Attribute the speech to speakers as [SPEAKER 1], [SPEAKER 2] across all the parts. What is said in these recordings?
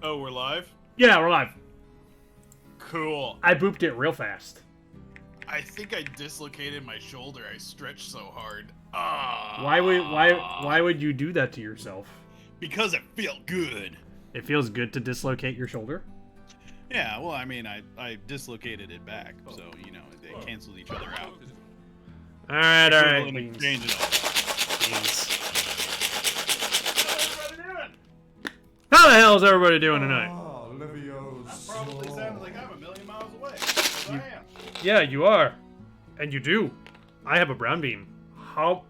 [SPEAKER 1] Oh, we're live?
[SPEAKER 2] Yeah, we're live.
[SPEAKER 1] Cool.
[SPEAKER 2] I booped it real fast.
[SPEAKER 1] I think I dislocated my shoulder. I stretched so hard.
[SPEAKER 2] Why would you do that to yourself?
[SPEAKER 1] Because it felt good.
[SPEAKER 2] It feels good to dislocate your shoulder.
[SPEAKER 1] Yeah, well, I mean, I dislocated it back, so, you know, they canceled each other out.
[SPEAKER 2] Alright.
[SPEAKER 1] Change it all.
[SPEAKER 2] How the hell is everybody doing tonight?
[SPEAKER 1] That probably sounds like I'm a million miles away. Because I am.
[SPEAKER 2] Yeah, you are. And you do. I have a brown bean. How?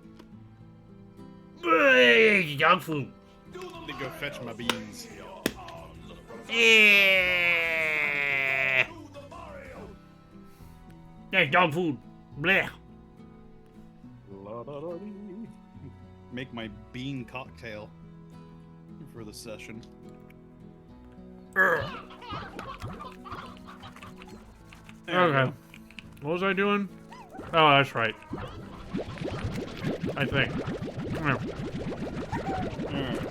[SPEAKER 2] Hey, dog food.
[SPEAKER 1] Let me go fetch my beans.
[SPEAKER 2] Yeah. Hey, dog food. Blech.
[SPEAKER 1] Make my bean cocktail for the session.
[SPEAKER 2] Okay. What was I doing? Oh, that's right. I think.
[SPEAKER 1] Alright,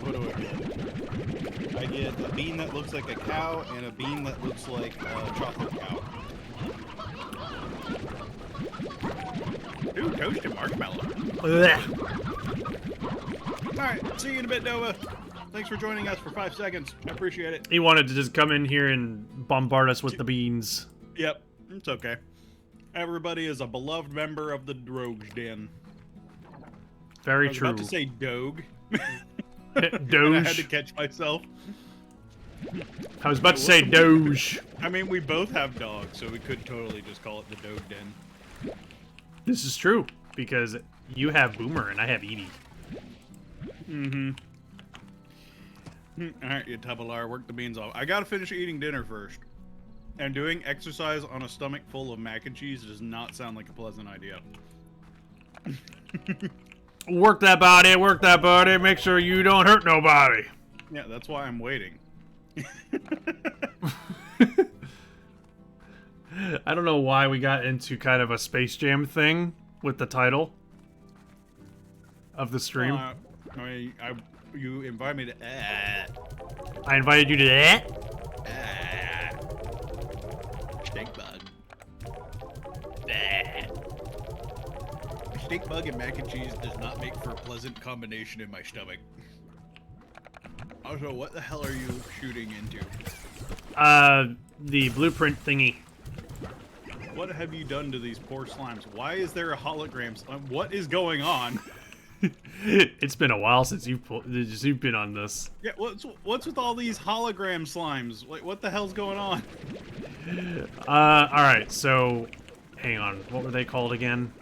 [SPEAKER 1] what do I get? I get a bean that looks like a cow and a bean that looks like a chocolate cow. Ooh, toasted marshmallow. Alright, see you in a bit, Nova. Thanks for joining us for 5 seconds. I appreciate it.
[SPEAKER 2] He wanted to just come in here and bombard us with the beans.
[SPEAKER 1] Yep, it's okay. Everybody is a beloved member of the Rogues Den.
[SPEAKER 2] Very
[SPEAKER 1] I was
[SPEAKER 2] true.
[SPEAKER 1] about to say Doge.
[SPEAKER 2] Doge.
[SPEAKER 1] I had to catch myself.
[SPEAKER 2] I was about to say Doge.
[SPEAKER 1] I mean, we both have dogs, so we could totally just call it the Doge Den.
[SPEAKER 2] This is true, because you have Boomer and I have Edie.
[SPEAKER 1] Mm-hmm. Alright, you Tubular, work the beans off. I gotta finish eating dinner first. And doing exercise on a stomach full of mac and cheese does not sound like a pleasant idea.
[SPEAKER 2] Work that body, make sure you don't hurt nobody.
[SPEAKER 1] Yeah, that's why I'm waiting.
[SPEAKER 2] I don't know why we got into kind of a Space Jam thing with the title of the stream.
[SPEAKER 1] You invited me to...
[SPEAKER 2] I invited you to that?
[SPEAKER 1] Stink bug. Stink bug and mac and cheese does not make for a pleasant combination in my stomach. Also, what the hell are you shooting into?
[SPEAKER 2] The blueprint thingy.
[SPEAKER 1] What have you done to these poor slimes? Why is there a hologram slime? What is going on?
[SPEAKER 2] It's been a while since you've been on this.
[SPEAKER 1] Yeah, what's with all these hologram slimes? Like, what the hell's going on?
[SPEAKER 2] Alright, so... Hang on, what were they called again?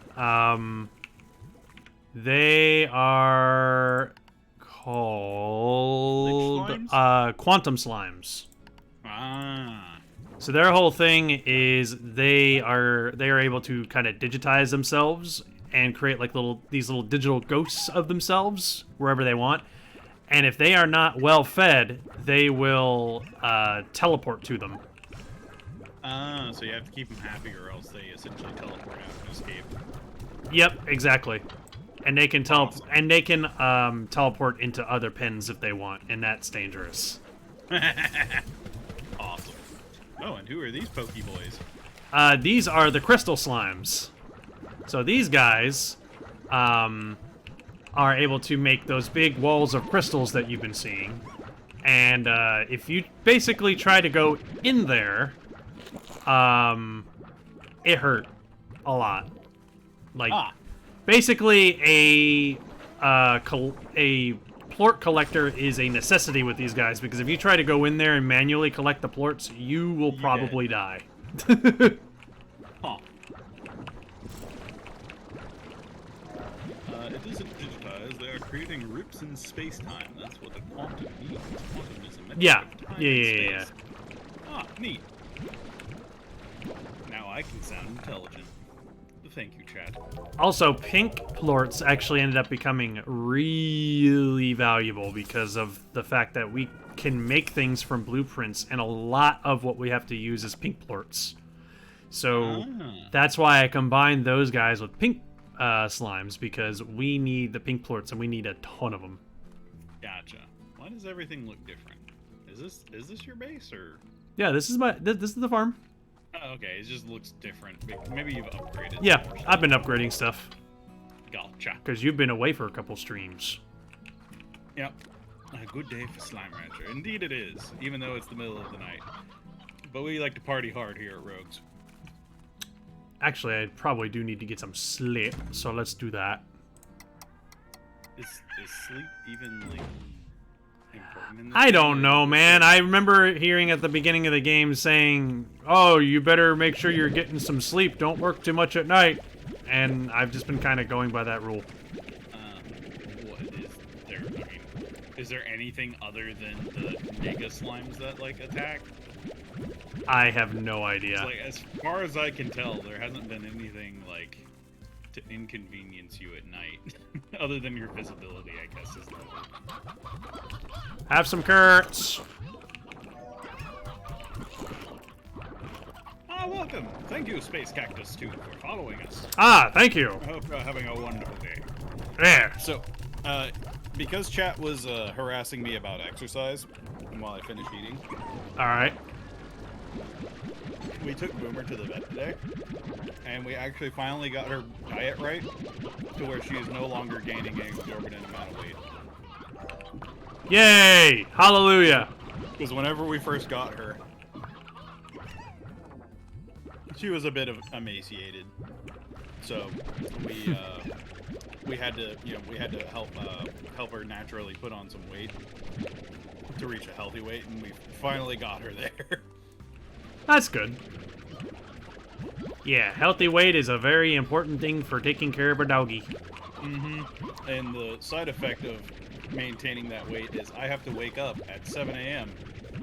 [SPEAKER 2] They are... called... quantum slimes.
[SPEAKER 1] Ah.
[SPEAKER 2] So their whole thing is they are able to kind of digitize themselves and create like these little digital ghosts of themselves wherever they want. And if they are not well fed, they will teleport to them.
[SPEAKER 1] Ah, so you have to keep them happy or else they essentially teleport out and escape.
[SPEAKER 2] Yep, exactly. And they can teleport into other pens if they want, and that's dangerous.
[SPEAKER 1] Awesome. Oh, and who are these Pokey Boys?
[SPEAKER 2] These are the crystal slimes. So these guys are able to make those big walls of crystals that you've been seeing. And if you basically try to go in there, it hurt a lot. Like, basically a plort collector is a necessity with these guys, because if you try to go in there and manually collect the plorts, you will probably die.
[SPEAKER 1] Huh. It isn't digitized. They are creating rips in space-time. That's what the quantum means. Quantum is a metric
[SPEAKER 2] Yeah.
[SPEAKER 1] of time
[SPEAKER 2] Yeah.
[SPEAKER 1] and space. Ah, neat. Now I can sound intelligent. Thank you, chat.
[SPEAKER 2] Also, pink plorts actually ended up becoming really valuable because of the fact that we can make things from blueprints, and a lot of what we have to use is pink plorts. So that's why I combined those guys with pink slimes, because we need the pink plorts and we need a ton of them.
[SPEAKER 1] Gotcha. Why does everything look different? Is this your base or?
[SPEAKER 2] Yeah, this is this is the farm.
[SPEAKER 1] Oh, okay, it just looks different. Maybe you've upgraded.
[SPEAKER 2] Yeah,
[SPEAKER 1] some or
[SPEAKER 2] I've been
[SPEAKER 1] something.
[SPEAKER 2] upgrading stuff.
[SPEAKER 1] Gotcha.
[SPEAKER 2] Because you've been away for a couple streams.
[SPEAKER 1] Yep. A good day for Slime Rancher. Indeed it is, even though it's the middle of the night. But we like to party hard here at Rogues.
[SPEAKER 2] Actually, I probably do need to get some sleep, so let's do that.
[SPEAKER 1] Is sleep even, like, important in this
[SPEAKER 2] I
[SPEAKER 1] game?
[SPEAKER 2] don't know, man. I remember hearing at the beginning of the game saying, oh, you better make sure you're getting some sleep. Don't work too much at night. And I've just been kind of going by that rule.
[SPEAKER 1] What is there? I mean, is there anything other than the mega slimes that, like, attack?
[SPEAKER 2] I have no idea.
[SPEAKER 1] It's like, as far as I can tell, there hasn't been anything, like, to inconvenience you at night. Other than your visibility, I guess, is limited.
[SPEAKER 2] Have some curts.
[SPEAKER 1] Ah, welcome. Thank you, Space Cactus, too, for following us.
[SPEAKER 2] Ah, thank you.
[SPEAKER 1] I hope you're having a wonderful day.
[SPEAKER 2] There.
[SPEAKER 1] So, because chat was harassing me about exercise while I finished eating,
[SPEAKER 2] All right.
[SPEAKER 1] we took Boomer to the vet today, and we actually finally got her diet right to where she is no longer gaining an exorbitant amount of weight.
[SPEAKER 2] Yay! Hallelujah.
[SPEAKER 1] Because whenever we first got her, she was a bit of emaciated, so we had to, help her naturally put on some weight to reach a healthy weight, and we finally got her there.
[SPEAKER 2] That's good. Yeah, healthy weight is a very important thing for taking care of a doggy.
[SPEAKER 1] Mm-hmm. And the side effect of maintaining that weight is I have to wake up at 7 a.m.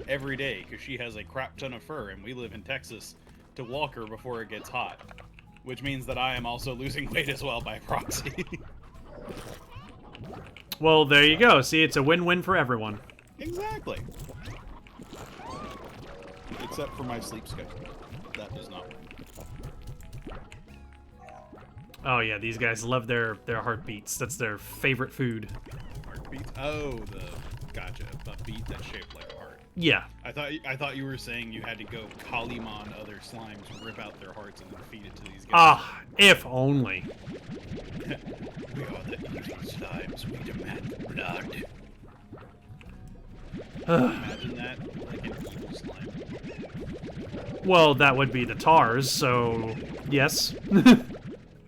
[SPEAKER 1] every day because she has a crap ton of fur, and we live in Texas, to walk her before it gets hot. Which means that I am also losing weight as well by proxy.
[SPEAKER 2] Well, there you go. See, it's a win-win for everyone.
[SPEAKER 1] Exactly. Except for my sleep schedule. That does not work.
[SPEAKER 2] Oh yeah, these guys love their heartbeats. That's their favorite food.
[SPEAKER 1] Heartbeat? Oh, gotcha. A beat that's shaped like a heart.
[SPEAKER 2] Yeah.
[SPEAKER 1] I thought you were saying you had to go Kalimon other slimes, rip out their hearts, and then feed it to these guys.
[SPEAKER 2] Ah, if only.
[SPEAKER 1] We are the evil slimes. We demand blood. Imagine that, like an evil slime.
[SPEAKER 2] Well, that would be the tars, so yes.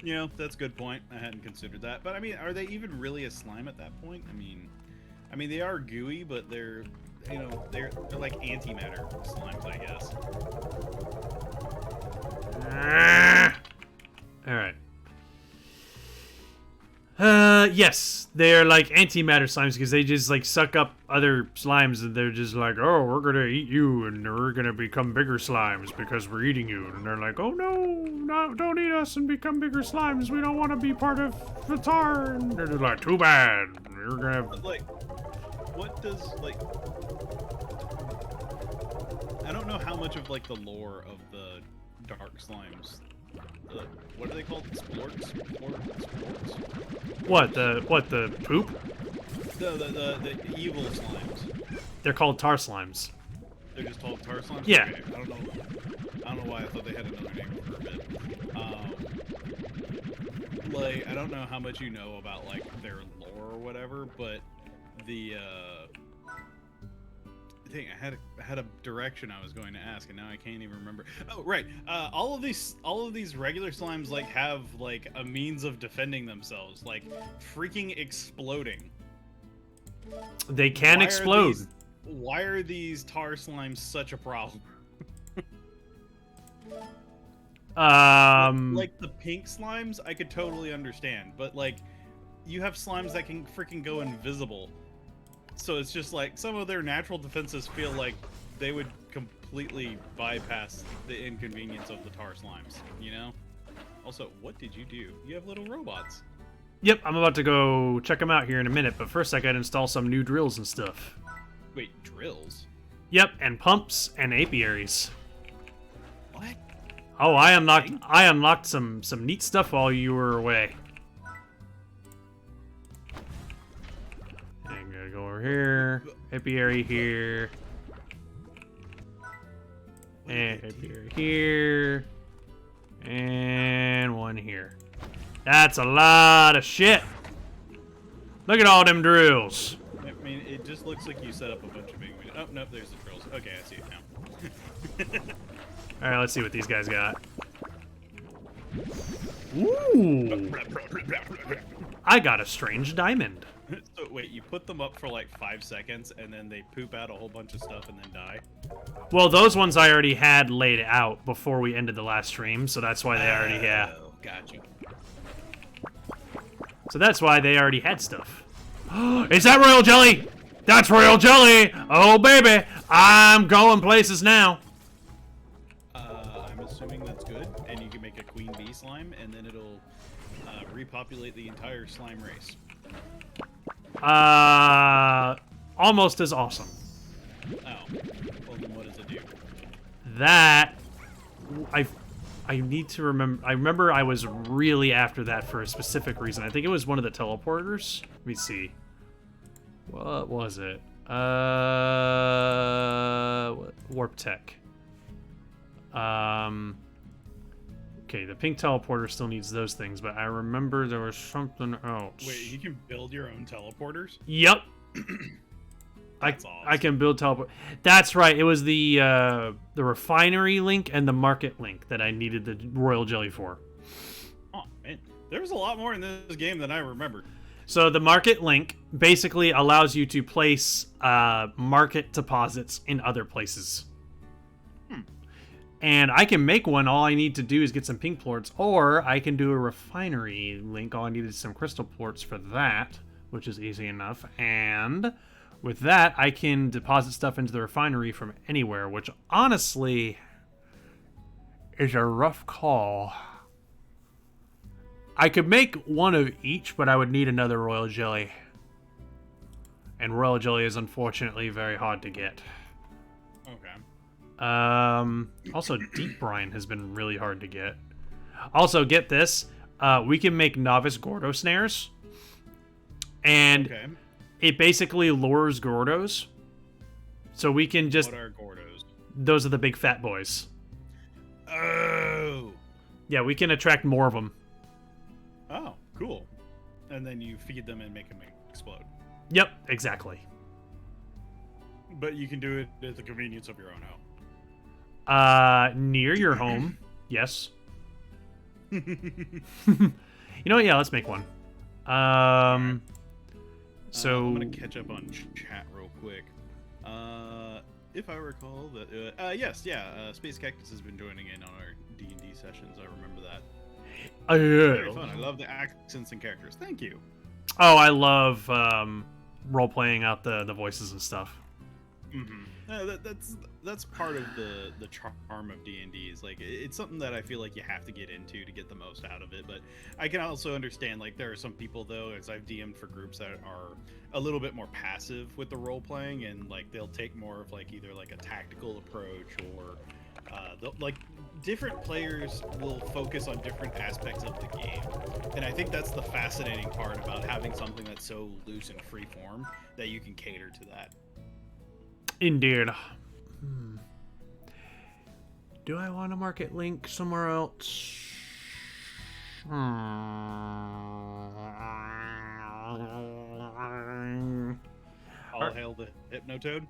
[SPEAKER 1] You know, that's a good point. I hadn't considered that. But I mean, are they even really a slime at that point? I mean they are gooey, but they're like antimatter slimes, I guess.
[SPEAKER 2] All right. Yes, they're like antimatter slimes because they just like suck up other slimes, and they're just like, oh, we're gonna eat you, and we're gonna become bigger slimes because we're eating you. And they're like, oh no, don't eat us and become bigger slimes. We don't want to be part of the tar. And they're just like, too bad. You're gonna.
[SPEAKER 1] But like, what does like? I don't know how much of like the lore of the dark slimes. What are they called? Splorts? Splorts?
[SPEAKER 2] What the poop?
[SPEAKER 1] The evil slimes.
[SPEAKER 2] They're called tar slimes.
[SPEAKER 1] They're just called tar slimes?
[SPEAKER 2] Yeah.
[SPEAKER 1] Okay. I don't know why I thought they had another name for a bit. Like, I don't know how much you know about like their lore or whatever, but the thing I had a direction I was going to ask, and now I can't even remember. Oh, right. All of these regular slimes like have like a means of defending themselves, like freaking exploding.
[SPEAKER 2] They can
[SPEAKER 1] Why are
[SPEAKER 2] explode.
[SPEAKER 1] Why are these tar slimes such a problem? Like the pink slimes, I could totally understand, but like you have slimes that can freaking go invisible. So it's just like some of their natural defenses feel like they would completely bypass the inconvenience of the tar slimes, you know? Also, what did you do? You have little robots.
[SPEAKER 2] Yep, I'm about to go check them out here in a minute, but first I gotta install some new drills and stuff.
[SPEAKER 1] Wait, drills?
[SPEAKER 2] Yep, and pumps and apiaries.
[SPEAKER 1] What?
[SPEAKER 2] Oh, I unlocked some neat stuff while you were away. I'm gonna go over here, apiary here, And here. And one here. That's a lot of shit. Look at all them drills.
[SPEAKER 1] I mean, it just looks like you set up a bunch of big windows. Oh, nope, there's the drills. Okay, I see it now.
[SPEAKER 2] Alright, let's see what these guys got. Ooh. I got a strange diamond.
[SPEAKER 1] So, wait, you put them up for like 5 seconds, and then they poop out a whole bunch of stuff and then die?
[SPEAKER 2] Well, those ones I already had laid out before we ended the last stream, so that's why they already had.
[SPEAKER 1] Oh, gotcha.
[SPEAKER 2] So that's why they already had stuff. Is that royal jelly? That's royal jelly! Oh, baby! I'm going places now.
[SPEAKER 1] I'm assuming that's good, and you can make a queen bee slime, and then it'll repopulate the entire slime race.
[SPEAKER 2] Almost as awesome.
[SPEAKER 1] Oh. Well, then what does it do?
[SPEAKER 2] That... I need to remember... I remember I was really after that for a specific reason. I think it was one of the teleporters. Let me see. What was it? Warp Tech. Okay, the pink teleporter still needs those things, but I remember there was something else.
[SPEAKER 1] Wait, you can build your own teleporters?
[SPEAKER 2] Yep.
[SPEAKER 1] That's awesome.
[SPEAKER 2] I can build teleport. That's right. It was the Refinery Link and the Market Link that I needed the royal jelly for.
[SPEAKER 1] Oh man, there was a lot more in this game than I remembered.
[SPEAKER 2] So the Market Link basically allows you to place market deposits in other places. And I can make one. All I need to do is get some pink plorts, or I can do a Refinery Link. All I need is some crystal plorts for that, which is easy enough. And with that, I can deposit stuff into the refinery from anywhere, which honestly is a rough call. I could make one of each, but I would need another royal jelly. And royal jelly is unfortunately very hard to get.
[SPEAKER 1] Okay.
[SPEAKER 2] Also, deep brine has been really hard to get. Also, get this. We can make novice Gordo snares. And
[SPEAKER 1] Okay.
[SPEAKER 2] it basically lures Gordos. So we can just...
[SPEAKER 1] What are Gordos?
[SPEAKER 2] Those are the big fat boys.
[SPEAKER 1] Oh.
[SPEAKER 2] Yeah, we can attract more of them.
[SPEAKER 1] Oh, cool. And then you feed them and make them explode.
[SPEAKER 2] Yep, exactly.
[SPEAKER 1] But you can do it at the convenience of your own home.
[SPEAKER 2] Near your home. Yes. You know what? Yeah, let's make one. So
[SPEAKER 1] I'm gonna catch up on chat real quick. If I recall that, yes, yeah, Space Cactus has been joining in on our D&D sessions. I remember that. Very fun. I love the accents and characters. Thank you.
[SPEAKER 2] Oh, I love role playing out the voices and stuff.
[SPEAKER 1] Mm-hmm. That's part of the charm of D&D. Is like it's something that I feel like you have to get into to get the most out of it. But I can also understand like there are some people though, as I've DM'd for groups that are a little bit more passive with the role playing, and like they'll take more of like either like a tactical approach or like different players will focus on different aspects of the game. And I think that's the fascinating part about having something that's so loose and free form that you can cater to that.
[SPEAKER 2] Indeed. Do I want to market Link somewhere else?
[SPEAKER 1] All hail the Hypnotoad.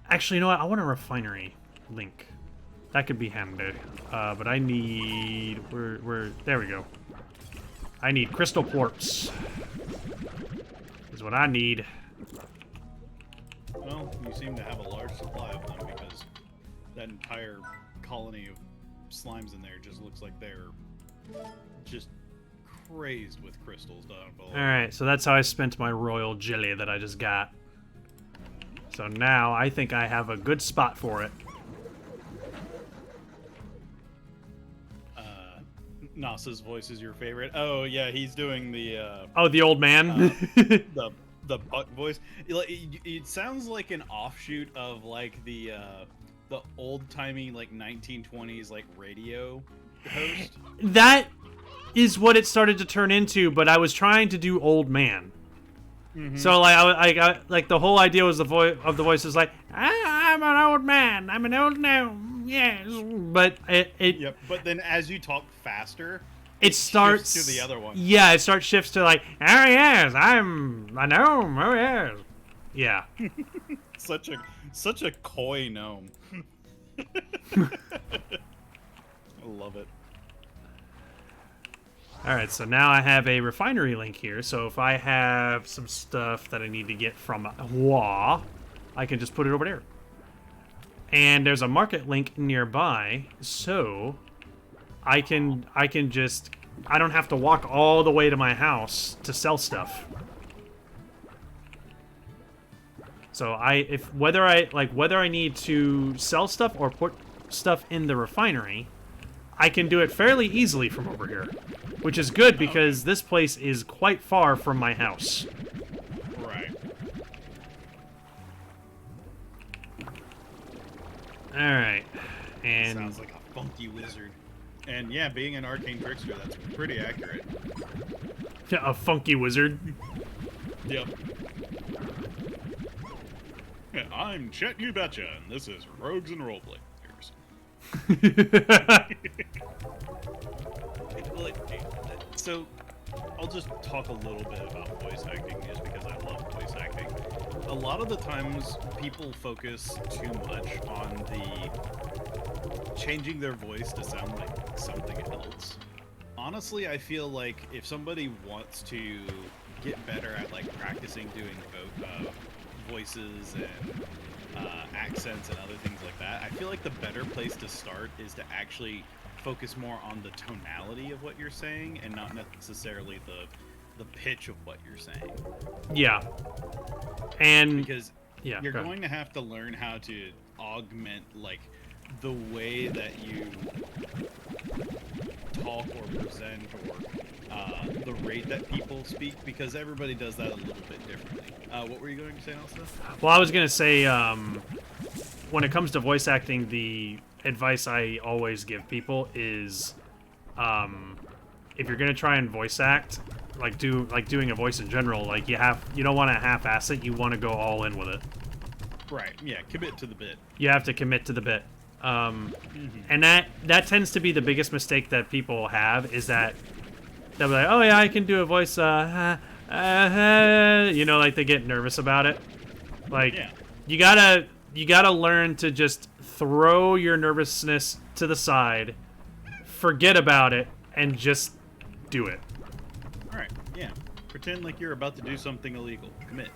[SPEAKER 2] Actually, you know what? I want a Refinery Link. That could be handy. But I need... There we go. I need crystal quartz. Is what I need.
[SPEAKER 1] Well, you seem to have a large supply of them because that entire colony of slimes in there just looks like they're just crazed with crystals down below.
[SPEAKER 2] Alright, so that's how I spent my royal jelly that I just got. So now I think I have a good spot for it.
[SPEAKER 1] Nasa's voice is your favorite. Oh yeah, he's doing the
[SPEAKER 2] Oh, the old man?
[SPEAKER 1] the buck voice. It sounds like an offshoot of like the old-timey like 1920s like radio host.
[SPEAKER 2] That is what it started to turn into, but I was trying to do old man. So like I like the whole idea was the voice of the voice is like, ah, I'm an old man. I'm an old gnome. Yes, but
[SPEAKER 1] Yep. But then as you talk faster,
[SPEAKER 2] it starts
[SPEAKER 1] shifts to the other one.
[SPEAKER 2] Yeah, it starts shifts to like, oh yes, I'm a gnome. Oh yes, yeah.
[SPEAKER 1] Such a coy gnome. I love it.
[SPEAKER 2] All right, so now I have a refinery link here. So if I have some stuff that I need to get from Hua, I can just put it over there. And there's a market link nearby, so I don't have to walk all the way to my house to sell stuff. So whether I need to sell stuff or put stuff in the refinery, I can do it fairly easily from over here, which is good because this place is quite far from my house.
[SPEAKER 1] Right.
[SPEAKER 2] All right, and
[SPEAKER 1] sounds like a funky wizard. And yeah, being an arcane trickster, that's pretty accurate.
[SPEAKER 2] a funky wizard.
[SPEAKER 1] Yep. I'm Chet You Betcha, and this is Rogues and Roleplayers. So, I'll just talk a little bit about voice acting, just because I love voice acting. A lot of the times, people focus too much on the changing their voice to sound like something else. Honestly, I feel like if somebody wants to get better at like practicing doing voices and accents and other things like that, I feel like the better place to start is to actually focus more on the tonality of what you're saying and not necessarily the pitch of what you're saying.
[SPEAKER 2] Yeah. And
[SPEAKER 1] because you're going to have to learn how to augment like the way that you talk or present or the rate that people speak, because everybody does that a little bit differently. What were you going to say, Elsa?
[SPEAKER 2] Well, I was going to say, when it comes to voice acting, the advice I always give people is, if you're going to try and voice act, doing a voice in general, like you don't want to half-ass it, you want to go all in with it.
[SPEAKER 1] Right, yeah, commit to the bit.
[SPEAKER 2] You have to commit to the bit. And that tends to be the biggest mistake that people have, is that they'll be like, oh yeah, I can do a voice, like they get nervous about it. Like, yeah. you gotta learn to just throw your nervousness to the side, forget about it, and just do it.
[SPEAKER 1] Alright, yeah. Pretend like you're about to do something illegal. Commit.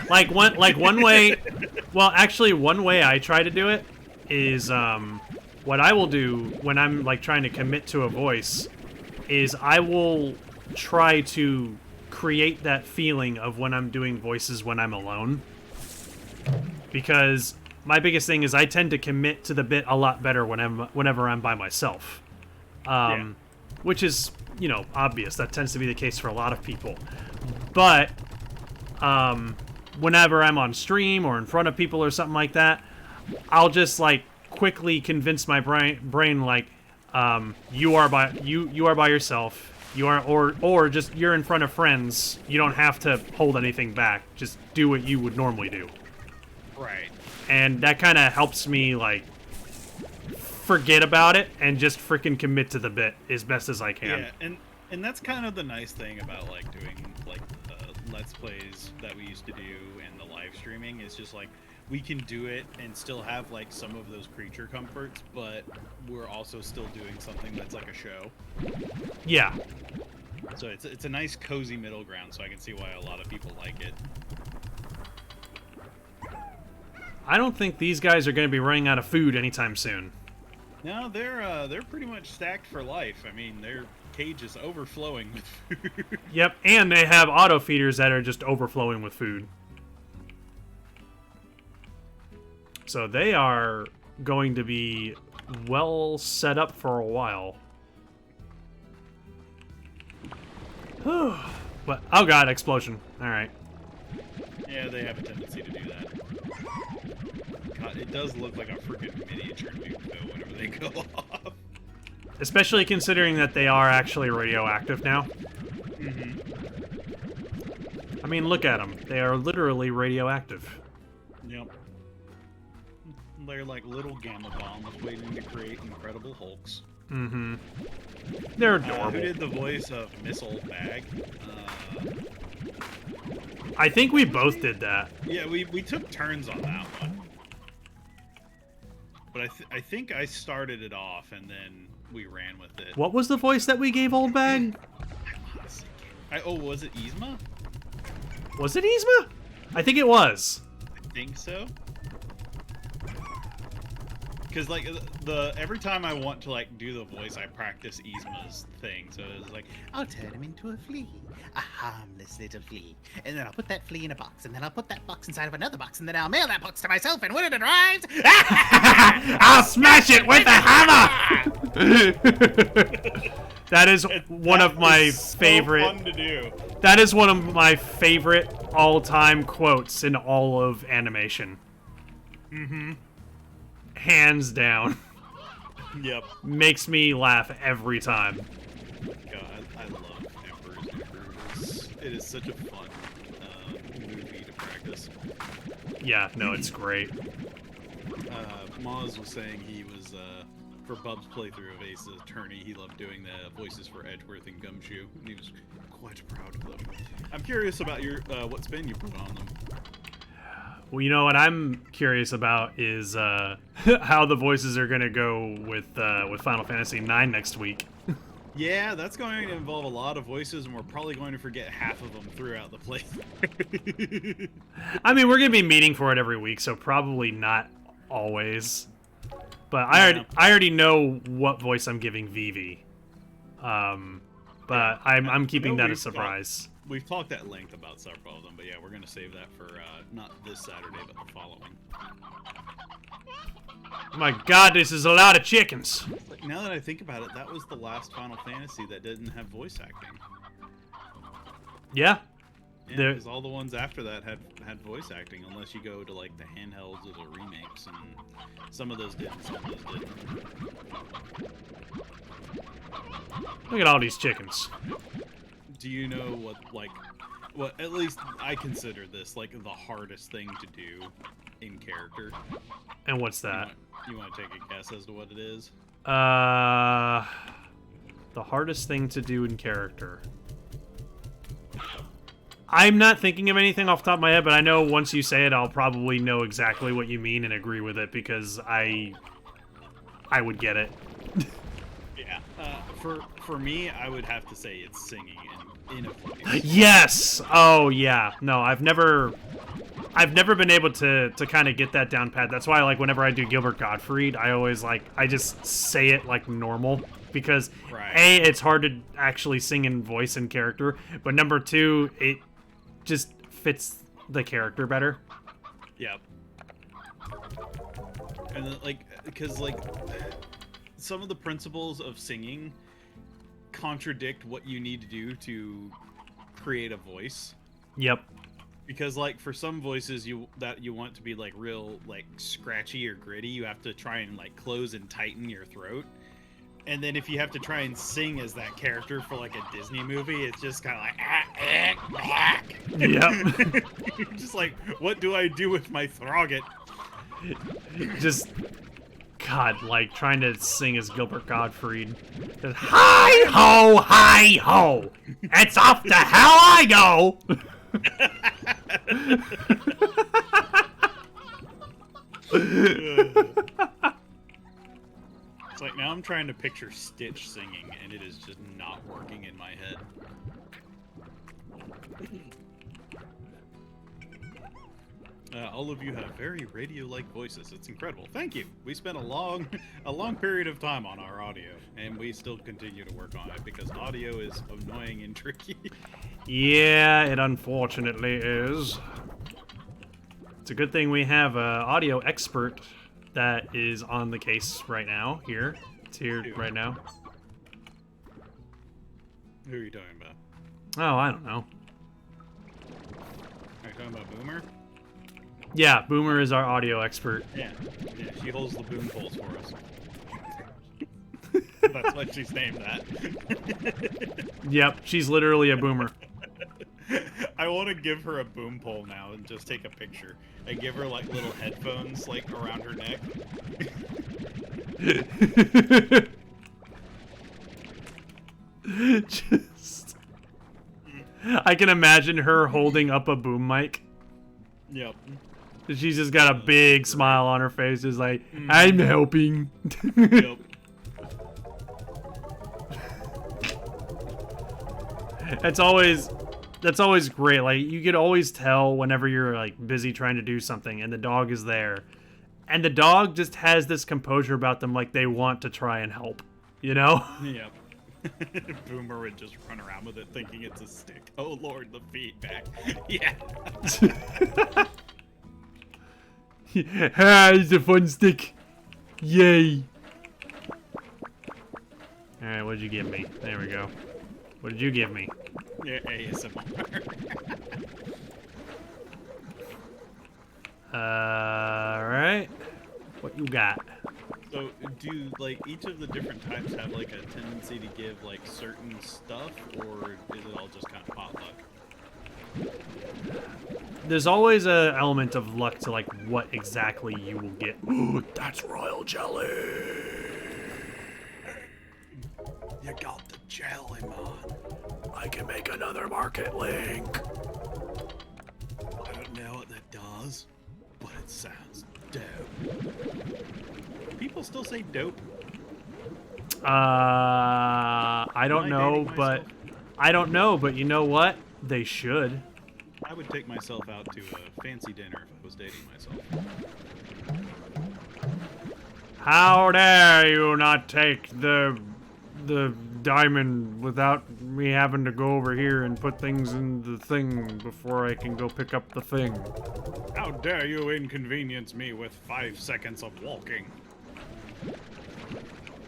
[SPEAKER 2] One way, well, actually, one way I try to do it is, what I will do when I'm, like, trying to commit to a voice is I will try to create that feeling of when I'm doing voices when I'm alone. Because my biggest thing is I tend to commit to the bit a lot better whenever I'm by myself. Which is, obvious. That tends to be the case for a lot of people. But whenever I'm on stream or in front of people or something like that, I'll just like quickly convince my brain like, you are by yourself. You are, or just you're in front of friends. You don't have to hold anything back. Just do what you would normally do.
[SPEAKER 1] Right.
[SPEAKER 2] And that kind of helps me like forget about it and just freaking commit to the bit as best as I can.
[SPEAKER 1] Yeah, and that's kind of the nice thing about like doing like Let's Plays that we used to do and the live streaming is just like we can do it and still have like some of those creature comforts, but we're also still doing something that's like a show.
[SPEAKER 2] Yeah.
[SPEAKER 1] So it's a nice cozy middle ground, so I can see why a lot of people like it.
[SPEAKER 2] I don't think these guys are going to be running out of food anytime soon.
[SPEAKER 1] No, they're pretty much stacked for life. I mean, their cage is overflowing with food.
[SPEAKER 2] Yep, and they have auto feeders that are just overflowing with food. So they are going to be well set up for a while. But oh god, explosion. Alright.
[SPEAKER 1] Yeah, they have a tendency to do that. God, it does look like a freaking miniature nuke, though, whenever they go off.
[SPEAKER 2] Especially considering that they are actually radioactive now.
[SPEAKER 1] Mm-hmm.
[SPEAKER 2] I mean, look at them. They are literally radioactive.
[SPEAKER 1] Yep. They're like little gamma bombs waiting to create incredible hulks.
[SPEAKER 2] Mm-hmm. They're adorable.
[SPEAKER 1] Who did the voice of Miss Old Bag?
[SPEAKER 2] I think we both did that.
[SPEAKER 1] Yeah, we took turns on that one. But I think I started it off and then we ran with it.
[SPEAKER 2] What was the voice that we gave Old Bag?
[SPEAKER 1] Was it Yzma?
[SPEAKER 2] Was it Yzma? I think it was.
[SPEAKER 1] I think so. Because like every time I want to like do the voice, I practice Yzma's thing. So it's like, I'll turn him into a flea, a harmless little flea, and then I'll put that flea in a box, and then I'll put that box inside of another box, and then I'll mail that box to myself. And when it arrives,
[SPEAKER 2] I'll smash it with a hammer. That is one of my favorite.
[SPEAKER 1] Fun to do.
[SPEAKER 2] That is one of my favorite all-time quotes in all of animation.
[SPEAKER 1] Mm-hmm.
[SPEAKER 2] Hands down.
[SPEAKER 1] Yep.
[SPEAKER 2] Makes me laugh every time.
[SPEAKER 1] God, I love Emperor's New Groove. It is such a fun movie to practice.
[SPEAKER 2] Yeah, no, it's great.
[SPEAKER 1] Moz was saying he was, for Bub's playthrough of Ace's Attorney, he loved doing the voices for Edgeworth and Gumshoe, and he was quite proud of them. I'm curious about your what spin you put on them.
[SPEAKER 2] Well, you know what I'm curious about is how the voices are gonna go with Final Fantasy IX next week.
[SPEAKER 1] Yeah, that's going to involve a lot of voices, and we're probably going to forget half of them throughout the playthrough.
[SPEAKER 2] I mean, we're gonna be meeting for it every week, so probably not always. But I already know what voice I'm giving Vivi. But I'm keeping that a surprise.
[SPEAKER 1] We've talked at length about several of them, but yeah, we're going to save that for not this Saturday, but the following.
[SPEAKER 2] Oh my god, this is a lot of chickens.
[SPEAKER 1] Now that I think about it, that was the last Final Fantasy that didn't have voice acting.
[SPEAKER 2] Yeah.
[SPEAKER 1] Yeah, because all the ones after that had voice acting, unless you go to like the handhelds or the remakes, and some of those didn't, some of those didn't.
[SPEAKER 2] Look at all these chickens.
[SPEAKER 1] Do you know what at least I consider this like the hardest thing to do in character?
[SPEAKER 2] And what's that?
[SPEAKER 1] You want to take a guess as to what it is?
[SPEAKER 2] The hardest thing to do in character. I'm not thinking of anything off the top of my head, but I know once you say it, I'll probably know exactly what you mean and agree with it because I would get it.
[SPEAKER 1] Yeah. For me, I would have to say it's singing in a voice.
[SPEAKER 2] Yes. Oh yeah. No, I've never been able to kind of get that down pat. That's why like whenever I do Gilbert Gottfried, I just say it like normal because
[SPEAKER 1] right.
[SPEAKER 2] A, it's hard to actually sing in voice and character, but number two, it just fits the character better.
[SPEAKER 1] Yep. And then, like, because like some of the principles of singing contradict what you need to do to create a voice.
[SPEAKER 2] Yep.
[SPEAKER 1] Because like for some voices you want to be like real like scratchy or gritty, you have to try and like close and tighten your throat. And then if you have to try and sing as that character for like a Disney movie, it's just kind of like
[SPEAKER 2] Yep.
[SPEAKER 1] just like, what do I do with my throat?
[SPEAKER 2] Just God, like trying to sing as Gilbert Gottfried. Just, hi ho, it's off to hell I go.
[SPEAKER 1] It's like now I'm trying to picture Stitch singing, and it is just not working in my head. All of you have very radio-like voices. It's incredible. Thank you. We spent a long period of time on our audio, and we still continue to work on it because audio is annoying and tricky.
[SPEAKER 2] Yeah, it unfortunately is. It's a good thing we have an audio expert that is on the case right now. Here, it's here right now.
[SPEAKER 1] Who are you talking about?
[SPEAKER 2] Oh, I don't know.
[SPEAKER 1] Are you talking about Boomer?
[SPEAKER 2] Yeah, Boomer is our audio expert.
[SPEAKER 1] Yeah, she holds the boom poles for us. That's why she's named that.
[SPEAKER 2] Yep, she's literally a boomer.
[SPEAKER 1] I want to give her a boom pole now and just take a picture. And give her like little headphones like around her neck.
[SPEAKER 2] Just, I can imagine her holding up a boom mic.
[SPEAKER 1] Yep.
[SPEAKER 2] She's just got a big smile on her face, just like, I'm helping.
[SPEAKER 1] Yep.
[SPEAKER 2] That's always great. Like, you could always tell whenever you're like busy trying to do something and the dog is there. And the dog just has this composure about them, like they want to try and help, you know?
[SPEAKER 1] Yep. Boomer would just run around with it thinking it's a stick. Oh lord, the feedback. Yeah.
[SPEAKER 2] Ah, it's a fun stick. Yay. Alright, what did you give me? There we go. What did you give me?
[SPEAKER 1] Yeah, ASMR.
[SPEAKER 2] Alright. What you got?
[SPEAKER 1] So, do, like, each of the different types have, like, a tendency to give, like, certain stuff, or is it all just kind of potluck?
[SPEAKER 2] There's always a element of luck to, like, what exactly you will get. Ooh, that's royal jelly!
[SPEAKER 1] You got the jelly, man.
[SPEAKER 2] I can make another market link.
[SPEAKER 1] I don't know what that does, but it sounds dope. People still say dope.
[SPEAKER 2] I don't know, but you know what? They should.
[SPEAKER 1] I would take myself out to a fancy dinner if I was dating myself.
[SPEAKER 2] How dare you not take the diamond without me having to go over here and put things in the thing before I can go pick up the thing?
[SPEAKER 1] How dare you inconvenience me with 5 seconds of walking?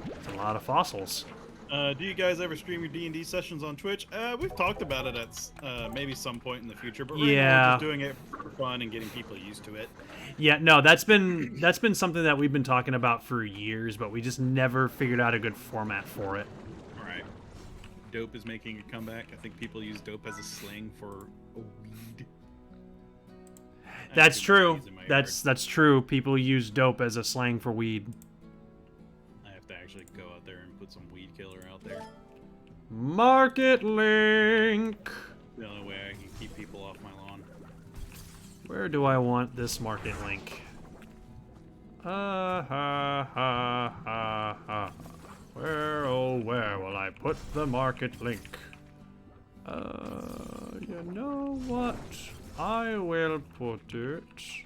[SPEAKER 2] It's a lot of fossils.
[SPEAKER 1] Do you guys ever stream your D&D sessions on Twitch? We've talked about it at maybe some point in the future, but right now we're just doing it for fun and getting people used to it.
[SPEAKER 2] Yeah, no, that's been something that we've been talking about for years, but we just never figured out a good format for it.
[SPEAKER 1] All right. Dope is making a comeback. I think people use dope as a slang for a weed.
[SPEAKER 2] That's true. That's true. People use dope as a slang for weed.
[SPEAKER 1] I have to actually go out there and put some weed killer out there.
[SPEAKER 2] Market link.
[SPEAKER 1] The only way I can keep people off my lawn.
[SPEAKER 2] Where do I want this market link? Where, oh, where will I put the market link? You know what? I will put it.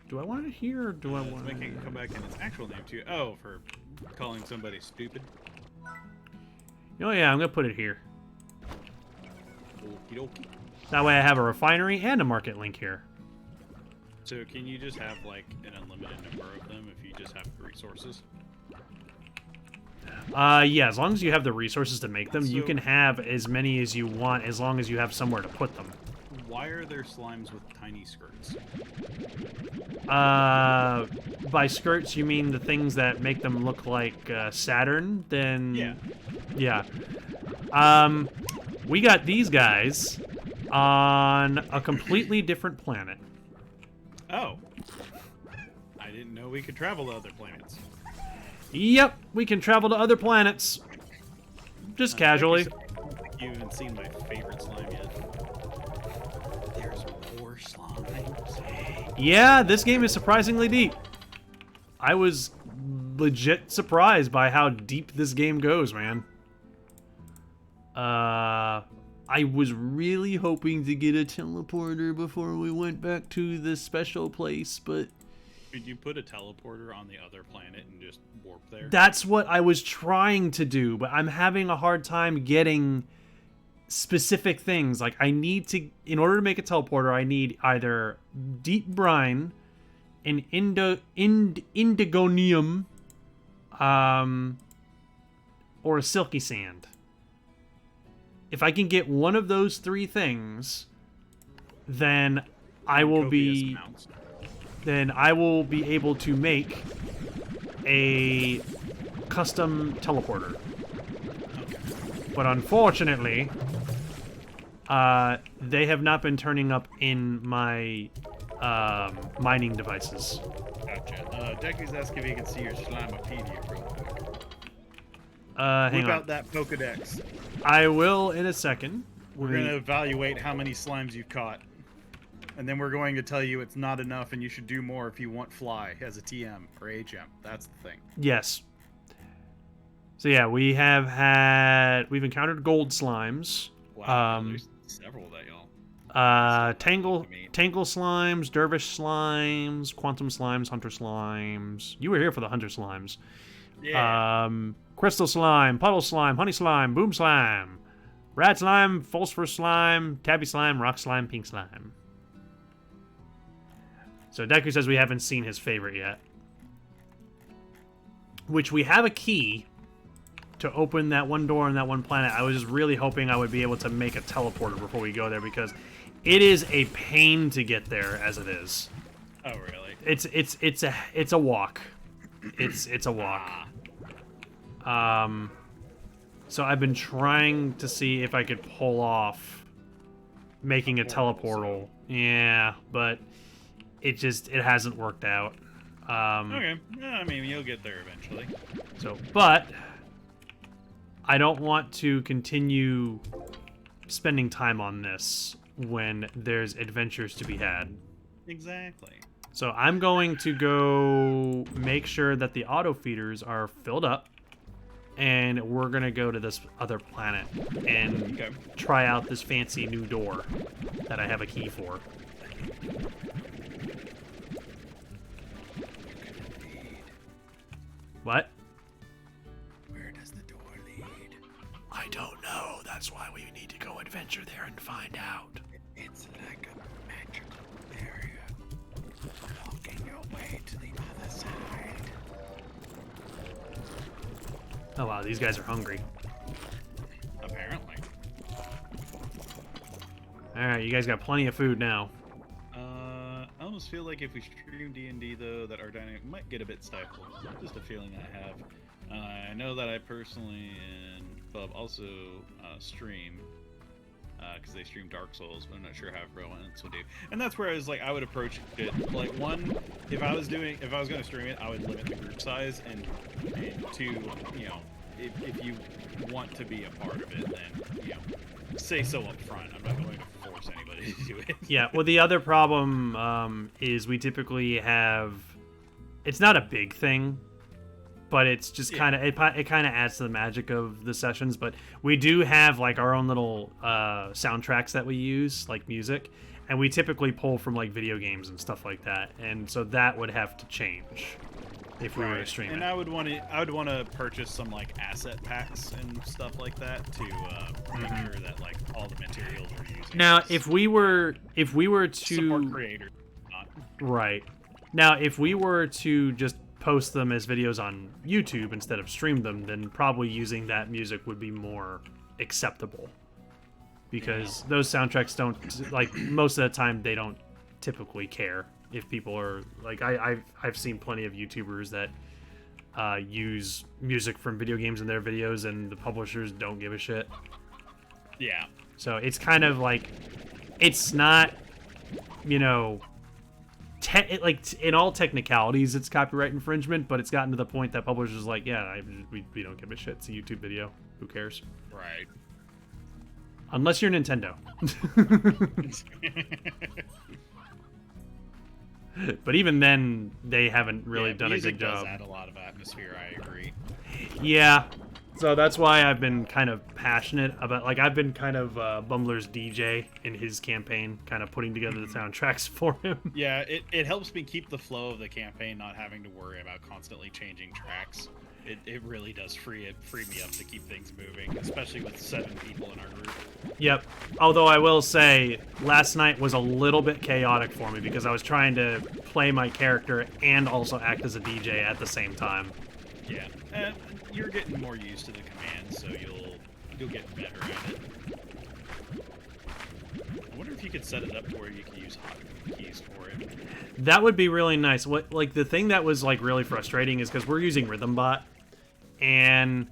[SPEAKER 2] Do I want it here or do I want it?
[SPEAKER 1] Making it come back in its actual name too. Oh, for calling somebody stupid.
[SPEAKER 2] Oh yeah, I'm gonna put it here.
[SPEAKER 1] Okie dokie.
[SPEAKER 2] That way I have a refinery and a market link here.
[SPEAKER 1] So can you just have like an unlimited number of them if you just have the resources?
[SPEAKER 2] Yeah, as long as you have the resources to make them, you can have as many as you want as long as you have somewhere to put them.
[SPEAKER 1] Why are there slimes with tiny skirts?
[SPEAKER 2] By skirts you mean the things that make them look like Saturn? Then yeah. We got these guys on a completely different planet.
[SPEAKER 1] Oh. I didn't know we could travel to other planets.
[SPEAKER 2] Yep, we can travel to other planets. Just casually.
[SPEAKER 1] I don't think you haven't seen my favorite slime yet. There's more slimes.
[SPEAKER 2] Yeah, this game is surprisingly deep. I was legit surprised by how deep this game goes, man. I was really hoping to get a teleporter before we went back to this special place, but...
[SPEAKER 1] Could you put a teleporter on the other planet and just warp there?
[SPEAKER 2] That's what I was trying to do, but I'm having a hard time getting specific things. Like, I need to... In order to make a teleporter, I need either deep brine, an indigonium, or a silky sand. If I can get one of those three things, then I will be able to make a custom teleporter. But unfortunately, They have not been turning up in my mining devices.
[SPEAKER 1] Gotcha. Decky's asking if he can see your Slimepedia real quick.
[SPEAKER 2] Hang
[SPEAKER 1] Whip
[SPEAKER 2] on.
[SPEAKER 1] out that Pokedex.
[SPEAKER 2] I will in a second.
[SPEAKER 1] We're going to evaluate how many slimes you've caught. And then we're going to tell you it's not enough and you should do more if you want Fly as a TM or HM. That's the thing.
[SPEAKER 2] Yes. So yeah, we've encountered gold slimes.
[SPEAKER 1] Wow, there's several that y'all.
[SPEAKER 2] Tangle slimes, dervish slimes, quantum slimes, hunter slimes. You were here for the hunter slimes.
[SPEAKER 1] Yeah.
[SPEAKER 2] Crystal slime, puddle slime, honey slime, boom slime, rat slime, phosphor slime, tabby slime, rock slime, pink slime. So Deku says we haven't seen his favorite yet. Which we have a key to open that one door on that one planet. I was just really hoping I would be able to make a teleporter before we go there because it is a pain to get there as it is.
[SPEAKER 1] Oh really?
[SPEAKER 2] It's a walk. It's a walk. So I've been trying to see if I could pull off making a teleportal. Yeah, but it hasn't worked out.
[SPEAKER 1] Okay. Yeah, I mean, you'll get there eventually.
[SPEAKER 2] So, but I don't want to continue spending time on this when there's adventures to be had.
[SPEAKER 1] Exactly.
[SPEAKER 2] So I'm going to go make sure that the auto feeders are filled up, and we're gonna go to this other planet and try out this fancy new door that I have a key for. What?
[SPEAKER 1] Where does the door lead?
[SPEAKER 2] I don't know. That's why we need to go adventure there and find out.
[SPEAKER 1] It's like a magical area. Walking your way to the other side.
[SPEAKER 2] Oh wow, these guys are hungry.
[SPEAKER 1] Apparently.
[SPEAKER 2] Alright, you guys got plenty of food now.
[SPEAKER 1] I almost feel like if we stream D&D though, that our dynamic might get a bit stifled. Just a feeling I have. I know that I personally and Bub also stream because they stream Dark Souls, but I'm not sure how everyone else would do. And that's where I was like, I would approach it like one, if I was going to stream it, I would limit the group size, and two, you know, if you want to be a part of it, then you know, say so up front. I'm not going to force anybody to do it.
[SPEAKER 2] Yeah, well, the other problem is we typically have. It's not a big thing, but it's just kind of it kind of adds to the magic of the sessions. But we do have like our own little soundtracks that we use, like music, and we typically pull from like video games and stuff like that. And so that would have to change if we were to stream it.
[SPEAKER 1] And I would want to purchase some like asset packs and stuff like that to make sure that like all the materials we're using.
[SPEAKER 2] Now, if we were to
[SPEAKER 1] support creators,
[SPEAKER 2] right. Now, if we were to just post them as videos on YouTube instead of stream them, then probably using that music would be more acceptable. Because those soundtracks don't, like, most of the time they don't typically care if people are, like, I've seen plenty of YouTubers that use music from video games in their videos and the publishers don't give a shit.
[SPEAKER 1] Yeah.
[SPEAKER 2] So it's kind of like, it's not, you know, like in all technicalities, it's copyright infringement, but it's gotten to the point that publishers are like, yeah, we don't give a shit. It's a YouTube video. Who cares?
[SPEAKER 1] Right.
[SPEAKER 2] Unless you're Nintendo. But even then, they haven't really done a good job.
[SPEAKER 1] Music does add a lot of atmosphere, I agree.
[SPEAKER 2] Yeah. So that's why I've been kind of passionate about, like, I've been kind of Bumbler's DJ in his campaign, kind of putting together the soundtracks for him.
[SPEAKER 1] Yeah, it helps me keep the flow of the campaign, not having to worry about constantly changing tracks. It really does free me up to keep things moving, especially with 7 people in our group.
[SPEAKER 2] Yep. Although I will say, last night was a little bit chaotic for me because I was trying to play my character and also act as a DJ at the same time.
[SPEAKER 1] Yeah, and you're getting more used to the commands, so you'll get better at it. I wonder if you could set it up to where you can use hotkeys for it.
[SPEAKER 2] That would be really nice. What, like, the thing that was like really frustrating is because we're using RhythmBot, and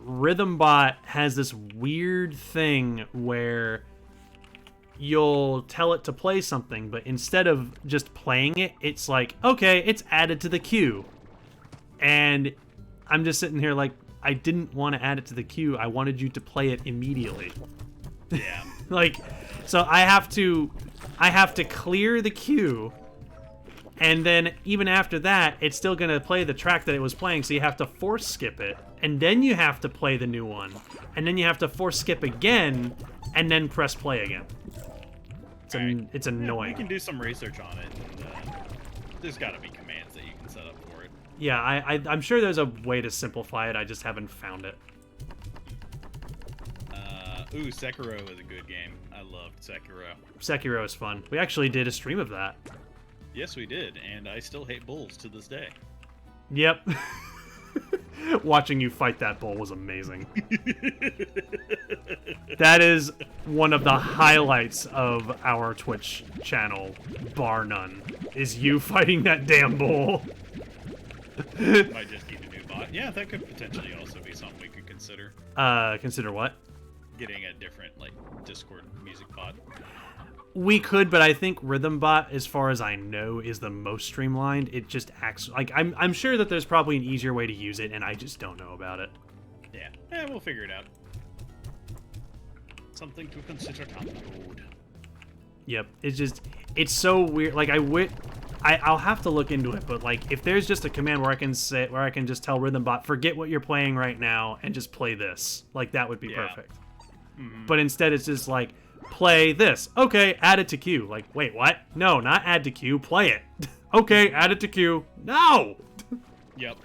[SPEAKER 2] RhythmBot has this weird thing where you'll tell it to play something, but instead of just playing it, it's like, okay, it's added to the queue. And I'm just sitting here like, I didn't want to add it to the queue. I wanted you to play it immediately.
[SPEAKER 1] Yeah.
[SPEAKER 2] Like, so I have to clear the queue, and then even after that, it's still gonna play the track that it was playing, so you have to force skip it, and then you have to play the new one, and then you have to force skip again, and then press play again. It's annoying.
[SPEAKER 1] We can do some research on it, and there's gotta be commands that you can set up for it.
[SPEAKER 2] Yeah, I'm sure there's a way to simplify it, I just haven't found it.
[SPEAKER 1] Ooh, Sekiro is a good game. I loved Sekiro.
[SPEAKER 2] Sekiro is fun. We actually did a stream of that.
[SPEAKER 1] Yes, we did, and I still hate bulls to this day.
[SPEAKER 2] Yep. Watching you fight that bull was amazing. That is one of the highlights of our Twitch channel, bar none, is you fighting that damn bull.
[SPEAKER 1] Might just need a new bot. Yeah, that could potentially also be something we could consider.
[SPEAKER 2] Consider what?
[SPEAKER 1] Getting a different, like, Discord music bot.
[SPEAKER 2] We could, but I think RhythmBot, as far as I know, is the most streamlined. It just acts like I'm sure that there's probably an easier way to use it, and I just don't know about it.
[SPEAKER 1] Yeah, we'll figure it out. Something to consider down the road.
[SPEAKER 2] Yep, it's so weird. Like I'll have to look into it, but like if there's just a command where I can just tell RhythmBot, forget what you're playing right now and just play this, like that would be perfect.
[SPEAKER 1] Mm-hmm.
[SPEAKER 2] But instead it's just like, play this. Okay, add it to queue. Like, wait, what? No, not add to queue, play it. Okay, add it to queue. No!
[SPEAKER 1] Yep.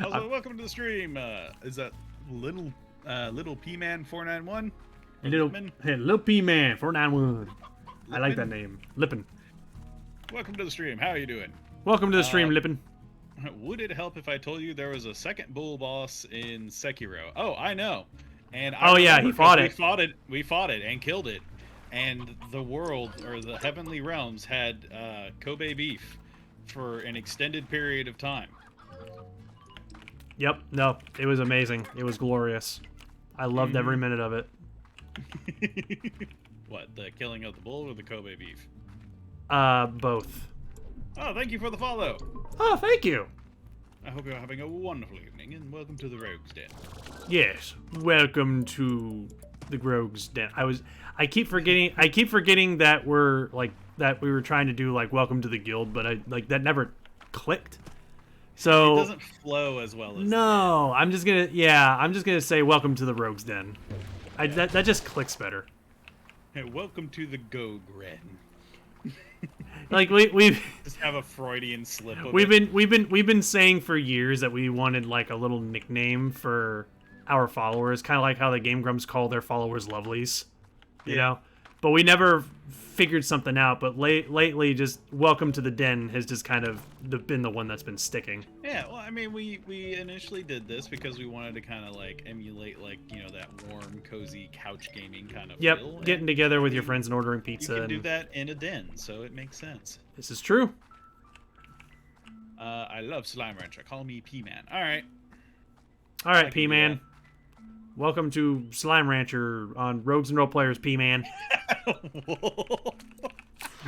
[SPEAKER 1] Also, welcome to the stream. Is that little P-Man 491?
[SPEAKER 2] Little P-Man 491. I like that name. Lippin.
[SPEAKER 1] Welcome to the stream. How are you doing?
[SPEAKER 2] Welcome to the stream, Lippin.
[SPEAKER 1] Would it help if I told you there was a second bull boss in Sekiro? Oh, I know. And
[SPEAKER 2] he fought it.
[SPEAKER 1] We fought it and killed it. And the world, or the heavenly realms, had Kobe beef for an extended period of time.
[SPEAKER 2] Yep. No, it was amazing. It was glorious. I loved every minute of it.
[SPEAKER 1] What, the killing of the bull or the Kobe beef?
[SPEAKER 2] Both.
[SPEAKER 1] Oh, thank you for the follow.
[SPEAKER 2] Oh, thank you.
[SPEAKER 1] I hope you're having a wonderful evening, and welcome to the Rogues Den.
[SPEAKER 2] Yes, welcome to the Rogues Den. I keep forgetting that we were trying to do like welcome to the guild, but that never clicked. So
[SPEAKER 1] it doesn't flow as well as
[SPEAKER 2] no. I'm just gonna say welcome to the Rogues Den. That just clicks better.
[SPEAKER 1] Hey, welcome to the Go-Gren.
[SPEAKER 2] Like we
[SPEAKER 1] just have a Freudian slip of
[SPEAKER 2] we've been saying for years that we wanted like a little nickname for our followers, kind of like how the Game Grumps call their followers lovelies, you know, but we never figured something out. But lately just welcome to the den has just kind of been the one that's been sticking.
[SPEAKER 1] Yeah, well, I mean, we initially did this because we wanted to kind of like emulate, like, you know, that warm, cozy couch gaming kind of feel.
[SPEAKER 2] Getting together with your friends and ordering pizza.
[SPEAKER 1] You can do that in a den, so it makes sense.
[SPEAKER 2] This is true.
[SPEAKER 1] I love Slime Rancher. Call me P-Man. All right,
[SPEAKER 2] P-Man. Welcome to Slime Rancher on Rogues and Roleplayers, P-Man.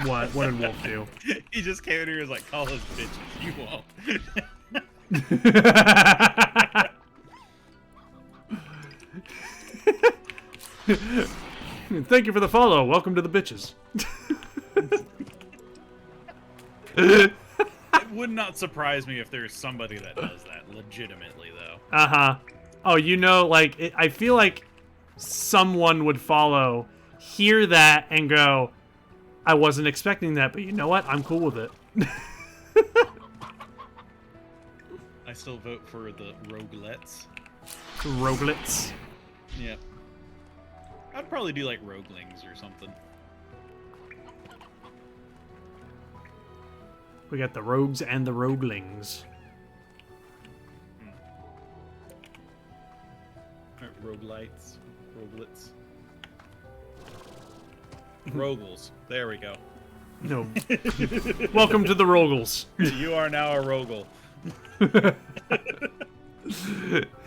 [SPEAKER 2] What? What did Wolf do?
[SPEAKER 1] He just came in here and was like, call us bitches. You won't.
[SPEAKER 2] Thank you for the follow. Welcome to the bitches.
[SPEAKER 1] It would not surprise me if there's somebody that does that legitimately, though.
[SPEAKER 2] Uh-huh. Oh, you know, like, I feel like someone would follow, hear that, and go, I wasn't expecting that, but you know what? I'm cool with it.
[SPEAKER 1] I still vote for the roguelettes.
[SPEAKER 2] Roguelets?
[SPEAKER 1] Yep. I'd probably do, like, roguelings or something.
[SPEAKER 2] We got the rogues and the roguelings.
[SPEAKER 1] Roguelites. Roguelets. Rogles. There we go.
[SPEAKER 2] No. Welcome to the Rogles.
[SPEAKER 1] You are now a Rogle.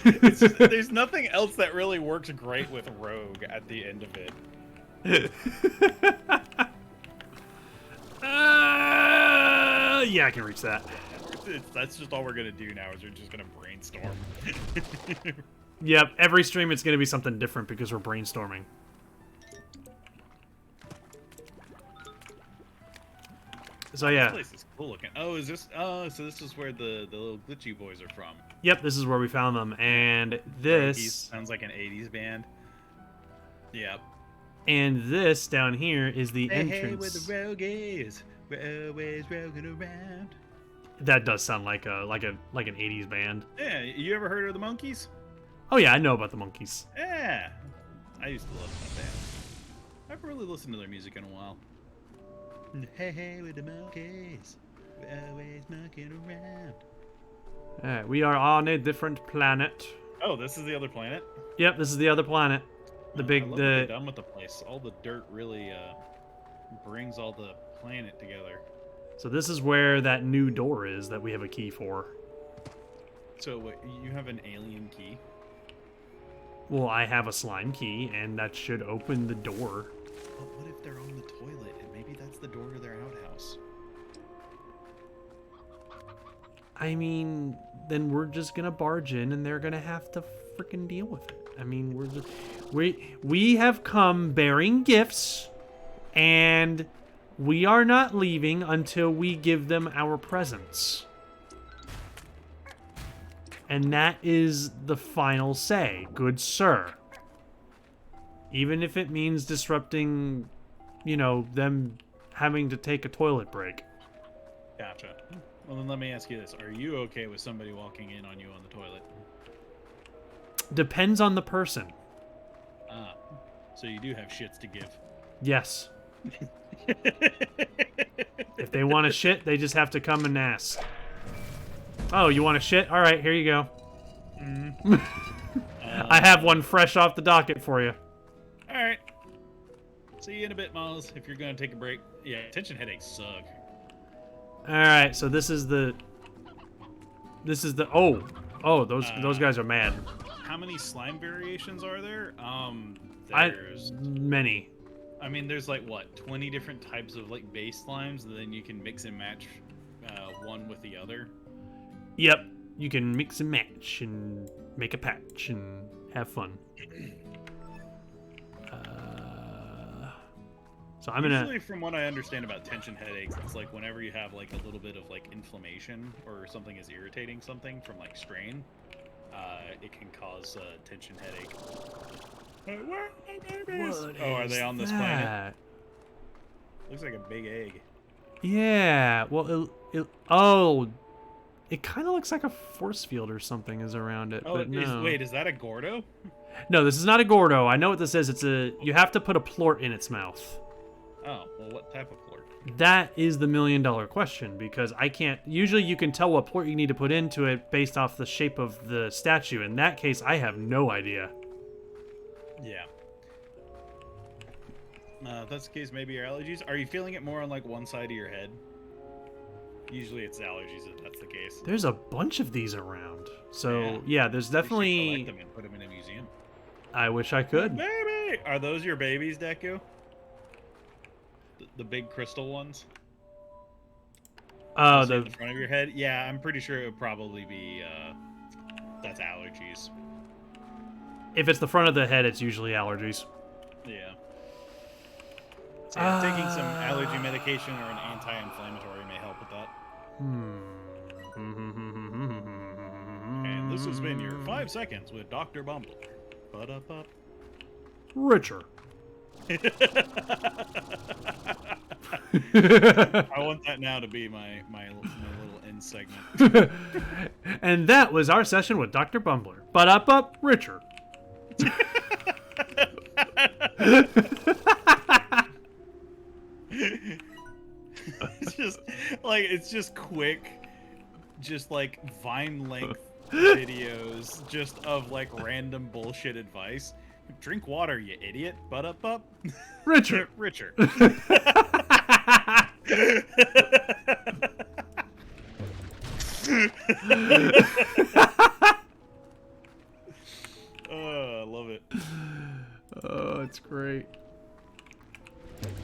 [SPEAKER 1] There's nothing else that really works great with Rogue at the end of it.
[SPEAKER 2] Yeah, I can reach that.
[SPEAKER 1] That's just all we're gonna do now is we're just gonna brainstorm.
[SPEAKER 2] Yep, every stream it's gonna be something different because we're brainstorming. So yeah.
[SPEAKER 1] This place is cool looking. Oh, is this? Oh, so this is where the little glitchy boys are from.
[SPEAKER 2] Yep, this is where we found them, and this
[SPEAKER 1] sounds like an '80s band. Yep.
[SPEAKER 2] And this down here is the entrance.
[SPEAKER 1] Hey, where the rogue is. We're always roguing around.
[SPEAKER 2] That does sound like an '80s band.
[SPEAKER 1] Yeah, you ever heard of the Monkees?
[SPEAKER 2] Oh yeah, I know about the Monkees.
[SPEAKER 1] Yeah, I used to love that band. I haven't really listened to their music in a while. Hey, with the Monkees, we're always monkeying around.
[SPEAKER 2] Alright, we are on a different planet.
[SPEAKER 1] Oh, this is the other planet?
[SPEAKER 2] Yep, this is the other planet. The big,
[SPEAKER 1] I love what they've done with the place. All the dirt really brings all the planet together.
[SPEAKER 2] So this is where that new door is that we have a key for.
[SPEAKER 1] So what, you have an alien key?
[SPEAKER 2] Well, I have a slime key, and that should open the door.
[SPEAKER 1] But what if they're on the toilet, and maybe that's the door to their outhouse?
[SPEAKER 2] I mean, then we're just gonna barge in, and they're gonna have to freaking deal with it. I mean, we have come bearing gifts, and we are not leaving until we give them our presents. And that is the final say, good sir. Even if it means disrupting, you know, them having to take a toilet break.
[SPEAKER 1] Gotcha. Well, then let me ask you this. Are you okay with somebody walking in on you on the toilet?
[SPEAKER 2] Depends on the person.
[SPEAKER 1] Ah, so you do have shits to give.
[SPEAKER 2] Yes. If they want to shit, they just have to come and ask. Oh, you want to shit? All right, here you go. I have one fresh off the docket for you.
[SPEAKER 1] All right. See you in a bit, Miles, if you're going to take a break. Yeah, tension headaches suck.
[SPEAKER 2] All right, so this is the oh, those guys are mad.
[SPEAKER 1] How many slime variations are there? There's
[SPEAKER 2] many.
[SPEAKER 1] I mean, there's like what, 20 different types of like base slimes, and then you can mix and match one with the other.
[SPEAKER 2] Yep, you can mix and match and make a patch and have fun. So I'm gonna.
[SPEAKER 1] Usually, from what I understand about tension headaches, it's like whenever you have like a little bit of like inflammation or something is irritating something from like strain, it can cause tension headache. Where are my babies? Oh, are they on this planet? Looks like a big egg.
[SPEAKER 2] Yeah. Well, it kind of looks like a force field or something is around it.
[SPEAKER 1] Oh,
[SPEAKER 2] but no.
[SPEAKER 1] Wait, is that a Gordo?
[SPEAKER 2] No, this is not a Gordo. I know what this is. It's a. You have to put a plort in its mouth.
[SPEAKER 1] Oh, well, what type of plort?
[SPEAKER 2] That is the $1,000,000 question, because I can't. Usually, you can tell what plort you need to put into it based off the shape of the statue. In that case, I have no idea.
[SPEAKER 1] Yeah. If that's the case, maybe your allergies. Are you feeling it more on like one side of your head? Usually, it's allergies if that's the case.
[SPEAKER 2] There's a bunch of these around, so yeah, there's definitely.
[SPEAKER 1] You should collect them and put them in a museum.
[SPEAKER 2] I wish I could.
[SPEAKER 1] Baby, are those your babies, Deku? The big crystal ones?
[SPEAKER 2] Oh,
[SPEAKER 1] in the front of your head? Yeah, I'm pretty sure it would probably be, that's allergies.
[SPEAKER 2] If it's the front of the head, it's usually allergies.
[SPEAKER 1] Yeah. So yeah, taking some allergy medication or an anti-inflammatory may help with that. And this has been your 5 seconds with Dr. Bumble. Ba-da-ba.
[SPEAKER 2] Richard.
[SPEAKER 1] I want that now to be my little end segment.
[SPEAKER 2] And that was our session with Dr. Bumbler. But Richard.
[SPEAKER 1] It's just quick, just like Vine length videos just of like random bullshit advice. Drink water, you idiot. But
[SPEAKER 2] Richard.
[SPEAKER 1] Richard.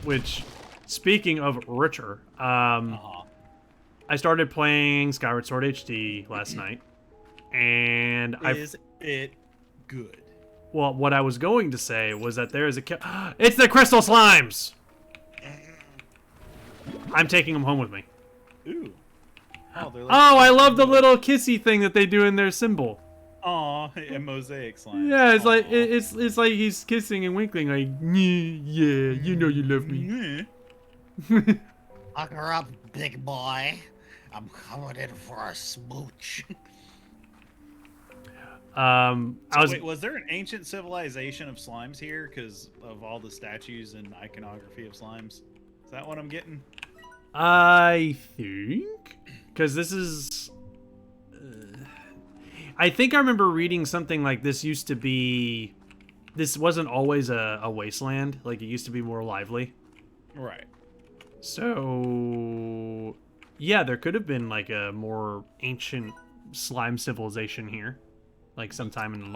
[SPEAKER 2] which, speaking of richer, I started playing Skyward Sword HD last night, and
[SPEAKER 1] Is it good?
[SPEAKER 2] Well, what I was going to say was that there is it's the crystal slimes! I'm taking them home with me.
[SPEAKER 1] Ooh. Oh, they're like
[SPEAKER 2] I love the little kissy thing that they do in their symbol.
[SPEAKER 1] Aw, a mosaic slime.
[SPEAKER 2] Yeah, it's like it's like he's kissing and winking, like, yeah, you know you love me.
[SPEAKER 3] Lock her up, big boy. I'm coming in for a smooch.
[SPEAKER 1] Wait, was there an ancient civilization of slimes here because of all the statues and iconography of slimes? Is that what I'm getting?
[SPEAKER 2] I think, because this is, I think I remember reading something like this used to be, this wasn't always a wasteland, like it used to be more lively.
[SPEAKER 1] Right.
[SPEAKER 2] So, yeah, there could have been like a more ancient slime civilization here, like sometime in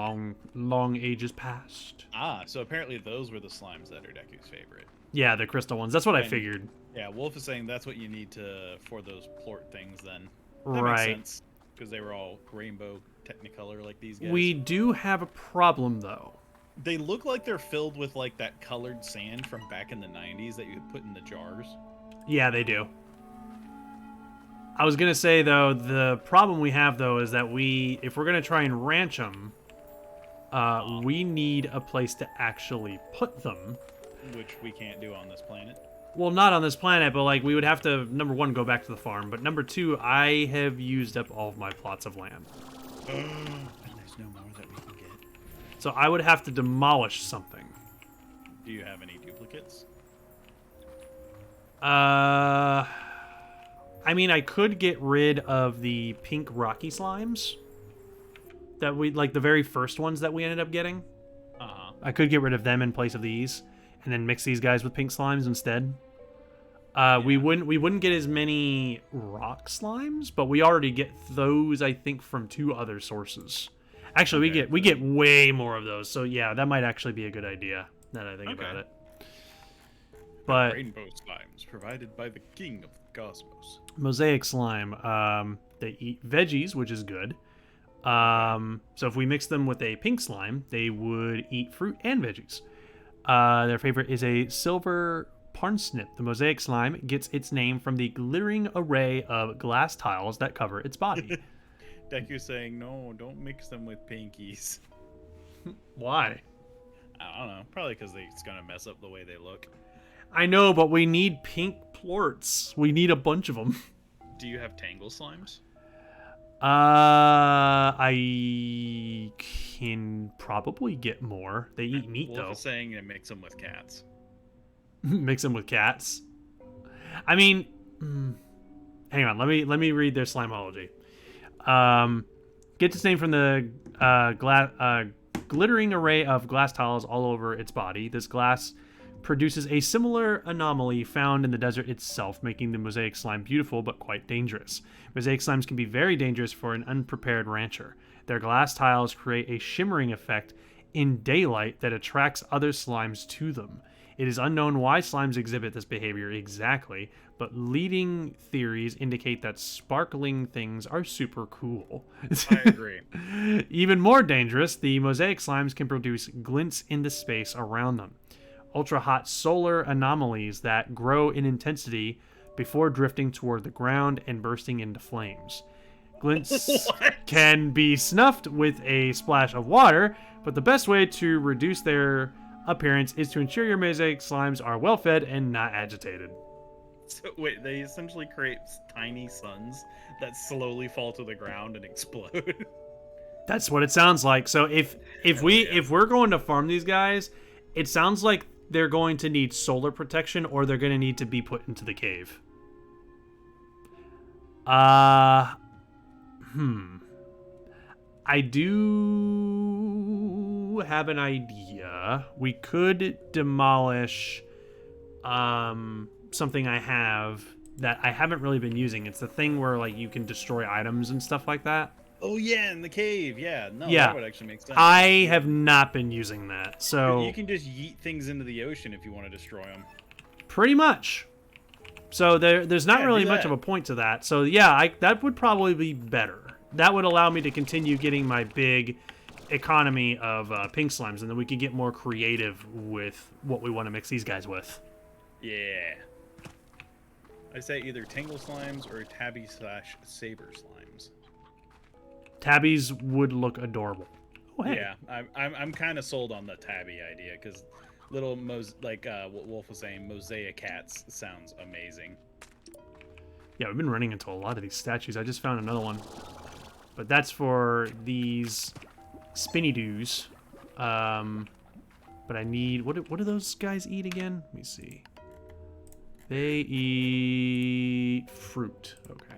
[SPEAKER 2] long ages past.
[SPEAKER 1] Ah, so apparently those were the slimes that are Deku's favorite.
[SPEAKER 2] Yeah, the crystal ones. That's what I figured.
[SPEAKER 1] Yeah, Wolf is saying that's what you need for those plort things then. That
[SPEAKER 2] Right.
[SPEAKER 1] makes sense, because they were all rainbow Technicolor like these guys.
[SPEAKER 2] We do have a problem, though.
[SPEAKER 1] They look like they're filled with like that colored sand from back in the 90s that you could put in the jars.
[SPEAKER 2] Yeah, they do. I was gonna say, though, the problem we have, though, is that if we're gonna try and ranch them, we need a place to actually put them.
[SPEAKER 1] Which we can't do on this planet.
[SPEAKER 2] Well, not on this planet, but like we would have to, number one, go back to the farm, but number two, I have used up all of my plots of land.
[SPEAKER 1] And there's no more that we can get.
[SPEAKER 2] So I would have to demolish something.
[SPEAKER 1] Do you have any duplicates?
[SPEAKER 2] I mean, I could get rid of the pink rocky slimes that like the very first ones that we ended up getting. I could get rid of them in place of these, and then mix these guys with pink slimes instead. We wouldn't get as many rock slimes, but we already get those, I think, from 2 other sources. Actually, we get way more of those. So yeah, that might actually be a good idea. Now that I think about it. But
[SPEAKER 1] rainbow slimes provided by the king of the cosmos.
[SPEAKER 2] Mosaic slime. They eat veggies, which is good. So if we mix them with a pink slime, they would eat fruit and veggies. Their favorite is a silver parsnip. The mosaic slime gets its name from the glittering array of glass tiles that cover its body.
[SPEAKER 1] Deku's saying, no, don't mix them with pinkies.
[SPEAKER 2] Why?
[SPEAKER 1] I don't know. Probably because it's going to mess up the way they look.
[SPEAKER 2] I know, but we need pink plorts. We need a bunch of them.
[SPEAKER 1] Do you have tangle slimes?
[SPEAKER 2] I can probably get more. They eat meat, though.
[SPEAKER 1] Wolf is saying to mix them with cats.
[SPEAKER 2] Mix them with cats? I mean, hang on. Let me read their slimology. Gets its name from the glittering array of glass tiles all over its body. This glass produces a similar anomaly found in the desert itself, making the mosaic slime beautiful but quite dangerous. Mosaic slimes can be very dangerous for an unprepared rancher. Their glass tiles create a shimmering effect in daylight that attracts other slimes to them. It is unknown why slimes exhibit this behavior exactly, but leading theories indicate that sparkling things are super cool.
[SPEAKER 1] I agree.
[SPEAKER 2] Even more dangerous, the mosaic slimes can produce glints in the space around them. Ultra-hot solar anomalies that grow in intensity before drifting toward the ground and bursting into flames. Glints can be snuffed with a splash of water, but the best way to reduce their appearance is to ensure your mosaic slimes are well fed and not agitated.
[SPEAKER 1] So wait, they essentially create tiny suns that slowly fall to the ground and explode.
[SPEAKER 2] That's what it sounds like. So if we're going to farm these guys, it sounds like they're going to need solar protection, or they're going to need to be put into the cave. I do have an idea. We could demolish something I have that I haven't really been using. It's the thing where like you can destroy items and stuff like that.
[SPEAKER 1] Oh yeah, in the cave. Yeah, no,
[SPEAKER 2] Yeah.
[SPEAKER 1] that would actually make sense.
[SPEAKER 2] I have not been using that. So
[SPEAKER 1] you can just yeet things into the ocean if you want to destroy them.
[SPEAKER 2] Pretty much. So there's not
[SPEAKER 1] Yeah,
[SPEAKER 2] really
[SPEAKER 1] do
[SPEAKER 2] much
[SPEAKER 1] that.
[SPEAKER 2] of a point to that. So yeah, that would probably be better. That would allow me to continue getting my big economy of pink slimes, and then we could get more creative with what we want to mix these guys with.
[SPEAKER 1] Yeah. I say either Tangle Slimes or Tabby / Saber Slimes.
[SPEAKER 2] Tabbies would look adorable. Oh, hey.
[SPEAKER 1] Yeah, I'm kind of sold on the Tabby idea because little what Wolf was saying, Mosaic cats sounds amazing.
[SPEAKER 2] Yeah, we've been running into a lot of these statues. I just found another one, but that's for these spinny doos. But I need what do those guys eat again? Let me see. They eat fruit. Okay.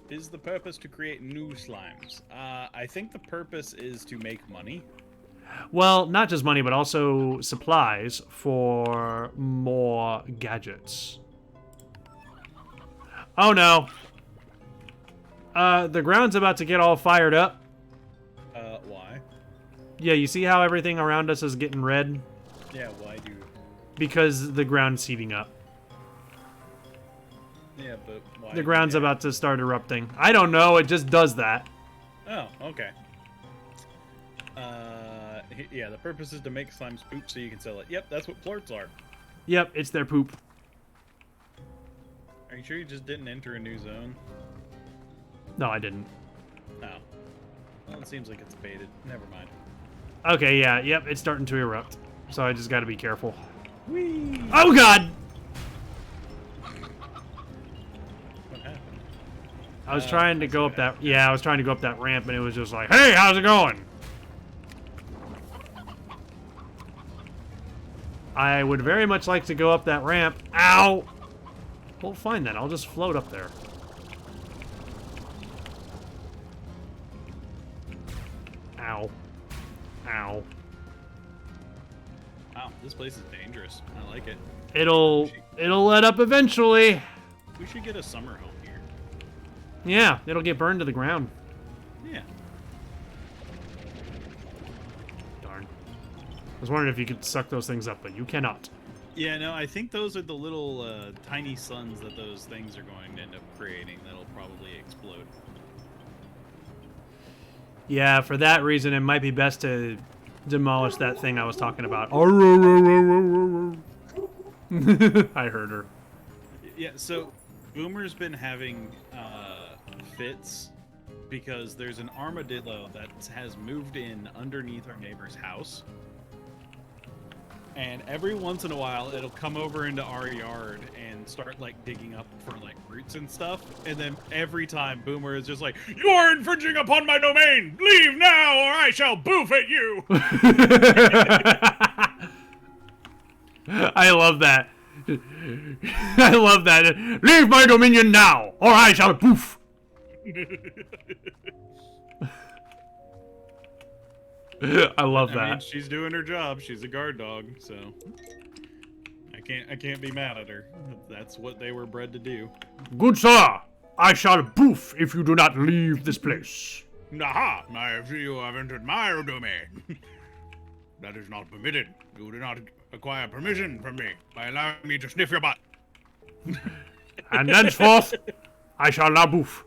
[SPEAKER 1] Is the purpose to create new slimes? I think the purpose is to make money.
[SPEAKER 2] Well, not just money, but also supplies for more gadgets. Oh no. The ground's about to get all fired up.
[SPEAKER 1] Why?
[SPEAKER 2] Yeah, you see how everything around us is getting red?
[SPEAKER 1] Yeah, why do?
[SPEAKER 2] Because the ground's heating up.
[SPEAKER 1] Yeah, but why?
[SPEAKER 2] The ground's about to start erupting. I don't know, it just does that.
[SPEAKER 1] Oh, okay. Yeah, the purpose is to make slimes poop so you can sell it. Yep, that's what plorts are.
[SPEAKER 2] Yep, it's their poop.
[SPEAKER 1] Are you sure you just didn't enter a new zone?
[SPEAKER 2] No, I didn't.
[SPEAKER 1] No. Well, it seems like it's baited. Never mind.
[SPEAKER 2] Okay, yeah, yep, it's starting to erupt. So I just gotta be careful.
[SPEAKER 1] Whee!
[SPEAKER 2] Oh god!
[SPEAKER 1] What happened?
[SPEAKER 2] I was trying to go up that... Yeah, I was trying to go up that ramp, and it was just like, hey, how's it going? I would very much like to go up that ramp. Ow! Well, fine then. I'll just float up there. Ow. Ow.
[SPEAKER 1] Wow, this place is dangerous. I like it.
[SPEAKER 2] It'll let up eventually.
[SPEAKER 1] We should get a summer home here.
[SPEAKER 2] Yeah, it'll get burned to the ground.
[SPEAKER 1] Yeah.
[SPEAKER 2] Darn. I was wondering if you could suck those things up, but you cannot.
[SPEAKER 1] Yeah, no, I think those are the little tiny suns that those things are going to end up creating that'll probably explode.
[SPEAKER 2] Yeah, for that reason, it might be best to demolish that thing I was talking about. I heard her.
[SPEAKER 1] Yeah, so Boomer's been having fits because there's an armadillo that has moved in underneath our neighbor's house. And every once in a while, it'll come over into our yard and start, like, digging up for, like, roots and stuff. And then every time, Boomer is just like, "You are infringing upon my domain! Leave now, or I shall boof at you!"
[SPEAKER 2] I love that. I love that. Leave my dominion now, or I shall poof. I love that.
[SPEAKER 1] I mean, she's doing her job. She's a guard dog, so I can't be mad at her. That's what they were bred to do.
[SPEAKER 2] Good sir, I shall poof if you do not leave this place.
[SPEAKER 1] Aha! You have entered my domain. That is not permitted. You do not acquire permission from me by allowing me to sniff your butt.
[SPEAKER 2] And thenceforth, I shall now boof.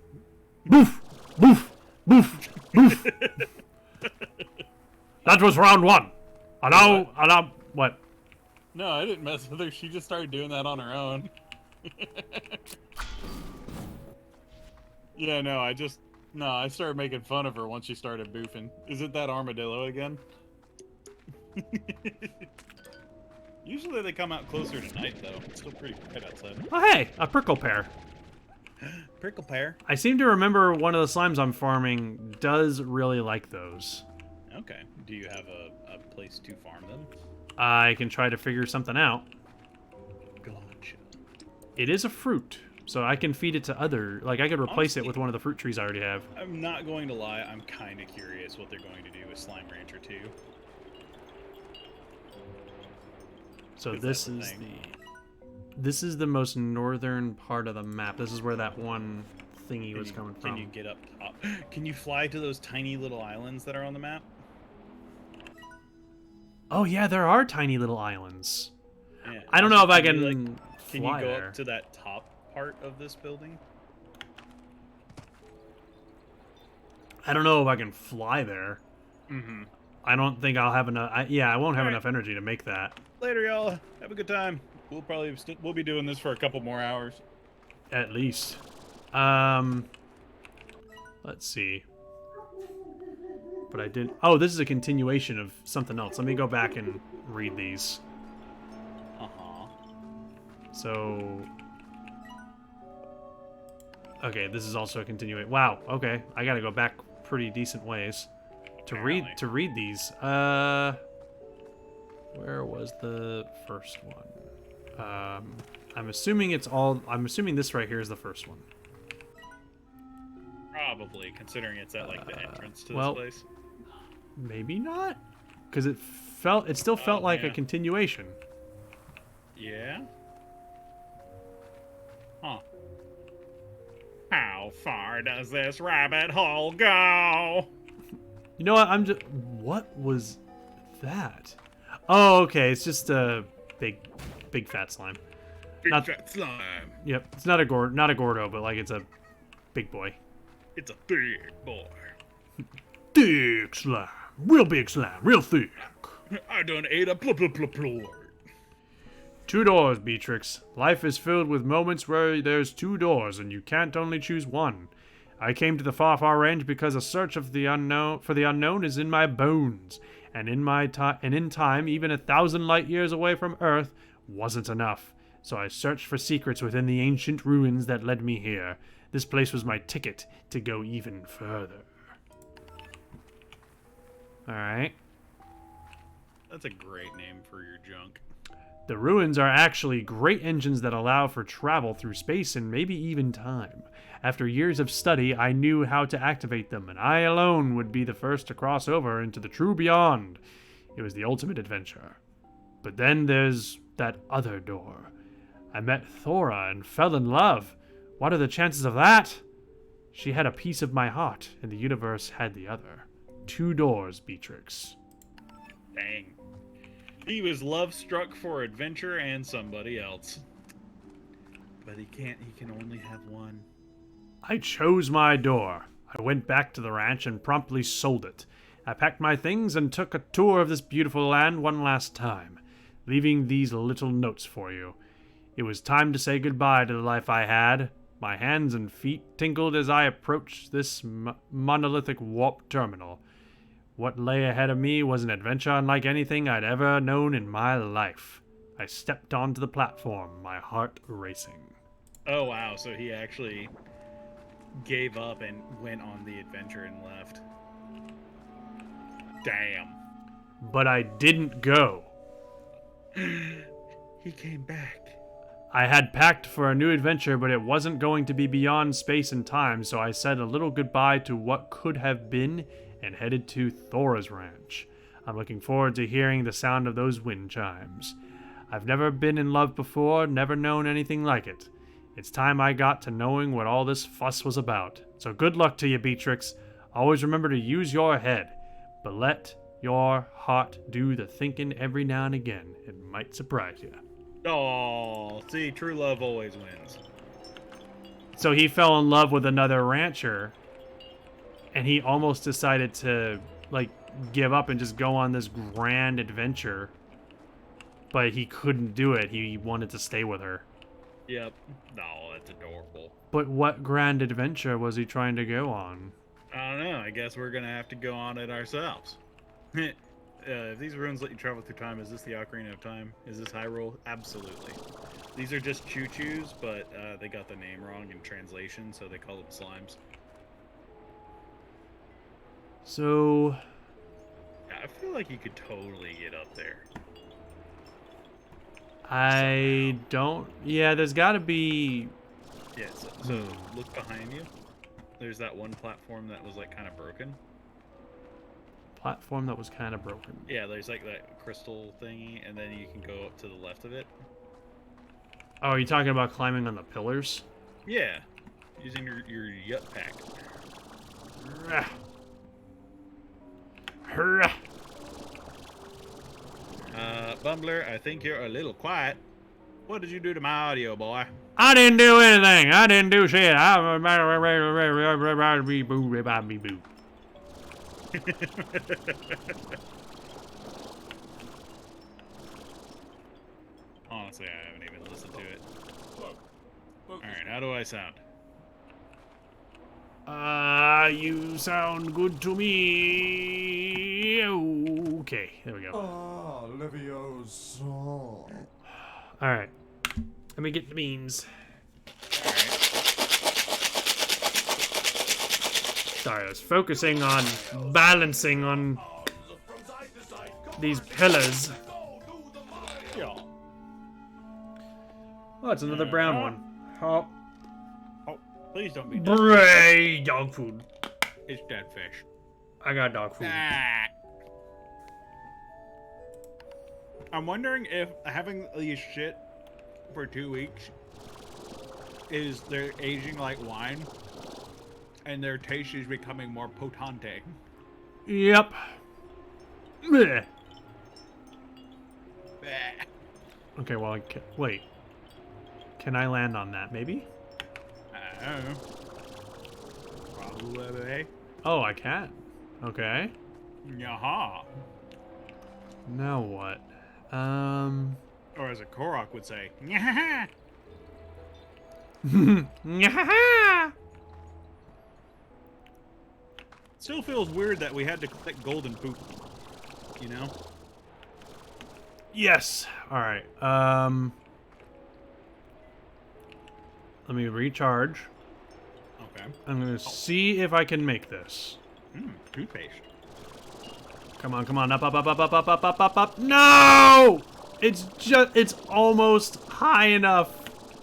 [SPEAKER 2] Boof! Boof! Boof! Boof! That was round one. And now, what?
[SPEAKER 1] No, I didn't mess with her. She just started doing that on her own. Yeah, no, I started making fun of her once she started boofing. Is it that armadillo again? Usually they come out closer to night, though. It's still pretty bright outside.
[SPEAKER 2] Oh, hey, a prickle pear.
[SPEAKER 1] Prickle pear.
[SPEAKER 2] I seem to remember one of the slimes I'm farming does really like those.
[SPEAKER 1] Okay. Do you have a place to farm them?
[SPEAKER 2] I can try to figure something out.
[SPEAKER 1] Gotcha.
[SPEAKER 2] It is a fruit, so I can feed it to other... Like, I could replace it with one of the fruit trees I already have.
[SPEAKER 1] I'm not going to lie. I'm kind of curious what they're going to do with Slime Rancher 2.
[SPEAKER 2] So
[SPEAKER 1] 'Cause
[SPEAKER 2] this
[SPEAKER 1] that's
[SPEAKER 2] is
[SPEAKER 1] the thing.
[SPEAKER 2] This is the most northern part of the map. This is where that one thingy was coming from.
[SPEAKER 1] Can you get up top? Can you fly to those tiny little islands that are on the map?
[SPEAKER 2] Oh yeah, there are tiny little islands.
[SPEAKER 1] Yeah.
[SPEAKER 2] I don't know if I
[SPEAKER 1] Can
[SPEAKER 2] can
[SPEAKER 1] you, like, Can you
[SPEAKER 2] fly
[SPEAKER 1] go
[SPEAKER 2] there.
[SPEAKER 1] up to that top part of this building?
[SPEAKER 2] I don't know if I can fly there.
[SPEAKER 1] Mm-hmm.
[SPEAKER 2] I don't think I'll have enough. I won't have
[SPEAKER 1] All right.
[SPEAKER 2] enough energy to make that.
[SPEAKER 1] Later, y'all. Have a good time. We'll probably we'll be doing this for a couple more hours.
[SPEAKER 2] At least. Let's see. But I did. Oh, this is a continuation of something else. Let me go back and read these.
[SPEAKER 1] Uh-huh.
[SPEAKER 2] So. Okay, this is also a continuation. Wow. Okay, I gotta go back pretty decent ways to read these. Where was the first one? I'm assuming it's all. I'm assuming this right here is the first one.
[SPEAKER 1] Probably, considering it's at like the entrance to
[SPEAKER 2] well,
[SPEAKER 1] this place.
[SPEAKER 2] Maybe not, because it still felt like a continuation.
[SPEAKER 1] Yeah. Huh. How far does this rabbit hole go?
[SPEAKER 2] You know what? What was that? Oh, okay. It's just a big fat slime.
[SPEAKER 1] Big fat slime.
[SPEAKER 2] Yep. It's not a Gordo, but like it's a big boy.
[SPEAKER 1] It's a big boy.
[SPEAKER 2] Thick slime. Real big slime. Real thick.
[SPEAKER 1] I done ate a plort.
[SPEAKER 2] 2 doors, Beatrix. Life is filled with moments where there's 2 doors and you can't only choose one. I came to the far, far range because a search of the unknown is in my bones, and in time, even 1,000 light years away from Earth wasn't enough. So I searched for secrets within the ancient ruins that led me here. This place was my ticket to go even further. Alright.
[SPEAKER 1] That's a great name for your junk.
[SPEAKER 2] The ruins are actually great engines that allow for travel through space and maybe even time. After years of study, I knew how to activate them, and I alone would be the first to cross over into the true beyond. It was the ultimate adventure. But then there's that other door. I met Thora and fell in love. What are the chances of that? She had a piece of my heart, and the universe had the other. 2 doors, Beatrix.
[SPEAKER 1] Dang. He was love-struck for adventure and somebody else. But he can only have one.
[SPEAKER 2] I chose my door. I went back to the ranch and promptly sold it. I packed my things and took a tour of this beautiful land one last time, leaving these little notes for you. It was time to say goodbye to the life I had. My hands and feet tingled as I approached this monolithic warp terminal. What lay ahead of me was an adventure unlike anything I'd ever known in my life. I stepped onto the platform, my heart racing.
[SPEAKER 1] Oh wow, so he actually gave up and went on the adventure and left. Damn.
[SPEAKER 2] But I didn't go.
[SPEAKER 1] He came back.
[SPEAKER 2] I had packed for a new adventure, but it wasn't going to be beyond space and time, so I said a little goodbye to what could have been and headed to Thora's ranch. I'm looking forward to hearing the sound of those wind chimes. I've never been in love before, never known anything like it. It's time I got to knowing what all this fuss was about. So good luck to you, Beatrix. Always remember to use your head, but let your heart do the thinking every now and again. It might surprise you.
[SPEAKER 1] Oh, see, true love always wins.
[SPEAKER 2] So he fell in love with another rancher, and he almost decided to, like, give up and just go on this grand adventure, but he couldn't do it. He wanted to stay with her.
[SPEAKER 1] Yep. No, that's adorable.
[SPEAKER 2] But what grand adventure was he trying to go on?
[SPEAKER 1] I don't know. I guess we're gonna have to go on it ourselves. If these runes let you travel through time, is this the Ocarina of Time? Is this Hyrule? Absolutely. These are just choo-choos, but they got the name wrong in translation, so they call them slimes.
[SPEAKER 2] So...
[SPEAKER 1] I feel like you could totally get up there.
[SPEAKER 2] I don't... Yeah, there's gotta be...
[SPEAKER 1] Yeah, so look behind you. There's that one platform that was, like, kind of broken.
[SPEAKER 2] Platform that was kind of broken.
[SPEAKER 1] Yeah, there's, like, that crystal thingy, and then you can go up to the left of it.
[SPEAKER 2] Oh, are you talking about climbing on the pillars?
[SPEAKER 1] Yeah, using your yut pack.
[SPEAKER 2] Hurrah. Hurrah.
[SPEAKER 1] Bumbler, I think you're a little quiet. What did you do to my audio, boy?
[SPEAKER 2] I didn't do anything. I didn't do shit.
[SPEAKER 1] Honestly, I haven't even listened to it. Alright, how do I sound?
[SPEAKER 2] You sound good to me. Okay, there we go.
[SPEAKER 4] Ah, Leviosa.
[SPEAKER 2] Alright. Let me get the beans. Sorry, I was focusing on balancing on these pillars.
[SPEAKER 1] Yeah.
[SPEAKER 2] Oh, it's another brown one. Oh,
[SPEAKER 1] Oh, please don't be dead.
[SPEAKER 2] bray, dog food.
[SPEAKER 1] It's dead fish.
[SPEAKER 2] I got dog food.
[SPEAKER 1] Ah. I'm wondering if having these shit for 2 weeks is they're aging like wine and their taste is becoming more potente.
[SPEAKER 2] Yep. Blech.
[SPEAKER 1] Bah.
[SPEAKER 2] Okay, well, wait. Can I land on that, maybe?
[SPEAKER 1] I don't know. Probably.
[SPEAKER 2] Oh, I can. Okay.
[SPEAKER 1] Yaha.
[SPEAKER 2] Now what?
[SPEAKER 1] Or as a Korok would say, Nyaha. Still feels weird that we had to collect golden poop. You know?
[SPEAKER 2] Yes. All right. Let me recharge.
[SPEAKER 1] Okay.
[SPEAKER 2] I'm gonna see if I can make this.
[SPEAKER 1] Toothpaste.
[SPEAKER 2] Come on, come on, up, up, up, up, up, up, up, up, up, up. No! It's almost high enough.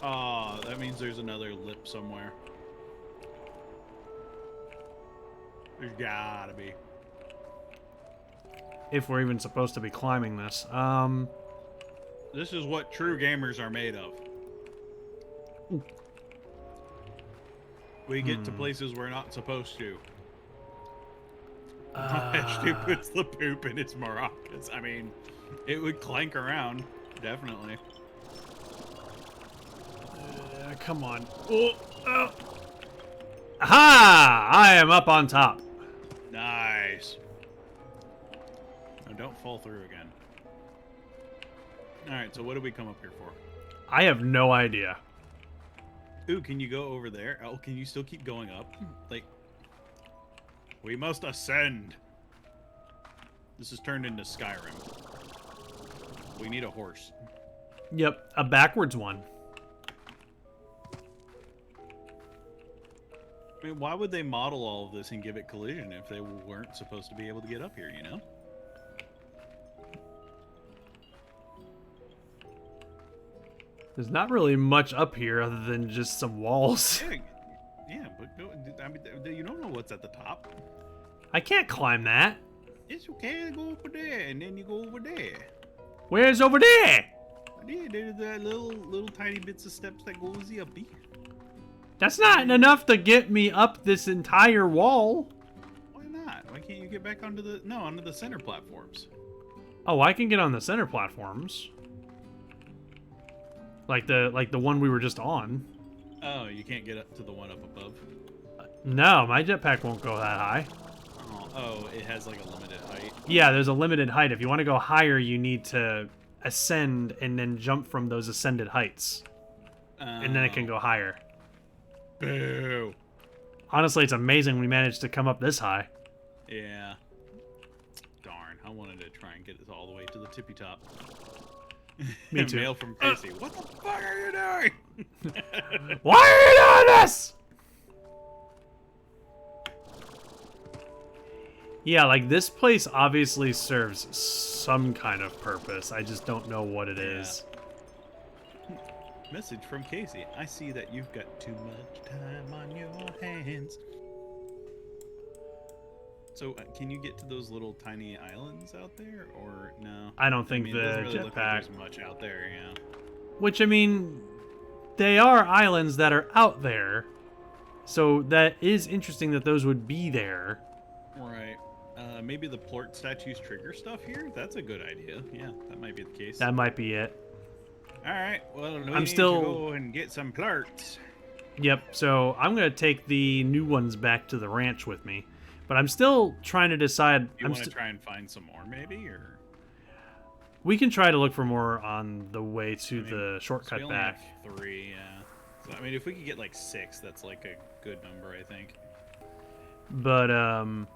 [SPEAKER 1] Oh, that means there's another lip somewhere. There's gotta be.
[SPEAKER 2] If we're even supposed to be climbing this.
[SPEAKER 1] This is what true gamers are made of. We get to places we're not supposed to. Actually puts the poop in its maracas. I mean, it would clank around, definitely.
[SPEAKER 2] Come on. Oh, oh. Aha! I am up on top.
[SPEAKER 1] Nice. Now don't fall through again. Alright, so what did we come up here for?
[SPEAKER 2] I have no idea.
[SPEAKER 1] Ooh, can you go over there? Oh, can you still keep going up? Like, we must ascend. This is turned into Skyrim. We need a horse.
[SPEAKER 2] Yep, a backwards one.
[SPEAKER 1] I mean, why would they model all of this and give it collision if they weren't supposed to be able to get up here, you know?
[SPEAKER 2] There's not really much up here other than just some walls.
[SPEAKER 1] Yeah, but I mean, you don't know what's at the top.
[SPEAKER 2] I can't climb that.
[SPEAKER 1] It's okay to go over there, and then you go over there.
[SPEAKER 2] Where's over there?
[SPEAKER 1] Yeah, there's that little tiny bits of steps that goes up here.
[SPEAKER 2] That's not enough to get me up this entire wall.
[SPEAKER 1] Why not? Why can't you get back onto the center platforms?
[SPEAKER 2] Oh, I can get on the center platforms. Like the one we were just on.
[SPEAKER 1] Oh, you can't get up to the one up above?
[SPEAKER 2] No, my jetpack won't go that high.
[SPEAKER 1] Oh, it has like a limited height.
[SPEAKER 2] Yeah, there's a limited height. If you want to go higher, you need to ascend and then jump from those ascended heights. And then it can go higher.
[SPEAKER 1] Boo.
[SPEAKER 2] Honestly, it's amazing we managed to come up this high.
[SPEAKER 1] Yeah. Darn, I wanted to try and get this all the way to the tippy top.
[SPEAKER 2] Me too.
[SPEAKER 1] Mail from Casey. What the fuck are you doing?
[SPEAKER 2] Why are you doing this? Yeah, like this place obviously serves some kind of purpose. I just don't know what it is.
[SPEAKER 1] Message from Casey. I see that you've got too much time on your hands. So, can you get to those little tiny islands out there, or no?
[SPEAKER 2] I don't think
[SPEAKER 1] it doesn't
[SPEAKER 2] the
[SPEAKER 1] really look like
[SPEAKER 2] jetpack.
[SPEAKER 1] there's much out there, yeah.
[SPEAKER 2] Which, I mean, they are islands that are out there. So that is interesting that those would be there.
[SPEAKER 1] Right. Maybe the plort statues trigger stuff here? That's a good idea. Yeah, that might be the case.
[SPEAKER 2] That might be it.
[SPEAKER 1] All right. Well, we
[SPEAKER 2] I'm
[SPEAKER 1] need
[SPEAKER 2] still-
[SPEAKER 1] to go and get some plurts.
[SPEAKER 2] Yep, so I'm going to take the new ones back to the ranch with me. But I'm still trying to decide.
[SPEAKER 1] You want to try and find some more, maybe, or
[SPEAKER 2] We can try to look for more on the way to the
[SPEAKER 1] so
[SPEAKER 2] shortcut
[SPEAKER 1] we only
[SPEAKER 2] back.
[SPEAKER 1] have 3, yeah. So I mean, if we could get like 6, that's like a good number, I think.
[SPEAKER 2] But I'm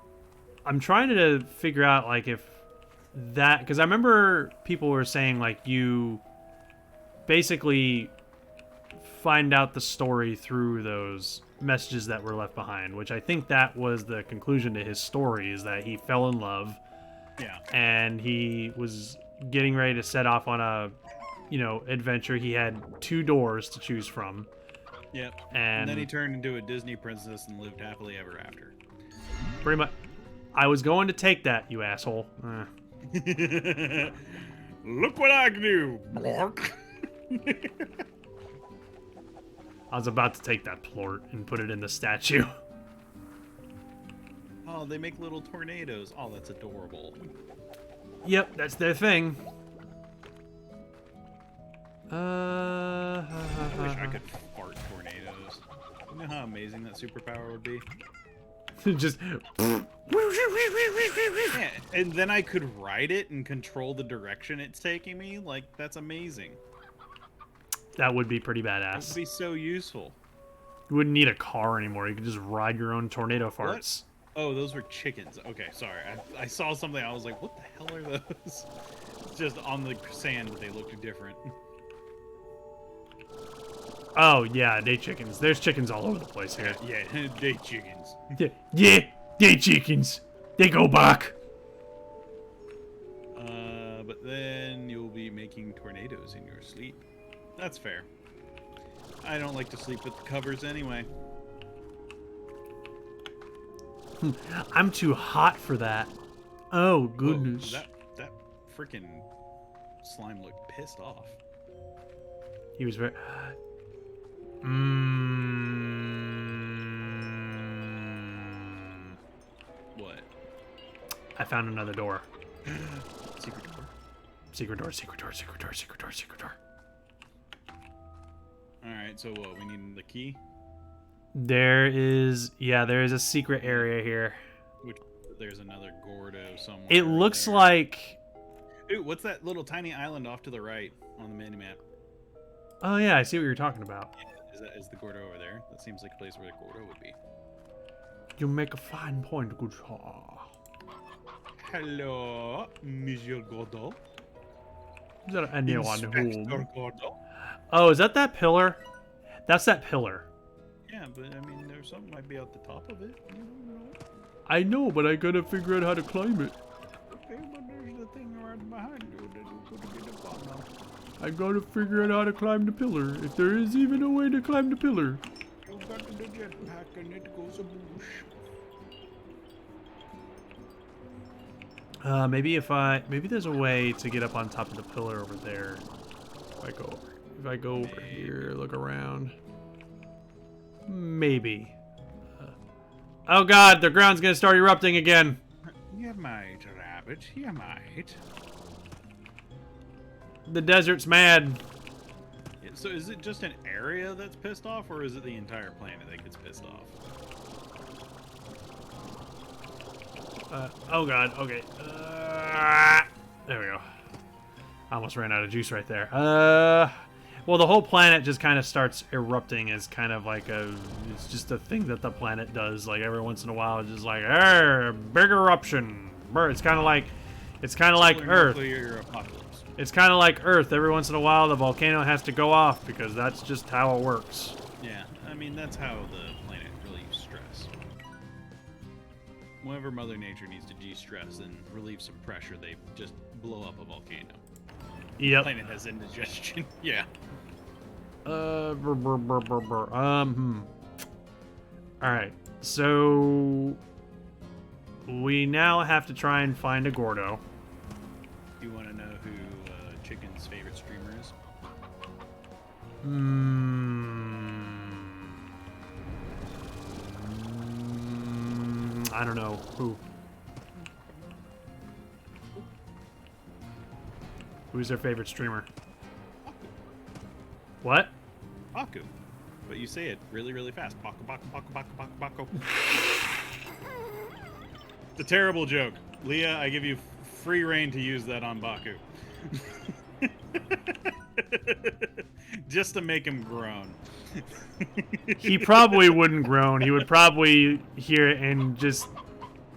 [SPEAKER 2] trying to figure out like if that, because I remember people were saying like you basically find out the story through those messages that were left behind, which I think that was the conclusion to his story, is that he fell in love
[SPEAKER 1] Yeah.
[SPEAKER 2] and he was getting ready to set off on a, adventure. He had 2 doors to choose from.
[SPEAKER 1] Yep.
[SPEAKER 2] And
[SPEAKER 1] then he turned into a Disney princess and lived happily ever after.
[SPEAKER 2] pretty much, I was going to take that, you asshole.
[SPEAKER 1] Look what I can do, Blark.
[SPEAKER 2] I was about to take that plort and put it in the statue.
[SPEAKER 1] Oh, they make little tornadoes. Oh, that's adorable.
[SPEAKER 2] Yep, that's their thing.
[SPEAKER 1] I wish I could fart tornadoes. You know how amazing that superpower would be?
[SPEAKER 2] Just
[SPEAKER 1] Yeah, and then I could ride it and control the direction it's taking me. Like, that's amazing.
[SPEAKER 2] that would be pretty
[SPEAKER 1] That
[SPEAKER 2] badass.
[SPEAKER 1] would be so useful.
[SPEAKER 2] You wouldn't need a car anymore. You could just ride your own tornado farts.
[SPEAKER 1] Oh, those were chickens. Okay, sorry. I saw something. I was like, what the hell are those? Just on the sand, they looked different.
[SPEAKER 2] Oh yeah, day chickens. There's chickens all over the place here.
[SPEAKER 1] Yeah, they chickens.
[SPEAKER 2] Yeah, day chickens. They go back.
[SPEAKER 1] But then you'll be making tornadoes in your sleep. That's fair. I don't like to sleep with the covers anyway.
[SPEAKER 2] I'm too hot for that. Oh
[SPEAKER 1] Whoa,
[SPEAKER 2] goodness.
[SPEAKER 1] that freaking slime looked pissed off.
[SPEAKER 2] He was very.
[SPEAKER 1] What?
[SPEAKER 2] I found another door.
[SPEAKER 1] Secret door?
[SPEAKER 2] Secret door, secret door, secret door, secret door, secret door.
[SPEAKER 1] Alright, so what? We need the key?
[SPEAKER 2] There is a secret area here.
[SPEAKER 1] Which there's another Gordo somewhere.
[SPEAKER 2] It looks
[SPEAKER 1] there.
[SPEAKER 2] like.
[SPEAKER 1] Ooh, what's that little tiny island off to the right on the mini map?
[SPEAKER 2] Oh yeah, I see what you're talking about.
[SPEAKER 1] Is the Gordo over there? That seems like a place where the Gordo would be.
[SPEAKER 2] You make a fine point, good sir.
[SPEAKER 1] Hello, Monsieur Gordo.
[SPEAKER 2] Is that anyone
[SPEAKER 1] Inspector
[SPEAKER 2] who?
[SPEAKER 1] Gordo.
[SPEAKER 2] Oh, is that pillar? That's that pillar.
[SPEAKER 1] Yeah, but I mean, there's something might be at the top of it. You don't know.
[SPEAKER 2] I know, but I gotta figure out how to climb it.
[SPEAKER 1] Okay, but there's the thing right behind you that you could get up on now.
[SPEAKER 2] I gotta figure out how to climb the pillar. If there is even a way to climb the pillar.
[SPEAKER 1] You got the jetpack and it goes a boosh.
[SPEAKER 2] Maybe there's a way to get up on top of the pillar over there. If I go over here, look around. Maybe. Oh god, the ground's gonna start erupting again.
[SPEAKER 1] You might, rabbit, you might.
[SPEAKER 2] The desert's mad.
[SPEAKER 1] Yeah, so is it just an area that's pissed off, or is it the entire planet that gets pissed off?
[SPEAKER 2] Oh god, okay. There we go. I almost ran out of juice right there. Well, the whole planet just kind of starts erupting as kind of like it's just a thing that the planet does. Like every once in a while, it's just like, big eruption. It's kind of like Earth.
[SPEAKER 1] Nuclear apocalypse.
[SPEAKER 2] It's kind of like Earth. Every once in a while, the volcano has to go off because that's just how it works.
[SPEAKER 1] Yeah, I mean, that's how the planet relieves stress. Whenever Mother Nature needs to de-stress and relieve some pressure, they just blow up a volcano.
[SPEAKER 2] Yep.
[SPEAKER 1] Planet has indigestion. Yeah.
[SPEAKER 2] All right. So we now have to try and find a Gordo.
[SPEAKER 1] Do you want to know who Chicken's favorite streamer is?
[SPEAKER 2] I don't know who. Who's their favorite streamer? What?
[SPEAKER 1] Baku. But you say it really, really fast. Baku, Baku, Baku, Baku, Baku, Baku. It's a terrible joke. Leah, I give you free reign to use that on Baku. Just to make him groan.
[SPEAKER 2] He probably wouldn't groan. He would probably hear it and just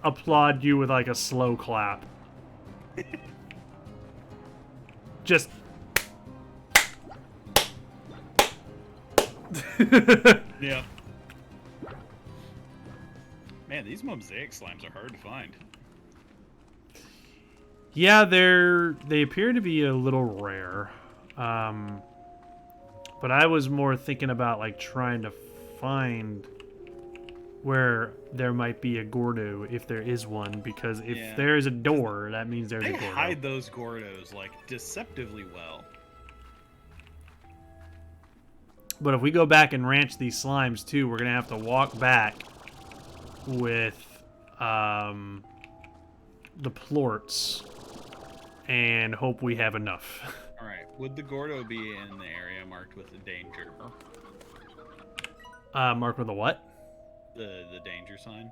[SPEAKER 2] applaud you with like a slow clap. Just.
[SPEAKER 1] Yeah. Man, these mosaic slimes are hard to find.
[SPEAKER 2] Yeah, they appear to be a little rare. But I was more thinking about like trying to find where there might be a Gordo if there is one, because if there is a door, that means there's a
[SPEAKER 1] They
[SPEAKER 2] Gordo.
[SPEAKER 1] hide those Gordos like deceptively well.
[SPEAKER 2] But if we go back and ranch these slimes too, we're gonna have to walk back with the plorts and hope we have enough.
[SPEAKER 1] All right, would the Gordo be in the area marked with the danger?
[SPEAKER 2] Mark with a what?
[SPEAKER 1] The danger sign.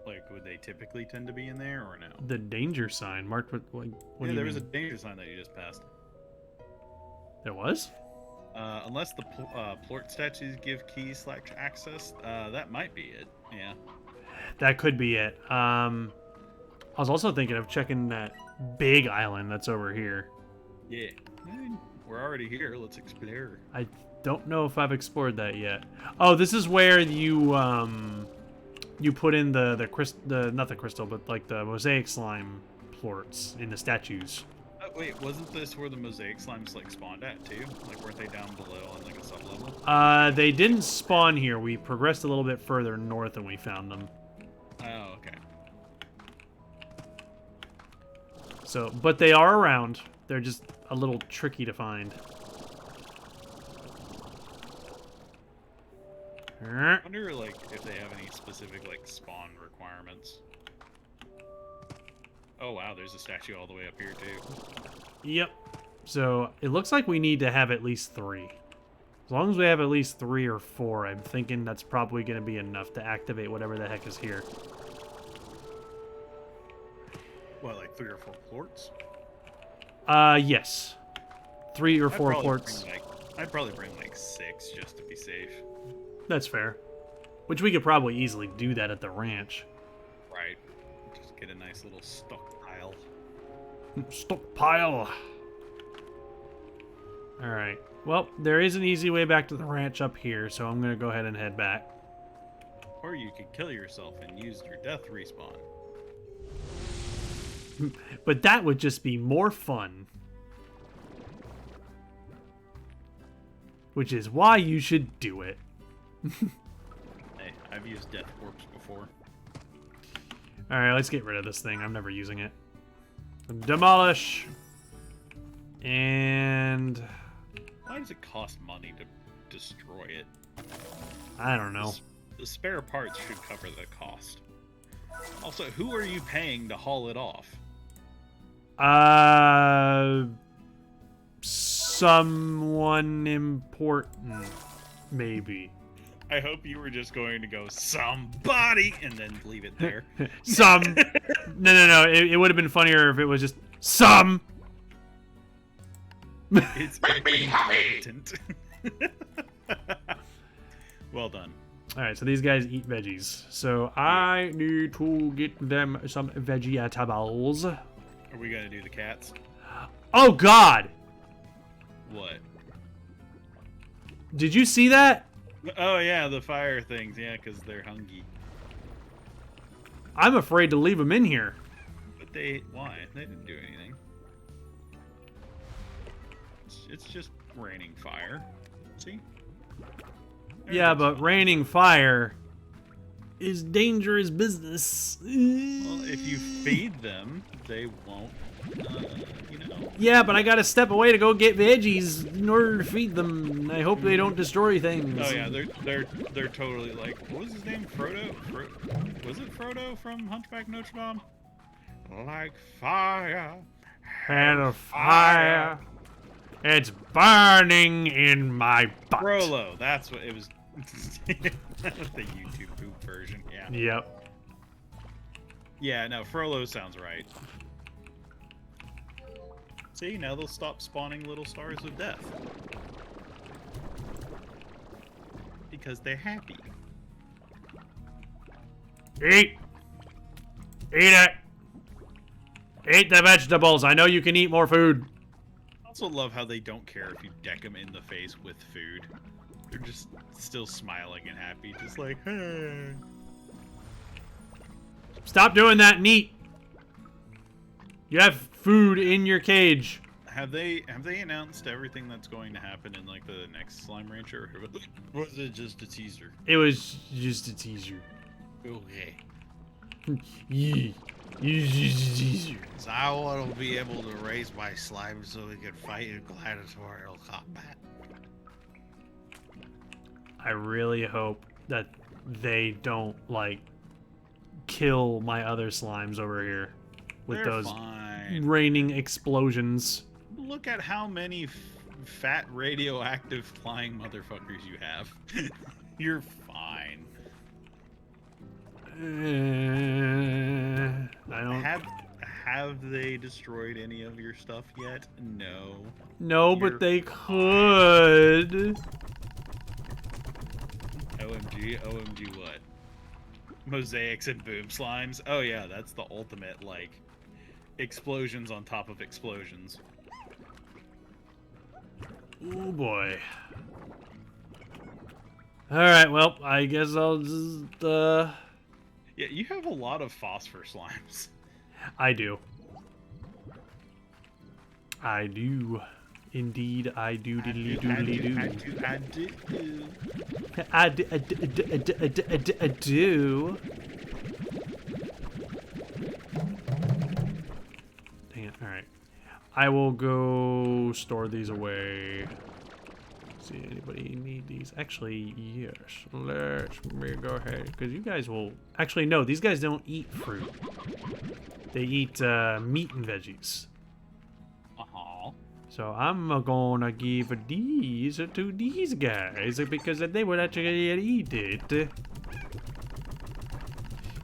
[SPEAKER 1] Like, would they typically tend to be in there or no?
[SPEAKER 2] The danger sign marked with like. What do you
[SPEAKER 1] there was a
[SPEAKER 2] mean?
[SPEAKER 1] danger sign that you just passed.
[SPEAKER 2] There was?
[SPEAKER 1] Unless the plort statues give keys/access, that might be it. Yeah.
[SPEAKER 2] That could be it. I was also thinking of checking that big island that's over here.
[SPEAKER 1] Yeah. We're already here. Let's explore.
[SPEAKER 2] I don't know if I've explored that yet. Oh, this is where you you put in the not the crystal, but like the mosaic slime plorts in the statues.
[SPEAKER 1] Wait, wasn't this where the mosaic slimes like spawned at too? Like, weren't they down below on like a sub-level?
[SPEAKER 2] They didn't spawn here. We progressed a little bit further north and we found them.
[SPEAKER 1] Oh, okay.
[SPEAKER 2] So, but they are around. They're just a little tricky to find.
[SPEAKER 1] I wonder like if they have any specific like spawn requirements. Oh wow, there's a statue all the way up here too.
[SPEAKER 2] Yep. So it looks like we need to have at least 3. As long as we have at least 3 or 4, I'm thinking that's probably going to be enough to activate whatever the heck is here.
[SPEAKER 1] What, like 3 or 4 plorts?
[SPEAKER 2] Yes. 3 or 4 plorts.
[SPEAKER 1] I'd probably bring like 6 just to be safe.
[SPEAKER 2] That's fair. Which we could probably easily do that at the ranch.
[SPEAKER 1] Right. Just get a nice little stockpile.
[SPEAKER 2] Stockpile. Alright. Well, there is an easy way back to the ranch up here, so I'm going to go ahead and head back.
[SPEAKER 1] Or you could kill yourself and use your death respawn.
[SPEAKER 2] But that would just be more fun. Which is why you should do it.
[SPEAKER 1] Hey, I've used Death Corpse before.
[SPEAKER 2] Alright, let's get rid of this thing. I'm never using it. Demolish. And
[SPEAKER 1] Why does it cost money to destroy it?
[SPEAKER 2] I don't know.
[SPEAKER 1] The spare parts should cover the cost. Also, who are you paying to haul it off?
[SPEAKER 2] Someone important, maybe.
[SPEAKER 1] I hope you were just going to go somebody and then leave it there.
[SPEAKER 2] No. It would have been funnier if it was just some.
[SPEAKER 1] It's make me happy. Well done.
[SPEAKER 2] All right, so these guys eat veggies. So I need to get them some vegetables.
[SPEAKER 1] Are we gonna do the cats?
[SPEAKER 2] Oh God!
[SPEAKER 1] What?
[SPEAKER 2] Did you see that?
[SPEAKER 1] Oh yeah, the fire things. Yeah, because they're hungry.
[SPEAKER 2] I'm afraid to leave them in here.
[SPEAKER 1] But why? They didn't do anything. It's just raining fire. See?
[SPEAKER 2] Yeah, but raining fire is dangerous business.
[SPEAKER 1] Well, if you feed them, they won't, you know.
[SPEAKER 2] Yeah, but I gotta step away to go get veggies in order to feed them. I hope they don't destroy things.
[SPEAKER 1] Oh yeah, they're totally like, what was his name? Frodo? Was it Frodo from Hunchback Notre Dame? Like fire.
[SPEAKER 2] Had a fire. It's burning in my butt.
[SPEAKER 1] Frollo, that's what it was. That was the YouTube poop version, yeah.
[SPEAKER 2] Yep.
[SPEAKER 1] Yeah, no, Frollo sounds right. See, now they'll stop spawning little stars of death. Because they're happy.
[SPEAKER 2] Eat! Eat it! Eat the vegetables. I know you can eat more food.
[SPEAKER 1] I also love how they don't care if you deck them in the face with food. They're just still smiling and happy, just like, hey.
[SPEAKER 2] Stop doing that and eat. You have food in your cage.
[SPEAKER 1] Have they announced everything that's going to happen in like the next Slime Rancher, or was it just a teaser?
[SPEAKER 2] It was just a teaser.
[SPEAKER 1] Okay.
[SPEAKER 2] Yeah. It was just a teaser.
[SPEAKER 3] So I want to be able to raise my slime so we can fight in gladiatorial combat.
[SPEAKER 2] I really hope that they don't, like, kill my other slimes over here with
[SPEAKER 1] They're
[SPEAKER 2] those
[SPEAKER 1] fine.
[SPEAKER 2] raining explosions.
[SPEAKER 1] Look at how many fat radioactive flying motherfuckers you have. You're fine.
[SPEAKER 2] I don't.
[SPEAKER 1] Have they destroyed any of your stuff yet? No.
[SPEAKER 2] No,
[SPEAKER 1] You're
[SPEAKER 2] but they could.
[SPEAKER 1] OMG, OMG what? Mosaics and boom slimes? Oh yeah, that's the ultimate, like, explosions on top of explosions.
[SPEAKER 2] Oh boy. Alright, well, I guess I'll just,
[SPEAKER 1] Yeah, you have a lot of phosphor slimes.
[SPEAKER 2] I do. I do. Indeed, I do. Diddly doodly do.
[SPEAKER 1] I do.
[SPEAKER 2] I do. Dang it. Alright. I will go store these away. See, anybody need these? Actually, yes. Let me go ahead. Because you guys will... Actually, no. These guys don't eat fruit. They eat meat and veggies.
[SPEAKER 1] Uh-huh.
[SPEAKER 2] So I'm gonna give these to these guys because they would actually eat it.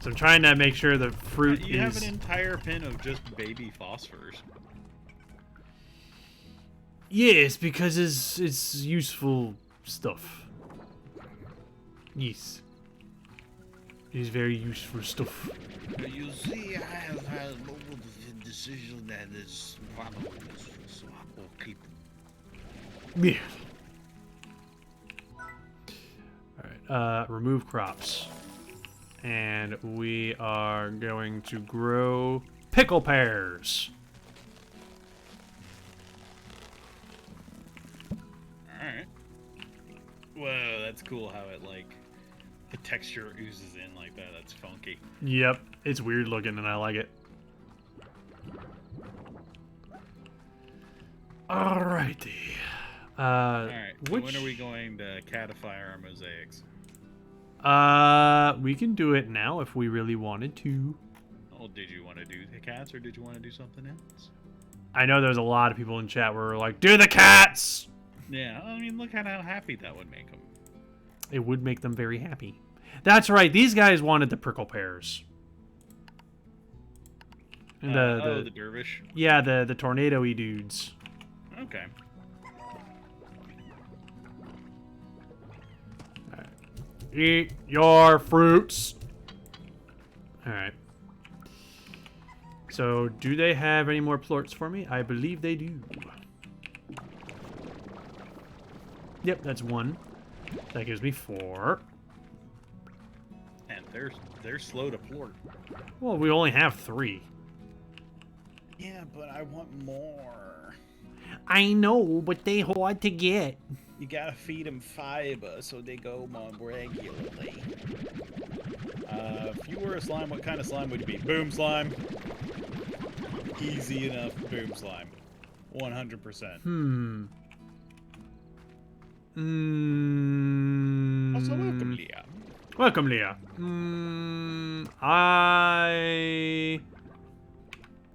[SPEAKER 2] So I'm trying to make sure the fruit
[SPEAKER 1] You have
[SPEAKER 2] is...
[SPEAKER 1] an entire pin of just baby phosphors.
[SPEAKER 2] Yes, because it's useful stuff. Yes. It's very useful stuff.
[SPEAKER 3] You see, I have had a moment of decision that is probably useful, so I will keep them.
[SPEAKER 2] Yeah. Alright, remove crops. And we are going to grow pickle pears.
[SPEAKER 1] Alright. Whoa, that's cool how it, like, the texture oozes in like that. That's funky.
[SPEAKER 2] Yep, it's weird looking and I like it. Alrighty.
[SPEAKER 1] Alright, so
[SPEAKER 2] which...
[SPEAKER 1] when are we going to catify our mosaics?
[SPEAKER 2] We can do it now if we really wanted to.
[SPEAKER 1] Oh, did you want to do the cats or did you want to do something else?
[SPEAKER 2] I know there's a lot of people in chat where we're like, do the cats!
[SPEAKER 1] Yeah, I mean, look at how happy that would make them.
[SPEAKER 2] It would make them very happy. That's right, these guys wanted the prickle pears. And
[SPEAKER 1] the dervish?
[SPEAKER 2] Yeah, the tornado-y dudes.
[SPEAKER 1] Okay.
[SPEAKER 2] Eat your fruits. Alright. So, do they have any more plorts for me? I believe they do. Yep, that's one. That gives me 4.
[SPEAKER 1] And they're slow to plort.
[SPEAKER 2] Well, we only have 3.
[SPEAKER 1] Yeah, but I want more.
[SPEAKER 2] I know, but they hard to get.
[SPEAKER 1] You gotta feed them fiber so they go more regularly. If you were a slime, what kind of slime would you be? Boom slime. Easy enough, boom slime. 100%. Also, welcome, Leah.
[SPEAKER 2] Welcome, Leah. I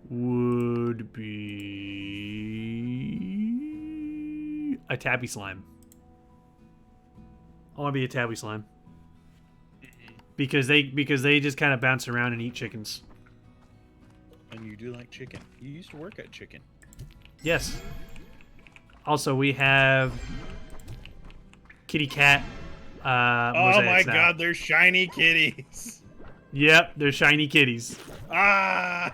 [SPEAKER 2] would be... a tabby slime. I want to be a tabby slime. Because they just kind of bounce around and eat chickens.
[SPEAKER 1] And you do like chicken. You used to work at chicken.
[SPEAKER 2] Yes. Also, we have kitty cat.
[SPEAKER 1] Oh
[SPEAKER 2] Mosaics
[SPEAKER 1] my
[SPEAKER 2] now.
[SPEAKER 1] god, they're shiny kitties.
[SPEAKER 2] Yep, they're shiny kitties.
[SPEAKER 1] Ah!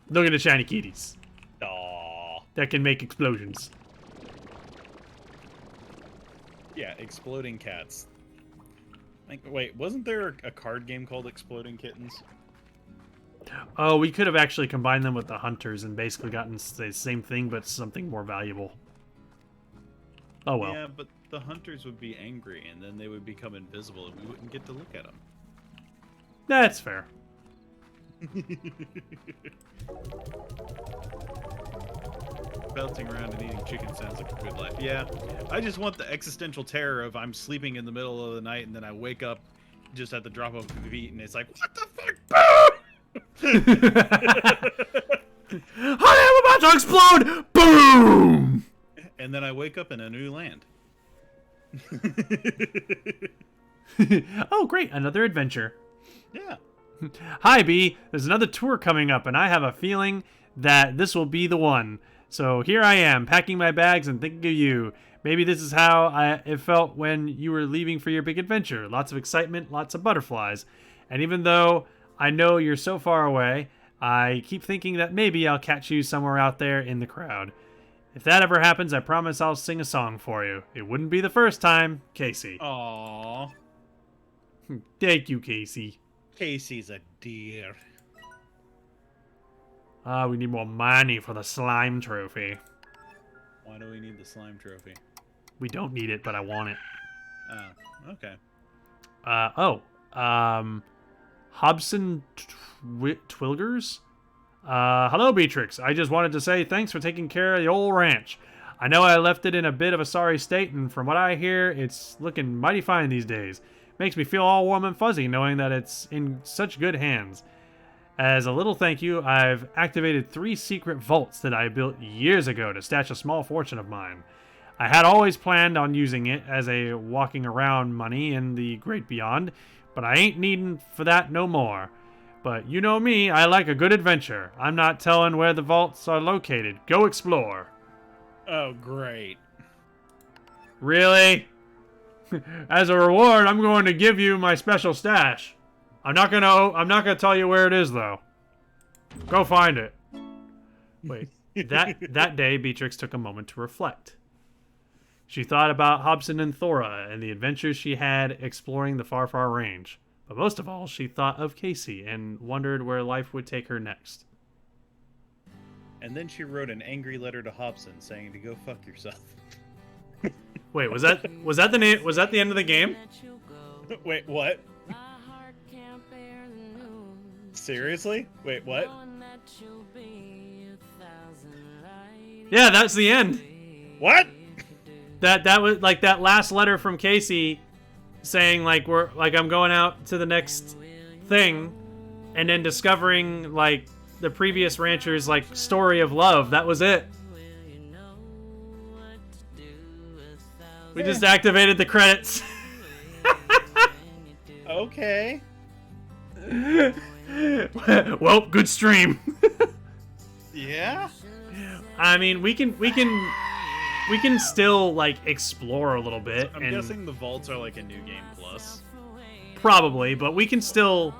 [SPEAKER 2] Look at the shiny kitties
[SPEAKER 1] Aw.
[SPEAKER 2] that can make explosions.
[SPEAKER 1] Yeah, exploding cats. Like, wait, wasn't there a card game called Exploding Kittens?
[SPEAKER 2] Oh, we could have actually combined them with the hunters and basically gotten the same thing, but something more valuable. Oh well.
[SPEAKER 1] Yeah, but the hunters would be angry, and then they would become invisible, and we wouldn't get to look at them.
[SPEAKER 2] That's fair.
[SPEAKER 1] Bouncing around and eating chicken sounds like a good life. Yeah, I just want the existential terror of I'm sleeping in the middle of the night, and then I wake up just at the drop of a beat, and it's like, what the fuck?
[SPEAKER 2] I am about to explode! Boom!
[SPEAKER 1] And then I wake up in a new land.
[SPEAKER 2] Oh, great. Another adventure.
[SPEAKER 1] Yeah.
[SPEAKER 2] Hi, B. There's another tour coming up, and I have a feeling that this will be the one. So here I am, packing my bags and thinking of you. Maybe this is how it felt when you were leaving for your big adventure. Lots of excitement, lots of butterflies. And even though I know you're so far away, I keep thinking that maybe I'll catch you somewhere out there in the crowd. If that ever happens, I promise I'll sing a song for you. It wouldn't be the first time, Casey.
[SPEAKER 1] Aww.
[SPEAKER 2] Thank you, Casey.
[SPEAKER 1] Casey's a dear.
[SPEAKER 2] We need more money for the slime trophy.
[SPEAKER 1] Why do we need the slime trophy?
[SPEAKER 2] We don't need it, but I want it.
[SPEAKER 1] Oh, okay.
[SPEAKER 2] Hobson Twilgers? Hello, Beatrix. I just wanted to say thanks for taking care of the old ranch. I know I left it in a bit of a sorry state, and from what I hear, it's looking mighty fine these days. Makes me feel all warm and fuzzy knowing that it's in such good hands. As a little thank you, I've activated 3 secret vaults that I built years ago to stash a small fortune of mine. I had always planned on using it as a walking around money in the great beyond, but I ain't needing for that no more. But you know me, I like a good adventure. I'm not telling where the vaults are located. Go explore.
[SPEAKER 1] Oh, great.
[SPEAKER 2] Really? As a reward, I'm going to give you my special stash. I'm not gonna tell you where it is though. Go find it. Wait, that day Beatrix took a moment to reflect. She thought about Hobson and Thora and the adventures she had exploring the far, far range. But most of all, she thought of Casey and wondered where life would take her next.
[SPEAKER 1] And then she wrote an angry letter to Hobson saying to go fuck yourself.
[SPEAKER 2] Wait, was that the name? Was that the end of the game?
[SPEAKER 1] Wait, what? Seriously? Wait, what?
[SPEAKER 2] Yeah, that's the end.
[SPEAKER 1] What?
[SPEAKER 2] That was like that last letter from Casey saying like I'm going out to the next thing, and then discovering like the previous rancher's like story of love. That was it. We just activated the credits.
[SPEAKER 1] Okay.
[SPEAKER 2] Well, good stream.
[SPEAKER 1] Yeah?
[SPEAKER 2] I mean, we can still like explore a little bit.
[SPEAKER 1] I'm
[SPEAKER 2] and
[SPEAKER 1] guessing the vaults are like a new game plus,
[SPEAKER 2] probably, but we can still.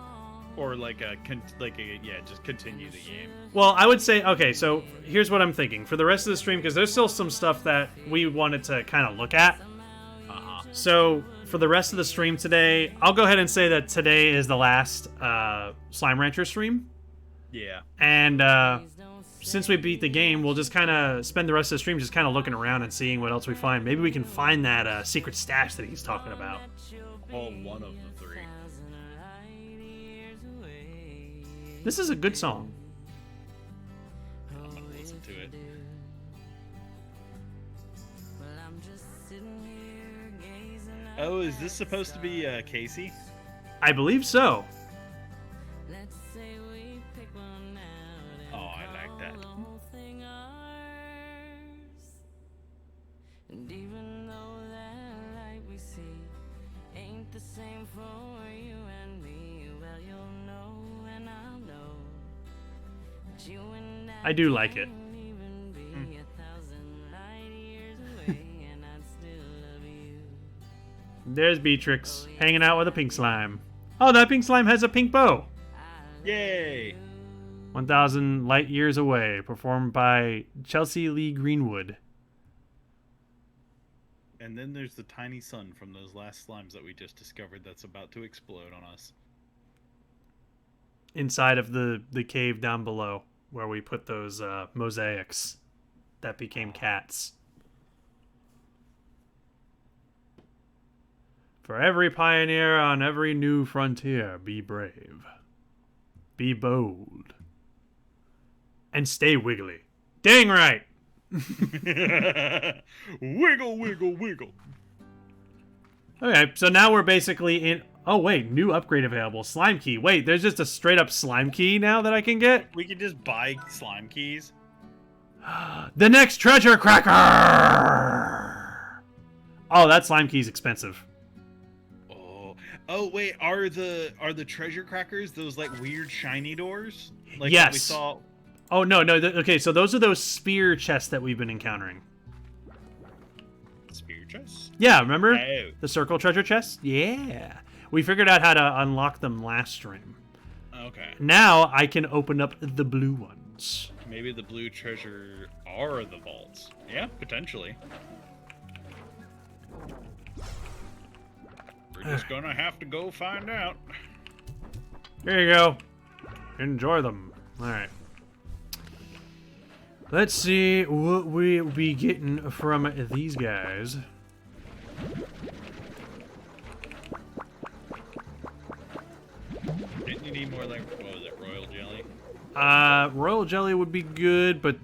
[SPEAKER 1] or like just continue the game.
[SPEAKER 2] Well, I would say okay. So here's what I'm thinking for the rest of the stream, because there's still some stuff that we wanted to kind of look at. So for the rest of the stream today, I'll go ahead and say that today is the last Slime Rancher stream.
[SPEAKER 1] Yeah.
[SPEAKER 2] And since we beat the game, we'll just kind of spend the rest of the stream just kind of looking around and seeing what else we find. Maybe we can find that secret stash that he's talking about.
[SPEAKER 1] Well, one of the 3.
[SPEAKER 2] This is a good song.
[SPEAKER 1] I'm gonna listen to it. Oh, is this supposed to be Casey?
[SPEAKER 2] I believe so.
[SPEAKER 1] Oh, I like that.
[SPEAKER 2] I do like it. There's Beatrix, hanging out with a pink slime. Oh, that pink slime has a pink bow.
[SPEAKER 1] Yay!
[SPEAKER 2] 1,000 light years away, performed by Chelsea Lee Greenwood.
[SPEAKER 1] And then there's the tiny sun from those last slimes that we just discovered that's about to explode on us.
[SPEAKER 2] Inside of the cave down below, where we put those mosaics that became cats. For every pioneer on every new frontier, be brave. Be bold. And stay wiggly. Dang right!
[SPEAKER 1] Wiggle, wiggle, wiggle.
[SPEAKER 2] Okay, so now we're basically in... Oh, wait, new upgrade available. Slime key. Wait, there's just a straight up slime key now that I can get?
[SPEAKER 1] We could just buy slime keys.
[SPEAKER 2] The next treasure cracker! Oh, that slime key's expensive.
[SPEAKER 1] Oh wait, are the treasure crackers those like weird shiny doors? Like
[SPEAKER 2] Yes.
[SPEAKER 1] What we saw.
[SPEAKER 2] Oh, no. Okay, so those are those spear chests that we've been encountering.
[SPEAKER 1] Spear chests?
[SPEAKER 2] Yeah, remember?
[SPEAKER 1] Oh.
[SPEAKER 2] The circle treasure chests? Yeah. We figured out how to unlock them last stream.
[SPEAKER 1] Okay.
[SPEAKER 2] Now I can open up the blue ones.
[SPEAKER 1] Maybe the blue treasure are the vaults. Yeah, potentially. We're just gonna have to go find out.
[SPEAKER 2] Here you go. Enjoy them. Alright. Let's see what we'll be getting from these guys.
[SPEAKER 1] Didn't you need more like, what was it, royal jelly?
[SPEAKER 2] Royal jelly would be good, but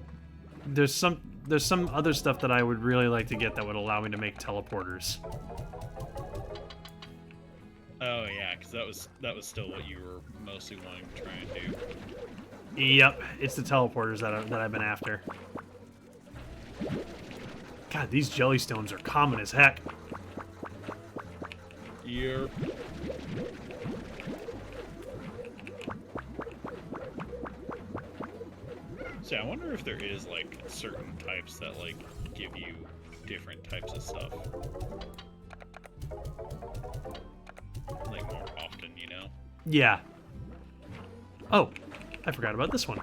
[SPEAKER 2] there's some other stuff that I would really like to get that would allow me to make teleporters.
[SPEAKER 1] Oh yeah, because that was still what you were mostly wanting to try and do.
[SPEAKER 2] Yep, it's the teleporters that I've been after. God, these jellystones are common as heck.
[SPEAKER 1] Yep. See, I wonder if there is like certain types that like give you different types of stuff. Like more often, you know?
[SPEAKER 2] Yeah. Oh, I forgot about this one.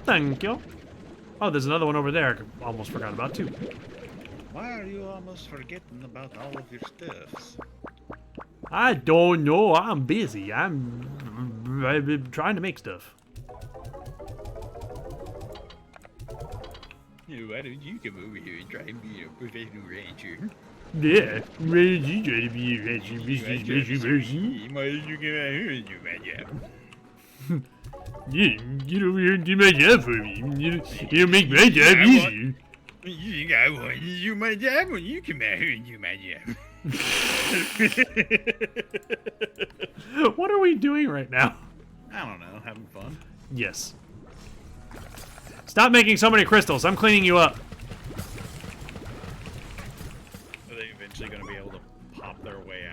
[SPEAKER 2] Thank you. Oh, there's another one over there I almost forgot about too.
[SPEAKER 3] Why are you almost forgetting about all of your stuffs?
[SPEAKER 2] I don't know. I'm busy. I've been trying to make stuff.
[SPEAKER 1] Why don't you come over here and try and be a professional rancher?
[SPEAKER 2] Yeah. Where did you try to be a rancher,
[SPEAKER 1] You
[SPEAKER 2] Mr.
[SPEAKER 1] might
[SPEAKER 2] Special Person?
[SPEAKER 1] you come out here and do my job.
[SPEAKER 2] Yeah, get over here and do my job for me. It'll make my job easier.
[SPEAKER 1] You think I want you to do my job when you come out here and do my job?
[SPEAKER 2] What are we doing right now?
[SPEAKER 1] I don't know, having fun.
[SPEAKER 2] Yes. Stop making so many crystals. I'm cleaning you up.
[SPEAKER 1] Are they eventually going to be able to pop their way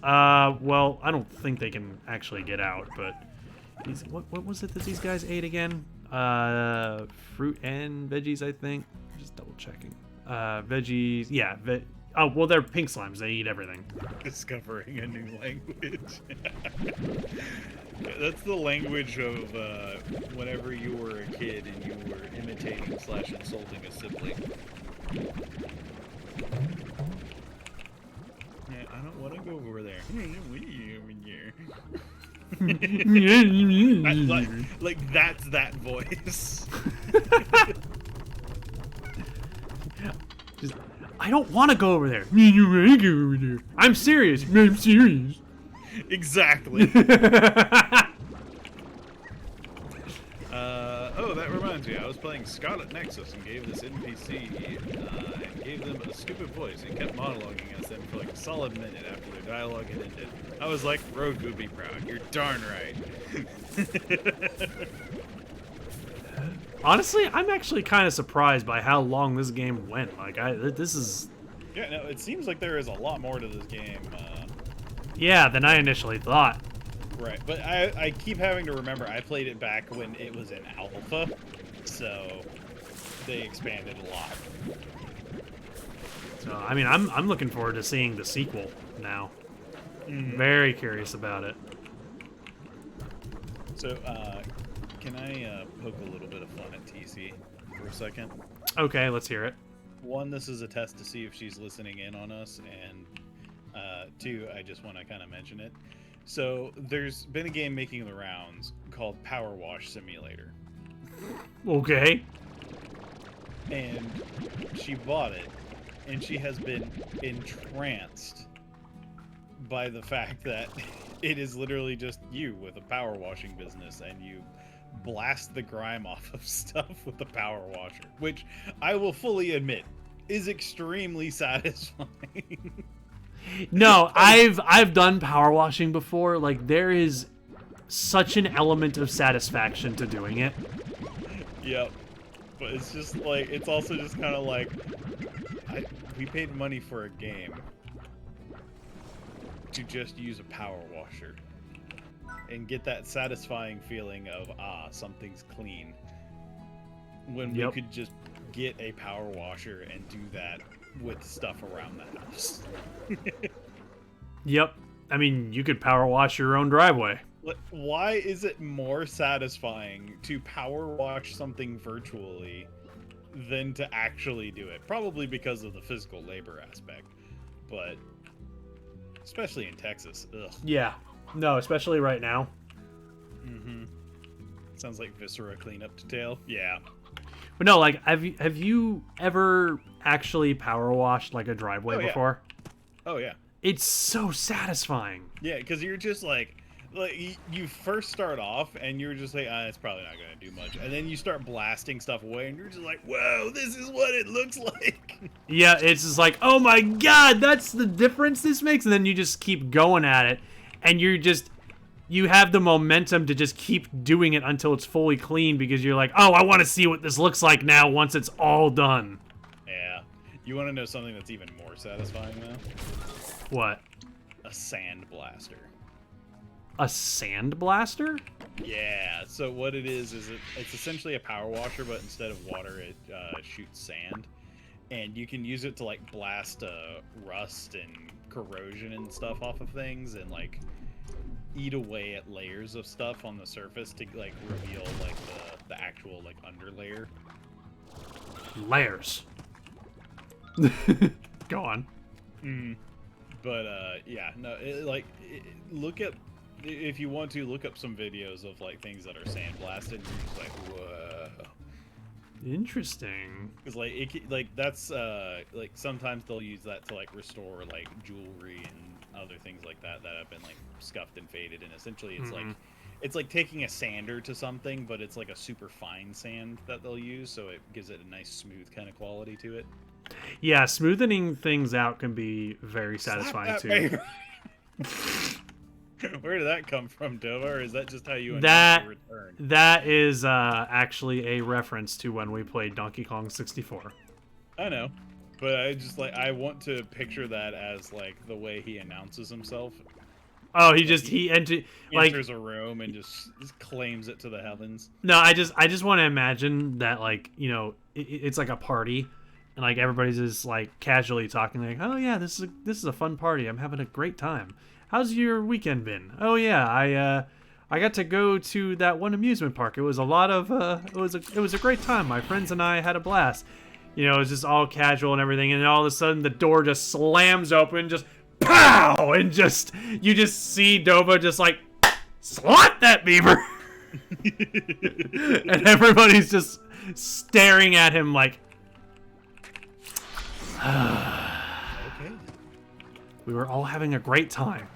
[SPEAKER 1] out?
[SPEAKER 2] Well, I don't think they can actually get out, but these, what was it that these guys ate again? Fruit and veggies, I think. Just double checking. Veggies, yeah. Oh, well, they're pink slimes. They eat everything.
[SPEAKER 1] Discovering a new language. That's the language of whenever you were a kid and you were imitating / insulting a sibling. Yeah, I don't want to go over there. What are you over here? like that's that voice.
[SPEAKER 2] Just, I don't want to go over there. I'm serious. I'm serious.
[SPEAKER 1] Exactly. Oh, that reminds me. I was playing Scarlet Nexus and gave this NPC and gave them a stupid voice and kept monologuing as them for like a solid minute after their dialogue had ended. I was like, Rogue would be proud. You're darn right.
[SPEAKER 2] Honestly, I'm actually kind of surprised by how long this game went. Like, this is...
[SPEAKER 1] Yeah, no, it seems like there is a lot more to this game.
[SPEAKER 2] Yeah, than I initially thought.
[SPEAKER 1] Right, but I keep having to remember I played it back when it was in alpha, so they expanded a lot.
[SPEAKER 2] So I mean, I'm looking forward to seeing the sequel now. Very curious about it.
[SPEAKER 1] So, can I poke a little bit of fun at TC for a second?
[SPEAKER 2] Okay, let's hear it.
[SPEAKER 1] One, this is a test to see if she's listening in on us, and two, I just want to kind of mention it. So, there's been a game making the rounds called Power Wash Simulator.
[SPEAKER 2] Okay.
[SPEAKER 1] And she bought it, and she has been entranced by the fact that it is literally just you with a power washing business, and you blast the grime off of stuff with the power washer, which I will fully admit is extremely satisfying.
[SPEAKER 2] No, I've done power washing before. Like, there is such an element of satisfaction to doing it.
[SPEAKER 1] Yep. But it's just like, it's also just kind of like, we paid money for a game to just use a power washer and get that satisfying feeling of, something's clean, when we could just get a power washer and do that with stuff around the house.
[SPEAKER 2] Yep. I mean, you could power wash your own driveway.
[SPEAKER 1] Why is it more satisfying to power wash something virtually than to actually do it? Probably because of the physical labor aspect, but especially in Texas. Ugh.
[SPEAKER 2] Yeah. No, especially right now.
[SPEAKER 1] Mm-hmm. Sounds like viscera cleanup detail. Yeah.
[SPEAKER 2] But no, like, have you ever actually power washed like a driveway before?
[SPEAKER 1] Oh yeah.
[SPEAKER 2] It's so satisfying.
[SPEAKER 1] Yeah, because you're just like you first start off and you're just like, it's probably not gonna do much, and then you start blasting stuff away, and you're just like, whoa, this is what it looks like.
[SPEAKER 2] Yeah, it's just like, oh my god, that's the difference this makes, and then you just keep going at it, and you have the momentum to just keep doing it until it's fully clean, because you're like, oh, I want to see what this looks like now once it's all done.
[SPEAKER 1] Yeah. You want to know something that's even more satisfying though?
[SPEAKER 2] What?
[SPEAKER 1] A sand blaster.
[SPEAKER 2] A sand blaster?
[SPEAKER 1] Yeah, so what it is it's essentially a power washer, but instead of water, it shoots sand. And you can use it to, like, blast rust and corrosion and stuff off of things, and, like, eat away at layers of stuff on the surface to, like, reveal, like, the actual, like, underlayer.
[SPEAKER 2] Layers. Go on.
[SPEAKER 1] But, yeah, no, look up, if you want to, look up some videos of, like, things that are sandblasted, and you're just like, whoa.
[SPEAKER 2] Interesting.
[SPEAKER 1] Because, like, that's, like, sometimes they'll use that to, like, restore, like, jewelry and other things like that have been, like, scuffed and faded, and essentially it's like taking a sander to something, but it's like a super fine sand that they'll use, so it gives it a nice smooth kind of quality to it.
[SPEAKER 2] Yeah, smoothing things out can be very satisfying too.
[SPEAKER 1] Where did that come from, Dova? Or is that just how you
[SPEAKER 2] that
[SPEAKER 1] announce your return?
[SPEAKER 2] that is actually a reference to when we played Donkey Kong 64.
[SPEAKER 1] I know, but I want to picture that as, like, the way he announces himself.
[SPEAKER 2] Oh, he
[SPEAKER 1] enters a room and just claims it to the heavens.
[SPEAKER 2] No, I just want to imagine that, like, you know, it's like a party, and, like, everybody's just, like, casually talking, like, oh yeah, this is a fun party. I'm having a great time. How's your weekend been? Oh yeah, I got to go to that one amusement park. It was a lot of it was a great time. My friends and I had a blast. You know, it was just all casual and everything, and then all of a sudden the door just slams open, just pow, and you just see Dova just like slot that beaver. And everybody's just staring at him like
[SPEAKER 1] Okay.
[SPEAKER 2] We were all having a great time.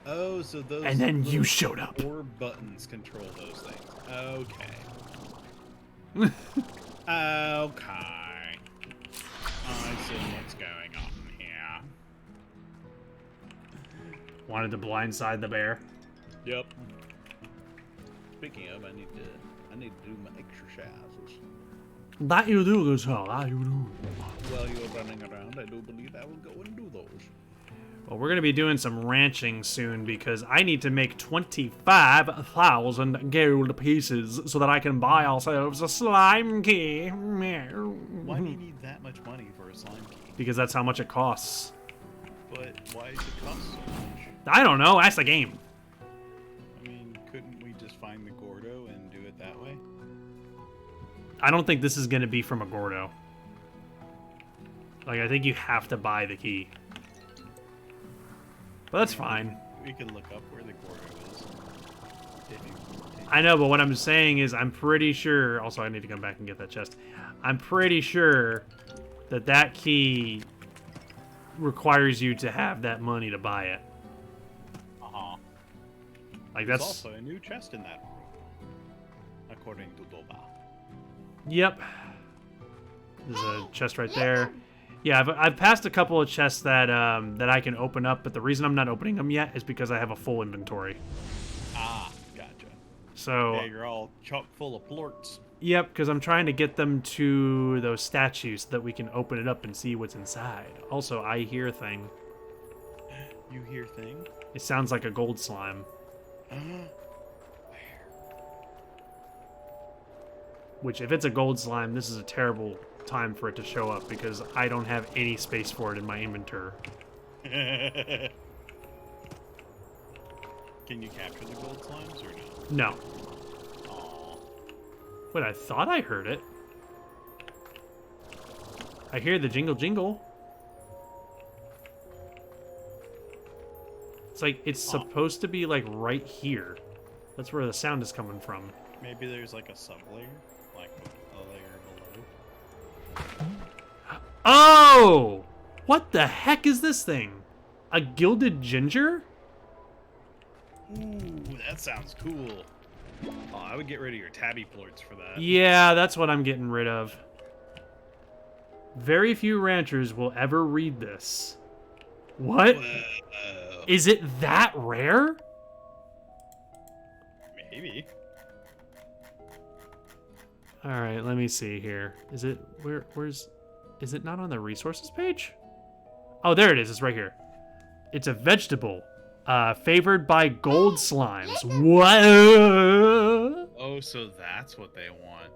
[SPEAKER 1] Oh, so those.
[SPEAKER 2] And then you showed up.
[SPEAKER 1] 4 buttons control those things. Okay. Okay. I see what's going on here.
[SPEAKER 2] Wanted to blindside the bear.
[SPEAKER 1] Yep. Speaking of, I need to do my exercises.
[SPEAKER 2] That you do, that you do.
[SPEAKER 1] While you're running around, I do believe I will go and do those.
[SPEAKER 2] Well, we're going to be doing some ranching soon because I need to make 25,000 gold pieces so that I can buy ourselves a slime key.
[SPEAKER 1] Why do you need that much money for a slime key?
[SPEAKER 2] Because that's how much it costs.
[SPEAKER 1] But why does it cost so much?
[SPEAKER 2] I don't know. That's the game.
[SPEAKER 1] I mean, couldn't we just find the Gordo and do it that way?
[SPEAKER 2] I don't think this is going to be from a Gordo. Like, I think you have to buy the key. But that's fine.
[SPEAKER 1] We can look up where the Gordo is.
[SPEAKER 2] I know, but what I'm saying is I'm pretty sure... Also, I need to come back and get that chest. I'm pretty sure that that key requires you to have that money to buy it.
[SPEAKER 1] Uh-huh.
[SPEAKER 2] Like,
[SPEAKER 1] There's
[SPEAKER 2] that's...
[SPEAKER 1] also a new chest in that room, according to Doba.
[SPEAKER 2] Yep. There's a chest right there. Yeah, I've passed a couple of chests that that I can open up, but the reason I'm not opening them yet is because I have a full inventory.
[SPEAKER 1] Ah, gotcha.
[SPEAKER 2] So...
[SPEAKER 1] Yeah, you're all chock full of plorts.
[SPEAKER 2] Yep, because I'm trying to get them to those statues so that we can open it up and see what's inside. Also, I hear a thing.
[SPEAKER 1] You hear thing?
[SPEAKER 2] It sounds like a gold slime.
[SPEAKER 1] Where?
[SPEAKER 2] Which, if it's a gold slime, this is a terrible time for it to show up because I don't have any space for it in my inventory.
[SPEAKER 1] Can you capture the gold slimes or no?
[SPEAKER 2] No.
[SPEAKER 1] Aww.
[SPEAKER 2] But I thought I heard it. I hear the jingle jingle. It's like, it's supposed to be like right here. That's where the sound is coming from.
[SPEAKER 1] Maybe there's like a sub-layer? Like a layer below?
[SPEAKER 2] Oh! What the heck is this thing? A gilded ginger?
[SPEAKER 1] Ooh, that sounds cool. Oh, I would get rid of your tabby plorts for that.
[SPEAKER 2] Yeah, that's what I'm getting rid of. Very few ranchers will ever read this. What?
[SPEAKER 1] Whoa.
[SPEAKER 2] Is it that rare?
[SPEAKER 1] Maybe.
[SPEAKER 2] Alright, let me see here. Is it... Where's... Is it not on the resources page? Oh, there it is. It's right here. It's a vegetable. Favored by gold slimes. What?
[SPEAKER 1] Oh, so that's what they want.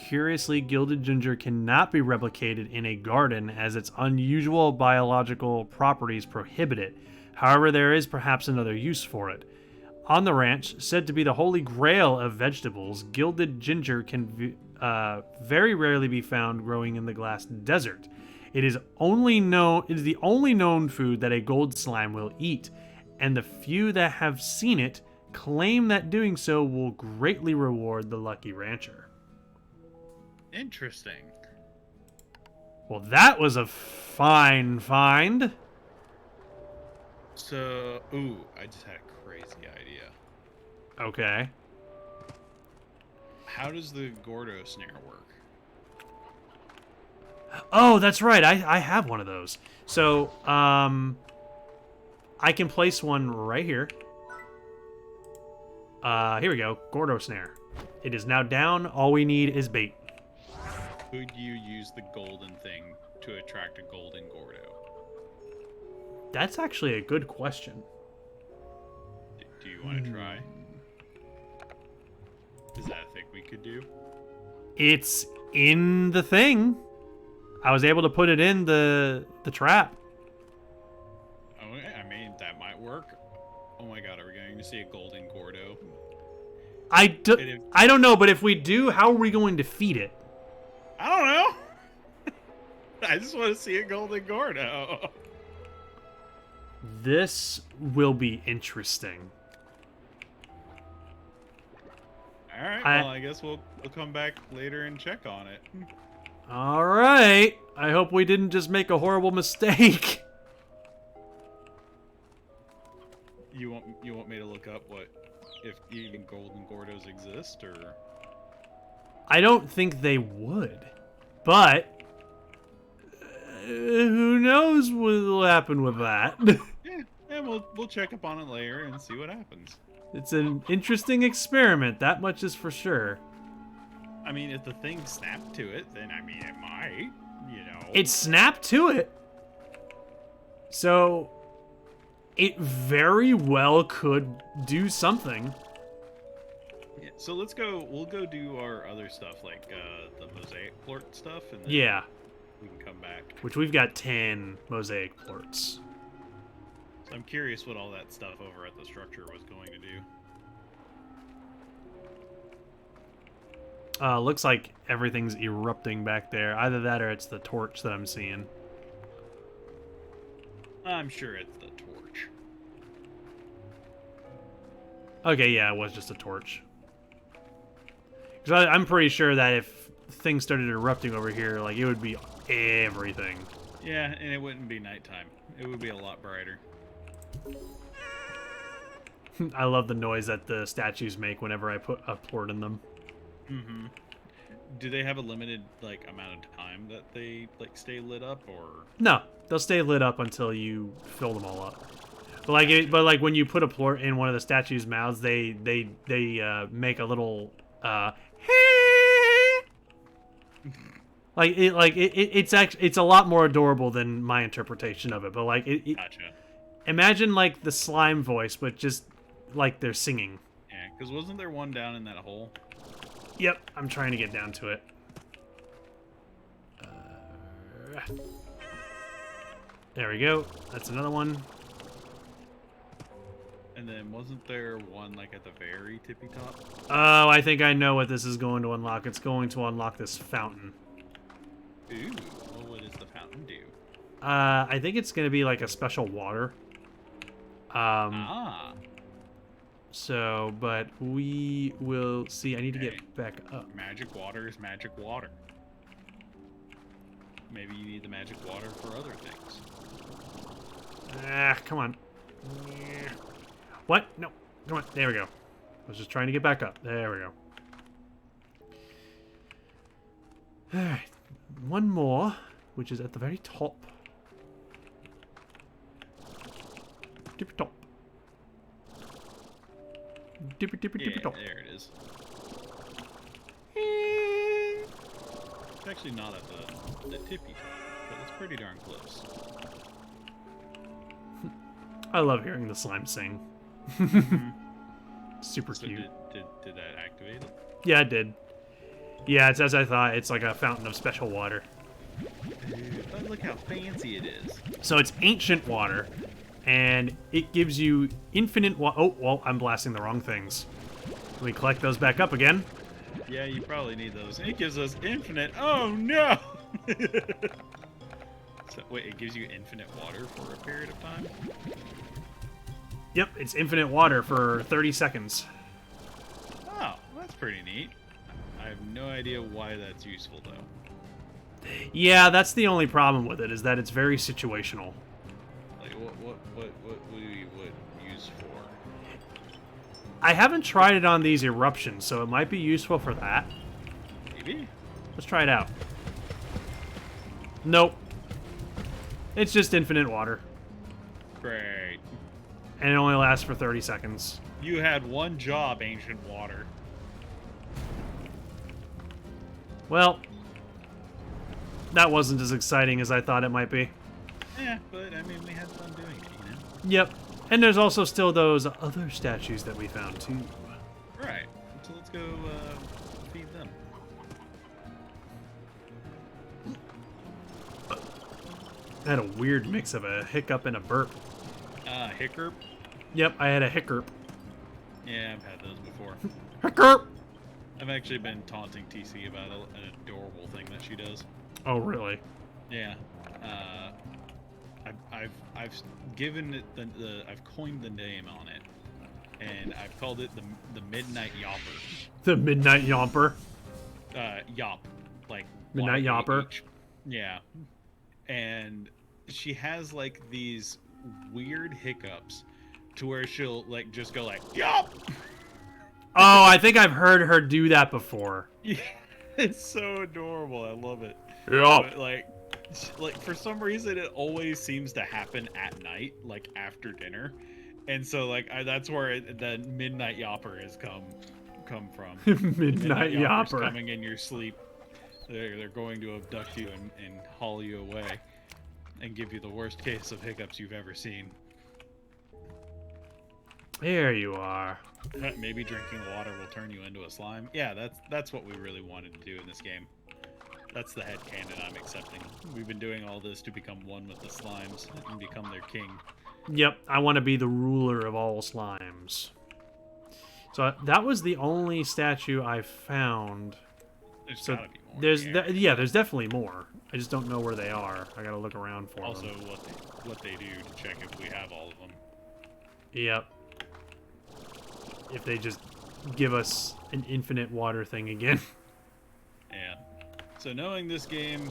[SPEAKER 2] Curiously, gilded ginger cannot be replicated in a garden as its unusual biological properties prohibit it. However, there is perhaps another use for it. On the ranch, said to be the holy grail of vegetables, gilded ginger can very rarely be found growing in the glass desert. It is the only known food that a gold slime will eat, and the few that have seen it claim that doing so will greatly reward the lucky rancher.
[SPEAKER 1] Interesting.
[SPEAKER 2] Well, that was a fine find.
[SPEAKER 1] So, ooh, I just had a crazy idea.
[SPEAKER 2] Okay.
[SPEAKER 1] How does the Gordo snare work?
[SPEAKER 2] Oh, that's right. I have one of those. So, I can place one right here. Here we go. Gordo snare. It is now down. All we need is bait.
[SPEAKER 1] Could you use the golden thing to attract a golden Gordo?
[SPEAKER 2] That's actually a good question.
[SPEAKER 1] Do you want to try? Is that a thing we could do?
[SPEAKER 2] It's in the thing. I was able to put it in the trap.
[SPEAKER 1] Oh, I mean, that might work. Oh my god, are we going to see a golden Gordo?
[SPEAKER 2] I don't know, but if we do, how are we going to feed it?
[SPEAKER 1] I don't know. I just want to see a golden Gordo.
[SPEAKER 2] This will be interesting.
[SPEAKER 1] All right, well, I guess we'll come back later and check on it.
[SPEAKER 2] All right. I hope we didn't just make a horrible mistake.
[SPEAKER 1] You want me to look up if even golden Gordos exist, or? I
[SPEAKER 2] don't think they would, but who knows what will happen with that?
[SPEAKER 1] yeah, we'll check up on it later and see what happens.
[SPEAKER 2] It's an interesting experiment, that much is for sure.
[SPEAKER 1] I mean, if the thing snapped to it, then I mean, it might, you know.
[SPEAKER 2] It snapped to it. So it very well could do something.
[SPEAKER 1] Yeah, so let's go. We'll go do our other stuff, like the mosaic plort stuff, and then
[SPEAKER 2] Yeah,
[SPEAKER 1] we can come back.
[SPEAKER 2] which we've got 10 mosaic plorts.
[SPEAKER 1] So I'm curious what all that stuff over at the structure was going to do.
[SPEAKER 2] Looks like everything's erupting back there. Either that or it's the torch that I'm seeing.
[SPEAKER 1] I'm sure it's the torch.
[SPEAKER 2] Okay, yeah, it was just a torch. 'Cause I'm pretty sure that if things started erupting over here, like, it would be everything.
[SPEAKER 1] Yeah, and it wouldn't be nighttime. It would be a lot brighter.
[SPEAKER 2] I love the noise that the statues make whenever I put a plort in them.
[SPEAKER 1] Mm-hmm. Do they have a limited amount of time that they stay lit up, or?
[SPEAKER 2] No, they'll stay lit up until you fill them all up. But like when you put a plort in one of the statues' mouths, they make a little it's a lot more adorable than my interpretation of it. But
[SPEAKER 1] Gotcha.
[SPEAKER 2] imagine like the slime voice, but just like they're singing.
[SPEAKER 1] Yeah, because wasn't there one down in that hole?
[SPEAKER 2] Yep, I'm trying to get down to it. There we go. That's another one.
[SPEAKER 1] And then wasn't there one at the very tippy top?
[SPEAKER 2] Oh, I think I know what this is going to unlock. It's going to unlock this fountain.
[SPEAKER 1] Ooh, well, what does the fountain do?
[SPEAKER 2] I think it's going to be like a special water. So, but we will see. I need to get back up.
[SPEAKER 1] Magic water is magic water. Maybe you need the magic water for other things.
[SPEAKER 2] Ah, come on. What? No. Come on. There we go. I was just trying to get back up. There we go. Alright. One more, which is at the very top. Tippy top. Tippy top.
[SPEAKER 1] There it is. It's actually not at the tippy top, but it's pretty darn close.
[SPEAKER 2] I love hearing the slime sing. Super
[SPEAKER 1] So
[SPEAKER 2] cute.
[SPEAKER 1] did that activate it?
[SPEAKER 2] Yeah, it did. Yeah, it's as I thought. It's like a fountain of special water.
[SPEAKER 1] Oh, look how fancy it is.
[SPEAKER 2] So it's ancient water, and it gives you infinite oh, well, I'm blasting the wrong things. Can we collect those back up again?
[SPEAKER 1] Yeah, you probably need those. It gives us infinite. Oh no! So wait, it gives you infinite water for a period of time?
[SPEAKER 2] Yep, it's infinite water for 30 seconds.
[SPEAKER 1] Oh, that's pretty neat. I have no idea why that's useful though.
[SPEAKER 2] Yeah, that's the only problem with it, is that it's very situational.
[SPEAKER 1] Like what would you use for?
[SPEAKER 2] I haven't tried it on these eruptions, so it might be useful for that.
[SPEAKER 1] Maybe?
[SPEAKER 2] Let's try it out. Nope. It's just infinite water.
[SPEAKER 1] Great.
[SPEAKER 2] And it only lasts for 30 seconds.
[SPEAKER 1] You had one job, ancient water.
[SPEAKER 2] Well, that wasn't as exciting as I thought it might be.
[SPEAKER 1] Yeah, but I mean we had fun doing it, you know?
[SPEAKER 2] Yep. And there's also still those other statues that we found, too.
[SPEAKER 1] Right. So let's go feed them.
[SPEAKER 2] I had a weird mix of a hiccup and a burp.
[SPEAKER 1] Hiccup?
[SPEAKER 2] Yep, I had a hiccup.
[SPEAKER 1] Yeah, I've had those before.
[SPEAKER 2] Hiccup!
[SPEAKER 1] I've actually been taunting TC about an adorable thing that she does.
[SPEAKER 2] Oh, really?
[SPEAKER 1] Yeah. I've given it I've coined the name on it, and I've called it the Midnight Yopper.
[SPEAKER 2] The Midnight Yomper.
[SPEAKER 1] Yop, like
[SPEAKER 2] Midnight Yopper.
[SPEAKER 1] YOH. Yeah. And she has like these weird hiccups to where she'll like just go like yop.
[SPEAKER 2] Oh, I think I've heard her do that before.
[SPEAKER 1] Yeah, it's so adorable. I love it.
[SPEAKER 2] Yup.
[SPEAKER 1] But, like for some reason it always seems to happen at night, like after dinner, and so like that's where the Midnight Yopper has come from.
[SPEAKER 2] Midnight
[SPEAKER 1] Yopper's
[SPEAKER 2] Yopper.
[SPEAKER 1] coming in your sleep. They're going to abduct you and haul you away. and give you the worst case of hiccups you've ever seen.
[SPEAKER 2] There you are.
[SPEAKER 1] Maybe drinking the water will turn you into a slime. Yeah, that's what we really wanted to do in this game. That's the headcanon I'm accepting. We've been doing all this to become one with the slimes and become their king.
[SPEAKER 2] Yep, I want to be the ruler of all slimes. So that was the only statue I found.
[SPEAKER 1] There's
[SPEAKER 2] So
[SPEAKER 1] gotta be more.
[SPEAKER 2] there's
[SPEAKER 1] here.
[SPEAKER 2] yeah, there's definitely more. I just don't know where they are. I gotta look around for
[SPEAKER 1] Also,
[SPEAKER 2] them.
[SPEAKER 1] what they do to check if we have all of them.
[SPEAKER 2] Yep. If they just give us an infinite water thing again.
[SPEAKER 1] Yeah. So knowing this game,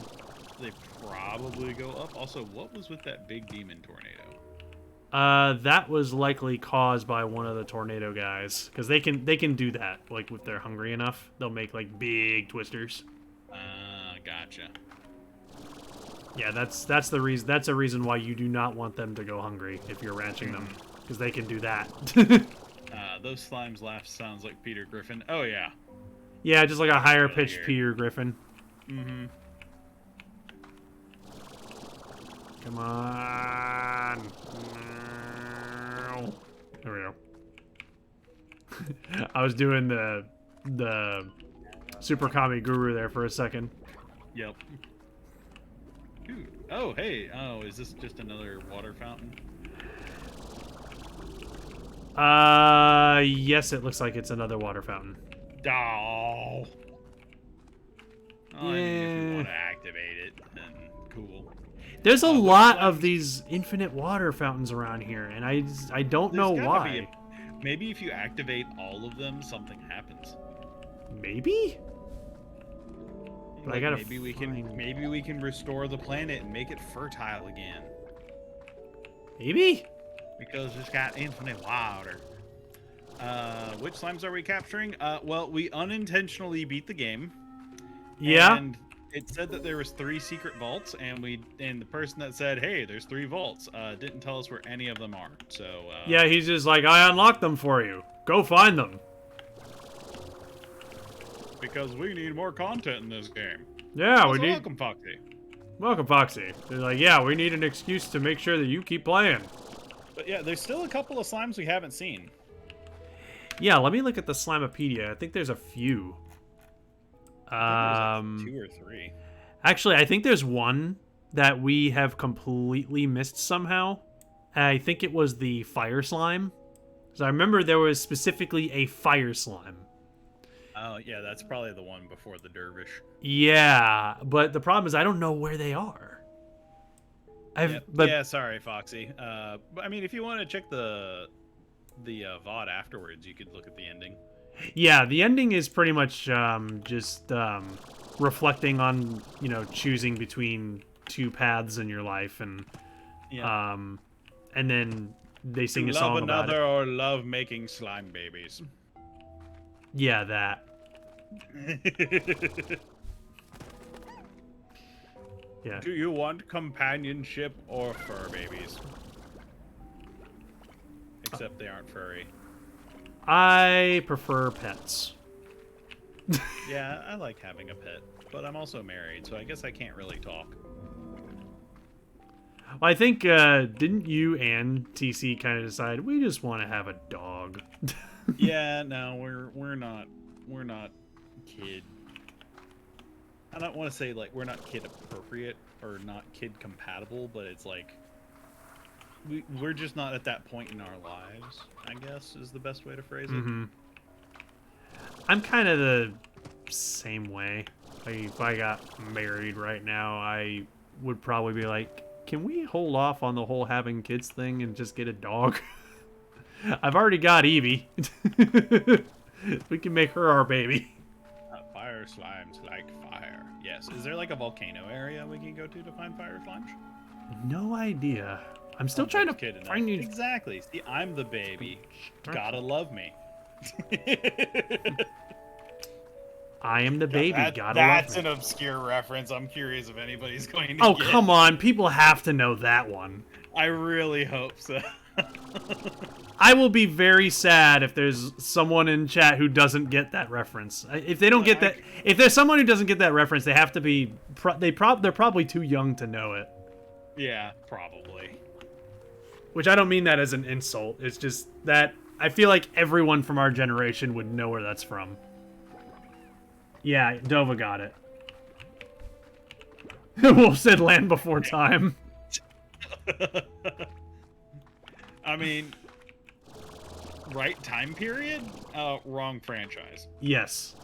[SPEAKER 1] they probably go up. Also, what was with that big demon tornado?
[SPEAKER 2] That was likely caused by one of the tornado guys, because they can do that. Like if they're hungry enough, they'll make like big twisters.
[SPEAKER 1] Gotcha.
[SPEAKER 2] Yeah, that's the reason. That's a reason why you do not want them to go hungry if you're ranching them, because they can do that.
[SPEAKER 1] Those slimes laugh sounds like Peter Griffin. Oh yeah.
[SPEAKER 2] Yeah, just like a higher
[SPEAKER 1] Really
[SPEAKER 2] pitched
[SPEAKER 1] weird.
[SPEAKER 2] Peter Griffin.
[SPEAKER 1] Mm-hmm.
[SPEAKER 2] Come on. There we go. I was doing the Super Kami Guru there for a second.
[SPEAKER 1] Yep. Ooh. Oh, hey. Oh, is this just another water fountain?
[SPEAKER 2] Yes, it looks like it's another water fountain.
[SPEAKER 1] Oh. I mean, if you
[SPEAKER 2] Yeah.
[SPEAKER 1] want to activate it, then cool.
[SPEAKER 2] There's a
[SPEAKER 1] those
[SPEAKER 2] lot of
[SPEAKER 1] slimes-
[SPEAKER 2] these infinite water fountains around here, and I don't know
[SPEAKER 1] There's gotta be
[SPEAKER 2] why.
[SPEAKER 1] maybe if you activate all of them, something happens.
[SPEAKER 2] Maybe? But I gotta
[SPEAKER 1] maybe we
[SPEAKER 2] find-
[SPEAKER 1] can restore the planet and make it fertile again
[SPEAKER 2] Maybe?
[SPEAKER 1] because it's got infinite water. Which slimes are we capturing? Well, we unintentionally beat the game.
[SPEAKER 2] Yeah.
[SPEAKER 1] And it said that there was 3 secret vaults, and the person that said, "Hey, there's 3 vaults," didn't tell us where any of them are. So
[SPEAKER 2] Yeah, he's just like, I unlocked them for you. Go find them.
[SPEAKER 1] because we need more content in this game.
[SPEAKER 2] Yeah, we
[SPEAKER 1] Also,
[SPEAKER 2] need.
[SPEAKER 1] welcome, Foxy.
[SPEAKER 2] Welcome, Foxy. They're like, yeah, we need an excuse to make sure that you keep playing.
[SPEAKER 1] But yeah, there's still a couple of slimes we haven't seen.
[SPEAKER 2] Yeah, let me look at the Slimepedia. I think there's a few.
[SPEAKER 1] I think there's like 2 or 3.
[SPEAKER 2] Actually, I think there's one that we have completely missed somehow. I think it was the fire slime. So I remember there was specifically a fire slime.
[SPEAKER 1] Oh yeah, that's probably the one before the dervish.
[SPEAKER 2] Yeah, but the problem is I don't know where they are.
[SPEAKER 1] Yeah, sorry, Foxy. But I mean, if you want to check the VOD afterwards, you could look at the ending.
[SPEAKER 2] Yeah, the ending is pretty much just reflecting on, choosing between 2 paths in your life, and and then they sing a
[SPEAKER 1] love
[SPEAKER 2] song about
[SPEAKER 1] another
[SPEAKER 2] it.
[SPEAKER 1] or love making slime babies.
[SPEAKER 2] Yeah, that. Yeah.
[SPEAKER 1] Do you want companionship or fur babies? Except they aren't furry.
[SPEAKER 2] I prefer pets.
[SPEAKER 1] Yeah, I like having a pet, but I'm also married, so I guess I can't really talk.
[SPEAKER 2] I think didn't you and TC kind of decide we just want to have a dog?
[SPEAKER 1] Yeah, no, we're not kid. I don't want to say like we're not kid appropriate or not kid compatible, but it's like we're just not at that point in our lives, I guess is the best way to phrase it.
[SPEAKER 2] Mm-hmm. I'm kind of the same way. Like, if I got married right now, I would probably be like, can we hold off on the whole having kids thing and just get a dog? I've already got Evie. We can make her our baby.
[SPEAKER 1] Fire slimes like fire. Yes. Is there like a volcano area we can go to find fire slimes?
[SPEAKER 2] No idea. I'm still trying to
[SPEAKER 1] Kid enough.
[SPEAKER 2] find you.
[SPEAKER 1] Exactly. See, I'm the baby. Gotta love me.
[SPEAKER 2] I am the baby. Gotta love
[SPEAKER 1] That's
[SPEAKER 2] me.
[SPEAKER 1] an obscure reference. I'm curious if anybody's going to
[SPEAKER 2] Oh,
[SPEAKER 1] get.
[SPEAKER 2] come on. People have to know that one.
[SPEAKER 1] I really hope so.
[SPEAKER 2] I will be very sad if there's someone in chat who doesn't get that reference. If they don't get that, if there's someone who doesn't get that reference, they have to be. They're probably too young to know it.
[SPEAKER 1] Yeah, probably.
[SPEAKER 2] Which I don't mean that as an insult. It's just that I feel like everyone from our generation would know where that's from. Yeah, Dova got it. Wolf said land before time.
[SPEAKER 1] I mean, right time period? Wrong franchise.
[SPEAKER 2] Yes.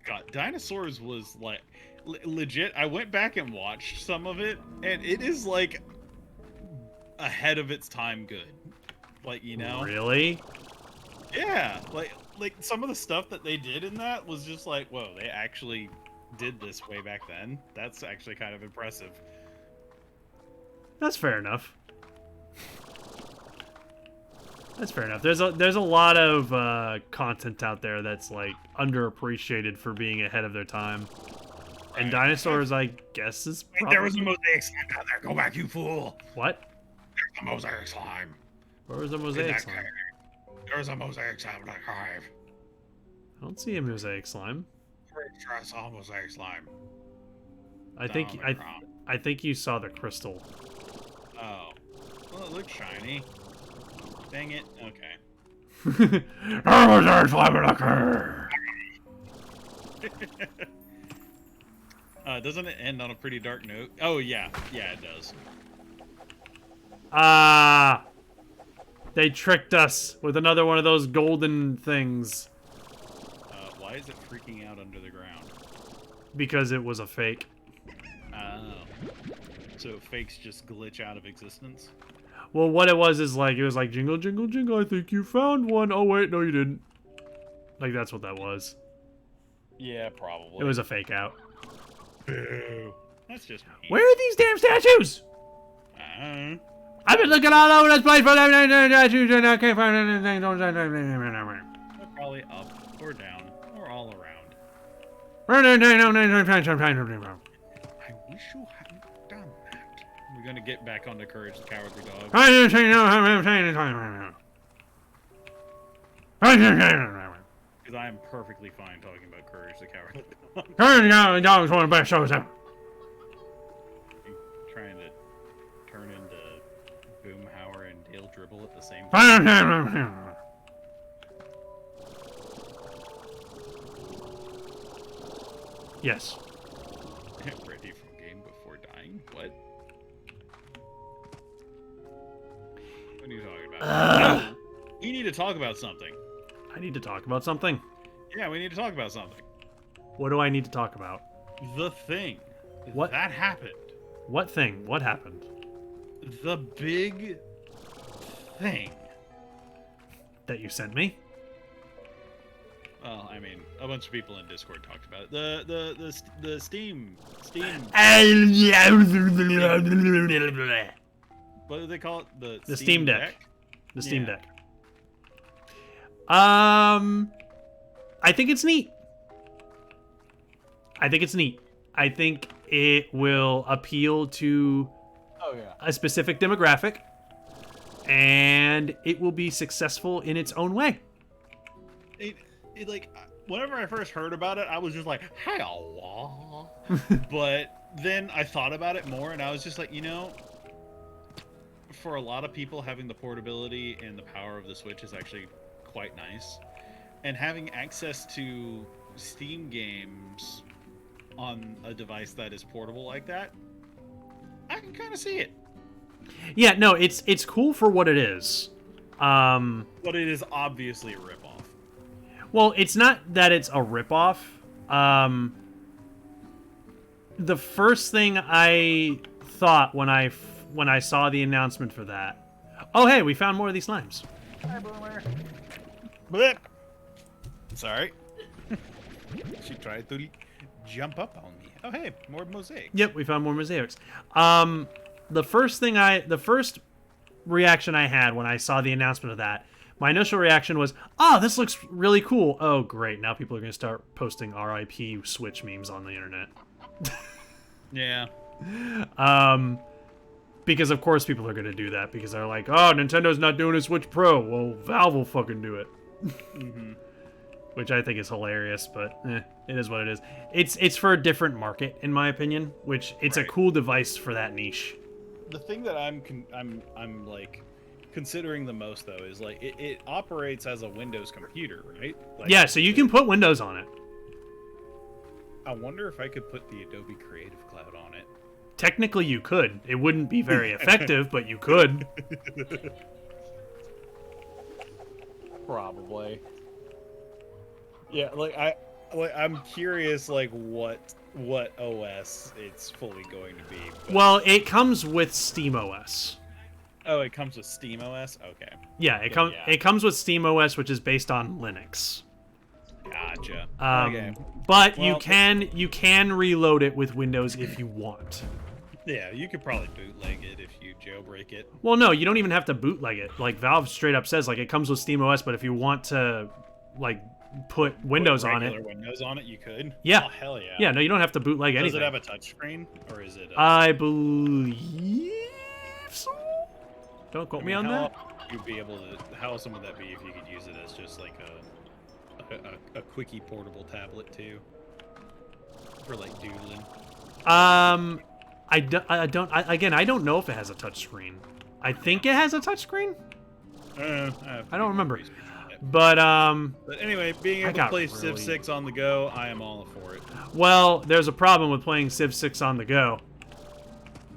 [SPEAKER 1] God, Dinosaurs was like legit. I went back and watched some of it, and it is like ahead of its time good. Like, you know?
[SPEAKER 2] Really?
[SPEAKER 1] Yeah, like some of the stuff that they did in that was just like, whoa, they actually did this way back then. That's actually kind of impressive.
[SPEAKER 2] That's fair enough. That's fair enough. There's a lot of content out there that's like underappreciated for being ahead of their time. And Dinosaurs, I guess, is probably...
[SPEAKER 3] There was a mosaic slime down there. Go back, you fool.
[SPEAKER 2] What?
[SPEAKER 3] There's a mosaic slime.
[SPEAKER 2] Where was the
[SPEAKER 3] In
[SPEAKER 2] Mosaic
[SPEAKER 3] that
[SPEAKER 2] Slime?
[SPEAKER 3] cave. There's a mosaic slime in that cave.
[SPEAKER 2] I don't see a Mosaic Slime.
[SPEAKER 3] Pretty sure I saw a mosaic slime.
[SPEAKER 2] I think
[SPEAKER 1] Down on the ground.
[SPEAKER 2] I think you saw the crystal.
[SPEAKER 1] Oh, well, it looks shiny. Dang it. Okay.
[SPEAKER 2] A Mosaic Slime in a cave.
[SPEAKER 1] Doesn't it end on a pretty dark note? Oh yeah, yeah, it does.
[SPEAKER 2] Ah! They tricked us with another one of those golden things.
[SPEAKER 1] Why is it freaking out under the ground?
[SPEAKER 2] Because it was a fake.
[SPEAKER 1] Oh. So fakes just glitch out of existence?
[SPEAKER 2] Well, what it was is like, it was like, jingle, jingle, jingle, I think you found one. Oh, wait, no, you didn't. Like, that's what that was.
[SPEAKER 1] Yeah, probably.
[SPEAKER 2] It was a fake out.
[SPEAKER 1] Boo. That's just mean.
[SPEAKER 2] Where are these damn statues? I've been looking all over this place for them statues and I can't find anything.
[SPEAKER 1] They're probably up or down or all around.
[SPEAKER 3] I wish you hadn't done that.
[SPEAKER 1] We're gonna get back onto Courage the Cowardly Dog. Because I am perfectly fine talking about Courage the Cowardly Dog. Trying to turn into Boomhauer and Dale Dribble at the same time.
[SPEAKER 2] Yes.
[SPEAKER 1] Ready from game before dying? What? What are you talking about? No! We need to talk about something.
[SPEAKER 2] I need to talk about something.
[SPEAKER 1] Yeah, we need to talk about something.
[SPEAKER 2] What do I need to talk about?
[SPEAKER 1] The thing.
[SPEAKER 2] What?
[SPEAKER 1] That happened.
[SPEAKER 2] What thing? What happened?
[SPEAKER 1] The big thing.
[SPEAKER 2] That you sent me?
[SPEAKER 1] Well, I mean, a bunch of people in Discord talked about it. The Steam. What do they call it?
[SPEAKER 2] The Steam Deck. The Steam
[SPEAKER 1] Yeah.
[SPEAKER 2] Deck. I think it's neat. I think it will appeal to a specific demographic, and it will be successful in its own way.
[SPEAKER 1] It like, whenever I first heard about it, I was just like, hello. But then I thought about it more, and I was just like, you know, for a lot of people, having the portability and the power of the Switch is actually quite nice. And having access to Steam games on a device that is portable like that, I can kind of see it.
[SPEAKER 2] Yeah, no, it's cool for what it is.
[SPEAKER 1] But it is obviously a ripoff.
[SPEAKER 2] Well, it's not that it's a ripoff. The first thing I thought when I saw the announcement for that, oh hey, we found more of these slimes.
[SPEAKER 1] Hi, Boomer. Blip. Sorry. She tried to jump up on me. Oh hey, more mosaic.
[SPEAKER 2] Yep, we found more mosaics. The first reaction I had when I saw the announcement of that, my initial reaction was, oh, this looks really cool. Oh, great. Now people are going to start posting RIP Switch memes on the internet.
[SPEAKER 1] Yeah.
[SPEAKER 2] Because of course people are going to do that because they're like, oh, Nintendo's not doing a Switch Pro. Well, Valve will fucking do it.
[SPEAKER 1] Mm-hmm.
[SPEAKER 2] which I think is hilarious, but it is what it is. It's for a different market, in my opinion, which it's a cool device for that niche.
[SPEAKER 1] The thing that I'm like considering the most though is like it operates as a Windows computer, right? Like,
[SPEAKER 2] Yeah, so you can put Windows on it.
[SPEAKER 1] I wonder if I could put the Adobe Creative Cloud on it.
[SPEAKER 2] Technically, you could. It wouldn't be very effective, but you could.
[SPEAKER 1] Probably. Yeah, I'm curious like what OS it's fully going to be. But...
[SPEAKER 2] Well, it comes with SteamOS.
[SPEAKER 1] Oh, it comes with SteamOS? Okay.
[SPEAKER 2] Yeah, it comes with SteamOS, which is based on Linux.
[SPEAKER 1] Gotcha.
[SPEAKER 2] Okay. But
[SPEAKER 1] Well,
[SPEAKER 2] you can reload it with Windows if you want.
[SPEAKER 1] Yeah, you could probably bootleg it if you jailbreak it.
[SPEAKER 2] Well, no, you don't even have to bootleg it. Like Valve straight up says, like it comes with SteamOS, but if you want to, like, put Windows on it,
[SPEAKER 1] Windows on it, you could.
[SPEAKER 2] Yeah.
[SPEAKER 1] Oh, hell yeah.
[SPEAKER 2] Yeah, no, you don't have to bootleg anything.
[SPEAKER 1] Does it have a touchscreen, or is it?
[SPEAKER 2] I believe so. Don't quote me on that.
[SPEAKER 1] You'd be able to. How awesome would that be if you could use it as just like a quickie portable tablet too, for like doodling?
[SPEAKER 2] I don't know if it has a touchscreen. I think it has a touchscreen. I don't remember. But
[SPEAKER 1] anyway, being able to play Civ 6 on the go, I am all for it.
[SPEAKER 2] Well, there's a problem with playing Civ 6 on the go.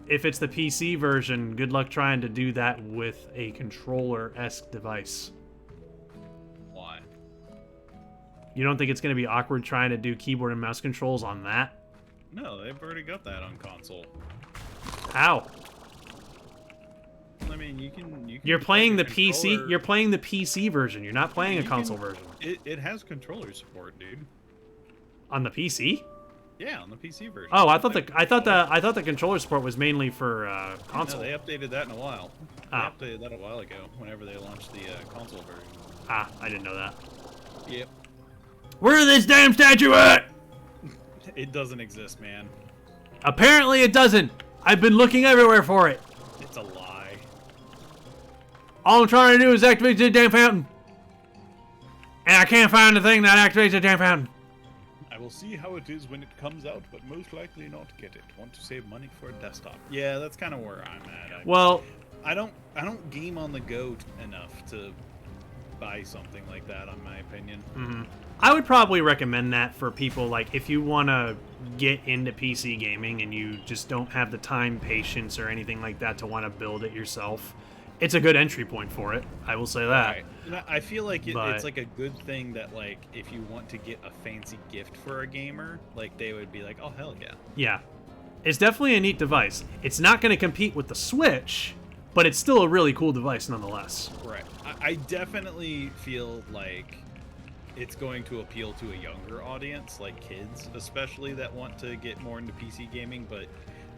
[SPEAKER 2] If it's the PC version, good luck trying to do that with a controller-esque device.
[SPEAKER 1] Why?
[SPEAKER 2] You don't think it's going to be awkward trying to do keyboard and mouse controls on that?
[SPEAKER 1] No, they've already got that on console.
[SPEAKER 2] How?
[SPEAKER 1] I mean, you can
[SPEAKER 2] You're playing the
[SPEAKER 1] controller.
[SPEAKER 2] PC. You're playing the PC version. You're not playing a console version.
[SPEAKER 1] It has controller support, dude.
[SPEAKER 2] On the PC?
[SPEAKER 1] Yeah, on the PC version.
[SPEAKER 2] Oh, I thought the controller support was mainly for console.
[SPEAKER 1] No, they updated that in a while. They
[SPEAKER 2] Ah.
[SPEAKER 1] updated that a while ago. Whenever they launched the console version.
[SPEAKER 2] Ah, I didn't know that.
[SPEAKER 1] Yep.
[SPEAKER 2] Where's this damn statue at?
[SPEAKER 1] It doesn't exist, man.
[SPEAKER 2] Apparently it doesn't. I've been looking everywhere for it.
[SPEAKER 1] It's a lie.
[SPEAKER 2] All I'm trying to do is activate the damn fountain. And I can't find the thing that activates the damn fountain.
[SPEAKER 1] I will see how it is when it comes out, but most likely not get it. Want to save money for a desktop. Yeah, that's kind of where I'm at.
[SPEAKER 2] Well,
[SPEAKER 1] I don't game on the go enough to buy something like that, in my opinion.
[SPEAKER 2] I would probably recommend that for people, like, if you want to get into PC gaming and you just don't have the time, patience, or anything like that to want to build it yourself. It's a good entry point for it. I will say that.
[SPEAKER 1] Right. And I feel like it's like a good thing that, like, if you want to get a fancy gift for a gamer, like, they would be like, oh, hell yeah.
[SPEAKER 2] Yeah. It's definitely a neat device. It's not going to compete with the Switch, but it's still a really cool device nonetheless.
[SPEAKER 1] Right. I definitely feel like it's going to appeal to a younger audience, like kids especially, that want to get more into PC gaming, but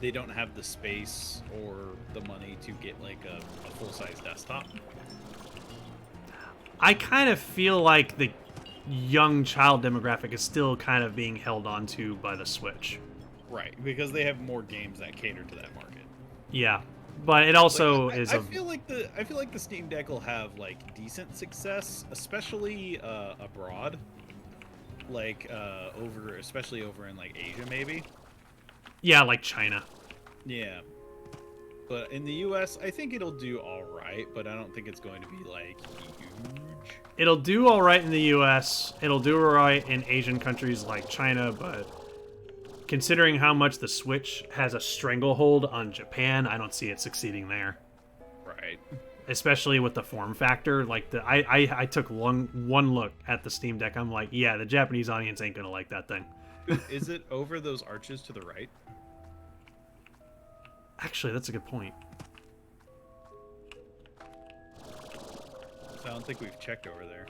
[SPEAKER 1] they don't have the space or the money to get like a full-size desktop.
[SPEAKER 2] I kind of feel like the young child demographic is still kind of being held onto by the Switch.
[SPEAKER 1] Right, because they have more games that cater to that market.
[SPEAKER 2] Yeah, but it also
[SPEAKER 1] like,
[SPEAKER 2] is.
[SPEAKER 1] I feel like the Steam Deck will have like decent success, especially abroad, like especially over in like Asia maybe.
[SPEAKER 2] Yeah, like China.
[SPEAKER 1] Yeah. But in the US, I think it'll do all right, but I don't think it's going to be like huge.
[SPEAKER 2] It'll do all right in the US. It'll do all right in Asian countries like China, but considering how much the Switch has a stranglehold on Japan, I don't see it succeeding there.
[SPEAKER 1] Right.
[SPEAKER 2] Especially with the form factor. Like I took one look at the Steam Deck. I'm like, yeah, the Japanese audience ain't gonna like that thing.
[SPEAKER 1] Is it over those arches to the right?
[SPEAKER 2] Actually, that's a good point.
[SPEAKER 1] I don't think we've checked over there.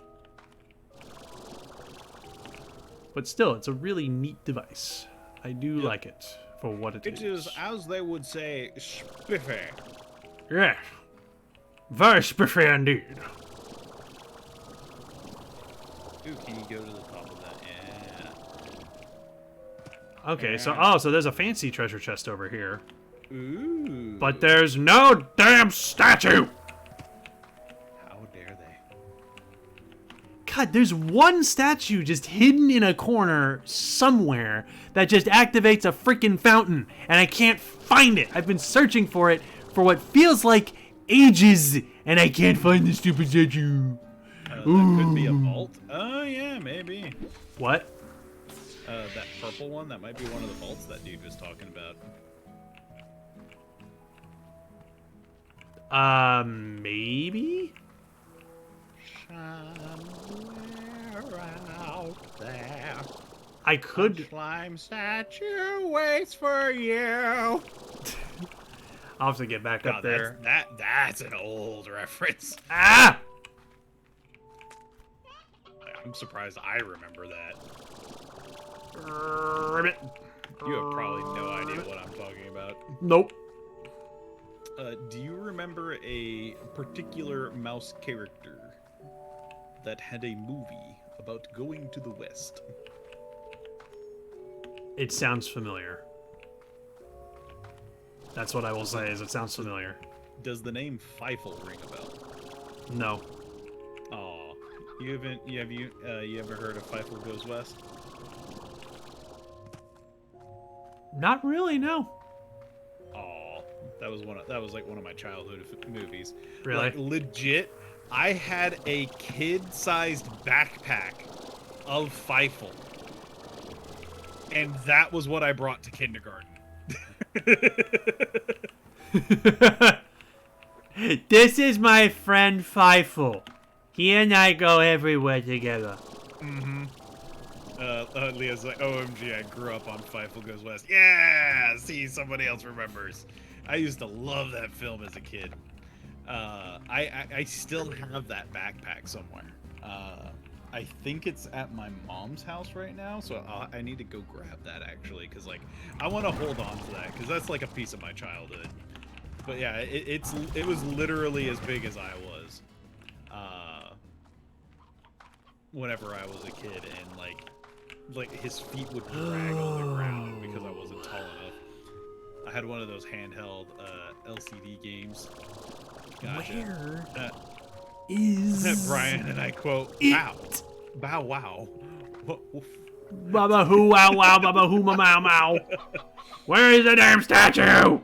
[SPEAKER 2] But still, it's a really neat device. I do like it for what it is.
[SPEAKER 1] It is, as they would say, spiffy.
[SPEAKER 2] Yeah. Very spiffy indeed.
[SPEAKER 1] Ooh, can you go to the top of that? Yeah.
[SPEAKER 2] Okay, so there's a fancy treasure chest over here.
[SPEAKER 1] Ooh.
[SPEAKER 2] But there's no damn statue!
[SPEAKER 1] How dare they?
[SPEAKER 2] God, there's one statue just hidden in a corner somewhere that just activates a freaking fountain, and I can't find it. I've been searching for it for what feels like ages, and I can't find the stupid statue.
[SPEAKER 1] That could be a vault. Oh, yeah, maybe.
[SPEAKER 2] What?
[SPEAKER 1] That purple one, that might be one of the vaults that dude was talking about.
[SPEAKER 2] Maybe?
[SPEAKER 3] Somewhere out there,
[SPEAKER 2] I could.
[SPEAKER 3] slime statue waits for you.
[SPEAKER 2] I'll have to get back up
[SPEAKER 1] God,
[SPEAKER 2] there.
[SPEAKER 1] that's an old reference.
[SPEAKER 2] Ah!
[SPEAKER 1] I'm surprised I remember that.
[SPEAKER 2] Ribbit.
[SPEAKER 1] You have probably no idea what I'm talking about.
[SPEAKER 2] Nope.
[SPEAKER 1] Do you remember a particular mouse character that had a movie about going to the West?
[SPEAKER 2] It sounds familiar. That's what I will say, is it sounds familiar.
[SPEAKER 1] Does the name Feifel ring a bell?
[SPEAKER 2] No.
[SPEAKER 1] Aw. You haven't, you ever heard of Feifel Goes West?
[SPEAKER 2] Not really, no.
[SPEAKER 1] Aw. That was like one of my childhood movies.
[SPEAKER 2] Really?
[SPEAKER 1] Like, legit, I had a kid-sized backpack of Feifel. And that was what I brought to kindergarten.
[SPEAKER 2] This is my friend Feifel. He and I go everywhere together.
[SPEAKER 1] Mm-hmm. Leah's like, OMG, I grew up on Feifel Goes West. Yeah! See, somebody else remembers. I used to love that film as a kid. I still have that backpack somewhere. I think it's at my mom's house right now, so I need to go grab that, actually, because, like, I want to hold on to that, because that's, like, a piece of my childhood. But, yeah, it was literally as big as I was whenever I was a kid, and, like his feet would drag on the ground because I wasn't tall enough. I had one of those handheld LCD games. Gotcha.
[SPEAKER 2] Where is
[SPEAKER 1] Brian and I quote,
[SPEAKER 2] it?
[SPEAKER 1] "Bow, bow, wow."
[SPEAKER 2] Baba hoo wow wow baba hoo ma mau mau. Where is the damn statue?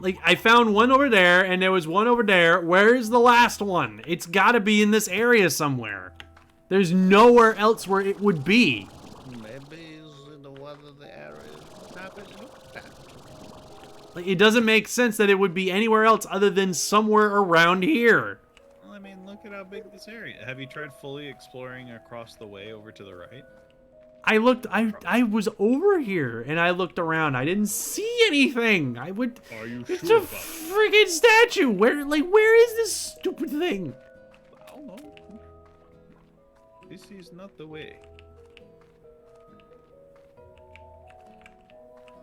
[SPEAKER 2] Like, I found one over there, and there was one over there. Where's the last one? It's gotta be in this area somewhere. There's nowhere else where it would be.
[SPEAKER 3] Maybe it's in one of the areas we haven't looked at.
[SPEAKER 2] Like, it doesn't make sense that it would be anywhere else other than somewhere around here.
[SPEAKER 1] Well, I mean, look at how big this area. Have you tried fully exploring across the way over to the right?
[SPEAKER 2] I looked, I was over here, and I looked around. I didn't see anything.
[SPEAKER 1] Are you
[SPEAKER 2] It's
[SPEAKER 1] sure
[SPEAKER 2] a
[SPEAKER 1] about that?
[SPEAKER 2] freaking statue. Where is this stupid thing?
[SPEAKER 1] I don't know. This is not the way.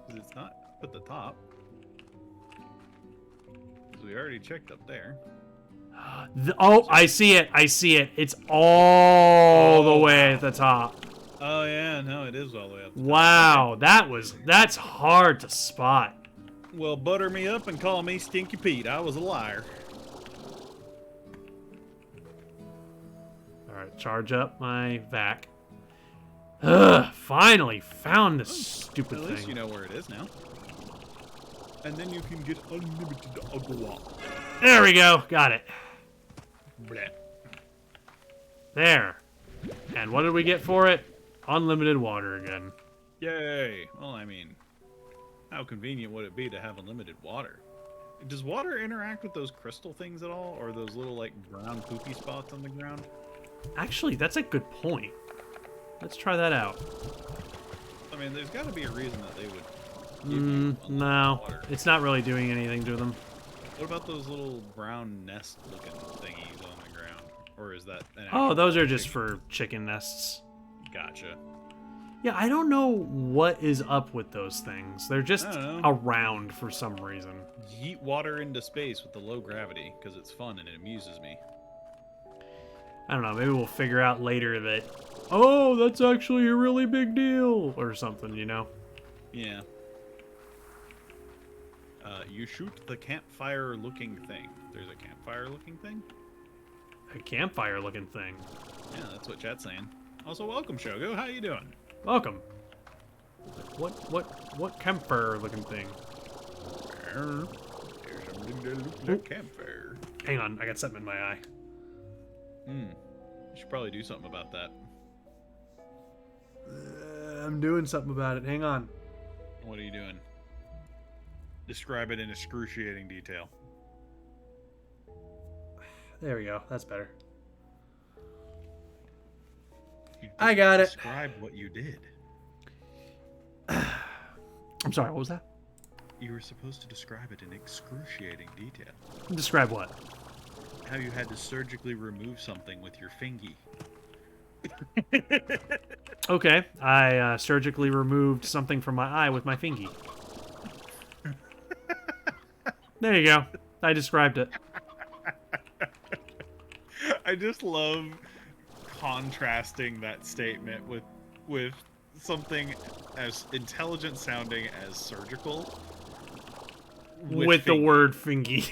[SPEAKER 1] 'Cause it's not up at the top. 'Cause we already checked up there.
[SPEAKER 2] Oh, I see it. I see it. It's all the way at the top.
[SPEAKER 1] Oh yeah, no, it is all the way up.
[SPEAKER 2] Wow, that's hard to spot.
[SPEAKER 1] Well, butter me up and call me Stinky Pete. I was a liar.
[SPEAKER 2] All right, charge up my vac. Ugh, finally found this stupid
[SPEAKER 1] At
[SPEAKER 2] thing.
[SPEAKER 1] least you know where it is now. And then you can get unlimited agua.
[SPEAKER 2] There we go. Got it.
[SPEAKER 1] Bleh.
[SPEAKER 2] There. And what did we get for it? Unlimited water again.
[SPEAKER 1] Yay! Well, I mean, how convenient would it be to have unlimited water? Does water interact with those crystal things at all? Or those little, like, brown poopy spots on the ground?
[SPEAKER 2] Actually, that's a good point. Let's try that out.
[SPEAKER 1] I mean, there's got to be a reason that they would give you unlimited
[SPEAKER 2] No,
[SPEAKER 1] water.
[SPEAKER 2] it's not really doing anything to them.
[SPEAKER 1] What about those little brown nest-looking thingies on the ground? Or is that an
[SPEAKER 2] Oh,
[SPEAKER 1] actual
[SPEAKER 2] those are just
[SPEAKER 1] thing?
[SPEAKER 2] for chicken nests.
[SPEAKER 1] Gotcha.
[SPEAKER 2] Yeah, I don't know what is up with those things. They're just
[SPEAKER 1] I don't know.
[SPEAKER 2] around for some reason.
[SPEAKER 1] Yeet water into space with the low gravity, because it's fun and it amuses me.
[SPEAKER 2] I don't know, maybe we'll figure out later that, oh, that's actually a really big deal, or something, you know?
[SPEAKER 1] Yeah. You shoot the campfire-looking thing. There's a campfire-looking thing?
[SPEAKER 2] a campfire-looking thing.
[SPEAKER 1] Yeah, that's what chat's saying. Also, welcome, Shogo. How you doing?
[SPEAKER 2] Welcome. What campfire-looking thing?
[SPEAKER 1] There's something that looks like campfire.
[SPEAKER 2] Hang on, I got something in my eye.
[SPEAKER 1] You should probably do something about that.
[SPEAKER 2] I'm doing something about it. Hang on.
[SPEAKER 1] What are you doing? Describe it in excruciating detail.
[SPEAKER 2] There we go. That's better.
[SPEAKER 1] You
[SPEAKER 2] I got it.
[SPEAKER 1] Describe what you did.
[SPEAKER 2] I'm sorry, what was that?
[SPEAKER 1] You were supposed to describe it in excruciating detail.
[SPEAKER 2] Describe what?
[SPEAKER 1] How you had to surgically remove something with your fingy.
[SPEAKER 2] Okay, I surgically removed something from my eye with my fingy. There you go. I described it.
[SPEAKER 1] I just love contrasting that statement with something as intelligent sounding as surgical.
[SPEAKER 2] With the word fingy.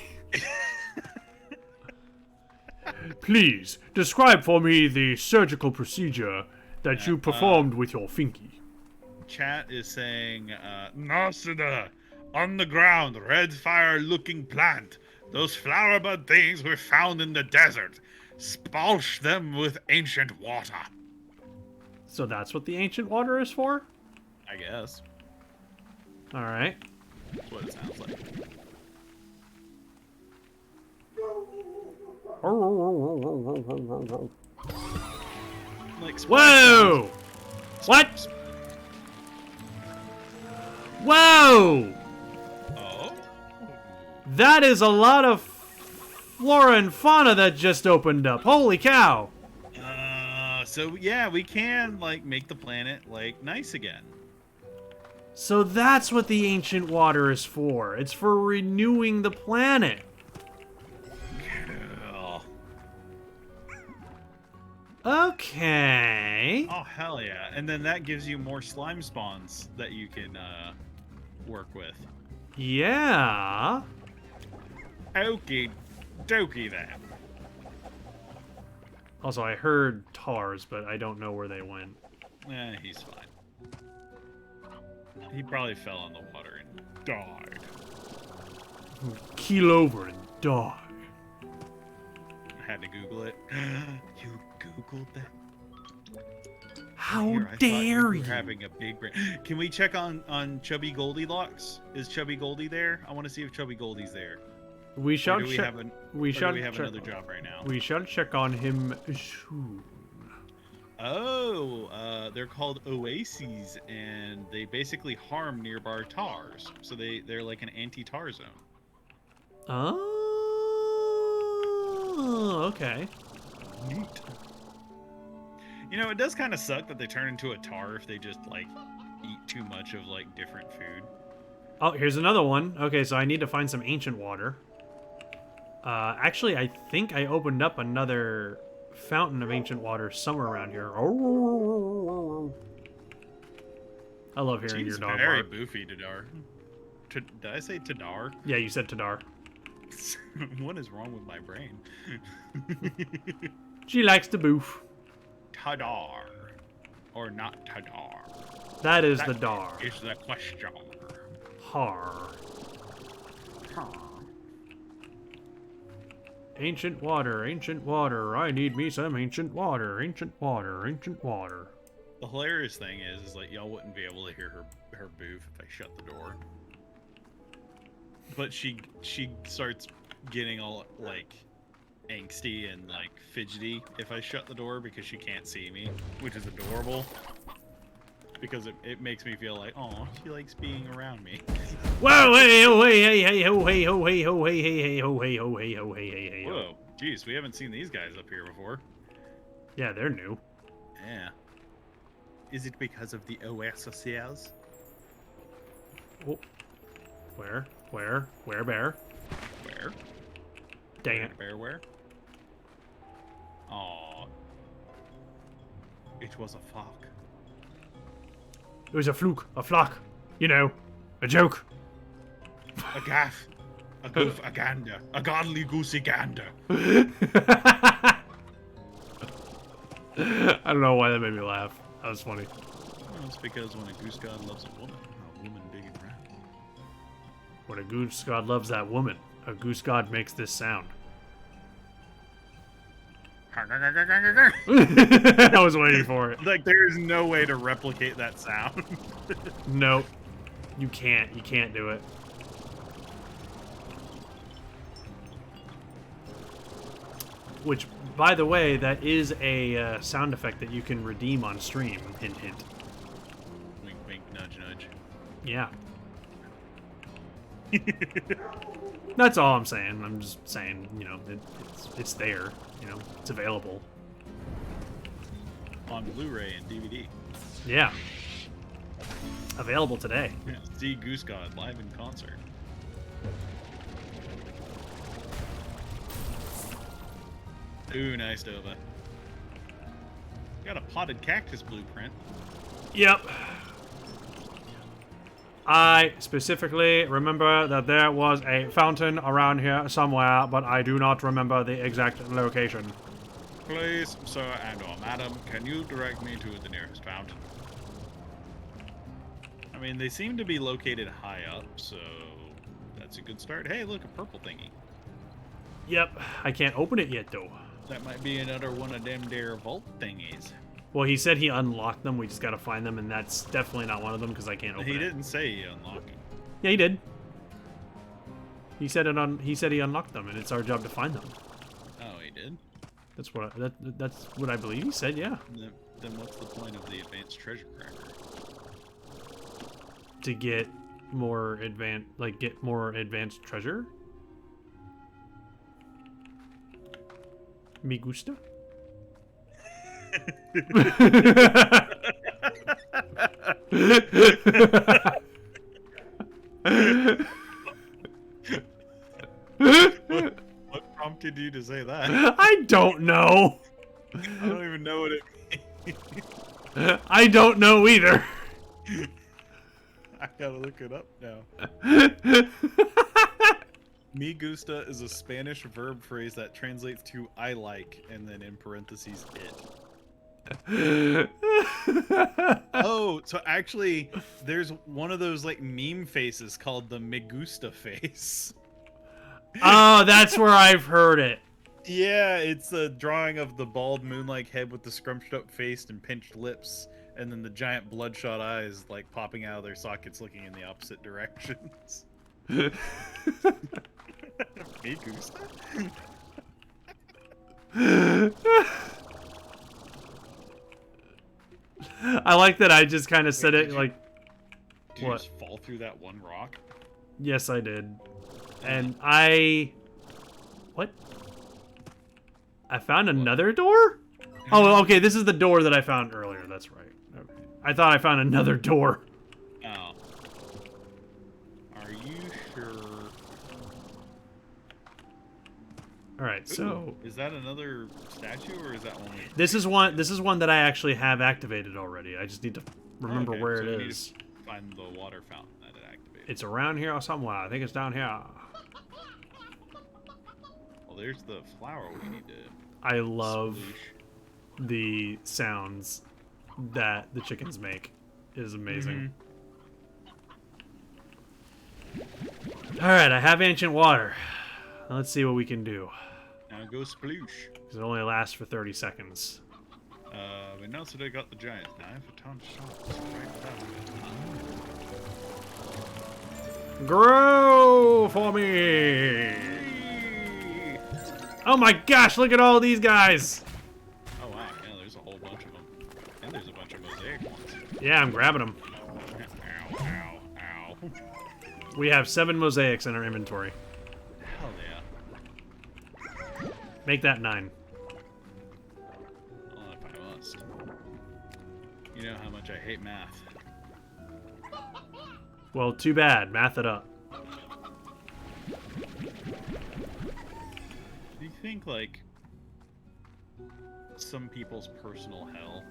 [SPEAKER 2] Please, describe for me the surgical procedure that you performed with your fingy.
[SPEAKER 1] Chat is saying, Nasida, on the ground, red fire-looking plant. Those flower bud things were found in the desert. Spalsh them with ancient water.
[SPEAKER 2] So that's what the ancient water is for?
[SPEAKER 1] I guess.
[SPEAKER 2] Alright.
[SPEAKER 1] That's what it sounds like. Like
[SPEAKER 2] Whoa! What? Whoa!
[SPEAKER 1] Oh?
[SPEAKER 2] That is a lot of flora and fauna that just opened up. Holy cow!
[SPEAKER 1] So yeah, we can like make the planet like nice again.
[SPEAKER 2] So that's what the ancient water is for. It's for renewing the planet.
[SPEAKER 1] Cool.
[SPEAKER 2] Okay.
[SPEAKER 1] Oh hell yeah! And then that gives you more slime spawns that you can work with.
[SPEAKER 2] Yeah.
[SPEAKER 1] Okie dokie then.
[SPEAKER 2] Also, I heard tars, but I don't know where they went.
[SPEAKER 1] He's fine. He probably fell in the water and died.
[SPEAKER 2] Keel over and die.
[SPEAKER 1] I had to Google it. You Googled that?
[SPEAKER 2] How
[SPEAKER 1] Here, I thought
[SPEAKER 2] dare
[SPEAKER 1] were
[SPEAKER 2] you?
[SPEAKER 1] having a big brain. Can we check on Chubby Goldilocks? Is Chubby Goldie there? I want to see if Chubby Goldie's there.
[SPEAKER 2] We
[SPEAKER 1] Or
[SPEAKER 2] shall
[SPEAKER 1] do we
[SPEAKER 2] check.
[SPEAKER 1] have,
[SPEAKER 2] We
[SPEAKER 1] or
[SPEAKER 2] shall
[SPEAKER 1] do we have
[SPEAKER 2] check.
[SPEAKER 1] another job right now?
[SPEAKER 2] We shall check on him soon.
[SPEAKER 1] Oh, they're called oases, and they basically harm nearby tars. So they're like an anti-tar zone.
[SPEAKER 2] Oh, okay.
[SPEAKER 1] Neat. You know, it does kind of suck that they turn into a tar if they just like eat too much of like different food.
[SPEAKER 2] Oh, here's another one. Okay, so I need to find some ancient water. Actually, I think I opened up another fountain of ancient water somewhere around here. Oh. I love hearing your
[SPEAKER 1] She's
[SPEAKER 2] dog
[SPEAKER 1] very
[SPEAKER 2] bark.
[SPEAKER 1] boofy, Tadar. Did I say Tadar?
[SPEAKER 2] Yeah, you said Tadar.
[SPEAKER 1] What is wrong with my brain?
[SPEAKER 2] She likes to boof.
[SPEAKER 1] Tadar. Or not Tadar.
[SPEAKER 2] That is
[SPEAKER 1] That
[SPEAKER 2] the dar.
[SPEAKER 1] is the question.
[SPEAKER 2] Har. Ancient water, I need me some ancient water, ancient water, ancient water.
[SPEAKER 1] The hilarious thing is like y'all wouldn't be able to hear her boof if I shut the door. But she starts getting all like angsty and like fidgety if I shut the door because she can't see me, which is adorable. Because it makes me feel like, oh, she likes being around me.
[SPEAKER 2] Whoa, hey, oh, hey, hey, hey, ho, hey, ho, hey, ho, hey, hey, hey, ho, hey, ho, hey, ho, hey, hey, hey, ho.
[SPEAKER 1] Whoa, jeez, we haven't seen these guys up here before.
[SPEAKER 2] Yeah, they're new.
[SPEAKER 1] Yeah. Is it because of the OSSCs?
[SPEAKER 2] Oh. Where, bear?
[SPEAKER 1] Where?
[SPEAKER 2] Dang it.
[SPEAKER 1] Bear where? Aw. It was a flock.
[SPEAKER 2] It was a fluke, a flock, you know, a joke.
[SPEAKER 1] A gaff. A goof, a gander. A godly goosey gander.
[SPEAKER 2] I don't know why that made me laugh. That was funny.
[SPEAKER 1] Well, it's because when a goose god loves a woman big and round.
[SPEAKER 2] When a goose god loves that woman, a goose god makes this sound. I was waiting for it.
[SPEAKER 1] Like, there is no way to replicate that sound.
[SPEAKER 2] Nope. You can't. You can't do it. Which, by the way, that is a sound effect that you can redeem on stream. Hint, hint.
[SPEAKER 1] Wink, wink, nudge, nudge.
[SPEAKER 2] Yeah. That's all I'm saying. I'm just saying, you know, it's there. You know, it's available.
[SPEAKER 1] On Blu-ray and DVD.
[SPEAKER 2] Yeah. Available today.
[SPEAKER 1] Yeah, see Goose God live in concert. Ooh, nice, Dova. Got a potted cactus blueprint.
[SPEAKER 2] Yep. I specifically remember that there was a fountain around here somewhere, but I do not remember the exact location.
[SPEAKER 1] Please, sir and or madam, can you direct me to the nearest fountain? I mean, they seem to be located high up, so that's a good start. Hey, look, a purple thingy.
[SPEAKER 2] Yep, I can't open it yet, though.
[SPEAKER 1] That might be another one of them there vault thingies.
[SPEAKER 2] Well, he said he unlocked them. We just gotta find them, and that's definitely not one of them because I can't open it.
[SPEAKER 1] He didn't say he unlocked it.
[SPEAKER 2] Yeah, he did. He said it on. He said he unlocked them, and it's our job to find them.
[SPEAKER 1] Oh, he did?
[SPEAKER 2] That's what. That's what I believe he said. Yeah.
[SPEAKER 1] Then what's the point of the advanced treasure cracker?
[SPEAKER 2] To get more advanced, like get more advanced treasure. Me gusta.
[SPEAKER 1] What prompted you to say that?
[SPEAKER 2] I don't know.
[SPEAKER 1] I don't even know what it means.
[SPEAKER 2] I don't know either.
[SPEAKER 1] I gotta look it up now. Me gusta is a Spanish verb phrase that translates to I like, and then in parentheses, it. Oh, so actually, there's one of those like meme faces called the Me gusta face.
[SPEAKER 2] Oh, that's where I've heard it.
[SPEAKER 1] Yeah, it's a drawing of the bald moon-like head with the scrunched up face and pinched lips, and then the giant bloodshot eyes like popping out of their sockets looking in the opposite directions. Me gusta?
[SPEAKER 2] I like that I just kind of said it like...
[SPEAKER 1] Did you
[SPEAKER 2] What?
[SPEAKER 1] just fall through that one rock?
[SPEAKER 2] Yes, I did. And I... What? I found another door? Oh, okay, this is the door that I found earlier. That's right. Okay. I thought I found another door.
[SPEAKER 1] Oh. Are you sure?
[SPEAKER 2] Alright, so...
[SPEAKER 1] Ooh, is that another statue, or is that one?
[SPEAKER 2] This is one that I actually have activated already. I just need to remember
[SPEAKER 1] Okay,
[SPEAKER 2] where
[SPEAKER 1] so
[SPEAKER 2] it
[SPEAKER 1] we need
[SPEAKER 2] is.
[SPEAKER 1] to find the water fountain that it activated.
[SPEAKER 2] It's around here or somewhere. I think it's down here.
[SPEAKER 1] Well, there's the flower we need to.
[SPEAKER 2] I love
[SPEAKER 1] sploosh.
[SPEAKER 2] the sounds that the chickens make. It is amazing. Alright, I have ancient water. Let's see what we can do.
[SPEAKER 1] Now go sploosh.
[SPEAKER 2] Because it only lasts for 30 seconds.
[SPEAKER 1] We know that I got the giant knife, a ton of shots. Right
[SPEAKER 2] Grow for me! Oh my gosh, look at all these guys!
[SPEAKER 1] Oh wow, yeah, there's a whole bunch of them. And there's a bunch of mosaic ones.
[SPEAKER 2] Yeah, I'm grabbing them.
[SPEAKER 1] Ow, ow, ow.
[SPEAKER 2] We have 7 mosaics in our inventory.
[SPEAKER 1] Hell yeah.
[SPEAKER 2] Make that 9.
[SPEAKER 1] Well, if I must. You know how much I hate math.
[SPEAKER 2] Well, too bad. Math it up.
[SPEAKER 1] Do you think, like, some people's personal hell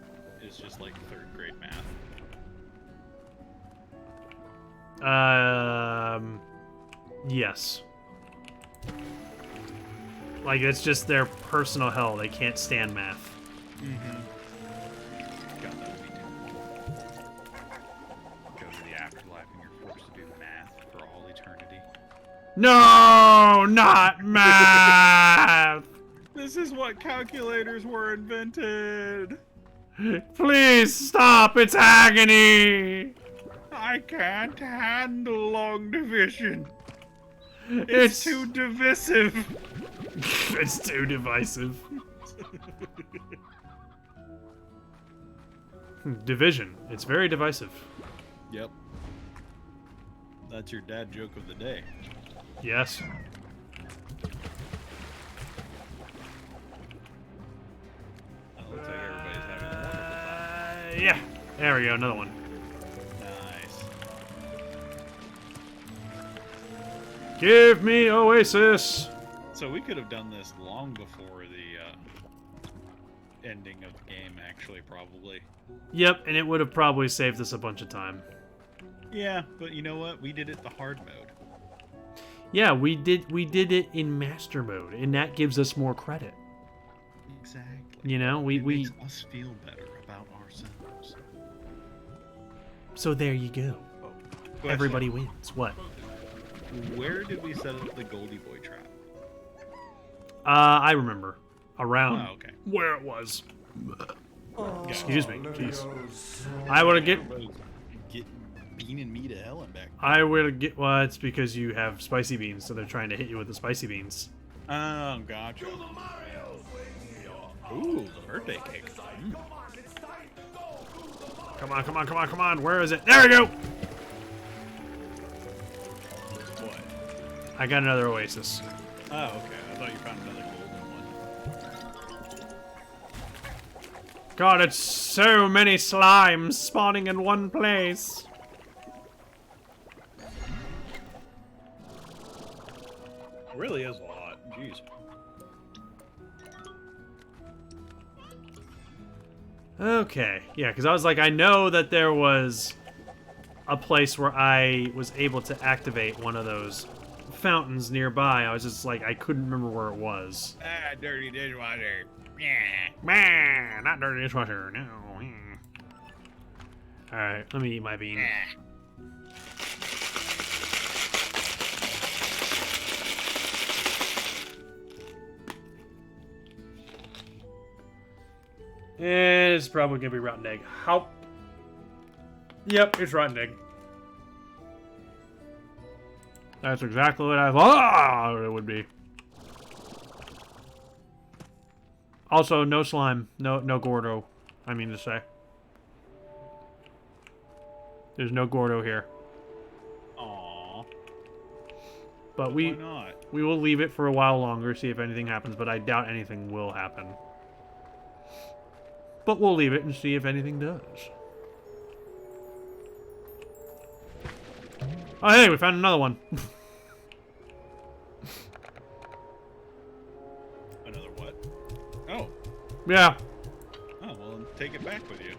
[SPEAKER 1] is just like 3rd grade math?
[SPEAKER 2] Yes. Like, it's just their personal hell. They can't stand math.
[SPEAKER 1] Mm-hmm. Laughing, you're forced to do math for all eternity.
[SPEAKER 2] No, not math.
[SPEAKER 1] This is what calculators were invented.
[SPEAKER 2] Please stop. It's agony.
[SPEAKER 1] I can't handle long division.
[SPEAKER 2] It's
[SPEAKER 1] Too divisive.
[SPEAKER 2] It's too divisive. Division. It's very divisive.
[SPEAKER 1] Yep. That's your dad joke of the day.
[SPEAKER 2] Yes.
[SPEAKER 1] Looks like everybody's having a wonderful time.
[SPEAKER 2] Yeah. There we go. Another one.
[SPEAKER 1] Nice.
[SPEAKER 2] Give me Oasis.
[SPEAKER 1] So we could have done this long before the ending of the game, actually, probably.
[SPEAKER 2] Yep, and it would have probably saved us a bunch of time.
[SPEAKER 1] Yeah, but you know what? We did it the hard mode.
[SPEAKER 2] Yeah, we did it in master mode, and that gives us more credit.
[SPEAKER 1] Exactly.
[SPEAKER 2] You know, we
[SPEAKER 1] makes us feel better about ourselves.
[SPEAKER 2] So there you go.
[SPEAKER 1] Question.
[SPEAKER 2] Everybody wins. What?
[SPEAKER 1] Where did we set up the Goldie Boy trap?
[SPEAKER 2] I remember. Around
[SPEAKER 1] Oh, okay.
[SPEAKER 2] where it was. Excuse me. Jeez.
[SPEAKER 4] Leviosa.
[SPEAKER 2] I would get.
[SPEAKER 1] Get beaning me to hell and back.
[SPEAKER 2] I would get. Well, it's because you have spicy beans, so they're trying to hit you with the spicy beans.
[SPEAKER 1] Oh, gotcha. Ooh, the birthday cake.
[SPEAKER 2] Come on, come on, come on, come on. Where is it? There we go.
[SPEAKER 1] What?
[SPEAKER 2] I got another Oasis.
[SPEAKER 1] Oh, okay. I thought you found another golden one.
[SPEAKER 2] God, it's so many slimes spawning in one place.
[SPEAKER 1] It really is a lot. Jeez.
[SPEAKER 2] Okay, yeah, because I was like, I know that there was a place where I was able to activate one of those fountains nearby. I was just like, I couldn't remember where it was.
[SPEAKER 1] Ah, dirty dishwasher. Yeah.
[SPEAKER 2] Man, not dirty dishwasher, no. Alright, let me eat my bean. It's probably gonna be rotten egg. How? Yep, it's rotten egg. That's exactly what I thought it would be. Also, no slime, no Gordo. I mean to say, there's no Gordo here.
[SPEAKER 1] Aww.
[SPEAKER 2] But
[SPEAKER 1] Why not?
[SPEAKER 2] we will leave it for a while longer, see if anything happens. But I doubt anything will happen. But we'll leave it and see if anything does. Oh, hey, we found another one.
[SPEAKER 1] Another what? Oh.
[SPEAKER 2] Yeah.
[SPEAKER 1] Oh, well, then take it back with you.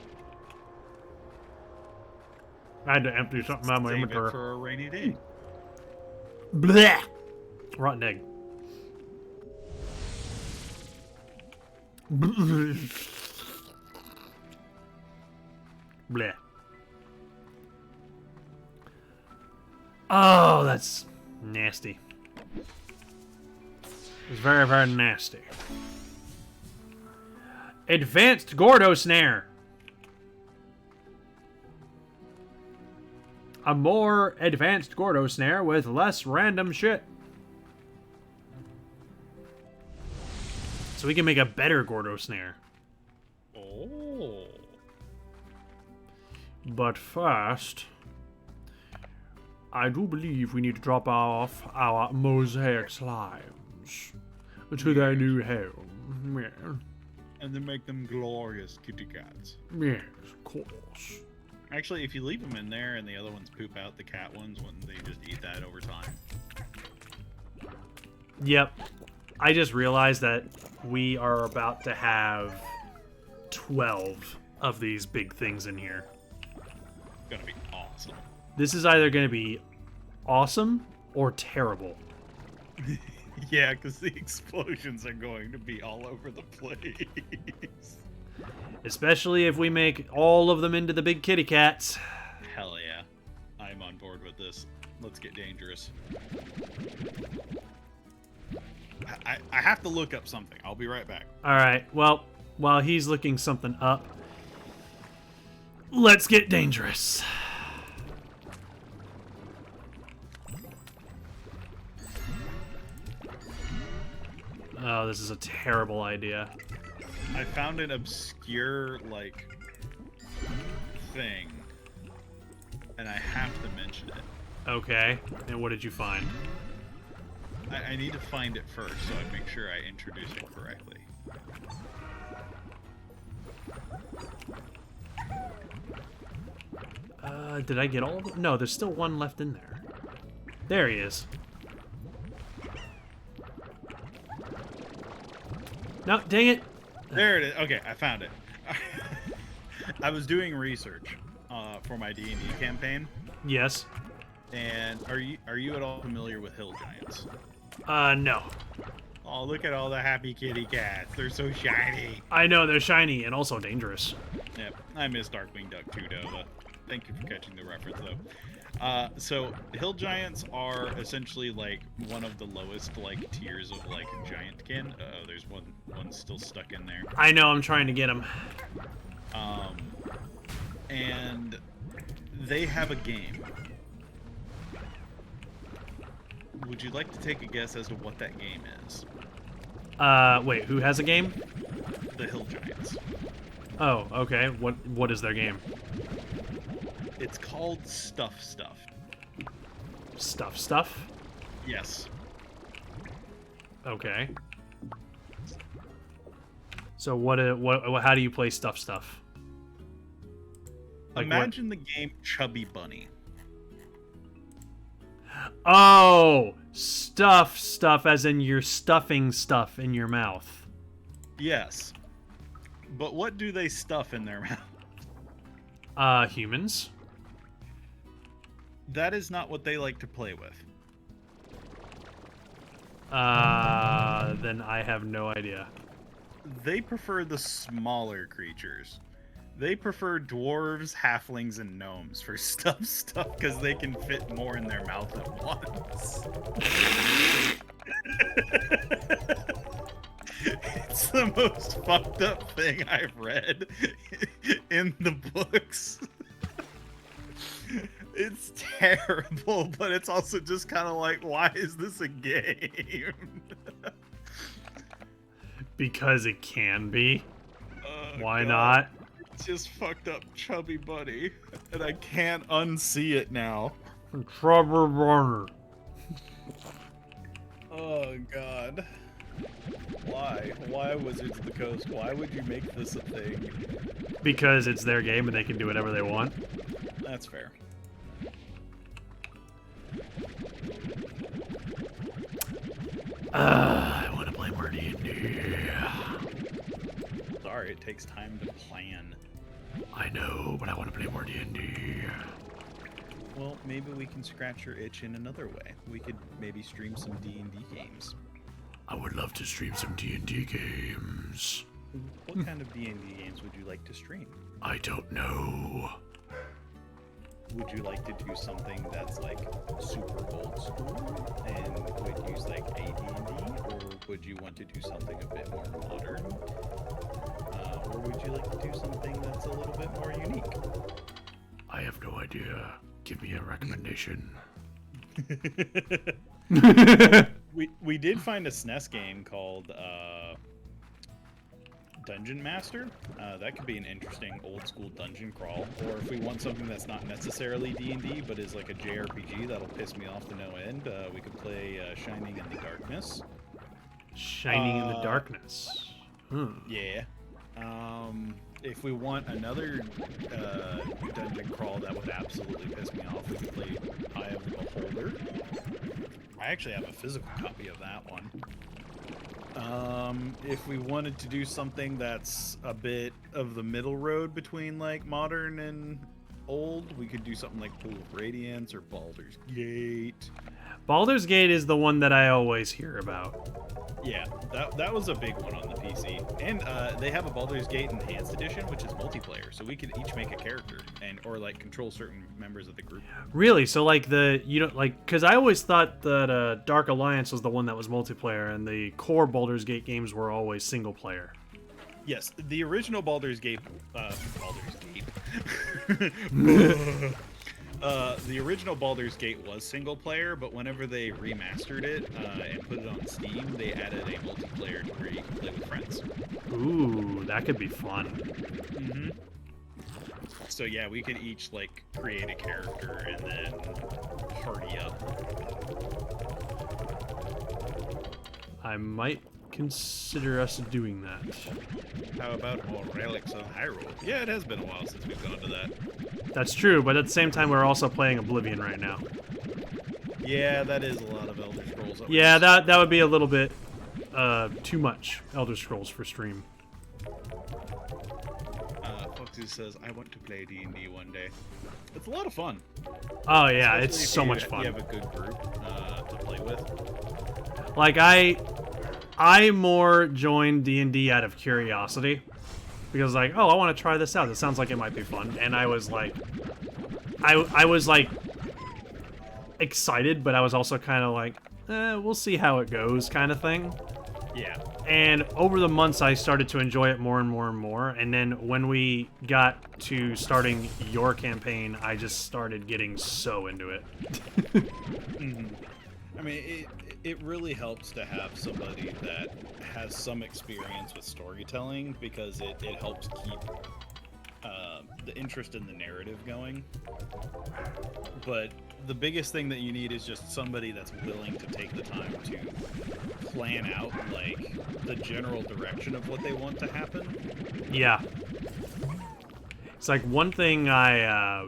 [SPEAKER 2] I had to empty something out of my
[SPEAKER 1] Save it
[SPEAKER 2] inventory.
[SPEAKER 1] for a rainy day.
[SPEAKER 2] Blech! Rotten egg. Bleh. Oh, that's nasty. It's very, very nasty. Advanced Gordo Snare. A more advanced Gordo Snare with less random shit. So we can make a better Gordo Snare.
[SPEAKER 1] Oh.
[SPEAKER 2] But first, I do believe we need to drop off our Mosaic Slimes to their new home. Yeah.
[SPEAKER 1] And then make them glorious kitty cats.
[SPEAKER 2] Yes, of course.
[SPEAKER 1] Actually, if you leave them in there and the other ones poop out the cat ones, wouldn't they just eat that over time?
[SPEAKER 2] Yep. I just realized that we are about to have 12 of these big things in here.
[SPEAKER 1] It's gonna be awesome.
[SPEAKER 2] This is either going to be awesome or terrible.
[SPEAKER 1] Yeah, because the explosions are going to be all over the place.
[SPEAKER 2] Especially if we make all of them into the big kitty cats.
[SPEAKER 1] Hell yeah. I'm on board with this. Let's get dangerous. I have to look up something. I'll be right back.
[SPEAKER 2] All right. Well, while he's looking something up, let's get dangerous. Oh, this is a terrible idea.
[SPEAKER 1] I found an obscure, like, thing, and I have to mention it.
[SPEAKER 2] Okay. And what did you find?
[SPEAKER 1] I need to find it first so I make sure I introduce it correctly.
[SPEAKER 2] Did I get all of them? No, there's still one left in there. There he is. No, dang it.
[SPEAKER 1] There it is. Okay, I found it. I was doing research for my D&D campaign,
[SPEAKER 2] Yes.
[SPEAKER 1] and are you at all familiar with hill giants?
[SPEAKER 2] No.
[SPEAKER 1] Oh, look at all the happy kitty cats. They're so shiny.
[SPEAKER 2] I know, they're shiny and also dangerous.
[SPEAKER 1] Yep, I miss Darkwing Duck too, Dova. Thank you for catching the reference, though. So hill giants are essentially like one of the lowest like tiers of like giantkin. There's one still stuck in there.
[SPEAKER 2] I know, I'm trying to get him.
[SPEAKER 1] And they have a game. Would you like to take a guess as to what that game is?
[SPEAKER 2] Wait, who has a game?
[SPEAKER 1] The hill giants.
[SPEAKER 2] Oh, okay. What is their game?
[SPEAKER 1] It's called Stuff Stuff.
[SPEAKER 2] Stuff?
[SPEAKER 1] Yes.
[SPEAKER 2] Okay. So how do you play stuff? Like
[SPEAKER 1] Imagine the game Chubby Bunny.
[SPEAKER 2] Oh, stuff as in you're stuffing stuff in your mouth.
[SPEAKER 1] Yes. But what do they stuff in their mouth?
[SPEAKER 2] Humans.
[SPEAKER 1] That is not what they like to play with.
[SPEAKER 2] Then I have no idea.
[SPEAKER 1] They prefer the smaller creatures. They prefer dwarves, halflings, and gnomes for stuff because they can fit more in their mouth at once. It's the most fucked up thing I've read in the books. It's terrible, but it's also just kind of like, why is this a game?
[SPEAKER 2] Because it can be. Why
[SPEAKER 1] God.
[SPEAKER 2] not?
[SPEAKER 1] It's just fucked up Chubby Bunny, and I can't unsee it now.
[SPEAKER 2] Trevor Warner.
[SPEAKER 1] Oh God. Why? Why Wizards of the Coast? Why would you make this a thing?
[SPEAKER 2] Because it's their game and they can do whatever they want.
[SPEAKER 1] That's fair.
[SPEAKER 2] I want to play more D&D.
[SPEAKER 1] Sorry, it takes time to plan.
[SPEAKER 2] I know, but I want to play more D&D.
[SPEAKER 1] Well, maybe we can scratch your itch in another way. We could maybe stream some D&D games.
[SPEAKER 2] I would love to stream some D&D games.
[SPEAKER 1] What kind of D&D games would you like to stream?
[SPEAKER 2] I don't know.
[SPEAKER 1] Would you like to do something that's like super old school and would use like AD&D, or would you want to do something a bit more modern? Or would you like to do something that's a little bit more unique?
[SPEAKER 2] I have no idea. Give me a recommendation.
[SPEAKER 1] We did find a SNES game called Dungeon Master. That could be an interesting old school dungeon crawl. Or if we want something that's not necessarily D&D but is like a JRPG that'll piss me off to no end, we could play Shining in the Darkness.
[SPEAKER 2] Shining in the Darkness.
[SPEAKER 1] Yeah. If we want another dungeon crawl that would absolutely piss me off, we could play Eye of the Beholder. I actually have a physical copy of that one. If we wanted to do something that's a bit of the middle road between like modern and old, we could do something like Pool of Radiance or Baldur's Gate.
[SPEAKER 2] Baldur's Gate is the one that I always hear about.
[SPEAKER 1] Yeah, that was a big one on the PC. And they have a Baldur's Gate Enhanced Edition, which is multiplayer, so we could each make a character or like control certain members of the group.
[SPEAKER 2] Really? So like because I always thought that Dark Alliance was the one that was multiplayer, and the core Baldur's Gate games were always single player.
[SPEAKER 1] Yes, the original Baldur's Gate. The original Baldur's Gate was single player, but whenever they remastered it and put it on Steam, they added a multiplayer to where you can play with friends.
[SPEAKER 2] Ooh, that could be fun.
[SPEAKER 1] Mm-hmm. So yeah, we could each like create a character and then party up.
[SPEAKER 2] I might consider us doing that.
[SPEAKER 1] How about more Relics of Hyrule? Yeah, it has been a while since we've gone to that.
[SPEAKER 2] That's true, but at the same time, we're also playing Oblivion right now.
[SPEAKER 1] Yeah, that is a lot of Elder Scrolls.
[SPEAKER 2] Yeah, that would be a little bit too much Elder Scrolls for stream.
[SPEAKER 1] Foxy says, I want to play D&D one day. It's a lot of fun.
[SPEAKER 2] Oh yeah,
[SPEAKER 1] Especially
[SPEAKER 2] it's
[SPEAKER 1] if
[SPEAKER 2] so
[SPEAKER 1] you-
[SPEAKER 2] much fun.
[SPEAKER 1] You have a good group to play with.
[SPEAKER 2] Like I more joined D&D out of curiosity because like, oh, I want to try this out. It sounds like it might be fun, and I was like, I was like excited, but I was also kind of like, we'll see how it goes, kind of thing.
[SPEAKER 1] Yeah.
[SPEAKER 2] And over the months, I started to enjoy it more and more and more. And then when we got to starting your campaign, I just started getting so into it.
[SPEAKER 1] Mm-hmm. I mean, it really helps to have somebody that has some experience with storytelling because it helps keep the interest in the narrative going. But the biggest thing that you need is just somebody that's willing to take the time to plan out like the general direction of what they want to happen.
[SPEAKER 2] Yeah. It's like one thing I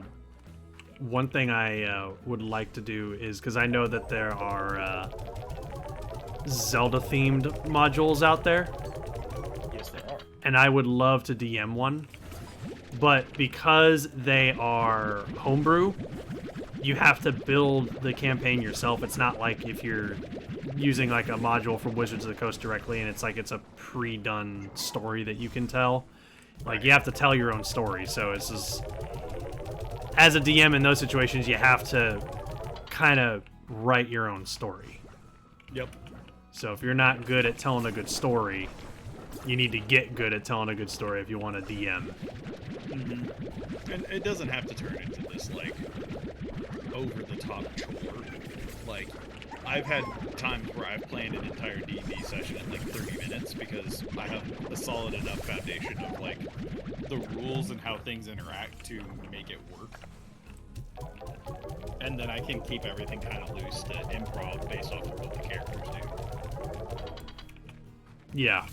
[SPEAKER 2] would like to do is, because I know that there are Zelda-themed modules out there,
[SPEAKER 1] Yes, there are.
[SPEAKER 2] and I would love to DM one. But because they are homebrew, you have to build the campaign yourself. It's not like if you're using like a module from Wizards of the Coast directly, and it's like it's a pre-done story that you can tell. Like you have to tell your own story. So it's just, as a DM in those situations, you have to kind of write your own story.
[SPEAKER 1] Yep.
[SPEAKER 2] So if you're not good at telling a good story, you need to get good at telling a good story if you want to DM.
[SPEAKER 1] Mm-hmm. And it doesn't have to turn into this like over-the-top chore. Like, I've had times where I've planned an entire D&D session in like 30 minutes because I have a solid enough foundation of like the rules and how things interact to make it work. And then I can keep everything kind of loose to improv based off of what the characters do.
[SPEAKER 2] Yeah.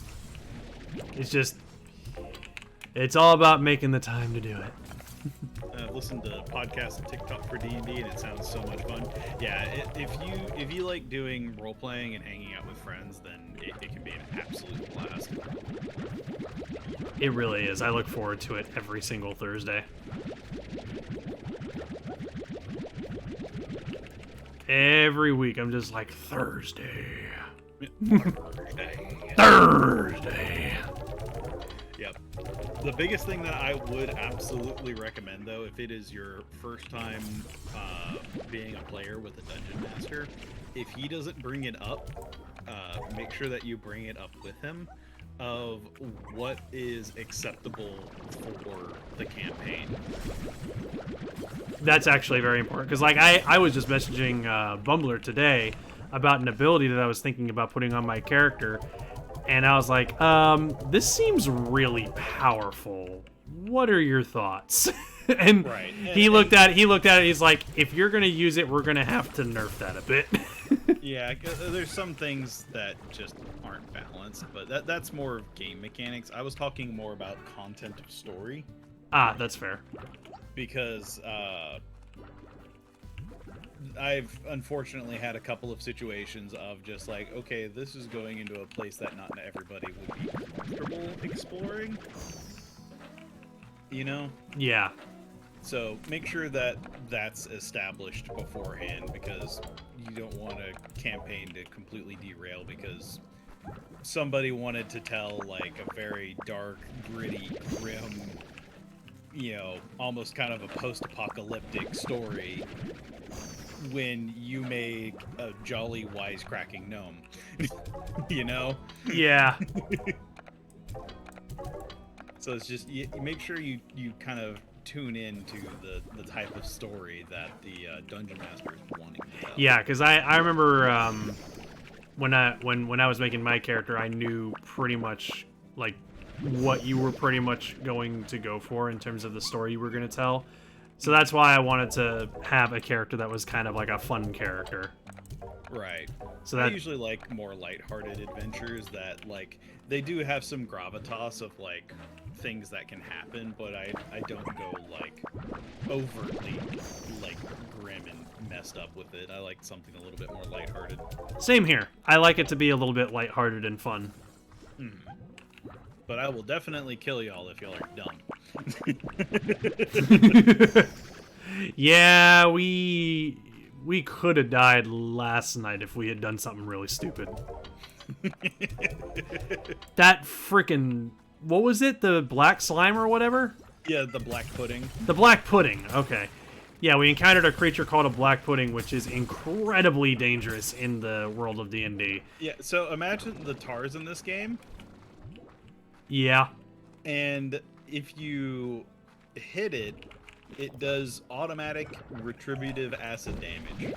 [SPEAKER 2] It's just, it's all about making the time to do it.
[SPEAKER 1] I've listened to podcasts and TikTok for D&D, and it sounds so much fun. Yeah, if you like doing role playing and hanging out with friends, then it can be an absolute blast.
[SPEAKER 2] It really is. I look forward to it every single Thursday. Every week, I'm just like, Thursday. Thursday.
[SPEAKER 1] Yep. The biggest thing that I would absolutely recommend, though, if it is your first time being a player with a dungeon master, if he doesn't bring it up, make sure that you bring it up with him of what is acceptable for the campaign.
[SPEAKER 2] That's actually very important, because like I was just messaging Bumbler today about an ability that I was thinking about putting on my character, and I was like, this seems really powerful. What are your thoughts? And
[SPEAKER 1] Right.
[SPEAKER 2] he looked at it, he's like, if you're gonna use it, we're gonna have to nerf that a bit.
[SPEAKER 1] Yeah, there's some things that just aren't balanced, but that's more of game mechanics. I was talking more about content of story.
[SPEAKER 2] Ah, that's fair.
[SPEAKER 1] Because I've unfortunately had a couple of situations of just like, okay, this is going into a place that not everybody would be comfortable exploring. You know?
[SPEAKER 2] Yeah.
[SPEAKER 1] So make sure that that's established beforehand, because you don't want a campaign to completely derail because somebody wanted to tell like a very dark, gritty, grim, almost kind of a post-apocalyptic story when you make a jolly wisecracking gnome.
[SPEAKER 2] Yeah.
[SPEAKER 1] So it's just you make sure you kind of tune into the type of story that the dungeon master is wanting to tell.
[SPEAKER 2] Yeah, because I remember when I was making my character, I knew pretty much like what you were pretty much going to go for in terms of the story you were going to tell. So that's why I wanted to have a character that was kind of like a fun character.
[SPEAKER 1] Right.
[SPEAKER 2] So
[SPEAKER 1] I
[SPEAKER 2] that
[SPEAKER 1] usually like more lighthearted adventures that like they do have some gravitas of like things that can happen, but I don't go like overtly like grim and messed up with it. I like something a little bit more lighthearted.
[SPEAKER 2] same here. I like it to be a little bit lighthearted and fun.
[SPEAKER 1] But I will definitely kill y'all if y'all are dumb.
[SPEAKER 2] Yeah, we could have died last night if we had done something really stupid. That freaking, what was it? The black slime or whatever?
[SPEAKER 1] Yeah, the black pudding.
[SPEAKER 2] The black pudding. Okay. Yeah, we encountered a creature called a black pudding, which is incredibly dangerous in the world of D&D.
[SPEAKER 1] Yeah, so imagine the tars in this game,
[SPEAKER 2] Yeah.
[SPEAKER 1] and if you hit it, it does automatic retributive acid damage.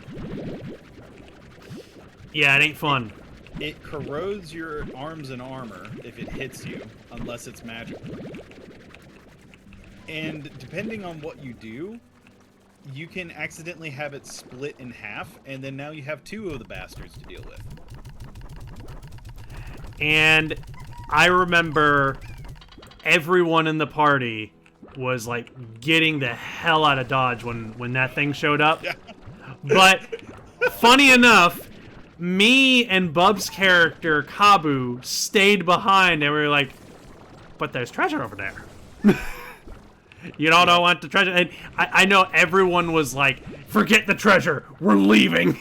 [SPEAKER 2] Yeah, it ain't fun.
[SPEAKER 1] It corrodes your arms and armor if it hits you, unless it's magical. And depending on what you do, you can accidentally have it split in half, and then now you have two of the bastards to deal with.
[SPEAKER 2] And I remember everyone in the party was like getting the hell out of Dodge when that thing showed up.
[SPEAKER 1] Yeah.
[SPEAKER 2] But funny enough, me and Bub's character Kabu stayed behind, and we were like, "But there's treasure over there." You don't want the treasure, and I know everyone was like, "Forget the treasure, we're leaving."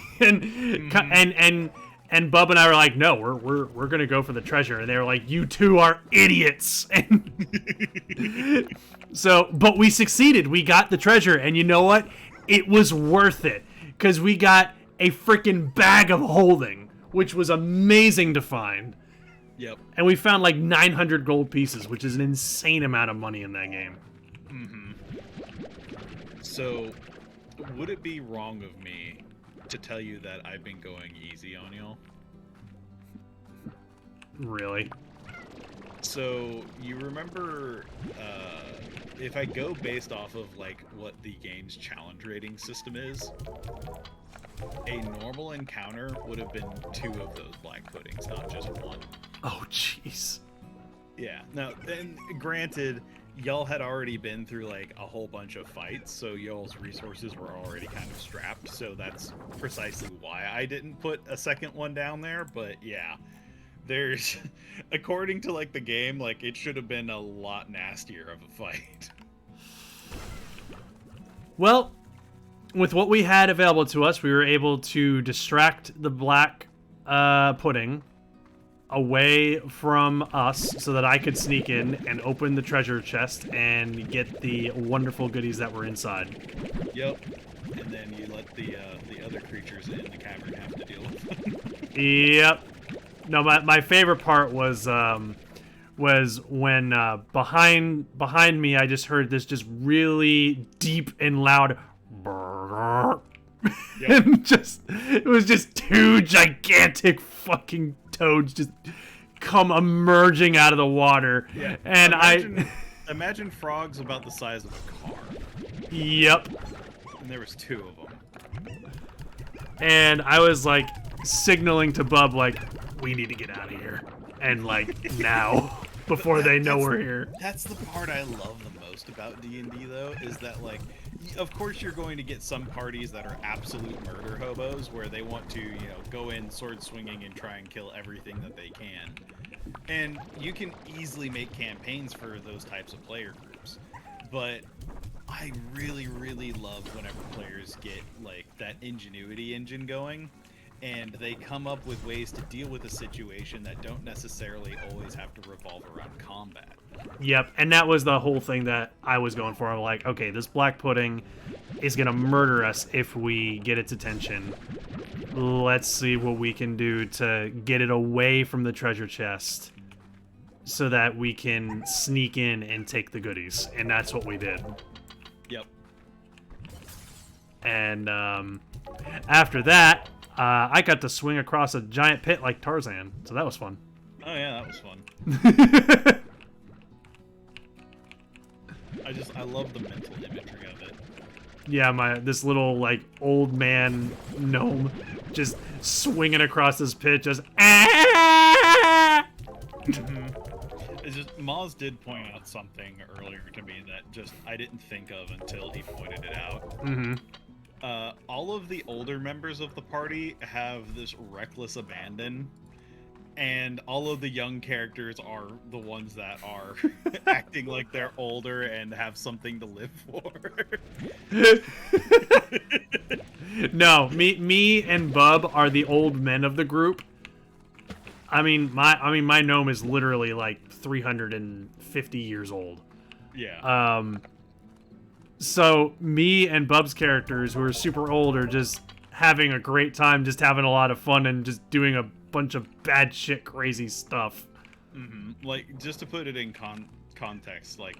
[SPEAKER 2] And Bub and I were like, "No, we're gonna go for the treasure," and they were like, "You two are idiots." And so, but we succeeded. We got the treasure, and you know what? It was worth it because we got a freaking bag of holding, which was amazing to find.
[SPEAKER 1] Yep.
[SPEAKER 2] And we found like 900 gold pieces, which is an insane amount of money in that game.
[SPEAKER 1] So, would it be wrong of me to tell you that I've been going easy on y'all?
[SPEAKER 2] Really?
[SPEAKER 1] So, you remember, if I go based off of, like, what the game's challenge rating system is, a normal encounter would have been 2 of those black puddings, not just 1.
[SPEAKER 2] Oh, jeez.
[SPEAKER 1] Yeah. Now, and granted, y'all had already been through, like, a whole bunch of fights, so y'all's resources were already kind of strapped, so that's precisely why I didn't put a second one down there, but yeah. There's, according to, like, the game, like, it should have been a lot nastier of a fight.
[SPEAKER 2] Well, with what we had available to us, we were able to distract the black pudding away from us so that I could sneak in and open the treasure chest and get the wonderful goodies that were inside.
[SPEAKER 1] Yep. And then you let the other creatures in the cavern have to deal with them.
[SPEAKER 2] Yep. No, my favorite part was when behind me I just heard this just really deep and loud brrrr.
[SPEAKER 1] Yep.
[SPEAKER 2] And it was just 2 gigantic fucking toads just come emerging out of the water.
[SPEAKER 1] Yeah.
[SPEAKER 2] And
[SPEAKER 1] imagine frogs about the size of a car.
[SPEAKER 2] Yep.
[SPEAKER 1] And there was 2 of them.
[SPEAKER 2] And I was like signaling to Bub like, we need to get out of here. And like now, before they know we're here.
[SPEAKER 1] That's the part I love the most about D&D though, is that like, of course you're going to get some parties that are absolute murder hobos where they want to, go in sword swinging and try and kill everything that they can. And you can easily make campaigns for those types of player groups. But I really love whenever players get like that ingenuity engine going, and they come up with ways to deal with a situation that don't necessarily always have to revolve around combat.
[SPEAKER 2] Yep, and that was the whole thing that I was going for. I'm like, okay, this black pudding is gonna murder us if we get its attention. Let's see what we can do to get it away from the treasure chest so that we can sneak in and take the goodies. And that's what we did.
[SPEAKER 1] Yep.
[SPEAKER 2] And after that, I got to swing across a giant pit like Tarzan, so that was fun.
[SPEAKER 1] Oh yeah, that was fun. I love the mental imagery of it.
[SPEAKER 2] Yeah, this little like old man gnome just swinging across this pit, just.
[SPEAKER 1] It's just Moz did point out something earlier to me that just I didn't think of until he pointed it out.
[SPEAKER 2] Mm-hmm.
[SPEAKER 1] All of the older members of the party have this reckless abandon, and all of the young characters are the ones that are acting like they're older and have something to live for.
[SPEAKER 2] No, me and Bub are the old men of the group. I mean, my gnome is literally like 350 years old.
[SPEAKER 1] Yeah.
[SPEAKER 2] So me and Bub's characters, who are super old, are just having a great time, just having a lot of fun, and just doing a bunch of bad shit, crazy stuff.
[SPEAKER 1] Like, just to put it in context, like,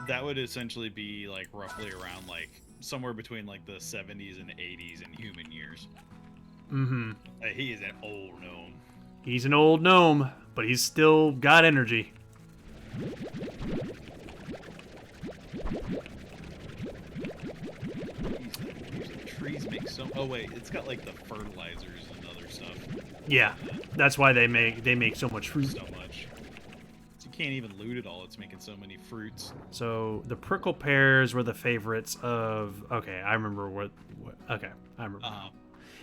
[SPEAKER 1] that would essentially be, like, roughly around, like, somewhere between, like, the 70s and 80s in human years. He is an old gnome.
[SPEAKER 2] He's an old gnome, but he's still got energy.
[SPEAKER 1] Trees make so... Oh, wait, it's got, like, the fertilizers and other stuff.
[SPEAKER 2] Yeah, that's why they make so much fruit.
[SPEAKER 1] So much. So you can't even loot it all. It's making so many fruits.
[SPEAKER 2] So the prickle pears were the favorites of... Okay, I remember what okay, I remember.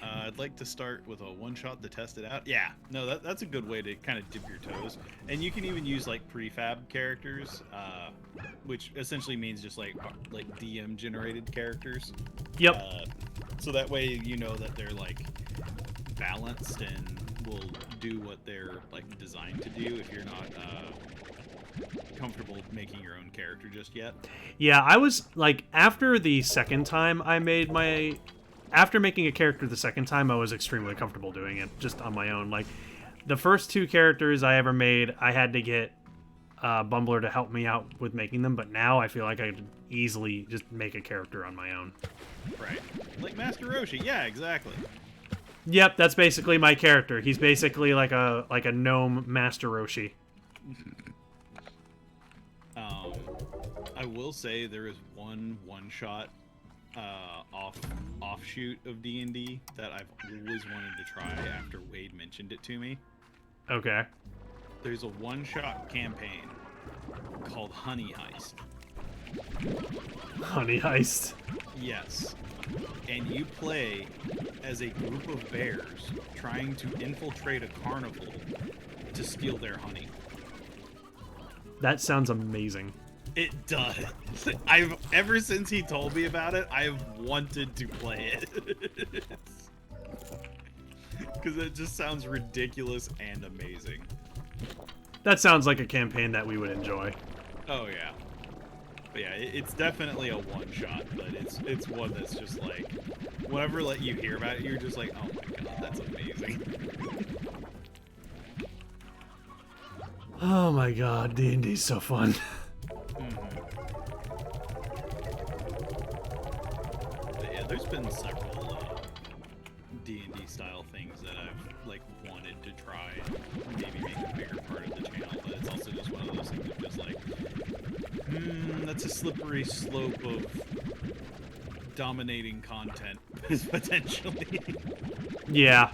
[SPEAKER 1] I'd like to start with a one-shot to test it out. Yeah, no, that's a good way to kind of dip your toes. And you can even use, like, prefab characters, which essentially means just, like DM-generated characters.
[SPEAKER 2] Yep.
[SPEAKER 1] So that way you know that they're, like, balanced and will do what they're, like, designed to do if you're not comfortable making your own character just yet.
[SPEAKER 2] Yeah, I was, like, after the second time I made my... After making a character the second time, I was extremely comfortable doing it just on my own. Like, the first two characters I ever made, I had to get Bumbler to help me out with making them, but now I feel like I could easily just make a character on my own.
[SPEAKER 1] Right. Like Master Roshi. Yeah, exactly.
[SPEAKER 2] Yep, that's basically my character. He's basically like a gnome Master Roshi.
[SPEAKER 1] I will say there is one-shot offshoot of D&D that I've always wanted to try after Wade mentioned it to me.
[SPEAKER 2] Okay.
[SPEAKER 1] There's a one-shot campaign called Honey Heist.
[SPEAKER 2] Honey Heist.
[SPEAKER 1] Yes. And you play as a group of bears trying to infiltrate a carnival to steal their honey.
[SPEAKER 2] That sounds amazing.
[SPEAKER 1] It does. Ever since he told me about it, I've wanted to play it. Because it just sounds ridiculous and amazing.
[SPEAKER 2] That sounds like a campaign that we would enjoy.
[SPEAKER 1] Oh yeah. But yeah, it's definitely a one-shot, but it's one that's just like, whenever you hear about it, you're just like, oh my god, that's amazing.
[SPEAKER 2] Oh my god, D&D's so fun.
[SPEAKER 1] But yeah, there's been several D&D style things that I've like wanted to try, maybe make a bigger part of the channel, but it's also just one of those things of just like, that's a slippery slope of dominating content, potentially.
[SPEAKER 2] Yeah.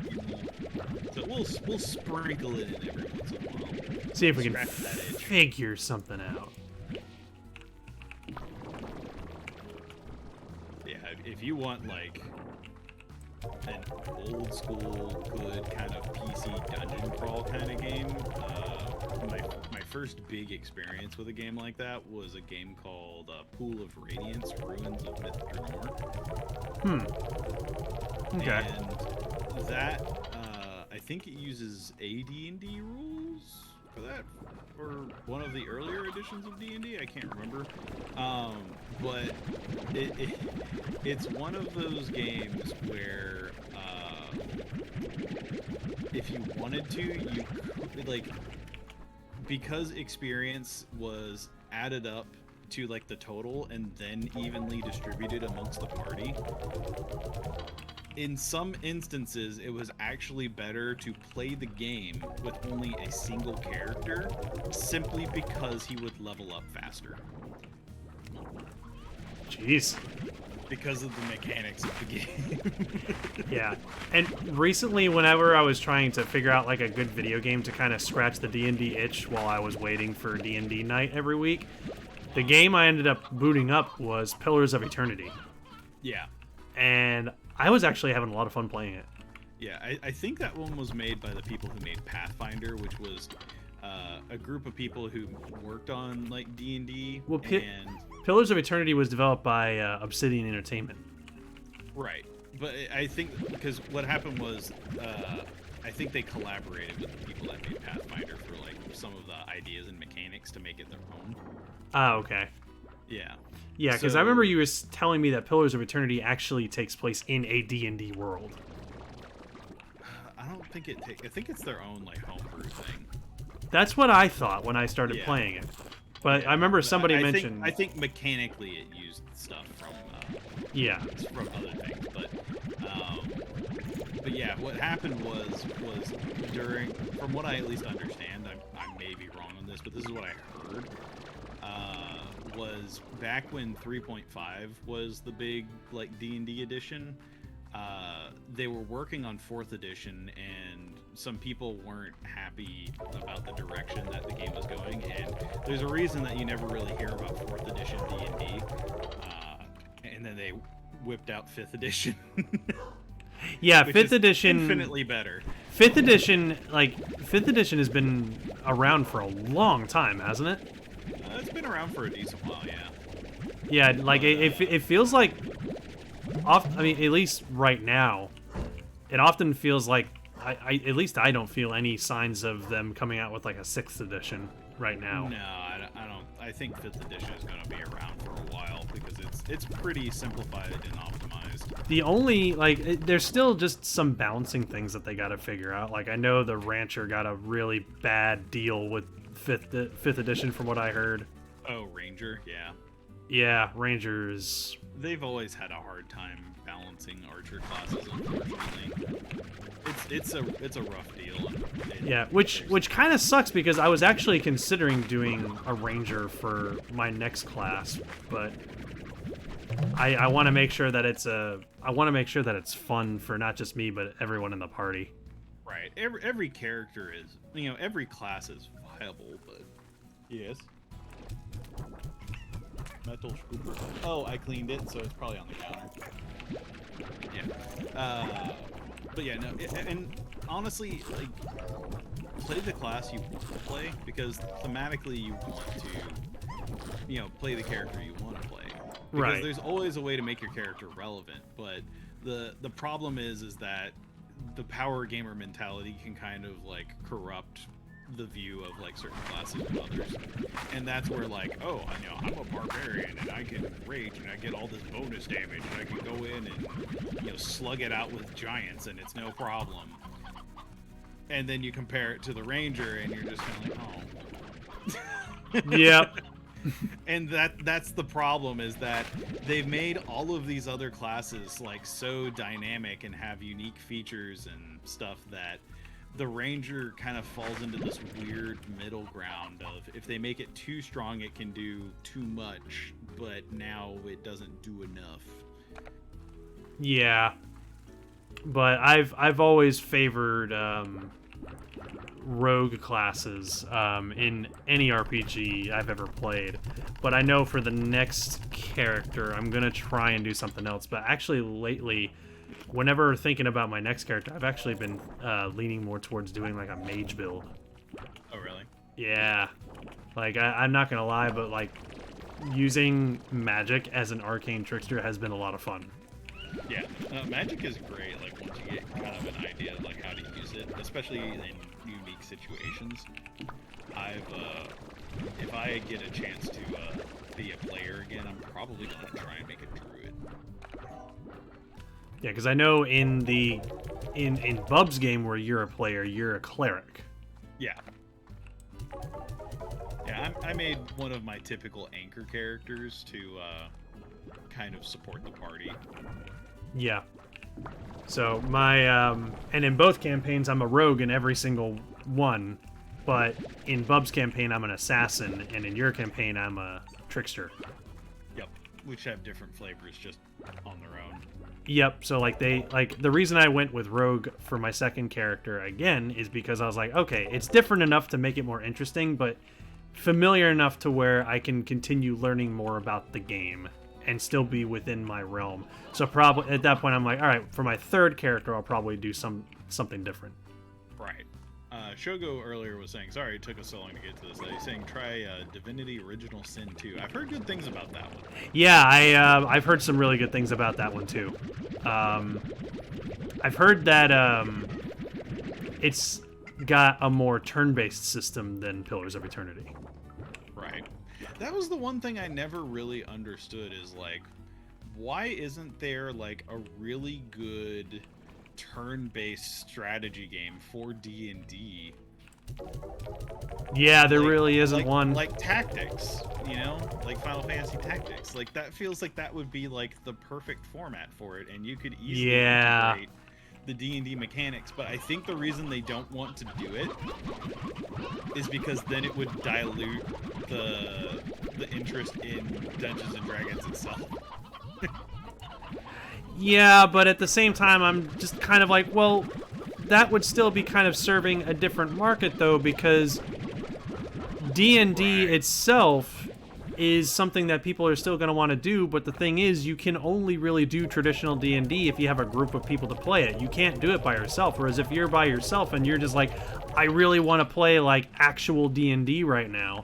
[SPEAKER 1] So we'll sprinkle it in every once in a while.
[SPEAKER 2] See if we can
[SPEAKER 1] Scratch that itch.
[SPEAKER 2] figure something out.
[SPEAKER 1] Yeah, if you want like an old school, good kind of PC dungeon crawl kind of game, my first big experience with a game like that was a game called Pool of Radiance, Ruins of Myth
[SPEAKER 2] Okay.
[SPEAKER 1] And that, I think it uses AD&D rules for that, or one of the earlier editions of D&D. I can't remember. But it's one of those games where if you wanted to, you could, like, because experience was added up to like the total and then evenly distributed amongst the party. In some instances, it was actually better to play the game with only a single character, simply because he would level up faster.
[SPEAKER 2] Jeez.
[SPEAKER 1] Because of the mechanics of the game.
[SPEAKER 2] Yeah. And recently, whenever I was trying to figure out like a good video game to kind of scratch the D&D itch while I was waiting for D&D night every week, the game I ended up booting up was Pillars of Eternity.
[SPEAKER 1] Yeah.
[SPEAKER 2] And I was actually having a lot of fun playing it.
[SPEAKER 1] Yeah, I think that one was made by the people who made Pathfinder, which was a group of people who worked on like D&D.
[SPEAKER 2] Well, Pillars of Eternity was developed by Obsidian Entertainment.
[SPEAKER 1] Right, but I think because what happened was I think they collaborated with the people that made Pathfinder for like some of the ideas and mechanics to make it their own.
[SPEAKER 2] Ah, okay.
[SPEAKER 1] Yeah.
[SPEAKER 2] Yeah, because I remember you were telling me that Pillars of Eternity actually takes place in a D&D world.
[SPEAKER 1] I don't think I think it's their own like homebrew thing.
[SPEAKER 2] That's what I thought when I started playing it. But I remember somebody mentioned.
[SPEAKER 1] I think mechanically it used stuff from from other things, but yeah, what happened was during, from what I at least understand, I may be wrong on this, but this is what I heard. Was back when 3.5 was the big like D&D edition. They were working on 4th edition, and some people weren't happy about the direction that the game was going. And there's a reason that you never really hear about 4th edition D&D. And then they whipped out 5th edition.
[SPEAKER 2] Yeah, 5th edition
[SPEAKER 1] infinitely better.
[SPEAKER 2] 5th edition, like 5th edition has been around for a long time, hasn't it?
[SPEAKER 1] It's been around for a decent while, yeah.
[SPEAKER 2] Yeah, like it feels like I mean, at least right now, it often feels like I at least I don't feel any signs of them coming out with like a 6th edition right now.
[SPEAKER 1] No, I don't. I think 5th edition is going to be around for a while because it's pretty simplified and optimized.
[SPEAKER 2] The only there's still just some balancing things that they got to figure out. Like I know the Rancher got a really bad deal with 5th edition from what I heard.
[SPEAKER 1] Oh, Ranger, yeah.
[SPEAKER 2] Yeah, Rangers.
[SPEAKER 1] They've always had a hard time balancing archer classes, unfortunately. It's a rough deal.
[SPEAKER 2] Yeah, which kind of sucks because I was actually considering doing a Ranger for my next class, but I want to make sure that it's fun for not just me but everyone in the party.
[SPEAKER 1] Right. Every character is, every class is viable, but yes. Metal scooper. Oh, I cleaned it, so it's probably on the counter. Yeah. But yeah, no, and honestly, like, play the class you want to play, because thematically you want to, play the character you want to play. Because
[SPEAKER 2] right.
[SPEAKER 1] There's always a way to make your character relevant, but the problem is that the power gamer mentality can kind of like corrupt the view of like certain classes and others, and that's where like, oh, I'm a barbarian and I can rage and I get all this bonus damage and I can go in and slug it out with giants and it's no problem. And then you compare it to the Ranger and you're just kind of like, oh.
[SPEAKER 2] Yep.
[SPEAKER 1] And that's the problem, is that they've made all of these other classes like so dynamic and have unique features and stuff that the Ranger kind of falls into this weird middle ground of, if they make it too strong it can do too much, but now it doesn't do enough.
[SPEAKER 2] Yeah, but I've always favored rogue classes in any RPG I've ever played, but I know for the next character I'm gonna try and do something else. But actually lately, whenever thinking about my next character, I've actually been leaning more towards doing like a mage build.
[SPEAKER 1] Oh really?
[SPEAKER 2] Yeah, like I'm not gonna lie, but like using magic as an arcane trickster has been a lot of fun.
[SPEAKER 1] Yeah, magic is great. Like once you get kind of an idea of like how to use it, especially in unique situations. If I get a chance to be a player again, I'm probably gonna try and make a druid.
[SPEAKER 2] Yeah, because I know in Bub's game where you're a player, you're a cleric.
[SPEAKER 1] Yeah. Yeah, I made one of my typical anchor characters to kind of support the party.
[SPEAKER 2] Yeah. So my and in both campaigns I'm a rogue in every single one, but in Bub's campaign I'm an assassin, and in your campaign I'm a trickster.
[SPEAKER 1] Yep, which have different flavors just on their own.
[SPEAKER 2] Yep. So like the reason I went with rogue for my second character again is because I was like, okay, it's different enough to make it more interesting, but familiar enough to where I can continue learning more about the game and still be within my realm. So probably at that point I'm like, all right, for my third character I'll probably do something different.
[SPEAKER 1] Right. Shogo earlier was saying, sorry it took us so long to get to this. He's saying try Divinity Original Sin 2. I've heard good things about that one.
[SPEAKER 2] Yeah, I've heard some really good things about that one too. I've heard that it's got a more turn-based system than Pillars of Eternity.
[SPEAKER 1] Right. That was the one thing I never really understood is like, why isn't there like a really good turn-based strategy game for D&D?
[SPEAKER 2] Yeah, there
[SPEAKER 1] Like-
[SPEAKER 2] really isn't one.
[SPEAKER 1] Like Tactics, you know? Like Final Fantasy Tactics. Like that feels like that would be like the perfect format for it, and you could easily
[SPEAKER 2] Yeah.
[SPEAKER 1] integrate the D&D mechanics, but I think the reason they don't want to do it is because then it would dilute the interest in Dungeons and Dragons itself.
[SPEAKER 2] Yeah, but at the same time, I'm just kind of like, well, that would still be kind of serving a different market, though, because D&D itself is something that people are still going to want to do, but the thing is, you can only really do traditional D&D if you have a group of people to play it. You can't do it by yourself, whereas if you're by yourself and you're just like, I really want to play, like, actual D&D right now,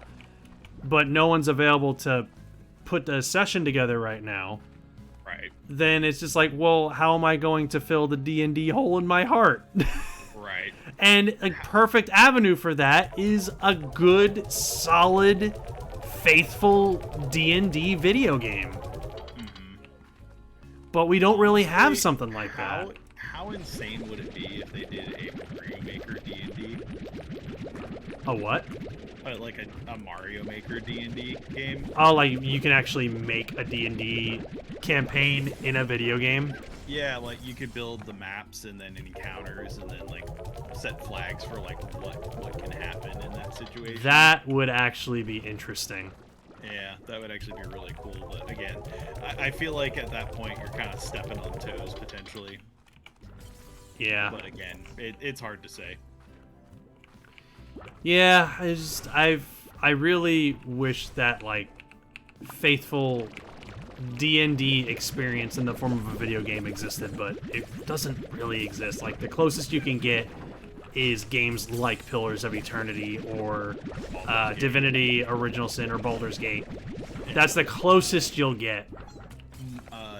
[SPEAKER 2] but no one's available to put a session together right now,
[SPEAKER 1] Right.
[SPEAKER 2] then it's just like, well, how am I going to fill the D&D hole in my heart?
[SPEAKER 1] Right.
[SPEAKER 2] And a perfect avenue for that is a good, solid, faithful D&D video game. But we don't really have something like that.
[SPEAKER 1] How insane would it be if they did a Mario Maker D&D?
[SPEAKER 2] A what?
[SPEAKER 1] Like a Mario Maker D&D game?
[SPEAKER 2] Oh, like you can actually make a D&D campaign in a video game?
[SPEAKER 1] Yeah, like you could build the maps and then encounters and then like set flags for like what can happen in that situation.
[SPEAKER 2] That would actually be interesting.
[SPEAKER 1] Yeah, that would actually be really cool. But again, I feel like at that point you're kind of stepping on toes potentially.
[SPEAKER 2] Yeah.
[SPEAKER 1] But again, it's hard to say.
[SPEAKER 2] Yeah, I really wish that like faithful D&D experience in the form of a video game existed, but it doesn't really exist. Like the closest you can get is games like Pillars of Eternity or Divinity Original Sin or Baldur's Gate. That's the closest you'll get.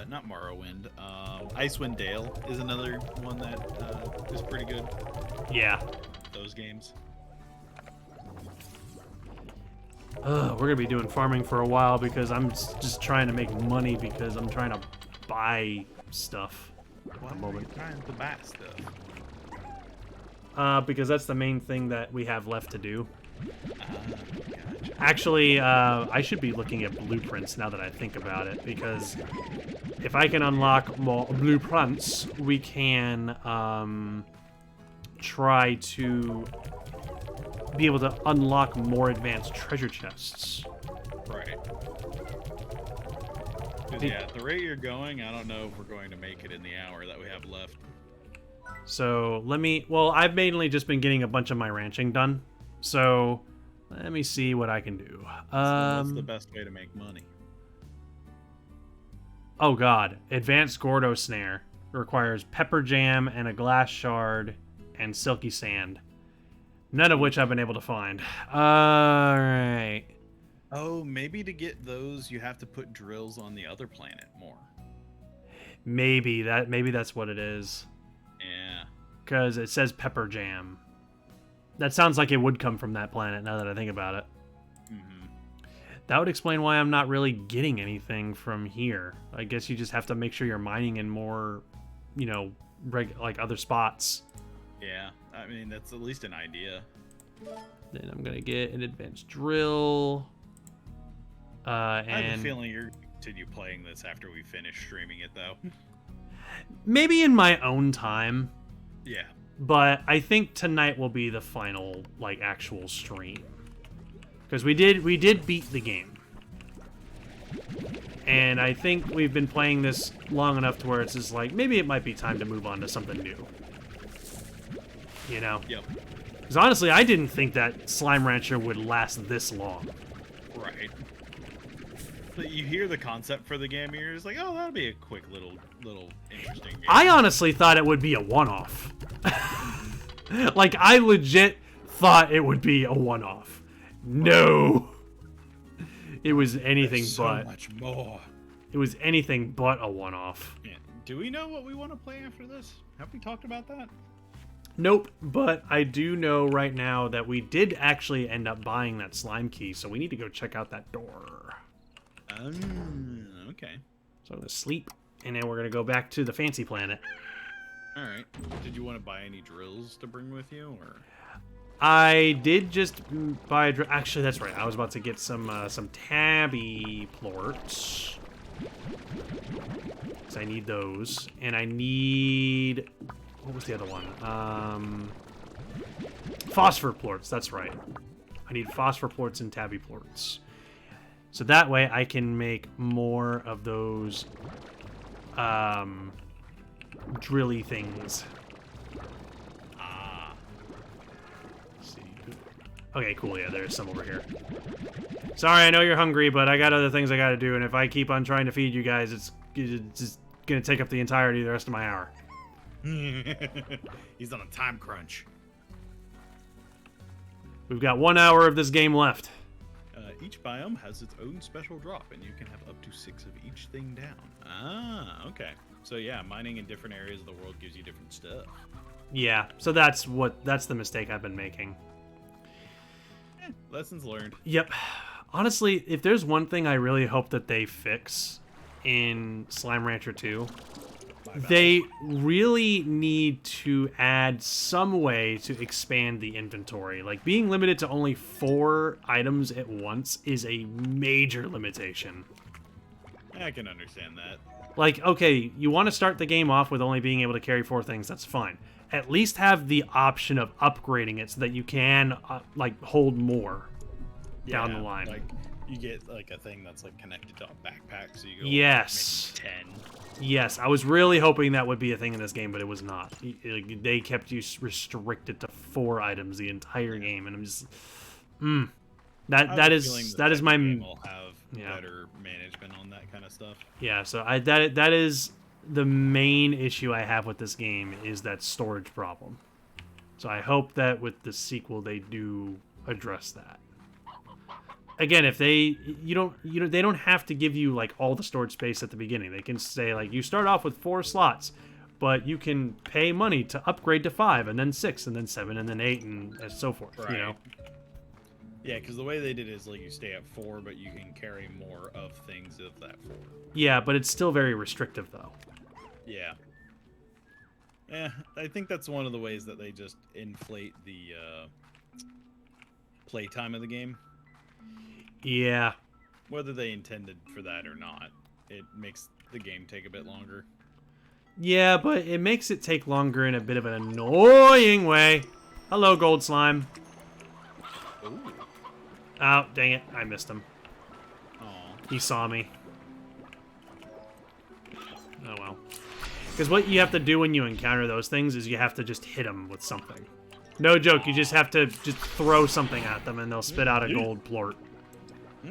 [SPEAKER 1] Not Morrowind. Icewind Dale is another one that is pretty good.
[SPEAKER 2] Yeah.
[SPEAKER 1] Those games.
[SPEAKER 2] We're gonna be doing farming for a while because I'm just trying to make money because I'm trying to buy stuff at the moment.
[SPEAKER 1] Trying to buy stuff.
[SPEAKER 2] Because that's the main thing that we have left to do.
[SPEAKER 1] Gotcha.
[SPEAKER 2] Actually, I should be looking at blueprints now that I think about it, because if I can unlock more blueprints, we can try to be able to unlock more advanced treasure chests.
[SPEAKER 1] Right. Because yeah, at the rate you're going, I don't know if we're going to make it in the hour that we have left.
[SPEAKER 2] So well, I've mainly just been getting a bunch of my ranching done. So let me see what I can do.
[SPEAKER 1] So what's the best way to make money?
[SPEAKER 2] Oh god, Advanced Gordo Snare requires pepper jam and a glass shard and silky sand. None of which I've been able to find. Alright.
[SPEAKER 1] Oh, maybe to get those, you have to put drills on the other planet more.
[SPEAKER 2] Maybe that's what it is.
[SPEAKER 1] Yeah.
[SPEAKER 2] Because it says pepper jam. That sounds like it would come from that planet now that I think about it.
[SPEAKER 1] Mm-hmm.
[SPEAKER 2] That would explain why I'm not really getting anything from here. I guess you just have to make sure you're mining in more, you know, like other spots.
[SPEAKER 1] Yeah, I mean, that's at least an idea.
[SPEAKER 2] Then I'm going to get an advanced drill.
[SPEAKER 1] I have a
[SPEAKER 2] And
[SPEAKER 1] feeling you're going to continue playing this after we finish streaming it, though.
[SPEAKER 2] maybe in my own time.
[SPEAKER 1] Yeah.
[SPEAKER 2] But I think tonight will be the final, like, actual stream. Because we did beat the game. And I think we've been playing this long enough to where it's just like, maybe it might be time to move on to something new. You know?
[SPEAKER 1] Yep.
[SPEAKER 2] Because honestly, I didn't think that Slime Rancher would last this long.
[SPEAKER 1] Right. But you hear the concept for the game, and you're just like, oh, that'll be a quick little interesting game.
[SPEAKER 2] I honestly thought it would be a one-off. Like, I legit thought it would be a one-off. No! It was anything
[SPEAKER 1] There's
[SPEAKER 2] but.
[SPEAKER 1] so much more.
[SPEAKER 2] It was anything but a one-off.
[SPEAKER 1] Yeah. Do we know what we want to play after this? Have we talked about that?
[SPEAKER 2] Nope, but I do know right now that we did actually end up buying that slime key, so we need to go check out that door.
[SPEAKER 1] Okay.
[SPEAKER 2] So I'm gonna sleep, and then we're gonna go back to the fancy planet.
[SPEAKER 1] All right. Did you want to buy any drills to bring with you, or?
[SPEAKER 2] I did just buy a actually, that's right. I was about to get some tabby plorts. So I need those, and I need, what was the other one? Phosphor plorts. That's right. I need phosphor plorts and tabby plorts. So that way I can make more of those drilly things. Let's see. Okay, cool. Yeah, there's some over here. Sorry, I know you're hungry, but I got other things I gotta do, and if I keep on trying to feed you guys, it's just gonna take up the entirety of the rest of my hour.
[SPEAKER 1] He's on a time crunch.
[SPEAKER 2] We've got 1 hour of this game left.
[SPEAKER 1] Each biome has its own special drop, and you can have up to 6 of each thing down. Ah, okay. So yeah, mining in different areas of the world gives you different stuff.
[SPEAKER 2] Yeah, so that's the mistake I've been making.
[SPEAKER 1] Lessons learned.
[SPEAKER 2] Yep. Honestly, if there's one thing I really hope that they fix in Slime Rancher 2, they really need to add some way to expand the inventory. Like, being limited to only 4 items at once is a major limitation.
[SPEAKER 1] I can understand that.
[SPEAKER 2] Like, okay, you want to start the game off with only being able to carry 4 things, that's fine. At least have the option of upgrading it so that you can, like, hold more down the line.
[SPEAKER 1] Like, you get, like, a thing that's, like, connected to a backpack, so you go,
[SPEAKER 2] yes.
[SPEAKER 1] Like, maybe 10.
[SPEAKER 2] Yes, I was really hoping that would be a thing in this game, but it was not. They kept you restricted to 4 items the entire game, and I'm just, that is my.
[SPEAKER 1] Will have better management on that kind of stuff.
[SPEAKER 2] Yeah, so that is the main issue I have with this game is that storage problem. So I hope that with the sequel they do address that. Again, if they don't have to give you like all the storage space at the beginning. They can say like you start off with 4 slots, but you can pay money to upgrade to 5 and then 6 and then 7 and then 8 and so forth.
[SPEAKER 1] Right.
[SPEAKER 2] You know.
[SPEAKER 1] Yeah, because the way they did it is like you stay at 4, but you can carry more of things of that 4.
[SPEAKER 2] Yeah, but it's still very restrictive though.
[SPEAKER 1] Yeah. Yeah, I think that's one of the ways that they just inflate the playtime of the game.
[SPEAKER 2] Yeah.
[SPEAKER 1] Whether they intended for that or not, it makes the game take a bit longer.
[SPEAKER 2] Yeah, but it makes it take longer in a bit of an annoying way. Hello, Gold Slime.
[SPEAKER 1] Ooh.
[SPEAKER 2] Oh, dang it. I missed him.
[SPEAKER 1] Aw.
[SPEAKER 2] He saw me. Oh, well. Because what you have to do when you encounter those things is you have to just hit them with something. No joke, you just have to just throw something at them and they'll spit out a gold plort.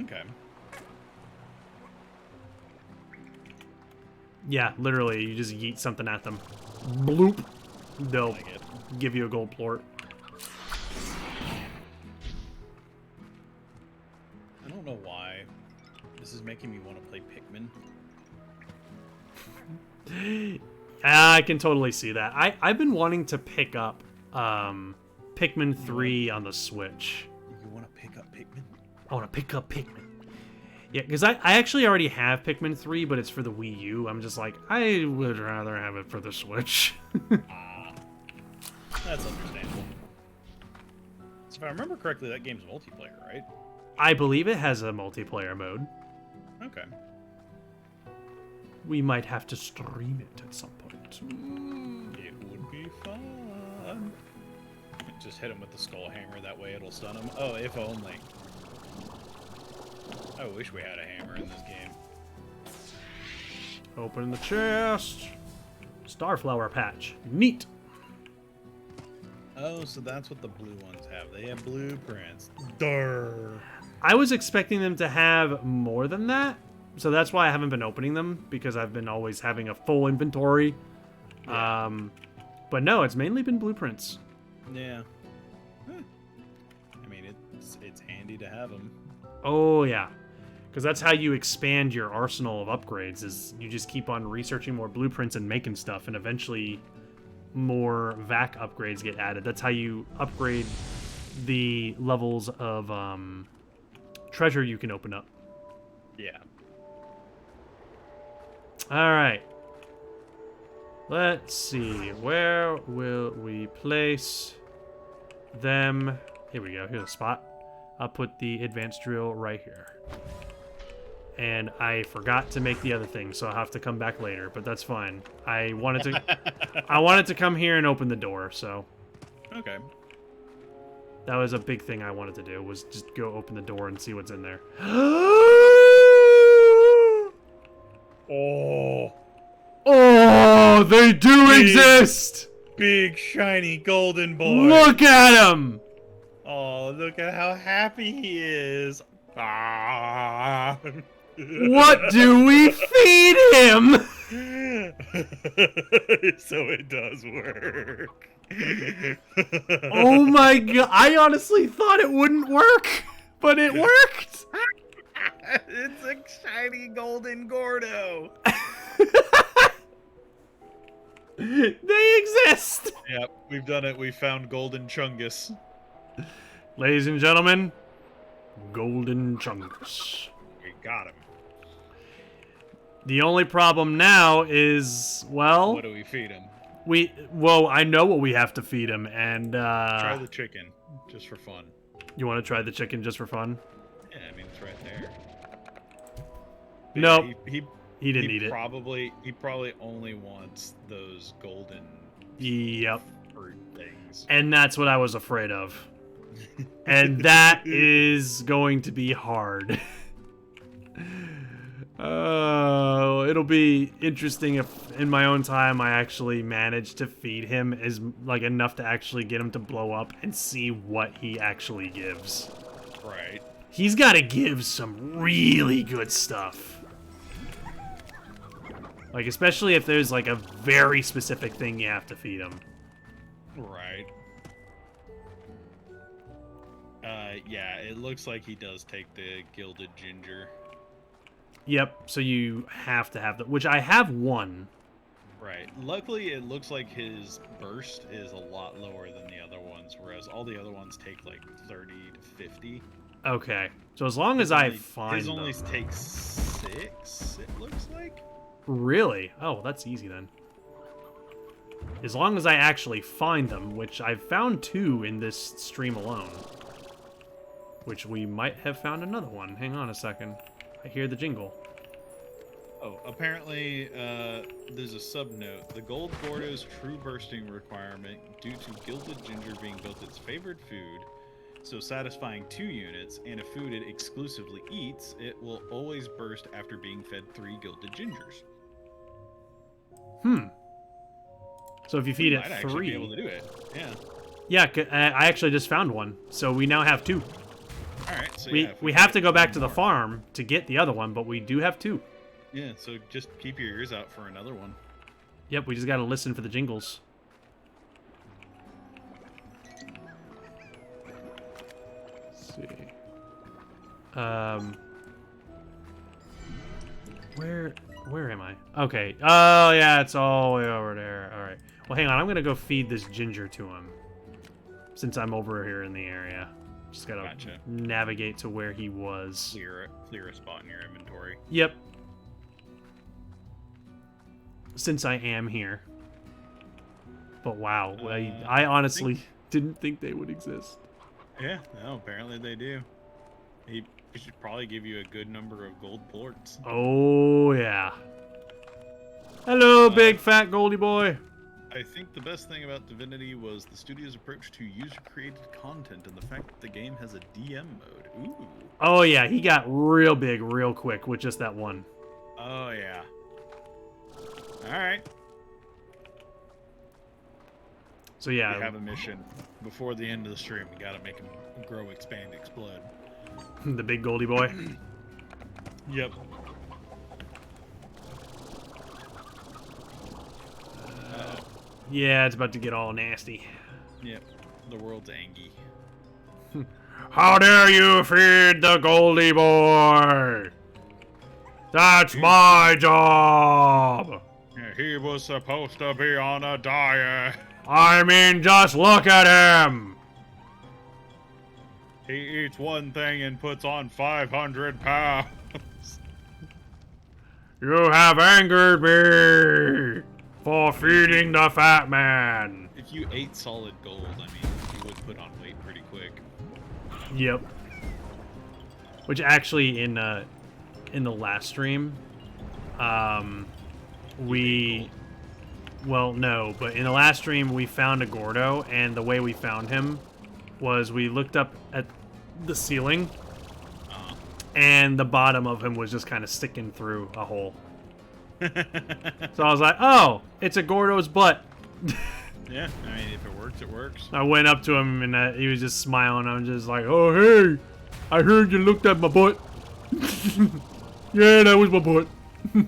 [SPEAKER 1] Okay.
[SPEAKER 2] Yeah, literally, you just yeet something at them. Bloop. They'll
[SPEAKER 1] Like it.
[SPEAKER 2] give you a gold plort.
[SPEAKER 1] I don't know why making me want to play Pikmin.
[SPEAKER 2] I can totally see that. I've been wanting to pick up Pikmin 3 on the Switch.
[SPEAKER 1] You want to pick up Pikmin?
[SPEAKER 2] I want to pick up Pikmin. Yeah, because I actually already have Pikmin 3, but it's for the Wii U. I'm just like, I would rather have it for the Switch.
[SPEAKER 1] That's understandable. So if I remember correctly, that game's multiplayer, right?
[SPEAKER 2] I believe it has a multiplayer mode.
[SPEAKER 1] Okay.
[SPEAKER 2] We might have to stream it at some point.
[SPEAKER 1] It would be fun. Just hit him with the skull hammer, that way it'll stun him. Oh, if only. I wish we had a hammer in this game.
[SPEAKER 2] Open the chest. Starflower patch. Neat.
[SPEAKER 1] Oh, so that's what the blue ones have. They have blueprints. Durr.
[SPEAKER 2] I was expecting them to have more than that, so that's why I haven't been opening them, because I've been always having a full inventory.
[SPEAKER 1] Yeah.
[SPEAKER 2] But no, it's mainly been blueprints.
[SPEAKER 1] Yeah. I mean, it's handy to have them.
[SPEAKER 2] Oh, yeah. Because that's how you expand your arsenal of upgrades, is you just keep on researching more blueprints and making stuff, and eventually more VAC upgrades get added. That's how you upgrade the levels of treasure you can open up.
[SPEAKER 1] Yeah.
[SPEAKER 2] Alright. Let's see. Where will we place them? Here we go. Here's a spot. I'll put the advanced drill right here. And I forgot to make the other thing, so I'll have to come back later, but that's fine. I wanted to come here and open the door, so
[SPEAKER 1] Okay.
[SPEAKER 2] that was a big thing I wanted to do, was just go open the door and see what's in there.
[SPEAKER 1] Oh.
[SPEAKER 2] Oh, they do exist!
[SPEAKER 1] Big shiny golden boy.
[SPEAKER 2] Look at him!
[SPEAKER 1] Oh, look at how happy he is. Ah.
[SPEAKER 2] What do we feed him?
[SPEAKER 1] So it does work.
[SPEAKER 2] Oh my god, I honestly thought it wouldn't work, but it worked!
[SPEAKER 1] It's a shiny golden Gordo.
[SPEAKER 2] They exist!
[SPEAKER 1] Yep, we've done it. We found Golden Chungus.
[SPEAKER 2] Ladies and gentlemen, Golden Chungus.
[SPEAKER 1] We got him.
[SPEAKER 2] The only problem now is, well,
[SPEAKER 1] What do we feed him?
[SPEAKER 2] I know what we have to feed him, and
[SPEAKER 1] Try the chicken, just for fun.
[SPEAKER 2] you want to try the chicken just for fun?
[SPEAKER 1] Yeah, I mean, it's right there. But
[SPEAKER 2] Nope.
[SPEAKER 1] yeah,
[SPEAKER 2] He didn't eat
[SPEAKER 1] he
[SPEAKER 2] it.
[SPEAKER 1] probably only wants those golden
[SPEAKER 2] Yep.
[SPEAKER 1] fruit things.
[SPEAKER 2] And that's what I was afraid of. And that is going to be hard. It'll be interesting if in my own time I actually manage to feed him enough to actually get him to blow up and see what he actually gives.
[SPEAKER 1] Right.
[SPEAKER 2] He's got to give some really good stuff. Like, especially if there's like a very specific thing you have to feed him.
[SPEAKER 1] Right. Yeah, it looks like he does take the gilded ginger.
[SPEAKER 2] Yep, so you have to have that, which I have one.
[SPEAKER 1] Right. Luckily, it looks like his burst is a lot lower than the other ones, whereas all the other ones take like 30 to 50.
[SPEAKER 2] Okay, so as long as I find
[SPEAKER 1] his only
[SPEAKER 2] them.
[SPEAKER 1] takes 6, it looks like.
[SPEAKER 2] Really? Oh, that's easy then. As long as I actually find them, which I've found 2 in this stream alone. Which we might have found another one. Hang on a second. I hear the jingle.
[SPEAKER 1] Oh, apparently, there's a sub-note. The Gold Gordo's true bursting requirement, due to gilded ginger being both its favored food, so satisfying 2 units, and a food it exclusively eats, it will always burst after being fed 3 gilded gingers.
[SPEAKER 2] So if you feed it
[SPEAKER 1] Might actually
[SPEAKER 2] 3...
[SPEAKER 1] be able to do it. Yeah.
[SPEAKER 2] Yeah, I actually just found one. So we now have 2.
[SPEAKER 1] Alright, so
[SPEAKER 2] We
[SPEAKER 1] yeah, if
[SPEAKER 2] have
[SPEAKER 1] get
[SPEAKER 2] to go back to the
[SPEAKER 1] more-
[SPEAKER 2] farm to get the other one, but we do have 2.
[SPEAKER 1] Yeah, so just keep your ears out for another one.
[SPEAKER 2] Yep, we just gotta listen for the jingles. Let's see. Where am I? Okay. Oh, yeah, it's all the way over there. All right. Well, hang on. I'm going to go feed this ginger to him. Since I'm over here in the area. Just got to
[SPEAKER 1] Gotcha.
[SPEAKER 2] navigate to where he was.
[SPEAKER 1] Clear a spot in your inventory.
[SPEAKER 2] Yep. Since I am here. But wow. I honestly didn't think they would exist.
[SPEAKER 1] Yeah, no, apparently they do. He should probably give you a good number of gold plorts.
[SPEAKER 2] Oh, yeah. Hello, big fat Goldie boy.
[SPEAKER 1] I think the best thing about Divinity was the studio's approach to user-created content and the fact that the game has a DM mode. Ooh.
[SPEAKER 2] Oh, yeah, he got real big real quick with just that one.
[SPEAKER 1] Oh, yeah. Alright.
[SPEAKER 2] So, yeah.
[SPEAKER 1] We have a mission. Before the end of the stream, we gotta make him grow, expand, explode.
[SPEAKER 2] The big Goldie boy.
[SPEAKER 1] Yep.
[SPEAKER 2] Yeah, it's about to get all nasty.
[SPEAKER 1] Yep. The world's angry.
[SPEAKER 2] How dare you feed the Goldie boy? That's my job.
[SPEAKER 1] Yeah, he was supposed to be on a diet.
[SPEAKER 2] I mean, just look at him.
[SPEAKER 1] He eats one thing and puts on 500 pounds.
[SPEAKER 2] You have angered me for feeding the fat man.
[SPEAKER 1] If you ate solid gold, I mean, you would put on weight pretty quick.
[SPEAKER 2] Yep. Which actually, in the last stream, well, no, but in the last stream we found a Gordo, and the way we found him was we looked up at the ceiling, and the bottom of him was just kind of sticking through a hole. So I was like, oh, it's a Gordo's butt.
[SPEAKER 1] Yeah, I mean, if it works, it works.
[SPEAKER 2] I went up to him, and he was just smiling. I'm just like, oh, hey, I heard you looked at my butt. Yeah, that was my butt.
[SPEAKER 1] Well,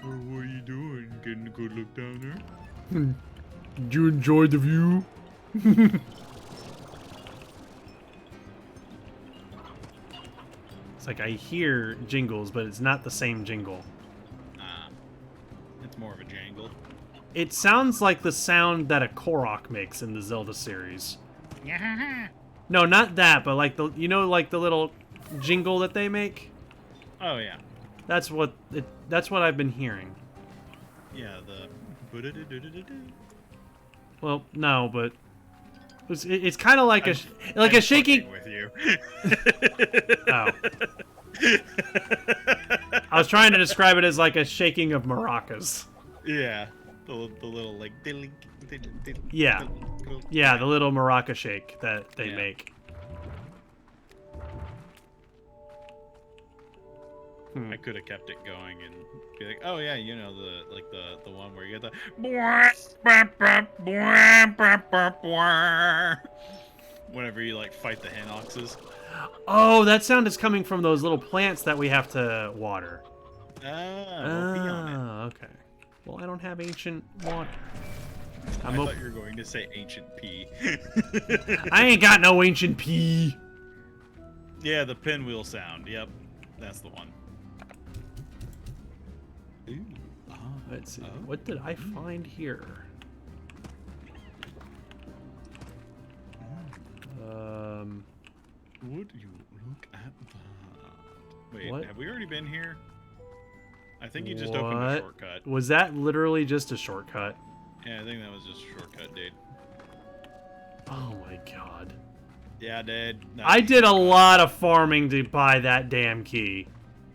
[SPEAKER 1] what are you doing? Getting a good look down there?
[SPEAKER 2] Did you enjoy the view? It's like I hear jingles, but it's not the same jingle.
[SPEAKER 1] It's more of a jangle.
[SPEAKER 2] It sounds like the sound that a Korok makes in the Zelda series. No, not that, but like the like the little jingle that they make.
[SPEAKER 1] Oh yeah.
[SPEAKER 2] That's what I've been hearing.
[SPEAKER 1] Yeah, the.
[SPEAKER 2] Well, no, but it's kind of like
[SPEAKER 1] I'm
[SPEAKER 2] a shaking.
[SPEAKER 1] with you.
[SPEAKER 2] Oh. I was trying to describe it as like a shaking of maracas.
[SPEAKER 1] Yeah, the little like.
[SPEAKER 2] Yeah. Yeah, the little maraca shake that they
[SPEAKER 1] Yeah.
[SPEAKER 2] make.
[SPEAKER 1] I could have kept it going and be like, oh yeah, you know the one where you get the whenever you like fight the hinoxes.
[SPEAKER 2] Oh, that sound is coming from those little plants that we have to water.
[SPEAKER 1] Well, pee on it.
[SPEAKER 2] Oh, okay. Well, I don't have ancient water.
[SPEAKER 1] I thought you were going to say ancient pea.
[SPEAKER 2] I ain't got no ancient pea.
[SPEAKER 1] Yeah, the pinwheel sound. Yep, that's the one. Ooh.
[SPEAKER 2] Let's see. What did I find here?
[SPEAKER 1] Would you look at that? Wait,
[SPEAKER 2] What?
[SPEAKER 1] have we already been here? I think you just opened the
[SPEAKER 2] What?
[SPEAKER 1] shortcut.
[SPEAKER 2] Was that literally just a shortcut?
[SPEAKER 1] Yeah, I think that was just a shortcut, dude.
[SPEAKER 2] Oh my god.
[SPEAKER 1] Yeah, I did.
[SPEAKER 2] I did a lot of farming to buy that damn key.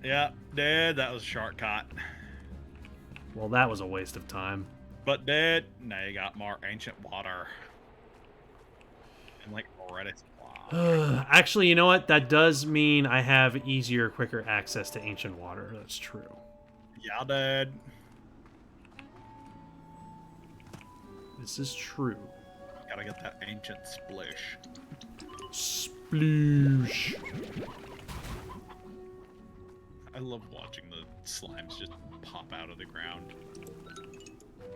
[SPEAKER 1] Yeah, dude, that was a shortcut.
[SPEAKER 2] Well, that was a waste of time.
[SPEAKER 1] But dude, now you got more ancient water. And like already.
[SPEAKER 2] Actually, you know what? That does mean I have easier, quicker access to ancient water. That's true.
[SPEAKER 1] Yeah, dude.
[SPEAKER 2] This is true.
[SPEAKER 1] Gotta get that ancient splish.
[SPEAKER 2] Sploosh.
[SPEAKER 1] I love watching the slimes just pop out of the ground.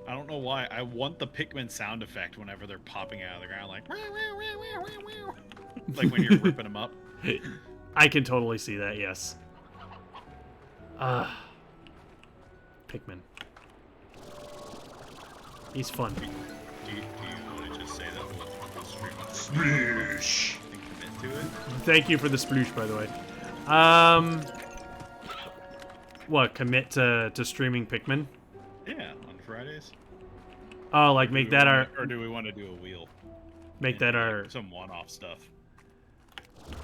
[SPEAKER 1] I don't know why. I want the Pikmin sound effect whenever they're popping out of the ground, like like when you're ripping them up.
[SPEAKER 2] I can totally see that, yes. Pikmin. He's fun.
[SPEAKER 1] Do you want to just say that we'll stream on Sploosh and commit to it?
[SPEAKER 2] Thank you for the sploosh, by the way. What? Commit to streaming Pikmin?
[SPEAKER 1] Yeah, on Fridays.
[SPEAKER 2] Oh, like make that our...
[SPEAKER 1] Or do we want to do a wheel?
[SPEAKER 2] Make that our...
[SPEAKER 1] Some one-off stuff.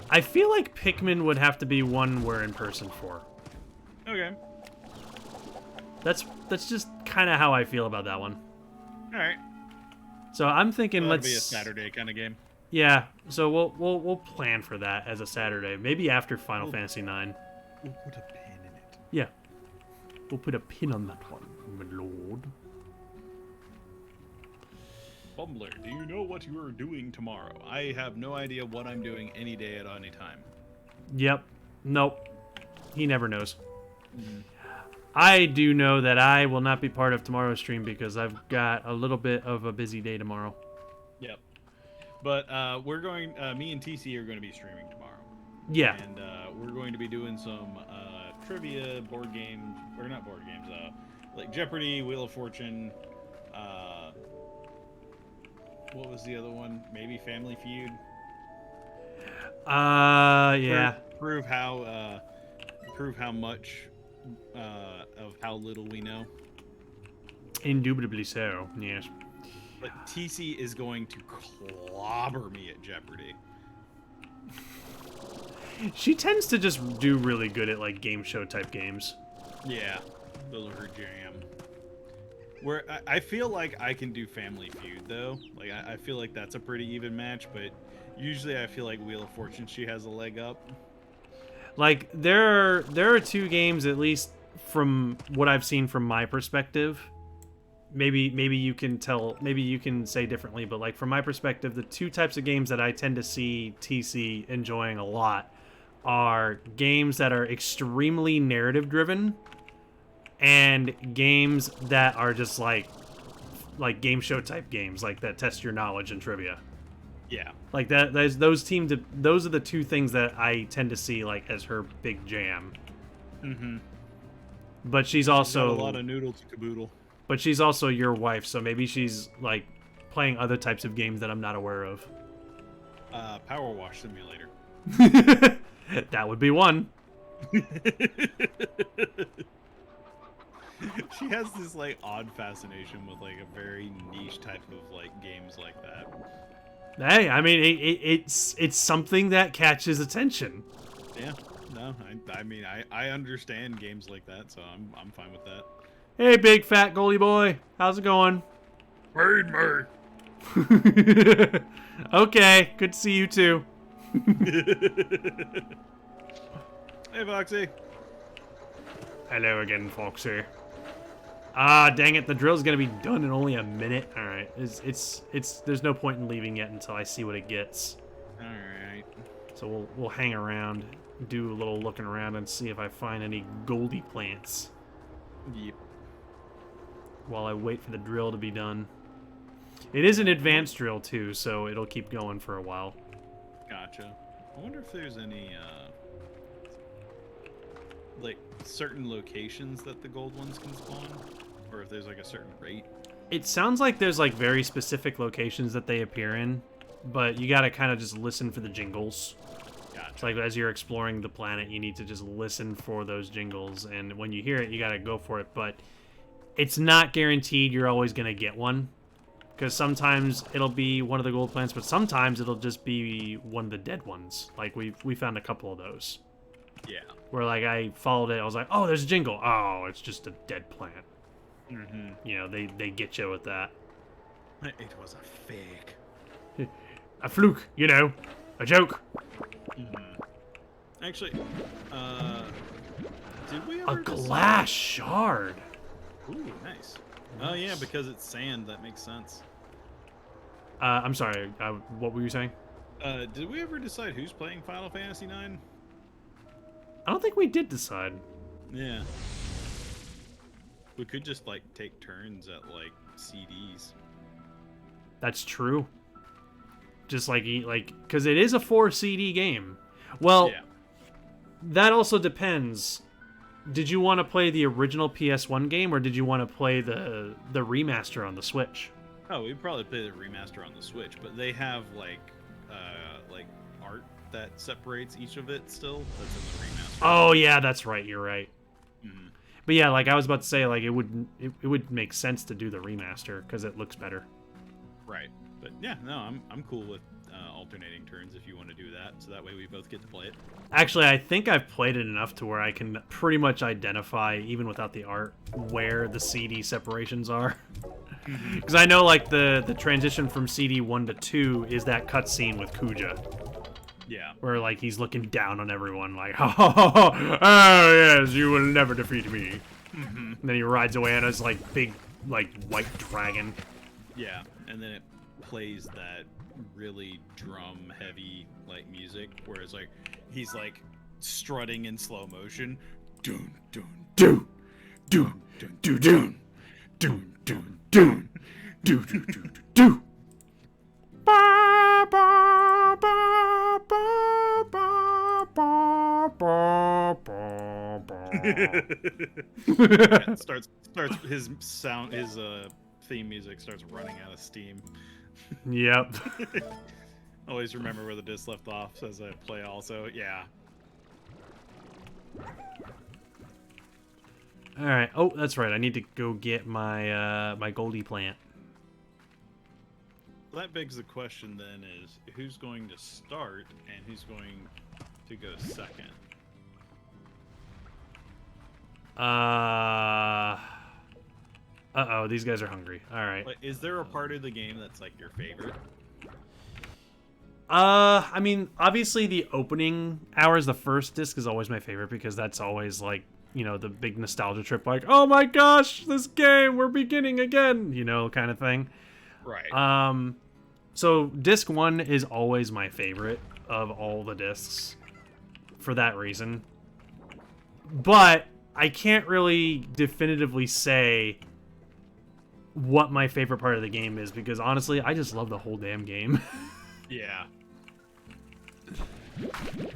[SPEAKER 2] I feel like Pikmin would have to be one we're in person for.
[SPEAKER 1] Okay.
[SPEAKER 2] That's just kind of how I feel about that one.
[SPEAKER 1] All right.
[SPEAKER 2] So I'm thinking
[SPEAKER 1] That'll
[SPEAKER 2] let's
[SPEAKER 1] be a Saturday kind of game.
[SPEAKER 2] Yeah, so we'll plan for that as a Saturday, maybe after Final Fantasy IX.
[SPEAKER 1] We'll put a pin in it.
[SPEAKER 2] Yeah, we'll put a pin on that one, my lord.
[SPEAKER 1] Bumbler, do you know what you are doing tomorrow? I have no idea what I'm doing any day at any time.
[SPEAKER 2] Yep. Nope. He never knows. I do know that I will not be part of tomorrow's stream because I've got a little bit of a busy day tomorrow.
[SPEAKER 1] Yep. But we're going. Me and TC are going to be streaming tomorrow.
[SPEAKER 2] Yeah.
[SPEAKER 1] And we're going to be doing some trivia, board games, or not board games. Like Jeopardy, Wheel of Fortune. What was the other one? Maybe Family Feud.
[SPEAKER 2] Yeah.
[SPEAKER 1] Prove how much of how little we know.
[SPEAKER 2] Indubitably so. Yes.
[SPEAKER 1] But TC is going to clobber me at Jeopardy.
[SPEAKER 2] She tends to just do really good at like game show type games.
[SPEAKER 1] Yeah, those are her jam. Where I feel like I can do Family Feud though. Like I feel like that's a pretty even match, but usually I feel like Wheel of Fortune she has a leg up.
[SPEAKER 2] Like there are two games, at least from what I've seen from my perspective. Maybe you can tell, maybe you can say differently, but like from my perspective, the two types of games that I tend to see TC enjoying a lot are games that are extremely narrative driven and games that are just like game show type games, like that test your knowledge and trivia.
[SPEAKER 1] Yeah.
[SPEAKER 2] Like that those are the two things that I tend to see like as her big jam.
[SPEAKER 1] Mm-hmm.
[SPEAKER 2] But she's also
[SPEAKER 1] got a lot of noodle to caboodle.
[SPEAKER 2] But she's also your wife, so maybe she's like playing other types of games that I'm not aware of.
[SPEAKER 1] Power Wash Simulator.
[SPEAKER 2] That would be one.
[SPEAKER 1] She has this like odd fascination with like a very niche type of like games like that.
[SPEAKER 2] Hey, I mean it's something that catches attention.
[SPEAKER 1] Yeah. No, I mean I understand games like that, so I'm fine with that.
[SPEAKER 2] Hey, big fat goalie boy, how's it going?
[SPEAKER 1] Feed me.
[SPEAKER 2] Okay, good to see you too.
[SPEAKER 1] Hey, Foxy.
[SPEAKER 2] Hello again, Foxy. Ah, dang it, the drill's gonna be done in only a minute. All right, it's there's no point in leaving yet until I see what it gets.
[SPEAKER 1] All right.
[SPEAKER 2] So we'll hang around, do a little looking around, and see if I find any goldie plants.
[SPEAKER 1] Yep.
[SPEAKER 2] While I wait for the drill to be done. It is an advanced drill too, so it'll keep going for a while.
[SPEAKER 1] Gotcha. I wonder if there's any like certain locations that the gold ones can spawn, or if there's like a certain rate.
[SPEAKER 2] It sounds like there's like very specific locations that they appear in, but you gotta kind of just listen for the jingles.
[SPEAKER 1] Gotcha.
[SPEAKER 2] It's like as you're exploring the planet, you need to just listen for those jingles, and when you hear it, you gotta go for it. But it's not guaranteed you're always gonna get one, because sometimes it'll be one of the gold plants, but sometimes it'll just be one of the dead ones. Like we found a couple of those.
[SPEAKER 1] Yeah.
[SPEAKER 2] Where like I followed it, I was like, oh, there's a jingle. Oh, it's just a dead plant.
[SPEAKER 1] Mm-hmm.
[SPEAKER 2] You know, they get you with that.
[SPEAKER 1] It was a fake.
[SPEAKER 2] A fluke, you know, a joke.
[SPEAKER 1] Mm-hmm. Actually, did we ever
[SPEAKER 2] A glass shard.
[SPEAKER 1] Ooh, nice. Oh yeah, because it's sand. That makes sense.
[SPEAKER 2] I'm sorry. What were you saying?
[SPEAKER 1] Did we ever decide who's playing Final Fantasy IX?
[SPEAKER 2] I don't think we did decide.
[SPEAKER 1] Yeah. We could just like take turns at like CDs.
[SPEAKER 2] That's true. Just like because it is a 4 CD game. Well,
[SPEAKER 1] Yeah.
[SPEAKER 2] that also depends. Did you want to play the original PS1 game, or did you want to play the remaster on the Switch?
[SPEAKER 1] Oh, we'd probably play the remaster on the Switch, but they have like art that separates each of it still. That's in the remaster.
[SPEAKER 2] Oh yeah, that's right. You're right.
[SPEAKER 1] Mhm.
[SPEAKER 2] But yeah, like I was about to say, like it would make sense to do the remaster because it looks better.
[SPEAKER 1] Right. But yeah, no, I'm cool with alternating turns if you want to do that, so that way we both get to play it.
[SPEAKER 2] Actually, I think I've played it enough to where I can pretty much identify, even without the art, where the CD separations are. Because I know, like, the transition from CD 1 to 2 is that cutscene with Kuja.
[SPEAKER 1] Yeah.
[SPEAKER 2] Where, like, he's looking down on everyone, like, oh, yes, you will never defeat me. And then he rides away on his, like, big, like, white dragon.
[SPEAKER 1] Yeah, and then it plays that really drum heavy like music where it's like he's like strutting in slow motion. Dun dun
[SPEAKER 2] Do,
[SPEAKER 1] dun dun dun dun
[SPEAKER 2] do, do, do, do, do, do. Ba, ba, ba, ba, ba, ba, ba, ba, ba.
[SPEAKER 1] Yeah, starts his theme music starts running out of steam.
[SPEAKER 2] Yep.
[SPEAKER 1] Always remember where the disc left off as I play also. Yeah.
[SPEAKER 2] All right. Oh, that's right. I need to go get my my Goldie plant.
[SPEAKER 1] That begs the question then is who's going to start and who's going to go second?
[SPEAKER 2] Uh-oh, these guys are hungry. All right.
[SPEAKER 1] But is there a part of the game that's like your favorite?
[SPEAKER 2] I mean, obviously the opening hours, the first disc is always my favorite because that's always like, you know, the big nostalgia trip, like, oh my gosh, this game, we're beginning again, you know, kind of thing.
[SPEAKER 1] Right.
[SPEAKER 2] So disc 1 is always my favorite of all the discs for that reason. But I can't really definitively say what my favorite part of the game is because honestly, I just love the whole damn game.
[SPEAKER 1] Yeah.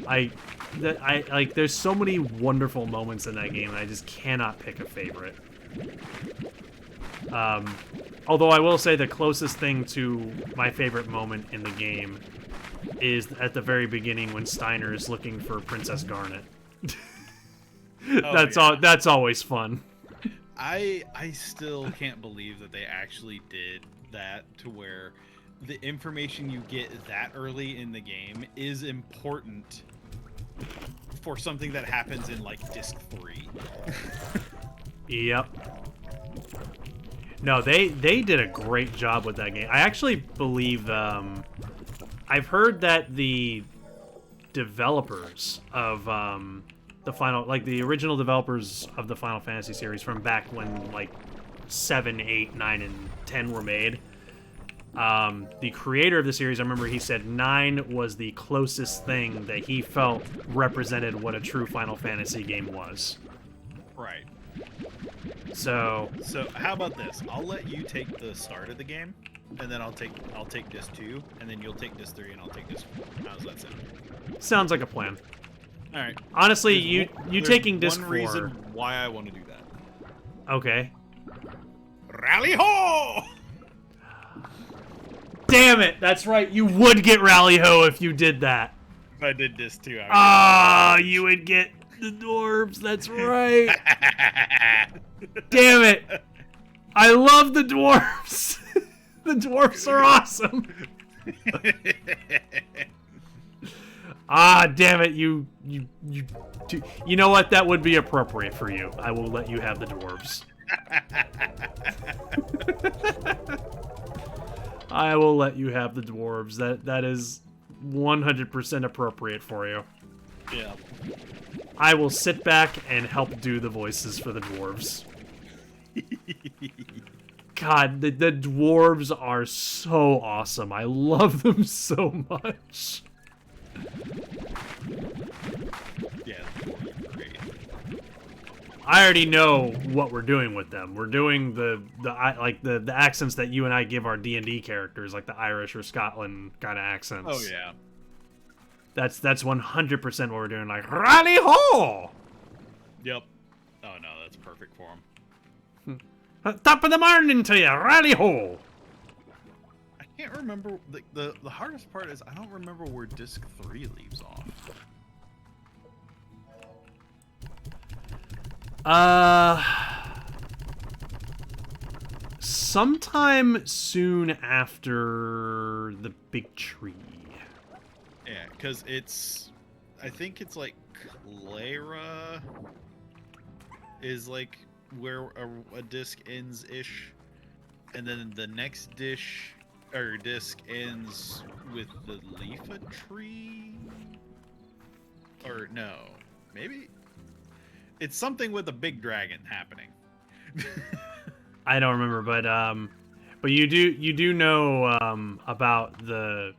[SPEAKER 2] I like there's so many wonderful moments in that game and I just cannot pick a favorite. Although I will say the closest thing to my favorite moment in the game is at the very beginning when Steiner is looking for Princess Garnet. That's always fun.
[SPEAKER 1] I still can't believe that they actually did that to where the information you get that early in the game is important for something that happens in like disc 3.
[SPEAKER 2] Yep. No, they did a great job with that game. I actually believe I've heard that the developers of the original developers of the Final Fantasy series from back when like 7, 8, 9, and 10 were made. The creator of the series, I remember he said 9 was the closest thing that he felt represented what a true Final Fantasy game was.
[SPEAKER 1] Right.
[SPEAKER 2] So
[SPEAKER 1] how about this? I'll let you take the start of the game, and then I'll take disc 2, and then you'll take disc 3, and I'll take disc 4. How does that sound?
[SPEAKER 2] sounds like a plan.
[SPEAKER 1] All right.
[SPEAKER 2] Honestly, you taking disc 4.
[SPEAKER 1] One reason why I want to do that.
[SPEAKER 2] Okay.
[SPEAKER 1] Rally ho!
[SPEAKER 2] Damn it! That's right. You would get Rally Ho if you did that.
[SPEAKER 1] If I did disc 2,
[SPEAKER 2] you would get the dwarves. That's right. Damn it! I love the dwarves. The dwarves are awesome. Damn it! You know what? That would be appropriate for you. I will let you have the dwarves. I will let you have the dwarves. That is 100% appropriate for you.
[SPEAKER 1] Yeah.
[SPEAKER 2] I will sit back and help do the voices for the dwarves. God, the dwarves are so awesome. I love them so much.
[SPEAKER 1] Yeah. Great.
[SPEAKER 2] I already know what we're doing with them. We're doing the accents that you and I give our D&D characters, like the Irish or Scotland kind of accents.
[SPEAKER 1] Oh yeah.
[SPEAKER 2] That's 100% what we're doing. Like Rally Ho!
[SPEAKER 1] Yep. Oh no, that's perfect for him.
[SPEAKER 2] Top of the morning to you, rally ho!
[SPEAKER 1] I can't remember. The hardest part is I don't remember where disc 3 leaves off.
[SPEAKER 2] Sometime soon after the big tree.
[SPEAKER 1] Yeah, because I think it's like Clara is like where a disc ends ish, and then the next disc ends with the Leafa tree, or no, maybe it's something with a big dragon happening.
[SPEAKER 2] I don't remember, but you do know about the.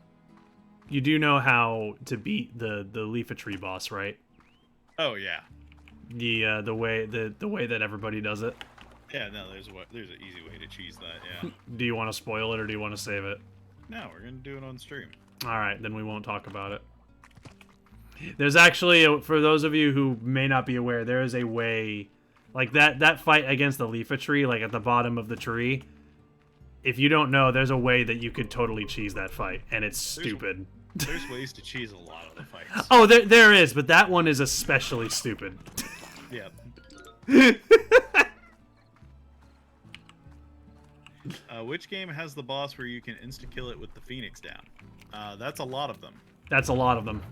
[SPEAKER 2] You do know how to beat the Leafa tree boss, right?
[SPEAKER 1] Oh yeah.
[SPEAKER 2] The way that everybody does it.
[SPEAKER 1] Yeah, no, there's an easy way to cheese that. Yeah.
[SPEAKER 2] Do you want to spoil it or do you want to save it?
[SPEAKER 1] No, we're gonna do it on stream.
[SPEAKER 2] All right, then we won't talk about it. There's actually, for those of you who may not be aware, there is a way, like that fight against the Leafa tree, like at the bottom of the tree. If you don't know, there's a way that you could totally cheese that fight, and it's stupid.
[SPEAKER 1] There's ways to cheese a lot of the fights.
[SPEAKER 2] Oh, there is, but that one is especially stupid.
[SPEAKER 1] Yep. Which game has the boss where you can insta-kill it with the Phoenix down? That's a lot of them.
[SPEAKER 2] That's a lot of them.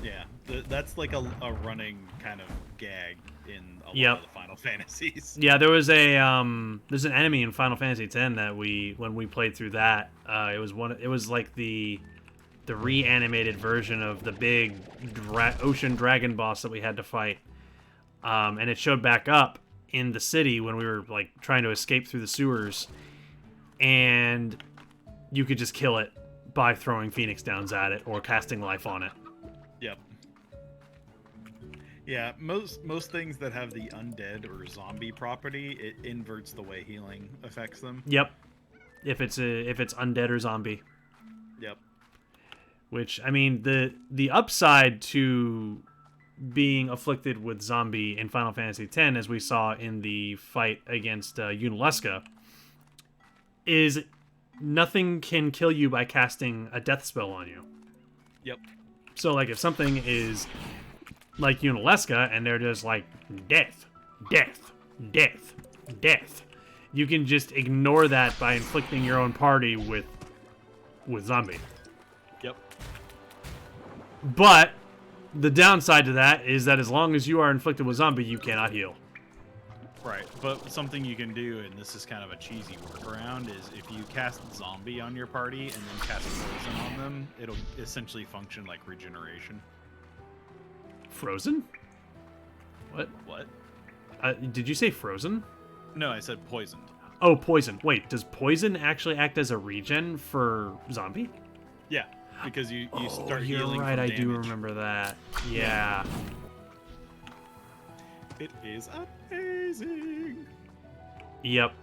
[SPEAKER 1] Yeah, that's like a running kind of gag in a lot of the Final Fantasies.
[SPEAKER 2] Yeah, there was there's an enemy in Final Fantasy X that when we played through that, it was like the reanimated version of the big ocean dragon boss that we had to fight. And it showed back up in the city when we were like trying to escape through the sewers, and you could just kill it by throwing Phoenix Downs at it or casting life on it.
[SPEAKER 1] Yep. Yeah, most things that have the undead or zombie property, it inverts the way healing affects them.
[SPEAKER 2] Yep. If it's undead or zombie.
[SPEAKER 1] Yep.
[SPEAKER 2] Which, I mean, the upside to being afflicted with zombie in Final Fantasy X, as we saw in the fight against Unalesca, is nothing can kill you by casting a death spell on you.
[SPEAKER 1] Yep.
[SPEAKER 2] So, like, if something is like Unalesca and they're just like, death, death, death, death, you can just ignore that by inflicting your own party with zombie.
[SPEAKER 1] Yep.
[SPEAKER 2] But the downside to that is that as long as you are inflicted with zombie, you cannot heal.
[SPEAKER 1] Right, but something you can do, and this is kind of a cheesy workaround, is if you cast zombie on your party and then cast poison on them, it'll essentially function like regeneration.
[SPEAKER 2] Frozen? What?
[SPEAKER 1] What?
[SPEAKER 2] Did you say frozen?
[SPEAKER 1] No, I said poisoned.
[SPEAKER 2] Oh, poison. Wait, does poison actually act as a regen for zombie?
[SPEAKER 1] Yeah, because you start
[SPEAKER 2] you're
[SPEAKER 1] healing
[SPEAKER 2] right,
[SPEAKER 1] from
[SPEAKER 2] I
[SPEAKER 1] damage.
[SPEAKER 2] do remember that. Yeah.
[SPEAKER 1] It is amazing.
[SPEAKER 2] Yep.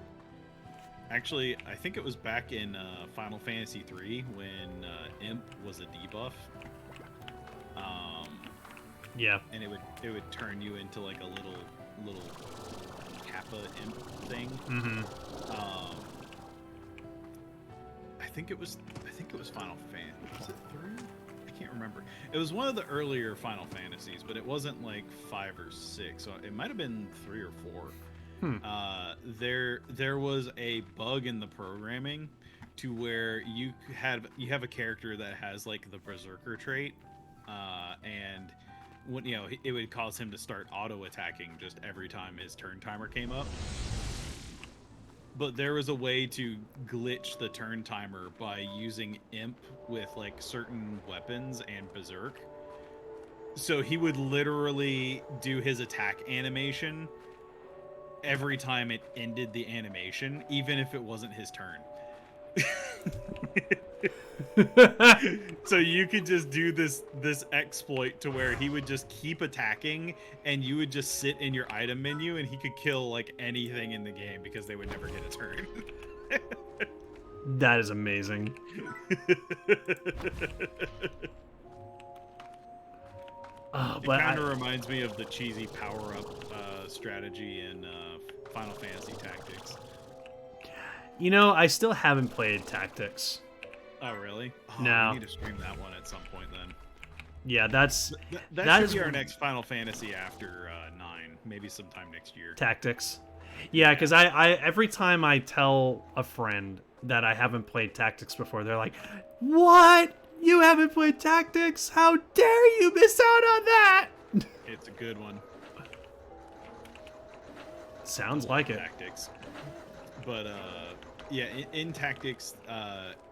[SPEAKER 1] Actually, I think it was back in Final Fantasy III when Imp was a debuff.
[SPEAKER 2] Yeah.
[SPEAKER 1] And it would turn you into like a little Kappa Imp thing.
[SPEAKER 2] Mm-hmm.
[SPEAKER 1] I think it was Final Fantasy. Was it 3? I can't remember. It was one of the earlier Final Fantasies, but it wasn't like 5 or 6. So it might have been 3 or 4. There was a bug in the programming to where you have a character that has like the Berserker trait, and when it would cause him to start auto attacking just every time his turn timer came up. But there was a way to glitch the turn timer by using Imp with like certain weapons and Berserk. So he would literally do his attack animation every time it ended the animation, even if it wasn't his turn. So you could just do this exploit to where he would just keep attacking and you would just sit in your item menu and he could kill like anything in the game because they would never get a turn.
[SPEAKER 2] That is amazing.
[SPEAKER 1] It kind of reminds me of the cheesy power-up strategy in Final Fantasy Tactics.
[SPEAKER 2] You know, I still haven't played Tactics.
[SPEAKER 1] Oh, really? Oh,
[SPEAKER 2] No.
[SPEAKER 1] We need to stream that one at some point then.
[SPEAKER 2] Yeah, that
[SPEAKER 1] That
[SPEAKER 2] is
[SPEAKER 1] should be our next Final Fantasy after 9, maybe sometime next year.
[SPEAKER 2] Tactics. Yeah, because I every time I tell a friend that I haven't played Tactics before, they're like, "What? You haven't played Tactics? How dare you miss out on that?"
[SPEAKER 1] It's a good one.
[SPEAKER 2] Sounds like it.
[SPEAKER 1] Tactics. But yeah, in Tactics,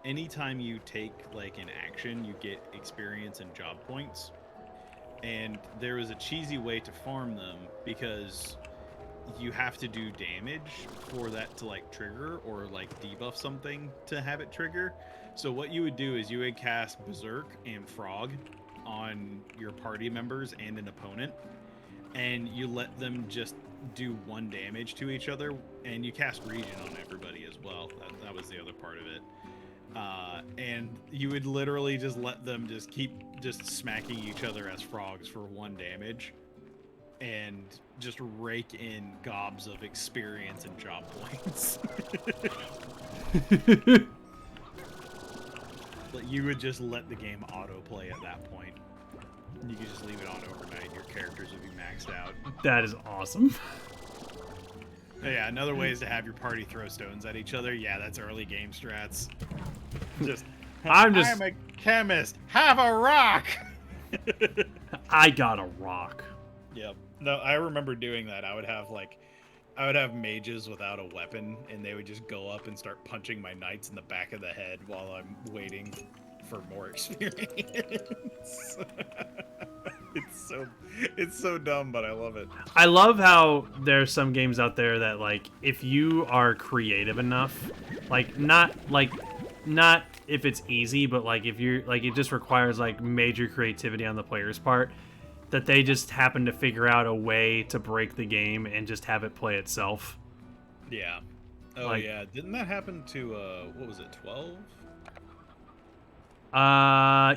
[SPEAKER 1] anytime you take like an action, you get experience and job points. And there was a cheesy way to farm them because you have to do damage for that to like trigger or like debuff something to have it trigger. So what you would do is you would cast Berserk and Frog on your party members and an opponent, and you let them just do 1 damage to each other, and you cast Regen on everybody as well. That was the other part of it. And you would literally just let them just keep just smacking each other as frogs for 1 damage, and just rake in gobs of experience and job points. Like, you would just let the game autoplay at that point. You could just leave it on overnight. Your characters would be maxed out.
[SPEAKER 2] That is awesome.
[SPEAKER 1] But yeah, another way is to have your party throw stones at each other. Yeah, that's early game strats. Just, I'm a chemist. Have a rock.
[SPEAKER 2] I got a rock.
[SPEAKER 1] Yep. No, I remember doing that. I would have mages without a weapon, and they would just go up and start punching my knights in the back of the head while I'm waiting for more experience. It's so dumb, but I love it.
[SPEAKER 2] I love how there's some games out there that, like, if you are creative enough, like, not if it's easy, but like if you're like, it just requires like major creativity on the player's part, that they just happen to figure out a way to break the game and just have it play itself.
[SPEAKER 1] Yeah. Oh,
[SPEAKER 2] like,
[SPEAKER 1] yeah. Didn't that happen to what was it, 12?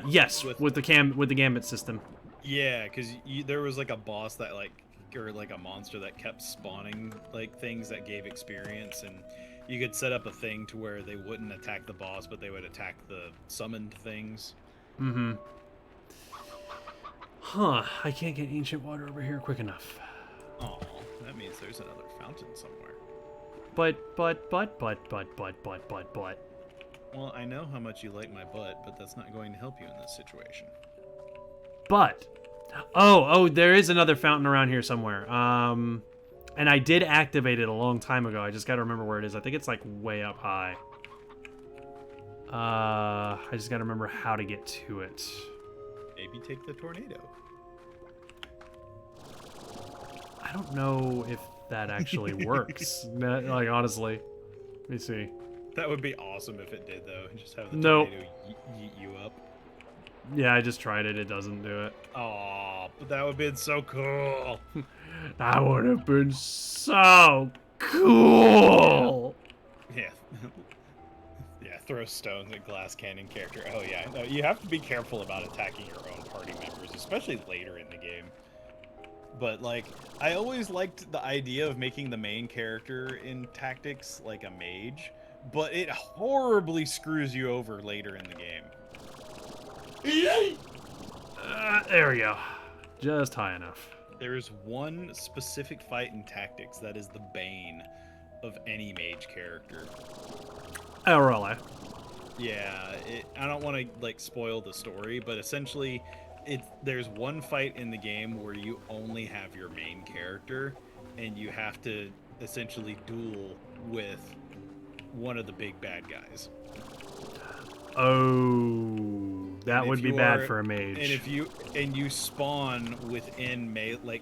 [SPEAKER 2] Yes, with the gambit system.
[SPEAKER 1] Yeah, because there was like a boss that or like a monster that kept spawning like things that gave experience, and you could set up a thing to where they wouldn't attack the boss, but they would attack the summoned things.
[SPEAKER 2] Mm-hmm. Huh, I can't get ancient water over here quick enough.
[SPEAKER 1] Oh, that means there's another fountain somewhere.
[SPEAKER 2] But.
[SPEAKER 1] Well, I know how much you like my butt, but that's not going to help you in this situation.
[SPEAKER 2] But. Oh, there is another fountain around here somewhere. And I did activate it a long time ago. I just gotta remember where it is. I think it's like way up high. I just gotta remember how to get to it.
[SPEAKER 1] Maybe take the tornado.
[SPEAKER 2] I don't know if that actually works. Like, honestly. Let me see.
[SPEAKER 1] That would be awesome if it did, though. Just have the
[SPEAKER 2] Nope.
[SPEAKER 1] tornado yeet you up.
[SPEAKER 2] Yeah, I just tried it. It doesn't do it.
[SPEAKER 1] Oh, but that would have been so cool.
[SPEAKER 2] That would have been so cool.
[SPEAKER 1] Yeah. Yeah, throw stones at glass cannon character. Oh, yeah. No, you have to be careful about attacking your own party members, especially later in the game. But, like, I always liked the idea of making the main character in Tactics like a mage, but it horribly screws you over later in the game.
[SPEAKER 2] There we go. Just high enough.
[SPEAKER 1] There is one specific fight in Tactics that is the bane of any mage character.
[SPEAKER 2] Oh, really?
[SPEAKER 1] Yeah, I don't want to like spoil the story, but essentially, there's one fight in the game where you only have your main character, and you have to essentially duel with one of the big bad guys.
[SPEAKER 2] Oh, that would be bad for a mage.
[SPEAKER 1] And you spawn within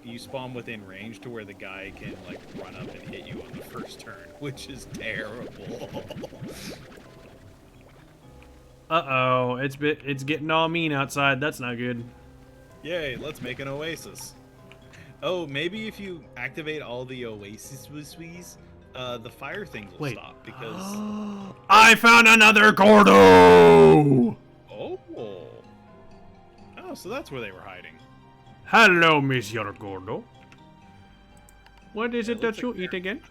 [SPEAKER 1] you spawn within range to where the guy can like run up and hit you on the first turn, which is terrible.
[SPEAKER 2] Uh-oh, it's getting all mean outside. That's not good.
[SPEAKER 1] Yay, let's make an oasis. Oh, maybe if you activate all the oasis the fire things will stop because
[SPEAKER 2] I found another Gordo!
[SPEAKER 1] Oh, so that's where they were hiding.
[SPEAKER 2] Hello, Monsieur Gordo. What is it that you eat again?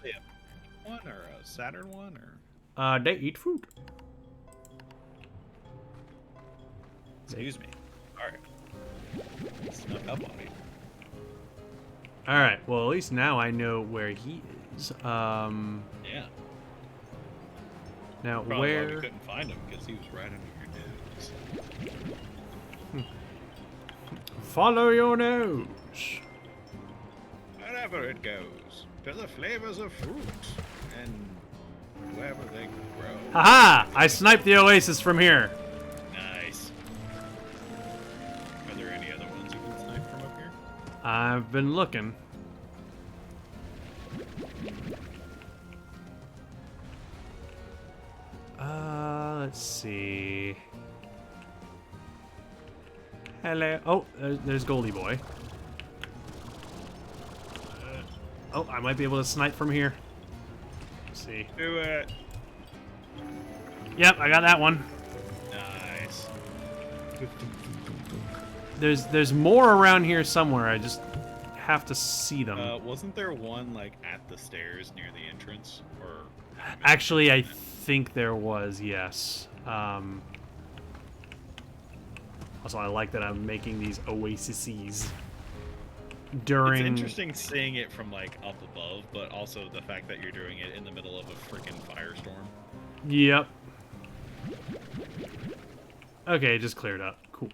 [SPEAKER 1] One or a Saturn one or?
[SPEAKER 2] They eat food.
[SPEAKER 1] Excuse me. All right. Snuck up on me.
[SPEAKER 2] All right. Well, at least now I know where he is.
[SPEAKER 1] Yeah.
[SPEAKER 2] Now
[SPEAKER 1] Probably why
[SPEAKER 2] where?
[SPEAKER 1] we couldn't find him because he was right under your nose.
[SPEAKER 2] Follow your nose.
[SPEAKER 1] Wherever it goes, to the flavors of fruit and wherever they grow.
[SPEAKER 2] Haha! I sniped the oasis from here.
[SPEAKER 1] Nice. Are there any other ones you can snipe from up here?
[SPEAKER 2] I've been looking. Let's see. Hello. Oh, there's Goldie Boy. Oh, I might be able to snipe from here. Let's see.
[SPEAKER 1] Do it.
[SPEAKER 2] Yep, I got that one.
[SPEAKER 1] Nice.
[SPEAKER 2] There's more around here somewhere. I just have to see them.
[SPEAKER 1] Wasn't there one like at the stairs near the entrance? Or
[SPEAKER 2] Actually, I think there was, yes. Also, I like that I'm making these oases during.
[SPEAKER 1] It's interesting seeing it from like up above, but also the fact that you're doing it in the middle of a freaking firestorm.
[SPEAKER 2] Yep. Okay, it just cleared up. Cool.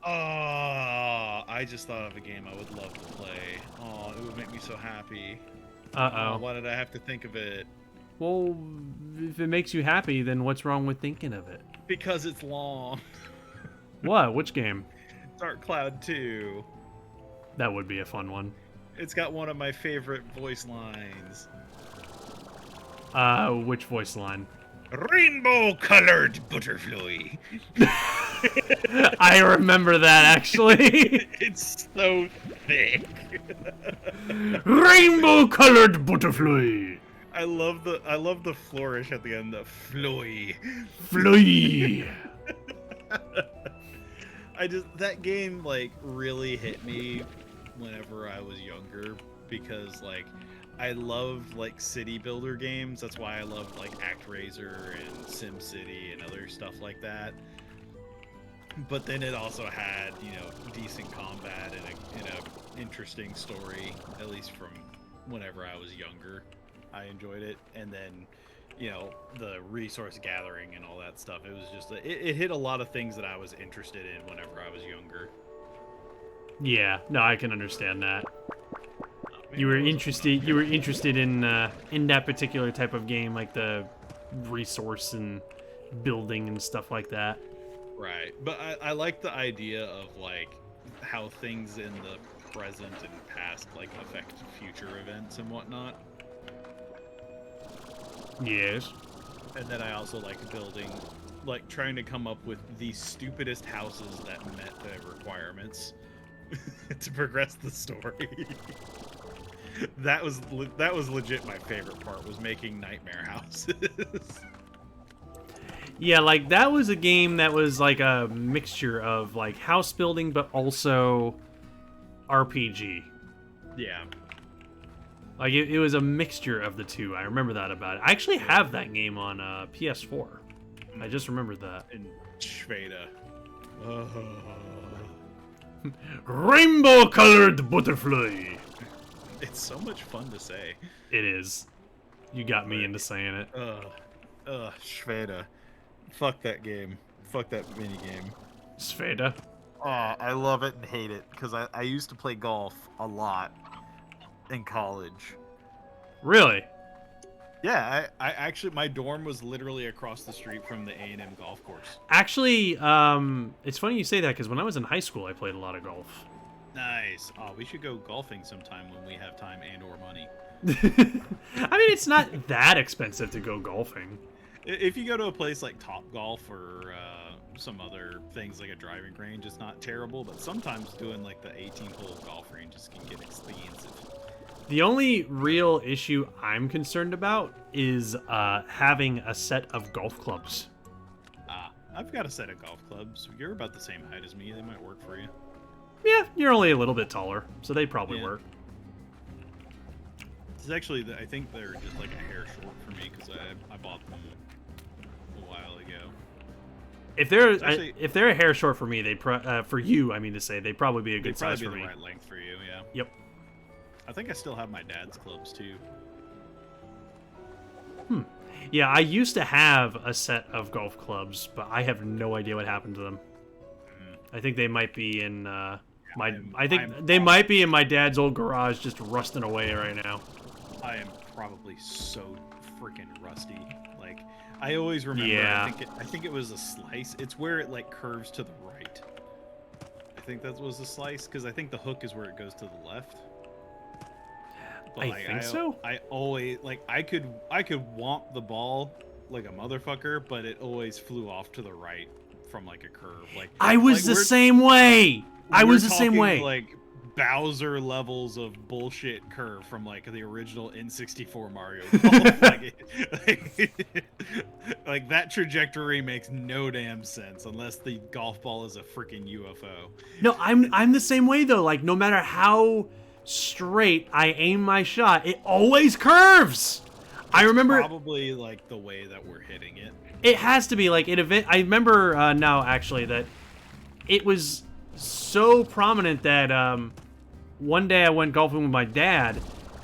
[SPEAKER 1] Oh, I just thought of a game I would love to play. Oh, it would make me so happy.
[SPEAKER 2] Uh-oh.
[SPEAKER 1] Why did I have to think of it?
[SPEAKER 2] Well, if it makes you happy, then what's wrong with thinking of it?
[SPEAKER 1] Because it's long.
[SPEAKER 2] What? Which game?
[SPEAKER 1] Dark Cloud 2.
[SPEAKER 2] That would be a fun one.
[SPEAKER 1] It's got one of my favorite voice lines.
[SPEAKER 2] Which voice line?
[SPEAKER 1] Rainbow-colored butterfly.
[SPEAKER 2] I remember that, actually.
[SPEAKER 1] It's so thick.
[SPEAKER 2] Rainbow-colored butterfly.
[SPEAKER 1] I love the flourish at the end. The floy.
[SPEAKER 2] Fly.
[SPEAKER 1] That game like really hit me whenever I was younger because like I love like city builder games. That's why I love like ActRaiser and SimCity and other stuff like that. But then it also had, you know, decent combat and a interesting story, at least from whenever I was younger. I enjoyed it. And then, you know, the resource gathering and all that stuff. It was just, it hit a lot of things that I was interested in whenever I was younger.
[SPEAKER 2] Yeah, no, I can understand that.
[SPEAKER 1] Maybe
[SPEAKER 2] You were
[SPEAKER 1] it wasn't
[SPEAKER 2] interested. You were interested in that particular type of game, like the resource and building and stuff like that.
[SPEAKER 1] Right, but I like the idea of like how things in the present and past like affect future events and whatnot.
[SPEAKER 2] Yes.
[SPEAKER 1] And then I also like building, like trying to come up with the stupidest houses that met the requirements to progress the story. That was legit my favorite part, was making nightmare houses.
[SPEAKER 2] Yeah, like that was a game that was like a mixture of like house building, but also RPG.
[SPEAKER 1] Yeah.
[SPEAKER 2] Like it was a mixture of the two. I remember that about it. I actually have that game on PS4. I just remembered that.
[SPEAKER 1] And Shveda.
[SPEAKER 2] Rainbow-colored butterfly.
[SPEAKER 1] It's so much fun to say.
[SPEAKER 2] It is. You got me into saying it.
[SPEAKER 1] Shveda. Fuck that game. Fuck that mini game.
[SPEAKER 2] Sveda.
[SPEAKER 1] Oh, I love it and hate it because I used to play golf a lot in college.
[SPEAKER 2] Really?
[SPEAKER 1] Yeah, I actually, my dorm was literally across the street from the A&M golf course.
[SPEAKER 2] Actually, it's funny you say that because when I was in high school, I played a lot of golf.
[SPEAKER 1] Nice. Oh, we should go golfing sometime when we have time and or money.
[SPEAKER 2] I mean, it's not that expensive to go golfing.
[SPEAKER 1] If you go to a place like Top Golf or some other things like a driving range, it's not terrible. But sometimes doing like the 18-hole golf ranges can get expensive.
[SPEAKER 2] The only real issue I'm concerned about is having a set of golf clubs.
[SPEAKER 1] I've got a set of golf clubs. You're about the same height as me. They might work for you.
[SPEAKER 2] Yeah, you're only a little bit taller, so they probably
[SPEAKER 1] Yeah.
[SPEAKER 2] work.
[SPEAKER 1] It's actually, I think they're just like a hair short for me because I bought them a while ago.
[SPEAKER 2] If they're
[SPEAKER 1] Actually-
[SPEAKER 2] if they're a hair short for me, for you, I mean to say, they'd probably be a good
[SPEAKER 1] They'd probably
[SPEAKER 2] size
[SPEAKER 1] be
[SPEAKER 2] for
[SPEAKER 1] the
[SPEAKER 2] me.
[SPEAKER 1] right length for you, yeah.
[SPEAKER 2] Yep.
[SPEAKER 1] I think I still have my dad's clubs too.
[SPEAKER 2] Yeah, I used to have a set of golf clubs, but I have no idea what happened to them. I think they might be in they might be in my dad's old garage, just rusting away right now.
[SPEAKER 1] I am probably so freaking rusty. Like, I always remember.
[SPEAKER 2] Yeah.
[SPEAKER 1] I think it was a slice. It's where it like curves to the right. I think that was a slice because I think the hook is where it goes to the left. But,
[SPEAKER 2] I think so.
[SPEAKER 1] I always like I could womp the ball like a motherfucker, but it always flew off to the right from like a curve. Like
[SPEAKER 2] I was the same way. I was the same
[SPEAKER 1] talking,
[SPEAKER 2] way.
[SPEAKER 1] Like Bowser levels of bullshit curve from like the original N64 Mario Golf. like that trajectory makes no damn sense unless the golf ball is a freaking UFO.
[SPEAKER 2] No, I'm the same way though. Like no matter how straight I aim my shot, it always curves. I remember
[SPEAKER 1] Probably like the way that we're hitting it.
[SPEAKER 2] it has to be like I remember now actually that it was so prominent that one day I went golfing with my dad,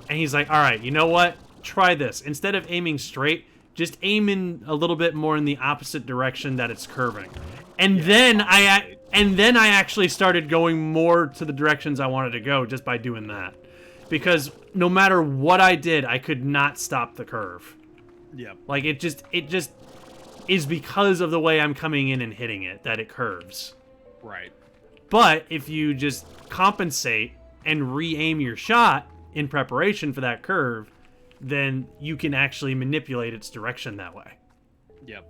[SPEAKER 2] and he's like, "All right, you know what? Try this. Instead of aiming straight, just aim in a little bit more in the opposite direction that it's curving." And then I actually started going more to the directions I wanted to go just by doing that, because no matter what I did, I could not stop the curve.
[SPEAKER 1] Yep.
[SPEAKER 2] Like it just is because of the way I'm coming in and hitting it that it curves.
[SPEAKER 1] Right.
[SPEAKER 2] But if you just compensate and re-aim your shot in preparation for that curve, then you can actually manipulate its direction that way.
[SPEAKER 1] Yep.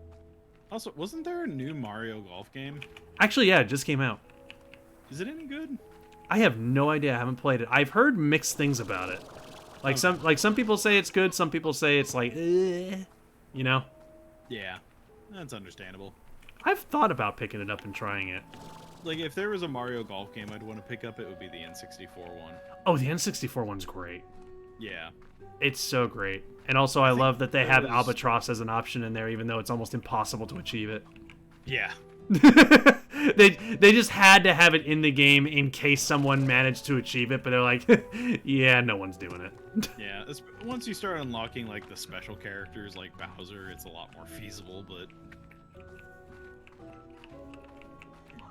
[SPEAKER 1] Also, wasn't there a new Mario Golf game?
[SPEAKER 2] Actually, yeah, it just came out.
[SPEAKER 1] Is it any good?
[SPEAKER 2] I have no idea. I haven't played it. I've heard mixed things about it. Like some people say it's good, some people say it's like, you know.
[SPEAKER 1] Yeah, that's understandable.
[SPEAKER 2] I've thought about picking it up and trying it.
[SPEAKER 1] Like, if there was a Mario Golf game I'd want to pick up, it would be the N64 one.
[SPEAKER 2] Oh, the N64 one's great.
[SPEAKER 1] Yeah.
[SPEAKER 2] It's so great. And also, I love that they have
[SPEAKER 1] was-
[SPEAKER 2] Albatross as an option in there, even though it's almost impossible to achieve it.
[SPEAKER 1] Yeah.
[SPEAKER 2] they just had to have it in the game in case someone managed to achieve it, but they're like, yeah, no one's doing it.
[SPEAKER 1] Yeah. Once you start unlocking, like, the special characters like Bowser, it's a lot more feasible, but...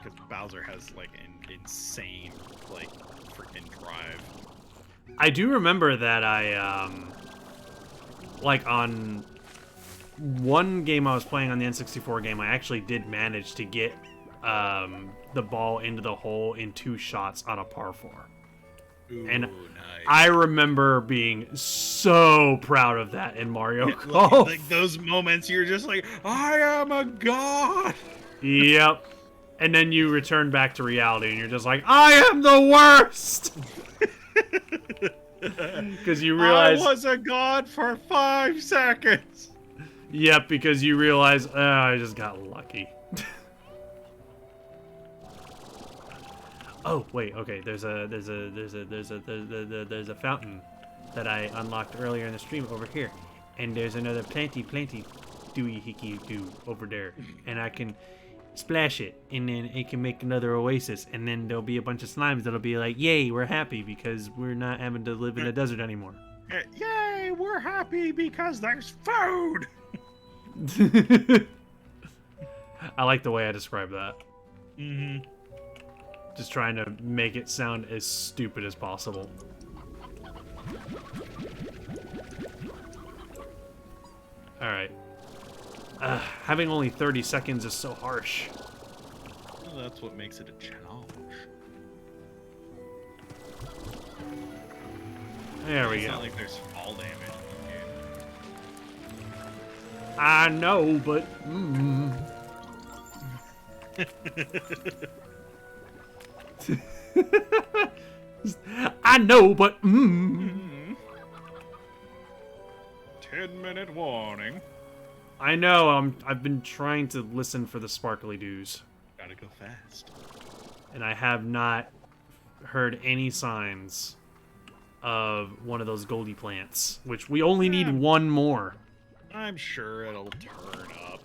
[SPEAKER 1] Because Bowser has, like, an insane, like, freaking drive.
[SPEAKER 2] I do remember that I, like, on one game I was playing on the N64 game, I actually did manage to get the ball into the hole in 2 shots on a par 4.
[SPEAKER 1] Ooh,
[SPEAKER 2] And
[SPEAKER 1] nice.
[SPEAKER 2] I remember being so proud of that in Mario
[SPEAKER 1] Like,
[SPEAKER 2] Golf.
[SPEAKER 1] like those moments you're just like, I am a god!
[SPEAKER 2] Yep. And then you return back to reality and you're just like, I am the worst! Because you realize...
[SPEAKER 1] I was a god for 5 seconds!
[SPEAKER 2] Yep, because you realize, I just got lucky. Oh, wait, okay, there's a fountain that I unlocked earlier in the stream over here. And there's another planty dooey hickey do over there. And I can splash it, and then it can make another oasis, and then there'll be a bunch of slimes that'll be like, yay, we're happy because we're not having to live in a desert anymore.
[SPEAKER 1] Yay, we're happy because there's food!
[SPEAKER 2] I like the way I describe that.
[SPEAKER 1] Mm-hmm.
[SPEAKER 2] Just trying to make it sound as stupid as possible. Alright. Having only 30 seconds is so harsh.
[SPEAKER 1] Well, that's what makes it a challenge.
[SPEAKER 2] There we
[SPEAKER 1] It's
[SPEAKER 2] go.
[SPEAKER 1] not like there's fall damage in
[SPEAKER 2] I know, but... I know, but...
[SPEAKER 1] the game. 10-minute warning.
[SPEAKER 2] I know, I've been trying to listen for the sparkly dews,
[SPEAKER 1] Gotta go fast.
[SPEAKER 2] and I have not heard any signs. of one of those Goldie plants, which we only need
[SPEAKER 1] Yeah.
[SPEAKER 2] one more.
[SPEAKER 1] I'm sure it'll turn up.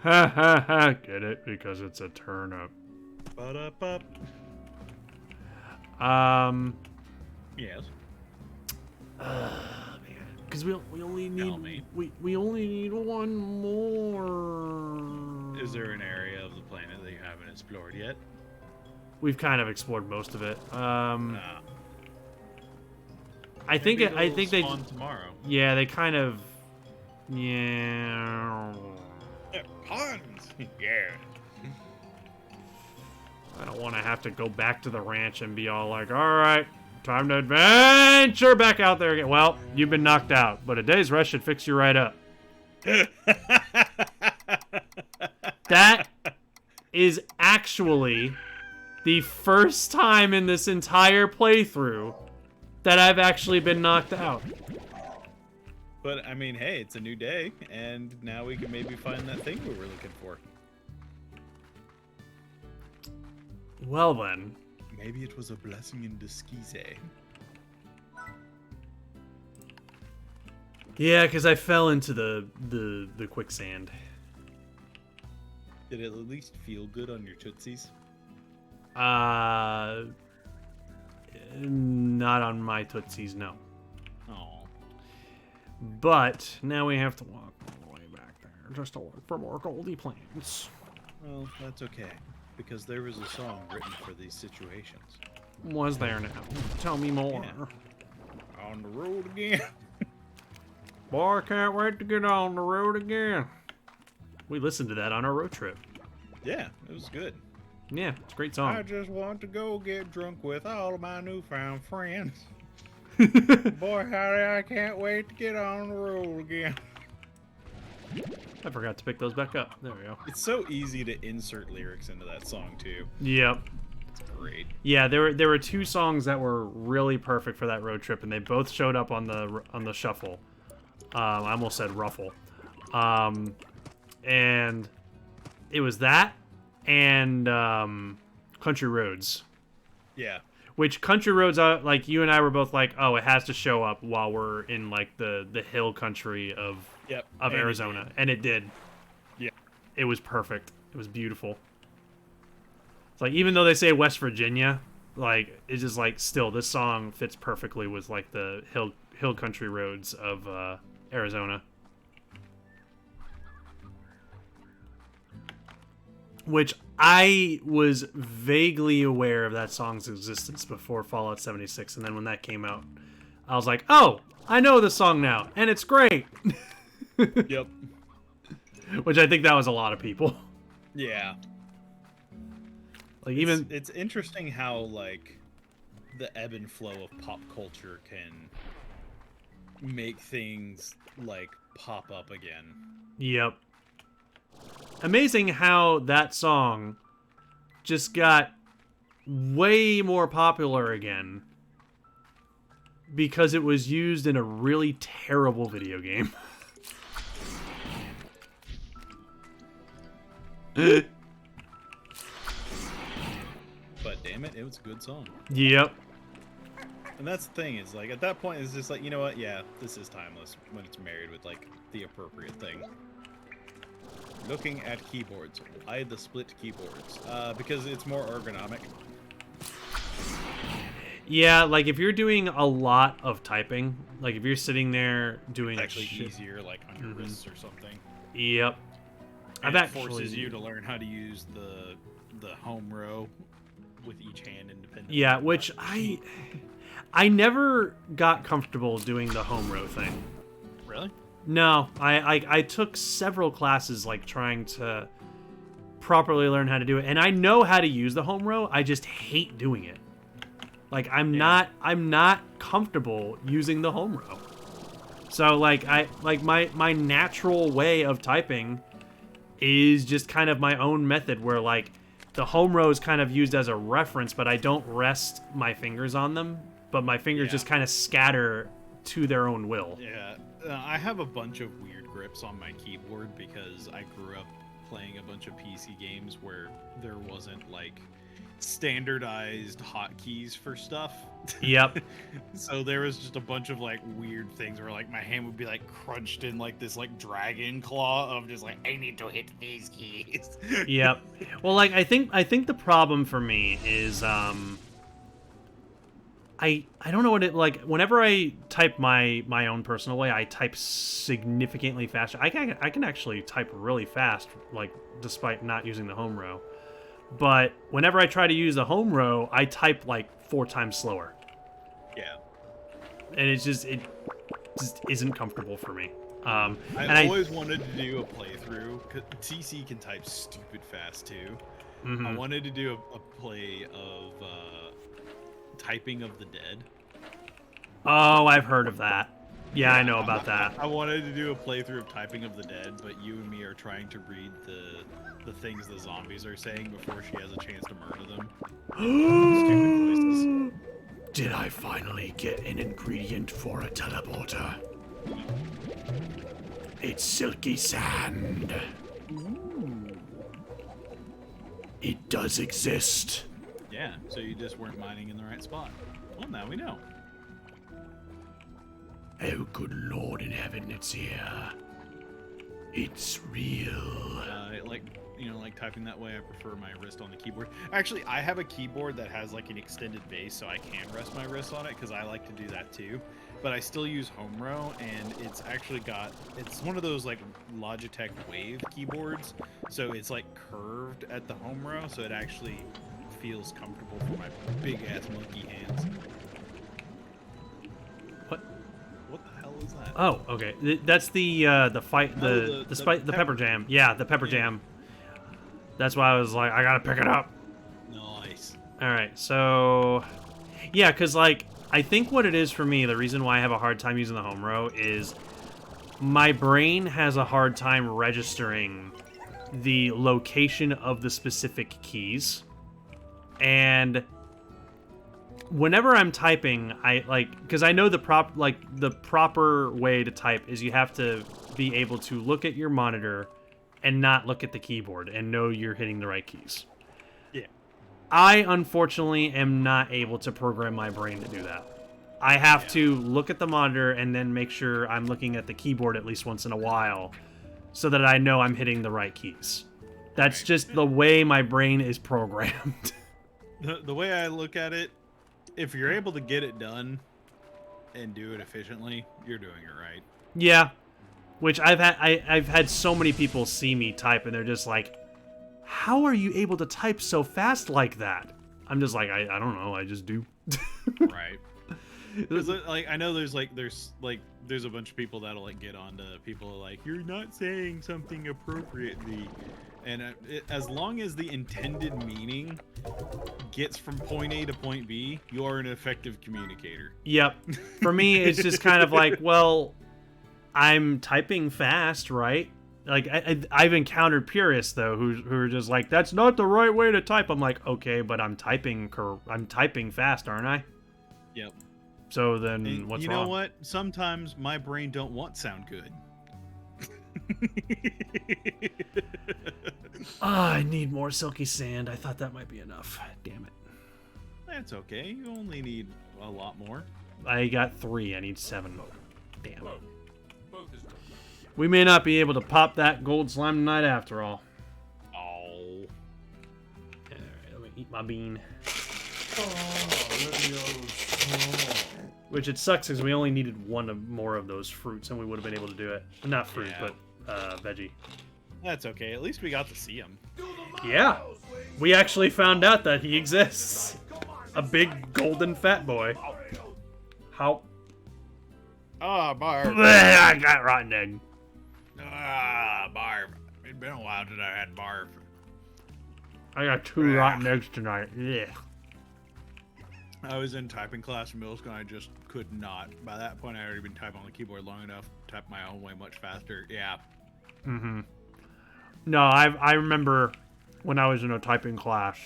[SPEAKER 2] Ha ha ha! Get it? Because it's a turnip.
[SPEAKER 1] Ba-da-ba. Yes.
[SPEAKER 2] Because we only
[SPEAKER 1] Tell me.
[SPEAKER 2] need we only need one more.
[SPEAKER 1] Is there an area of the planet that you haven't explored yet?
[SPEAKER 2] We've kind of explored most of it.
[SPEAKER 1] Nah.
[SPEAKER 2] I think
[SPEAKER 1] Maybe
[SPEAKER 2] I
[SPEAKER 1] it'll
[SPEAKER 2] think they
[SPEAKER 1] spawn tomorrow.
[SPEAKER 2] yeah they kind of yeah.
[SPEAKER 1] Puns. Yeah.
[SPEAKER 2] I don't want to have to go back to the ranch and be all like, all right, time to adventure back out there again. Well, you've been knocked out, but a day's rest should fix you right up. That is actually the first time in this entire playthrough that I've actually been knocked out.
[SPEAKER 1] But I mean, hey, it's a new day, and now we can maybe find that thing we were looking for.
[SPEAKER 2] Well then.
[SPEAKER 1] Maybe it was a blessing in disguise.
[SPEAKER 2] Yeah, because I fell into the quicksand.
[SPEAKER 1] Did it at least feel good on your tootsies?
[SPEAKER 2] Not on my tootsies, no.
[SPEAKER 1] Oh.
[SPEAKER 2] But now we have to walk all the way back there just to look for more Goldie plants.
[SPEAKER 1] Well, that's okay, because there was a song written for these situations.
[SPEAKER 2] Was there now? Tell me more.
[SPEAKER 1] Yeah. On the road again.
[SPEAKER 2] Boy, I can't wait to get on the road again. We listened to that on our road trip.
[SPEAKER 1] Yeah, it was good.
[SPEAKER 2] Yeah, it's a great
[SPEAKER 1] I
[SPEAKER 2] song.
[SPEAKER 1] just want to go get drunk with all of my newfound friends. Boy, howdy, I can't wait to get on the road again.
[SPEAKER 2] I forgot to pick those back up. There we go.
[SPEAKER 1] It's so easy to insert lyrics into that song, too.
[SPEAKER 2] Yep.
[SPEAKER 1] It's great.
[SPEAKER 2] Yeah, there were two songs that were really perfect for that road trip, and they both showed up on the shuffle. I almost said ruffle. And it was that and Country Roads.
[SPEAKER 1] Yeah.
[SPEAKER 2] Which Country Roads, like you and I were both like, oh, it has to show up while we're in like the hill country of
[SPEAKER 1] Yep.
[SPEAKER 2] of
[SPEAKER 1] And
[SPEAKER 2] Arizona, and it did.
[SPEAKER 1] Yeah.
[SPEAKER 2] It was perfect. It was beautiful. It's like even though they say West Virginia, like it's just like still this song fits perfectly with like the hill country roads of Arizona. Which I was vaguely aware of that song's existence before Fallout 76, and then when that came out, I was like, oh, I know this song now, and it's great.
[SPEAKER 1] Yep.
[SPEAKER 2] Which I think that was a lot of people.
[SPEAKER 1] Yeah.
[SPEAKER 2] Like even
[SPEAKER 1] It's interesting how like the ebb and flow of pop culture can make things like pop up again.
[SPEAKER 2] Yep. Amazing how that song just got way more popular again because it was used in a really terrible video game.
[SPEAKER 1] But damn it, it was a good song.
[SPEAKER 2] Yep.
[SPEAKER 1] And that's the thing, is like at that point it's just like, you know what, yeah, this is timeless when it's married with like the appropriate thing. Looking at keyboards. Why the split keyboards? Because it's more ergonomic.
[SPEAKER 2] Yeah, like if you're doing a lot of typing, like if you're sitting there doing
[SPEAKER 1] It's actually
[SPEAKER 2] shit-
[SPEAKER 1] easier like on your wrists or something.
[SPEAKER 2] Yep.
[SPEAKER 1] And
[SPEAKER 2] I've
[SPEAKER 1] it forces
[SPEAKER 2] actually-
[SPEAKER 1] you to learn how to use the home row with each hand independently.
[SPEAKER 2] Yeah, which I never got comfortable doing the home row thing.
[SPEAKER 1] Really?
[SPEAKER 2] No, I took several classes like trying to properly learn how to do it, and I know how to use the home row. I just hate doing it. Like I'm not comfortable using the home row. So like my natural way of typing is just kind of my own method where like the home row is kind of used as a reference, but I don't rest my fingers on them, but my fingers just kind of scatter to their own will.
[SPEAKER 1] Yeah. I have a bunch of weird grips on my keyboard because I grew up playing a bunch of PC games where there wasn't like standardized hotkeys for stuff.
[SPEAKER 2] Yep.
[SPEAKER 1] So there was just a bunch of like weird things where like my hand would be like crunched in like this like dragon claw of just like I need to hit these keys.
[SPEAKER 2] Yep. Well, like I think the problem for me is I don't know what it like. Whenever I type my own personal way, I type significantly faster. I can actually type really fast, like despite not using the home row. But whenever I try to use the home row, I type like 4 times slower,
[SPEAKER 1] Yeah.
[SPEAKER 2] and it just isn't comfortable for me.
[SPEAKER 1] I always wanted to do a playthrough. 'Cause TC can type stupid fast too.
[SPEAKER 2] Mhm.
[SPEAKER 1] I wanted to do a play of typing of the dead.
[SPEAKER 2] Oh, I've heard of that. Yeah, I know about that.
[SPEAKER 1] I wanted to do a playthrough of typing of the dead, but you and me are trying to read the things the zombies are saying before she has a chance to murder them. Stupid voices.
[SPEAKER 2] Did I finally get an ingredient for a teleporter? It's silky sand. It does exist.
[SPEAKER 1] Yeah, so you just weren't mining in the right spot. Well, now we know.
[SPEAKER 2] Oh, good Lord in heaven, it's here. It's real.
[SPEAKER 1] Like typing that way, I prefer my wrist on the keyboard. Actually, I have a keyboard that has like an extended base, so I can rest my wrist on it because I like to do that too. But I still use home row, and it's actually it's one of those like Logitech Wave keyboards, so it's like curved at the home row, so it actually feels comfortable for my big ass monkey hands.
[SPEAKER 2] What?
[SPEAKER 1] What the hell is that?
[SPEAKER 2] Oh, okay. That's the pepper jam. Yeah, the pepper jam. That's why I was like, I gotta pick it up.
[SPEAKER 1] Nice.
[SPEAKER 2] All right, so yeah, because like I think what it is for me, the reason why I have a hard time using the home row is my brain has a hard time registering the location of the specific keys, and whenever I'm typing, because I know the proper way to type is you have to be able to look at your monitor and not look at the keyboard and know you're hitting the right keys.
[SPEAKER 1] Yeah.
[SPEAKER 2] I unfortunately am not able to program my brain to do that. I have to look at the monitor and then make sure I'm looking at the keyboard at least once in a while so that I know I'm hitting the right keys. That's just the way my brain is programmed.
[SPEAKER 1] The way I look at it, if you're able to get it done and do it efficiently, you're doing it right.
[SPEAKER 2] Yeah. Which I've had so many people see me type and they're just like, how are you able to type so fast like that? I'm just like, I don't know, I just do.
[SPEAKER 1] Right. Like I know there's a bunch of people that'll like get on to people like, you're not saying something appropriately, and as long as the intended meaning gets from point A to point B, you are an effective communicator.
[SPEAKER 2] Yep. For me, it's just kind of like, well, I'm typing fast, right? Like I've encountered purists though who are just like, that's not the right way to type. I'm like, okay, but I'm typing fast, aren't I?
[SPEAKER 1] Yep.
[SPEAKER 2] So then what's
[SPEAKER 1] you
[SPEAKER 2] wrong?
[SPEAKER 1] know what? Sometimes my brain don't want sound good.
[SPEAKER 2] I need more silky sand. I thought that might be enough. Damn it.
[SPEAKER 1] That's okay. You only need a lot more.
[SPEAKER 2] I got 3. I need 7 more. Damn. We may not be able to pop that gold slime tonight after all.
[SPEAKER 1] Oh.
[SPEAKER 2] Alright, let me eat my bean. Which it sucks because we only needed one more of those fruits and we would have been able to do it. Not fruit, but veggie.
[SPEAKER 1] That's okay. At least we got to see him.
[SPEAKER 2] Yeah. We actually found out that he exists. A big golden fat boy. How?
[SPEAKER 1] Ah, Barb.
[SPEAKER 2] I got rotten egg.
[SPEAKER 1] Ah, Barb. It's been a while since I had Barb.
[SPEAKER 2] I got 2 rotten eggs tonight. Yeah.
[SPEAKER 1] I was in typing class in middle school and I just could not. By that point, I had already been typing on the keyboard long enough to type my own way much faster. Yeah.
[SPEAKER 2] Mm-hmm. No, I remember when I was in a typing class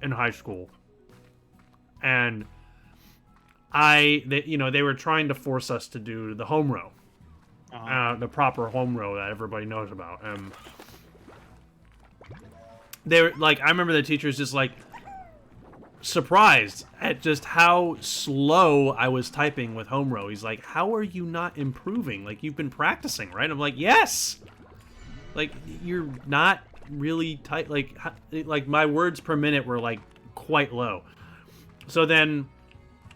[SPEAKER 2] in high school. And they were trying to force us to do the home row. The proper home row that everybody knows about. they were like, I remember the teachers just like surprised at just how slow I was typing with home row. He's like, how are you not improving? Like, you've been practicing, right? I'm like, yes. Like, you're not really tight. Like my words per minute were like quite low. So then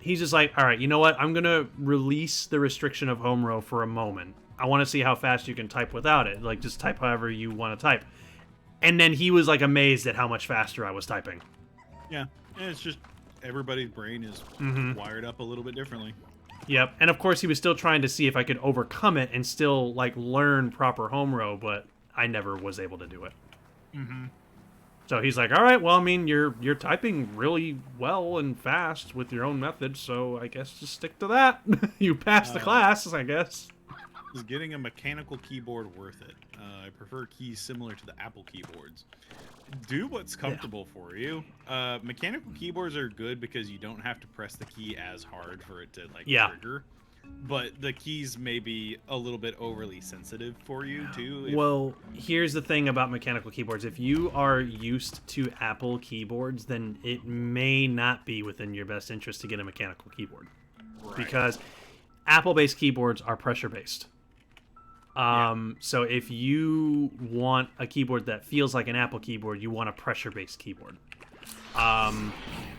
[SPEAKER 2] he's just like, all right, you know what? I'm gonna release the restriction of home row for a moment. I want to see how fast you can type without it. Like, just type however you want to type. And then he was like amazed at how much faster I was typing.
[SPEAKER 1] Yeah, and it's just everybody's brain is wired up a little bit differently.
[SPEAKER 2] Yep, and of course he was still trying to see if I could overcome it and still like learn proper home row, but I never was able to do it. So he's like, all right, well, I mean, you're typing really well and fast with your own method, so I guess just stick to that. You passed the class, I guess.
[SPEAKER 1] Is getting a mechanical keyboard worth it? I prefer keys similar to the Apple keyboards. Do what's comfortable for you. Mechanical keyboards are good because you don't have to press the key as hard for it to like trigger. But the keys may be a little bit overly sensitive for you too.
[SPEAKER 2] Well, here's the thing about mechanical keyboards. If you are used to Apple keyboards, then it may not be within your best interest to get a mechanical keyboard.
[SPEAKER 1] Right.
[SPEAKER 2] Because Apple-based keyboards are pressure-based. So if you want a keyboard that feels like an Apple keyboard, you want a pressure-based keyboard.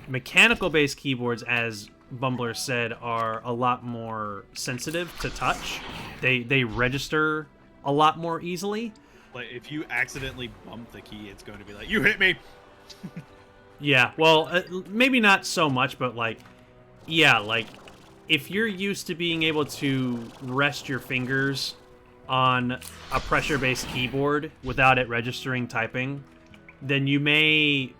[SPEAKER 2] Mechanical-based keyboards, as Bumbler said, are a lot more sensitive to touch. They register a lot more easily.
[SPEAKER 1] Like if you accidentally bump the key, it's going to be like, you hit me.
[SPEAKER 2] Yeah, well, maybe not so much, but like, yeah, like if you're used to being able to rest your fingers on a pressure-based keyboard without it registering typing, then you may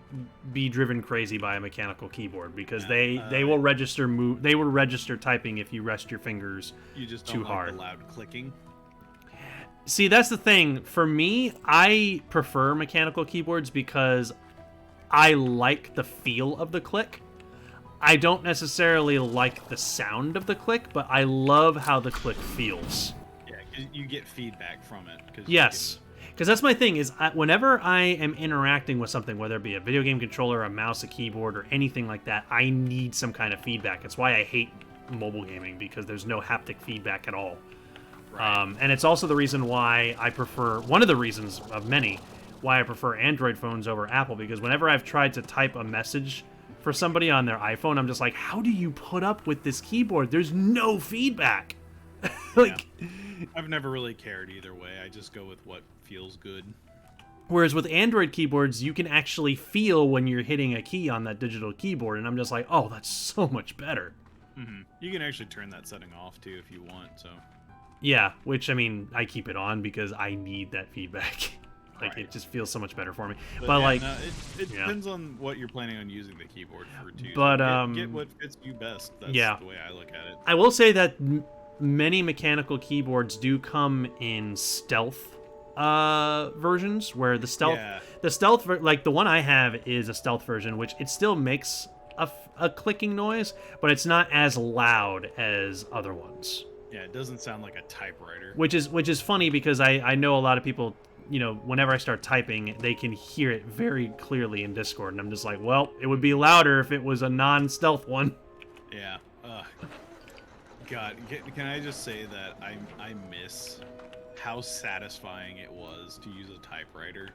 [SPEAKER 2] be driven crazy by a mechanical keyboard because they will register typing if you rest your fingers
[SPEAKER 1] you just
[SPEAKER 2] too
[SPEAKER 1] don't
[SPEAKER 2] hard.
[SPEAKER 1] Like the loud clicking.
[SPEAKER 2] See, that's the thing. For me, I prefer mechanical keyboards because I like the feel of the click. I don't necessarily like the sound of the click, but I love how the click feels.
[SPEAKER 1] Yeah, 'cause you get feedback from it.
[SPEAKER 2] Yes. Because that's my thing, is whenever I am interacting with something, whether it be a video game controller, a mouse, a keyboard, or anything like that, I need some kind of feedback. It's why I hate mobile gaming, because there's no haptic feedback at all.
[SPEAKER 1] Right.
[SPEAKER 2] And it's also the reason why I prefer, one of the reasons of many, why I prefer Android phones over Apple, because whenever I've tried to type a message for somebody on their iPhone, I'm just like, how do you put up with this keyboard? There's no feedback. Like,
[SPEAKER 1] yeah. I've never really cared either way. I just go with what feels good.
[SPEAKER 2] Whereas with Android keyboards, you can actually feel when you're hitting a key on that digital keyboard, and I'm just like, oh, that's so much better.
[SPEAKER 1] You can actually turn that setting off too if you want. So.
[SPEAKER 2] Yeah, which, I mean, I keep it on because I need that feedback. Like,
[SPEAKER 1] Right.
[SPEAKER 2] It just feels so much better for me.
[SPEAKER 1] But
[SPEAKER 2] But
[SPEAKER 1] yeah,
[SPEAKER 2] like,
[SPEAKER 1] no, it depends on what you're planning on using the keyboard for too.
[SPEAKER 2] But,
[SPEAKER 1] So get what fits you best. That's
[SPEAKER 2] yeah.
[SPEAKER 1] the way I look at it.
[SPEAKER 2] I will say that many mechanical keyboards do come in stealth versions, where the stealth, like the one I have is a stealth version, which it still makes a clicking noise, but it's not as loud as other ones.
[SPEAKER 1] Yeah, it doesn't sound like a typewriter.
[SPEAKER 2] Which is funny, because I know a lot of people, you know, whenever I start typing, they can hear it very clearly in Discord, and I'm just like, well, it would be louder if it was a non-stealth one.
[SPEAKER 1] Yeah. God, can I just say that I miss how satisfying it was to use a typewriter.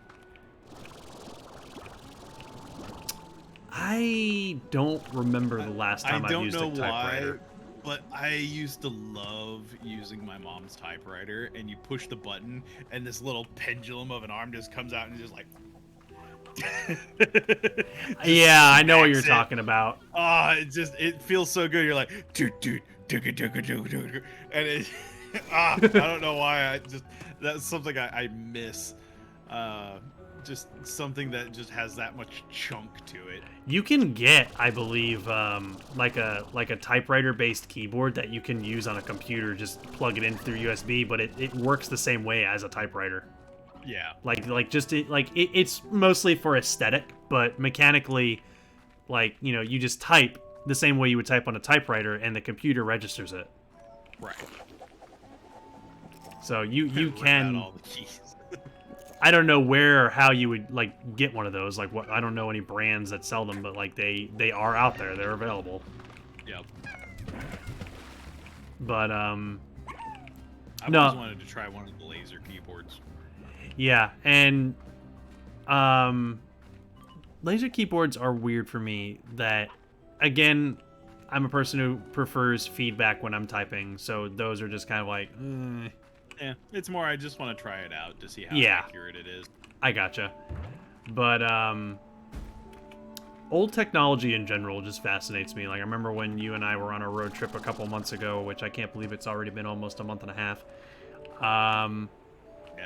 [SPEAKER 2] I don't remember the last time I've used a typewriter.
[SPEAKER 1] I don't know why, but I used to love using my mom's typewriter, and you push the button, and this little pendulum of an arm just comes out and just like...
[SPEAKER 2] Yeah, I know what you're talking about.
[SPEAKER 1] It feels so good. You're like, and it, I don't know why. That's something I miss. Just something that just has that much chunk to it.
[SPEAKER 2] You can get, I believe, like a typewriter-based keyboard that you can use on a computer. Just plug it in through USB, but it works the same way as a typewriter.
[SPEAKER 1] Yeah.
[SPEAKER 2] It's mostly for aesthetic, but mechanically, like, you know, you just type the same way you would type on a typewriter, and the computer registers it.
[SPEAKER 1] Right.
[SPEAKER 2] So you can.
[SPEAKER 1] All the keys.
[SPEAKER 2] I don't know where or how you would like get one of those. Like, what? I don't know any brands that sell them, but like they are out there. They're available.
[SPEAKER 1] Yep.
[SPEAKER 2] But
[SPEAKER 1] I've
[SPEAKER 2] no.
[SPEAKER 1] always wanted to try one of the laser keyboards.
[SPEAKER 2] Yeah, and laser keyboards are weird for me. That again, I'm a person who prefers feedback when I'm typing, so those are just kind of like.
[SPEAKER 1] Yeah, it's more I just want to try it out to see how
[SPEAKER 2] Yeah.
[SPEAKER 1] accurate it is.
[SPEAKER 2] I gotcha. But old technology in general just fascinates me. Like I remember when you and I were on a road trip a couple months ago, which I can't believe it's already been almost a month and a half.
[SPEAKER 1] Yeah,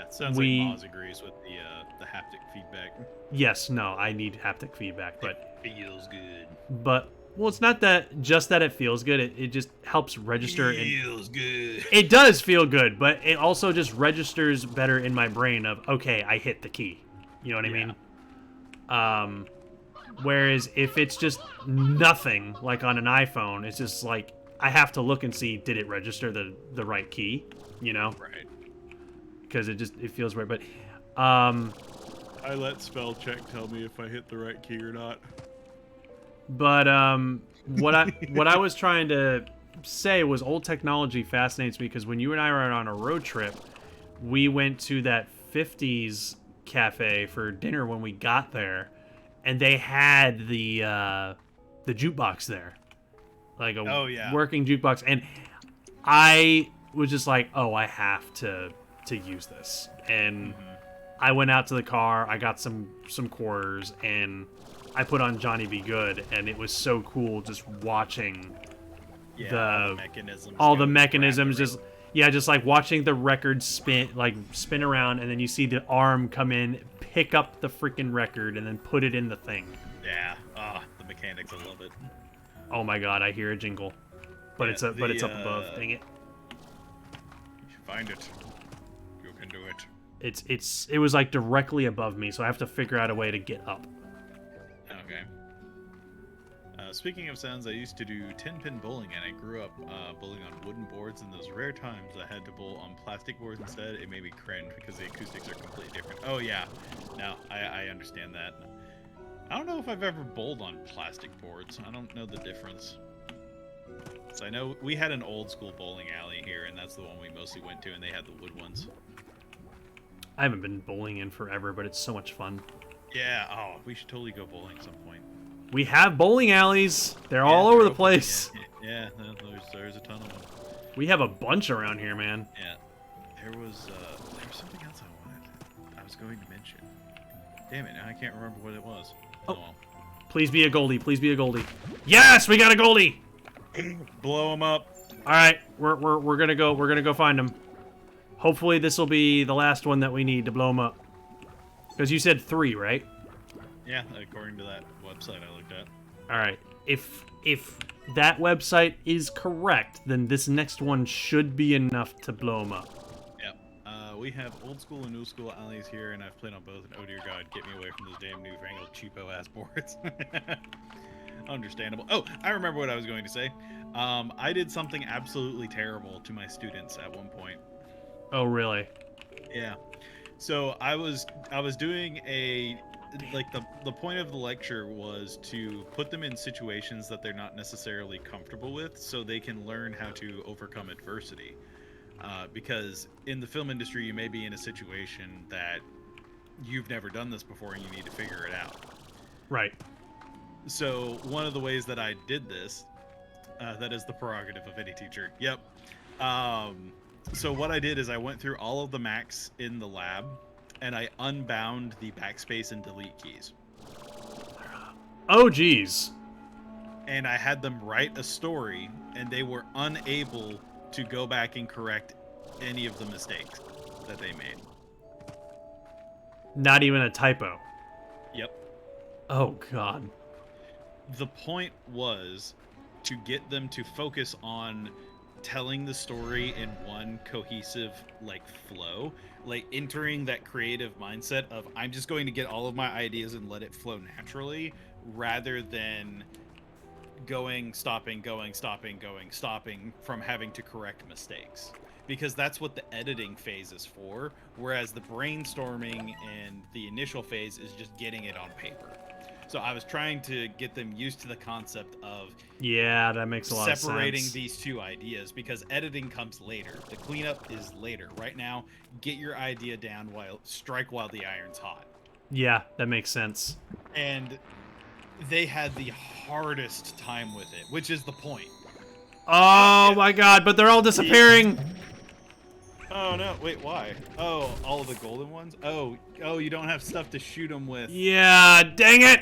[SPEAKER 1] it sounds like Moz agrees with the haptic feedback.
[SPEAKER 2] Yes, no, I need haptic feedback, but
[SPEAKER 1] It feels good.
[SPEAKER 2] But well, it's not that just that it feels good. It just helps register.
[SPEAKER 1] Feels good.
[SPEAKER 2] It does feel good, but it also just registers better in my brain of okay, I hit the key. You know what I mean? Whereas if it's just nothing, like on an iPhone, it's just like I have to look and see did it register the right key. You know?
[SPEAKER 1] Right.
[SPEAKER 2] Because it feels weird, but
[SPEAKER 1] I let spell check tell me if I hit the right key or not.
[SPEAKER 2] But what I was trying to say was old technology fascinates me because when you and I were on a road trip, we went to that 50s cafe for dinner when we got there, and they had the jukebox there, like a working jukebox, and I was just like, oh, I have to use this, and I went out to the car, I got some quarters, and I put on Johnny Be Good, and it was so cool just watching all the mechanisms just like watching the record spin around, and then you see the arm come in, pick up the freaking record, and then put it in the thing.
[SPEAKER 1] Yeah, the mechanics, I love it.
[SPEAKER 2] Oh my god, I hear a jingle, but it's up above. Dang it!
[SPEAKER 1] You should find it. You can do it.
[SPEAKER 2] It was like directly above me, so I have to figure out a way to get up.
[SPEAKER 1] Okay. Speaking of sounds, I used to do 10-pin bowling, and I grew up bowling on wooden boards, and those rare times I had to bowl on plastic boards instead, it made me cringe because the acoustics are completely different. Oh yeah, no, I understand that. I don't know if I've ever bowled on plastic boards. I don't know the difference. So I know we had an old school bowling alley here, and that's the one we mostly went to, and they had the wood ones.
[SPEAKER 2] I haven't been bowling in forever, but it's so much fun.
[SPEAKER 1] Yeah, we should totally go bowling some point.
[SPEAKER 2] We have bowling alleys. They're all over the place.
[SPEAKER 1] Yeah, there's a ton of them.
[SPEAKER 2] We have a bunch around here, man.
[SPEAKER 1] Yeah. There was something else I was going to mention. Damn it, now I can't remember what it was. Oh well.
[SPEAKER 2] Please be a Goldie. Please be a Goldie. Yes, we got a Goldie.
[SPEAKER 1] Blow him up.
[SPEAKER 2] All right, we're gonna go. We're gonna go find him. Hopefully, this will be the last one that we need to blow him up. Because you said 3, right?
[SPEAKER 1] Yeah, according to that website I looked at.
[SPEAKER 2] All right. If that website is correct, then this next one should be enough to blow him up.
[SPEAKER 1] Yep. We have old school and new school alleys here, and I've played on both. And oh dear God, get me away from those damn newfangled cheapo ass boards. Understandable. Oh, I remember what I was going to say. I did something absolutely terrible to my students at one point.
[SPEAKER 2] Oh, really?
[SPEAKER 1] Yeah. So I was doing the point of the lecture was to put them in situations that they're not necessarily comfortable with, so they can learn how to overcome adversity. Because in the film industry, you may be in a situation that you've never done this before and you need to figure it out.
[SPEAKER 2] Right.
[SPEAKER 1] So one of the ways that I did this, that is the prerogative of any teacher. Yep. So what I did is I went through all of the Macs in the lab, and I unbound the backspace and delete keys.
[SPEAKER 2] Oh, geez.
[SPEAKER 1] And I had them write a story, and they were unable to go back and correct any of the mistakes that they made.
[SPEAKER 2] Not even a typo.
[SPEAKER 1] Yep.
[SPEAKER 2] Oh, God.
[SPEAKER 1] The point was to get them to focus on telling the story in one cohesive flow, entering that creative mindset of I'm just going to get all of my ideas and let it flow naturally, rather than stopping from having to correct mistakes. because that's what the editing phase is for, whereas the brainstorming and the initial phase is just getting it on paper. So I was trying to get them used to the concept of
[SPEAKER 2] Yeah, that makes a lot of sense.
[SPEAKER 1] separating these two ideas, because editing comes later. The cleanup is later. Right now, get your idea down strike while the iron's hot.
[SPEAKER 2] Yeah, that makes sense.
[SPEAKER 1] And they had the hardest time with it, which is the point.
[SPEAKER 2] Oh my god, but they're all disappearing!
[SPEAKER 1] Oh no, wait, why? Oh, all of the golden ones? Oh, you don't have stuff to shoot them with.
[SPEAKER 2] Yeah, dang it!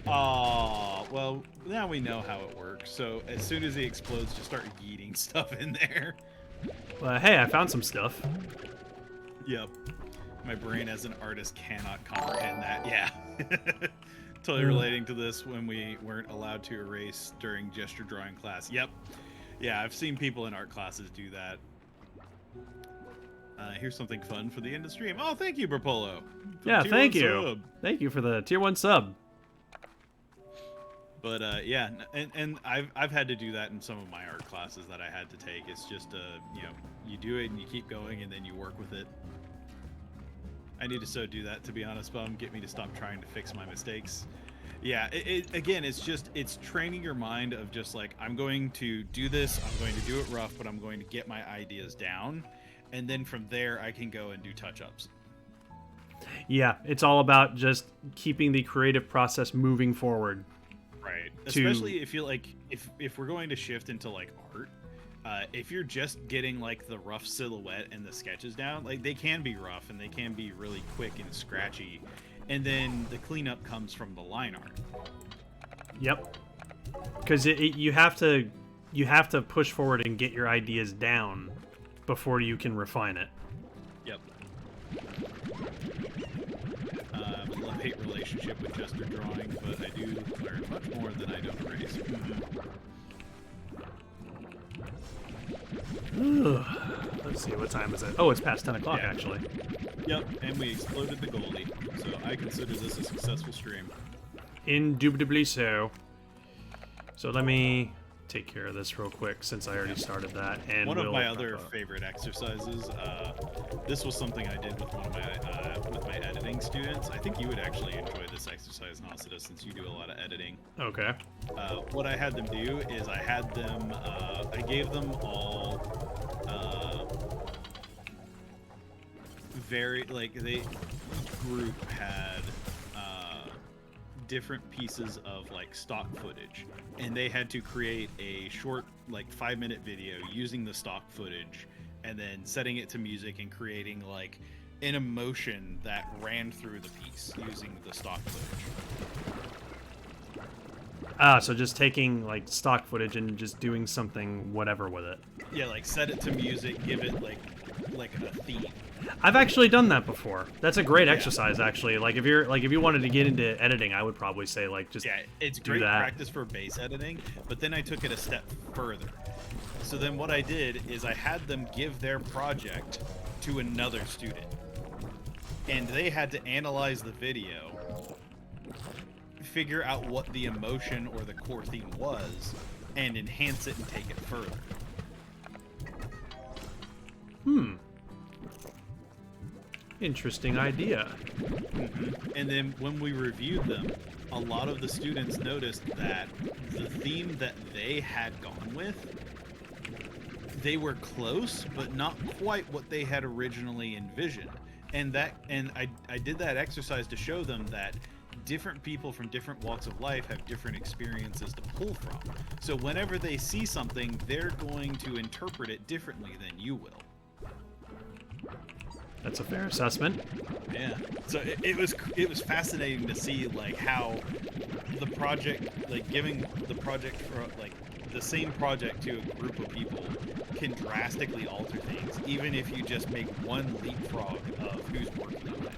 [SPEAKER 1] Oh, well, now we know how it works. So as soon as he explodes, just start yeeting stuff in there.
[SPEAKER 2] Well, hey, I found some stuff.
[SPEAKER 1] Yep. My brain as an artist cannot comprehend that. Yeah. Totally relating to this when we weren't allowed to erase during gesture drawing class. Yep. Yeah, I've seen people in art classes do that. Here's something fun for the end of stream. Oh, thank you, Brapolo.
[SPEAKER 2] Yeah, thank you. Thank you for the tier 1 sub.
[SPEAKER 1] But yeah, and I've had to do that in some of my art classes that I had to take. It's just you know, you do it and you keep going and then you work with it. I need to so do that, to be honest, Bum. Get me to stop trying to fix my mistakes. Yeah, again, it's training your mind of just like, I'm going to do this, I'm going to do it rough, but I'm going to get my ideas down, and then from there I can go and do touch-ups.
[SPEAKER 2] Yeah, it's all about just keeping the creative process moving forward.
[SPEAKER 1] Right. Especially if you like, if we're going to shift into like art, if you're just getting like the rough silhouette and the sketches down, like they can be rough and they can be really quick and scratchy, and then the cleanup comes from the line art. Yep.
[SPEAKER 2] Because you have to push forward and get your ideas down before you can refine it.
[SPEAKER 1] Yep. Love-hate relationship with gesture drawing, but I do learn much more than I don't erase.
[SPEAKER 2] Let's see, what time is it? Oh, it's past 10 o'clock,
[SPEAKER 1] Yeah.
[SPEAKER 2] actually.
[SPEAKER 1] Yep, and we exploded the Goldie, so I consider this a successful stream.
[SPEAKER 2] Indubitably so. So let me take care of this real quick, since I already started that. And
[SPEAKER 1] One of my other favorite exercises, this was something I did with one of my editing students. I think you would actually enjoy this exercise, Nosita, since you do a lot of editing.
[SPEAKER 2] Okay.
[SPEAKER 1] What I had them do is I gave them all each group had different pieces of like stock footage, and they had to create a short like 5-minute video using the stock footage and then setting it to music and creating like an emotion that ran through the piece using the stock footage.
[SPEAKER 2] So just taking like stock footage and just doing something whatever with it.
[SPEAKER 1] Yeah, like set it to music, give it like a theme.
[SPEAKER 2] I've actually done that before. That's a great exercise, actually. Like if you wanted to get into editing, I would probably say like just
[SPEAKER 1] it's
[SPEAKER 2] do
[SPEAKER 1] great
[SPEAKER 2] that.
[SPEAKER 1] practice for base editing, but then I took it a step further. So then what I did is I had them give their project to another student, and they had to analyze the video, figure out what the emotion or the core theme was, and enhance it and take it further.
[SPEAKER 2] Interesting idea.
[SPEAKER 1] And then when we reviewed them, a lot of the students noticed that the theme that they had gone with, they were close, but not quite what they had originally envisioned. And I did that exercise to show them that different people from different walks of life have different experiences to pull from. So whenever they see something, they're going to interpret it differently than you will.
[SPEAKER 2] That's a fair assessment.
[SPEAKER 1] Yeah. So it was fascinating to see like how the project, like giving the project for like the same project to a group of people can drastically alter things, even if you just make one leapfrog of who's working on it.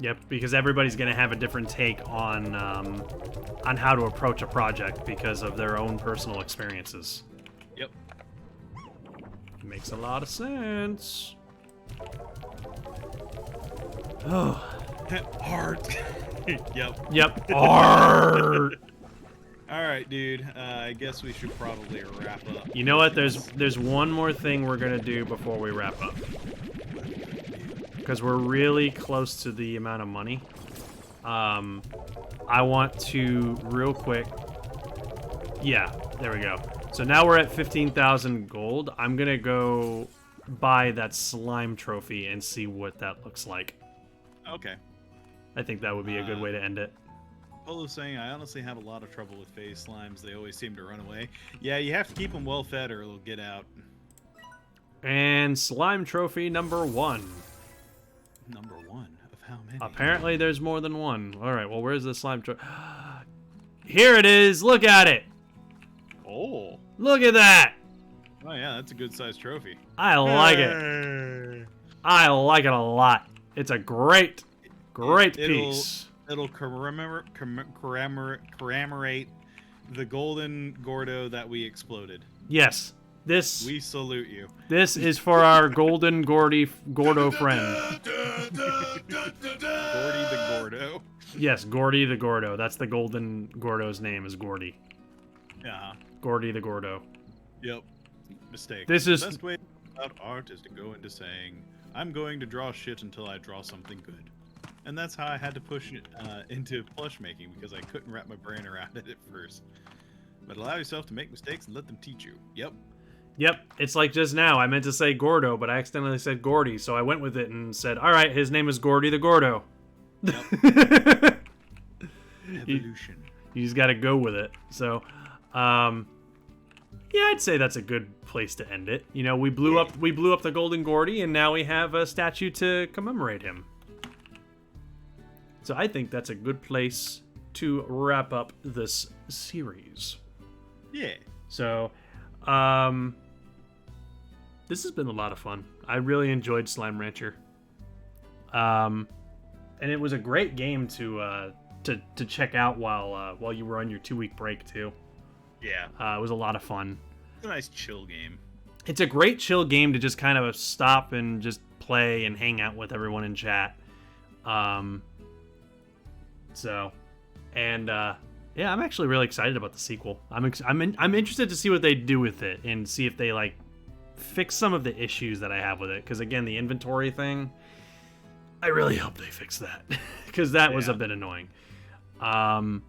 [SPEAKER 2] Yep, because everybody's going to have a different take on how to approach a project because of their own personal experiences.
[SPEAKER 1] Yep.
[SPEAKER 2] Makes a lot of sense. Oh.
[SPEAKER 1] Art. Yep.
[SPEAKER 2] Yep. Art.
[SPEAKER 1] All right, dude. I guess we should probably wrap up.
[SPEAKER 2] You know what? There's one more thing we're gonna do before we wrap up, because we're really close to the amount of money. I want to real quick. Yeah, there we go. So now we're at 15,000 gold. I'm gonna go buy that slime trophy and see what that looks like.
[SPEAKER 1] Okay.
[SPEAKER 2] I think that would be a good way to end it.
[SPEAKER 1] Polo's saying, I honestly have a lot of trouble with phase slimes. They always seem to run away. Yeah, you have to keep them well fed or they'll get out.
[SPEAKER 2] And slime trophy number 1.
[SPEAKER 1] Number 1 of how many?
[SPEAKER 2] Apparently there's more than one. All right, well, where's the slime trophy? Here it is. Look at it.
[SPEAKER 1] Oh.
[SPEAKER 2] Look at that.
[SPEAKER 1] Oh, yeah, that's a good sized trophy.
[SPEAKER 2] I like it. I like it a lot. It's a great piece.
[SPEAKER 1] It'll commemorate the golden Gordo that we exploded.
[SPEAKER 2] Yes.
[SPEAKER 1] We salute you.
[SPEAKER 2] This is for our golden Gordo friend.
[SPEAKER 1] Gordy the Gordo.
[SPEAKER 2] Yes, Gordy the Gordo. That's the golden Gordo's name is Gordy.
[SPEAKER 1] Yeah.
[SPEAKER 2] Gordy the Gordo.
[SPEAKER 1] Yep. Mistake.
[SPEAKER 2] This is-
[SPEAKER 1] The best way about art is to go into saying, I'm going to draw shit until I draw something good. And that's how I had to push it into plush making, because I couldn't wrap my brain around it at first. But allow yourself to make mistakes and let them teach you. Yep.
[SPEAKER 2] Yep, it's like just now. I meant to say Gordo, but I accidentally said Gordy, so I went with it and said, all right, his name is Gordy the Gordo.
[SPEAKER 1] Yep. Evolution.
[SPEAKER 2] You just got to go with it. So, yeah, I'd say that's a good place to end it. You know, we blew up the Golden Gordy, and now we have a statue to commemorate him. So I think that's a good place to wrap up this series.
[SPEAKER 1] Yeah.
[SPEAKER 2] So, this has been a lot of fun. I really enjoyed Slime Rancher. And it was a great game to check out while you were on your 2-week break too.
[SPEAKER 1] Yeah.
[SPEAKER 2] It was a lot of fun.
[SPEAKER 1] It's a nice chill game.
[SPEAKER 2] It's a great chill game to just kind of stop and just play and hang out with everyone in chat. Yeah, I'm actually really excited about the sequel. I'm interested to see what they do with it and see if they like fix some of the issues that I have with it. Because again, the inventory thing, I really hope they fix that because that was a bit annoying. But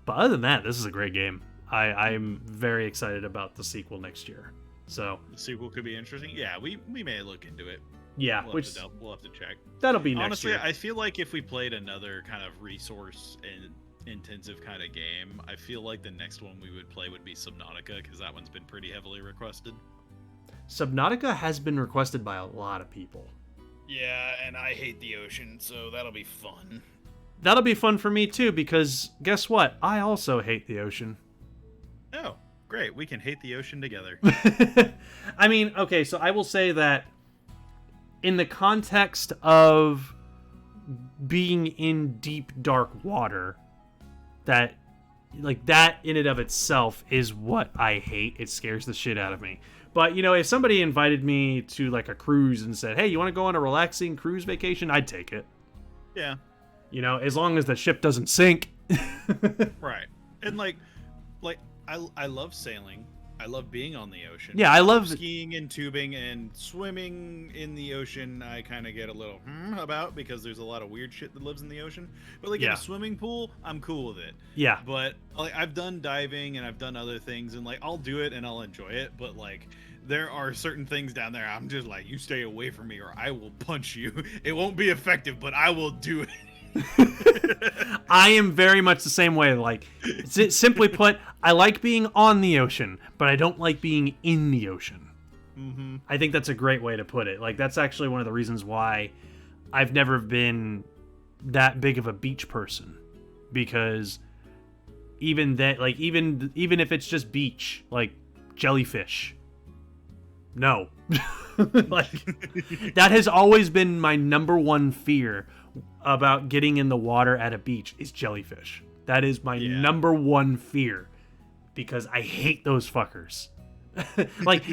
[SPEAKER 2] other than that, this is a great game. I'm very excited about the sequel next year. So
[SPEAKER 1] the sequel could be interesting. Yeah, we may look into it.
[SPEAKER 2] Yeah,
[SPEAKER 1] we'll have to check.
[SPEAKER 2] That'll be next
[SPEAKER 1] Honestly,
[SPEAKER 2] year.
[SPEAKER 1] I feel like if we played another kind of resource and intensive kind of game, I feel like the next one we would play would be Subnautica, because that one's been pretty heavily requested.
[SPEAKER 2] Subnautica has been requested by a lot of people.
[SPEAKER 1] Yeah, and I hate the ocean, so that'll be fun.
[SPEAKER 2] That'll be fun for me too, because guess what? I also hate the ocean.
[SPEAKER 1] Oh, great. We can hate the ocean together.
[SPEAKER 2] I mean, okay, so I will say that in the context of being in deep, dark water, that in and of itself is what I hate. It scares the shit out of me. But, you know, if somebody invited me to, like, a cruise and said, hey, you want to go on a relaxing cruise vacation? I'd take it.
[SPEAKER 1] Yeah.
[SPEAKER 2] You know, as long as the ship doesn't sink.
[SPEAKER 1] Right. And, I love sailing. I love being on the ocean.
[SPEAKER 2] Yeah, I love
[SPEAKER 1] skiing and tubing and swimming in the ocean. I kind of get a little about, because there's a lot of weird shit that lives in the ocean. But in a swimming pool, I'm cool with it.
[SPEAKER 2] Yeah.
[SPEAKER 1] But I've done diving and I've done other things, and I'll do it and I'll enjoy it. But there are certain things down there I'm just like, you stay away from me or I will punch you. It won't be effective, but I will do it.
[SPEAKER 2] I am very much the same way. Like, simply put, I like being on the ocean, but I don't like being in the ocean.
[SPEAKER 1] Mm-hmm.
[SPEAKER 2] I think that's a great way to put it. Like, that's actually one of the reasons why I've never been that big of a beach person, because even if it's just beach, like jellyfish, no. Like, that has always been my number one fear about getting in the water at a beach is jellyfish. That is my number one fear, because I hate those fuckers. Like,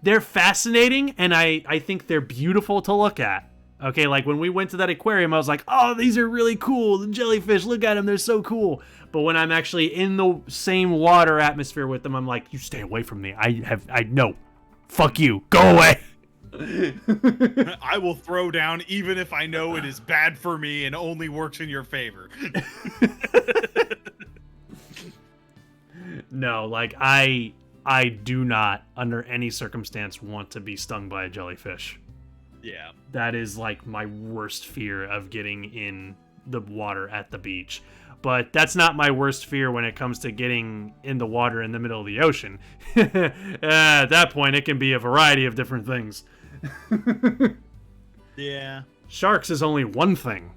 [SPEAKER 2] they're fascinating, and I think they're beautiful to look at, Okay, like when we went to that aquarium, I was like, oh, these are really cool. The jellyfish, look at them, they're so cool. But when I'm actually in the same water atmosphere with them, I'm like, you stay away from me. I know. Fuck you. Go away.
[SPEAKER 1] I will throw down even if I know it is bad for me and only works in your favor.
[SPEAKER 2] No, like I do not, under any circumstance, want to be stung by a jellyfish.
[SPEAKER 1] Yeah.
[SPEAKER 2] That is like my worst fear of getting in the water at the beach. But that's not my worst fear when it comes to getting in the water in the middle of the ocean. At that point, it can be a variety of different things.
[SPEAKER 1] Yeah.
[SPEAKER 2] Sharks is only one thing.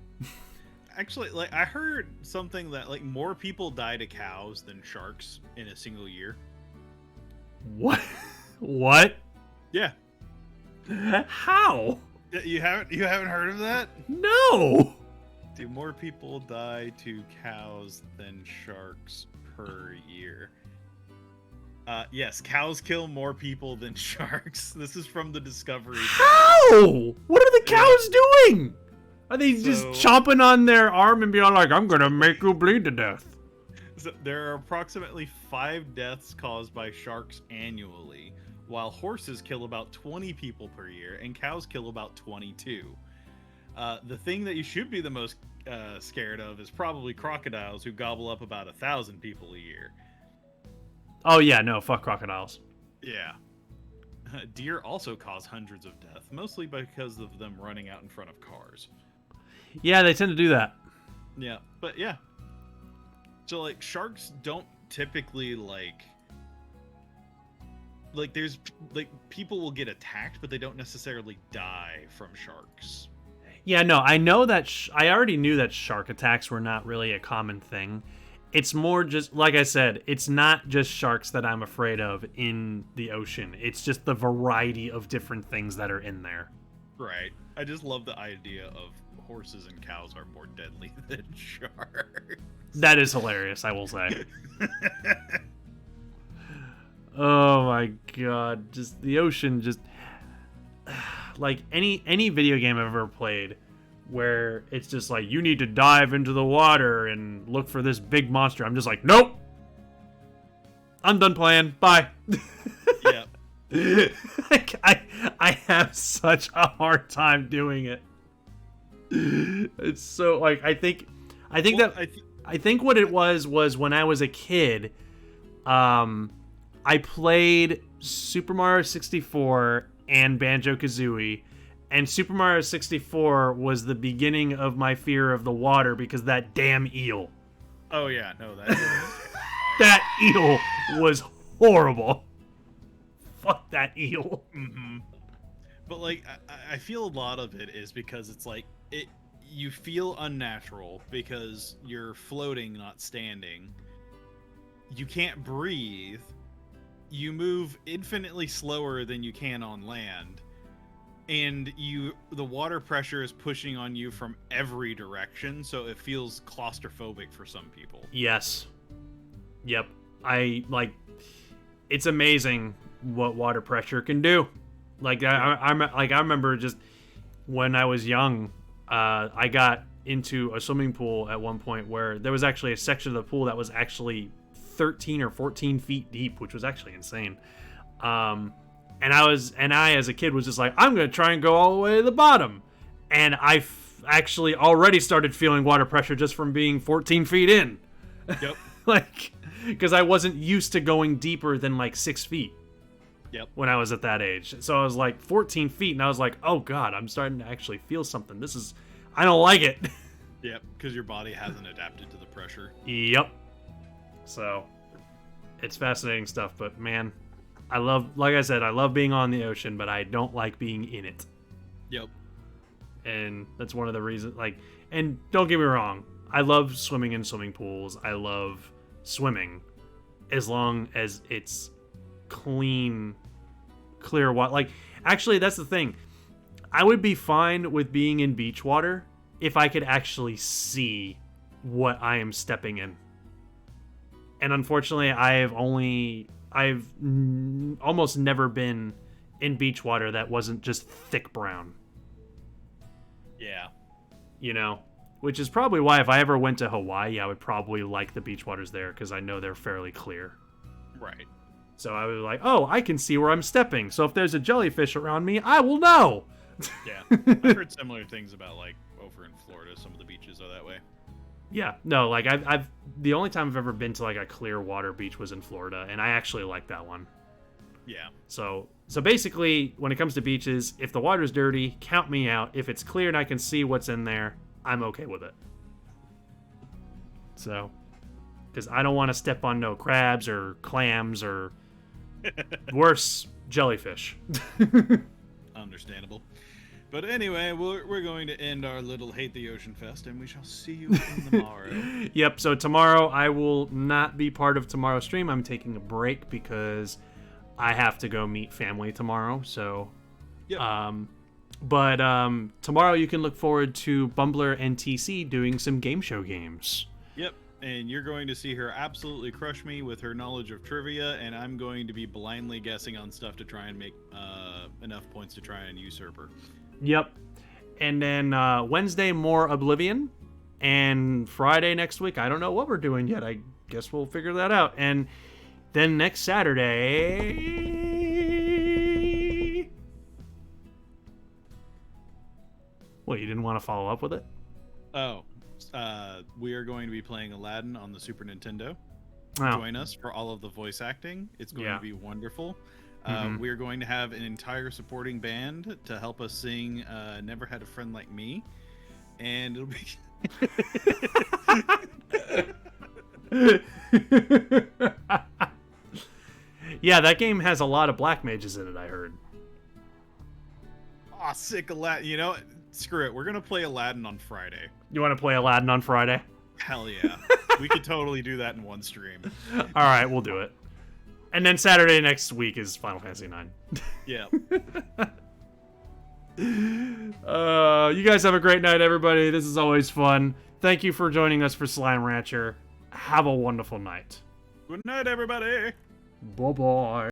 [SPEAKER 1] Actually, like I heard something that like more people die to cows than sharks in a single year.
[SPEAKER 2] What? What?
[SPEAKER 1] Yeah.
[SPEAKER 2] How?
[SPEAKER 1] You haven't heard of that?
[SPEAKER 2] No.
[SPEAKER 1] Do more people die to cows than sharks per year? Yes, cows kill more people than sharks. This is from the Discovery.
[SPEAKER 2] How? What are the cows doing? Are they just chomping on their arm and being like, I'm gonna make you bleed to death?
[SPEAKER 1] So there are approximately 5 deaths caused by sharks annually, while horses kill about 20 people per year and cows kill about 22. The thing that you should be the most scared of is probably crocodiles, who gobble up about 1,000 people a year.
[SPEAKER 2] Oh yeah, no, fuck crocodiles.
[SPEAKER 1] Yeah. Deer also cause hundreds of deaths, mostly because of them running out in front of cars.
[SPEAKER 2] Yeah, they tend to do that.
[SPEAKER 1] Yeah, but yeah. So like sharks don't typically like there's like people will get attacked, but they don't necessarily die from sharks.
[SPEAKER 2] Yeah, no, I know that I already knew that shark attacks were not really a common thing. It's more just, like I said, it's not just sharks that I'm afraid of in the ocean. It's just the variety of different things that are in there.
[SPEAKER 1] Right. I just love the idea of horses and cows are more deadly than sharks.
[SPEAKER 2] That is hilarious, I will say. Oh my god, just the ocean, just like any video game I've ever played where it's just like, you need to dive into the water and look for this big monster. I'm just like, nope. I'm done playing. Bye.
[SPEAKER 1] Yeah.
[SPEAKER 2] Like, I have such a hard time doing it. It's so like I think what it was when I was a kid, I played Super Mario 64 and Banjo-Kazooie, and Super Mario 64 was the beginning of my fear of the water because that damn eel.
[SPEAKER 1] Oh yeah, no, that
[SPEAKER 2] that eel was horrible. Fuck that eel.
[SPEAKER 1] Mm-hmm. But like I feel a lot of it is because it's like you feel unnatural because you're floating, not standing. You can't breathe. You move infinitely slower than you can on land. And the water pressure is pushing on you from every direction, so it feels claustrophobic for some people.
[SPEAKER 2] Yes. Yep. It's amazing what water pressure can do. Like I remember just when I was young, I got into a swimming pool at one point where there was actually a section of the pool that was actually 13 or 14 feet deep, which was actually insane. And I as a kid was just like, I'm gonna try and go all the way to the bottom, and I actually already started feeling water pressure just from being 14 feet in.
[SPEAKER 1] Yep.
[SPEAKER 2] Like, because I wasn't used to going deeper than like 6 feet.
[SPEAKER 1] Yep.
[SPEAKER 2] When I was at that age, so I was like 14 feet, and I was like, oh god, I'm starting to actually feel something. I don't like it.
[SPEAKER 1] Yep, because your body hasn't adapted to the pressure.
[SPEAKER 2] Yep. So, it's fascinating stuff, but man, like I said, I love being on the ocean, but I don't like being in it.
[SPEAKER 1] Yep.
[SPEAKER 2] And that's one of the reasons, and don't get me wrong, I love swimming in swimming pools. I love swimming as long as it's clean, clear water. Actually, that's the thing. I would be fine with being in beach water if I could actually see what I am stepping in. And unfortunately, I've almost never been in beach water that wasn't just thick brown.
[SPEAKER 1] Yeah.
[SPEAKER 2] You know? Which is probably why if I ever went to Hawaii, I would probably like the beach waters there, because I know they're fairly clear.
[SPEAKER 1] Right.
[SPEAKER 2] So I would be like, oh, I can see where I'm stepping. So if there's a jellyfish around me, I will know.
[SPEAKER 1] Yeah. I've heard similar things about, like, over in Florida, some of the beaches are that way.
[SPEAKER 2] Yeah, no, like I've the only time I've ever been to like a clear water beach was in Florida, and I actually like that one.
[SPEAKER 1] Yeah.
[SPEAKER 2] So basically, when it comes to beaches, if the water's dirty, count me out. If it's clear and I can see what's in there, I'm okay with it. So, because I don't want to step on no crabs or clams or worse, jellyfish.
[SPEAKER 1] Understandable. But anyway, we're going to end our little Hate the Ocean Fest, and we shall see you in the morrow.
[SPEAKER 2] Yep, so tomorrow I will not be part of tomorrow's stream. I'm taking a break because I have to go meet family tomorrow, so...
[SPEAKER 1] Yep.
[SPEAKER 2] But tomorrow you can look forward to Bumbler and TC doing some game show games.
[SPEAKER 1] Yep, and you're going to see her absolutely crush me with her knowledge of trivia, and I'm going to be blindly guessing on stuff to try and make enough points to try and usurp her.
[SPEAKER 2] Yep. And then Wednesday, more Oblivion. And Friday next week, I don't know what we're doing yet. I guess we'll figure that out. And then next Saturday... What, you didn't want to follow up with it?
[SPEAKER 1] Oh, we are going to be playing Aladdin on the Super Nintendo.
[SPEAKER 2] Oh.
[SPEAKER 1] Join us for all of the voice acting. It's going to be wonderful. We're going to have an entire supporting band to help us sing Never Had a Friend Like Me. And it'll be...
[SPEAKER 2] Yeah, that game has a lot of black mages in it, I heard.
[SPEAKER 1] Aw, sick Aladdin. You know, screw it. We're going to play Aladdin on Friday.
[SPEAKER 2] You want to play Aladdin on Friday?
[SPEAKER 1] Hell yeah. We could totally do that in one stream.
[SPEAKER 2] All right, we'll do it. And then Saturday next week is Final Fantasy IX.
[SPEAKER 1] Yeah.
[SPEAKER 2] You guys have a great night, everybody. This is always fun. Thank you for joining us for Slime Rancher. Have a wonderful night.
[SPEAKER 1] Good night, everybody.
[SPEAKER 2] Bye-bye.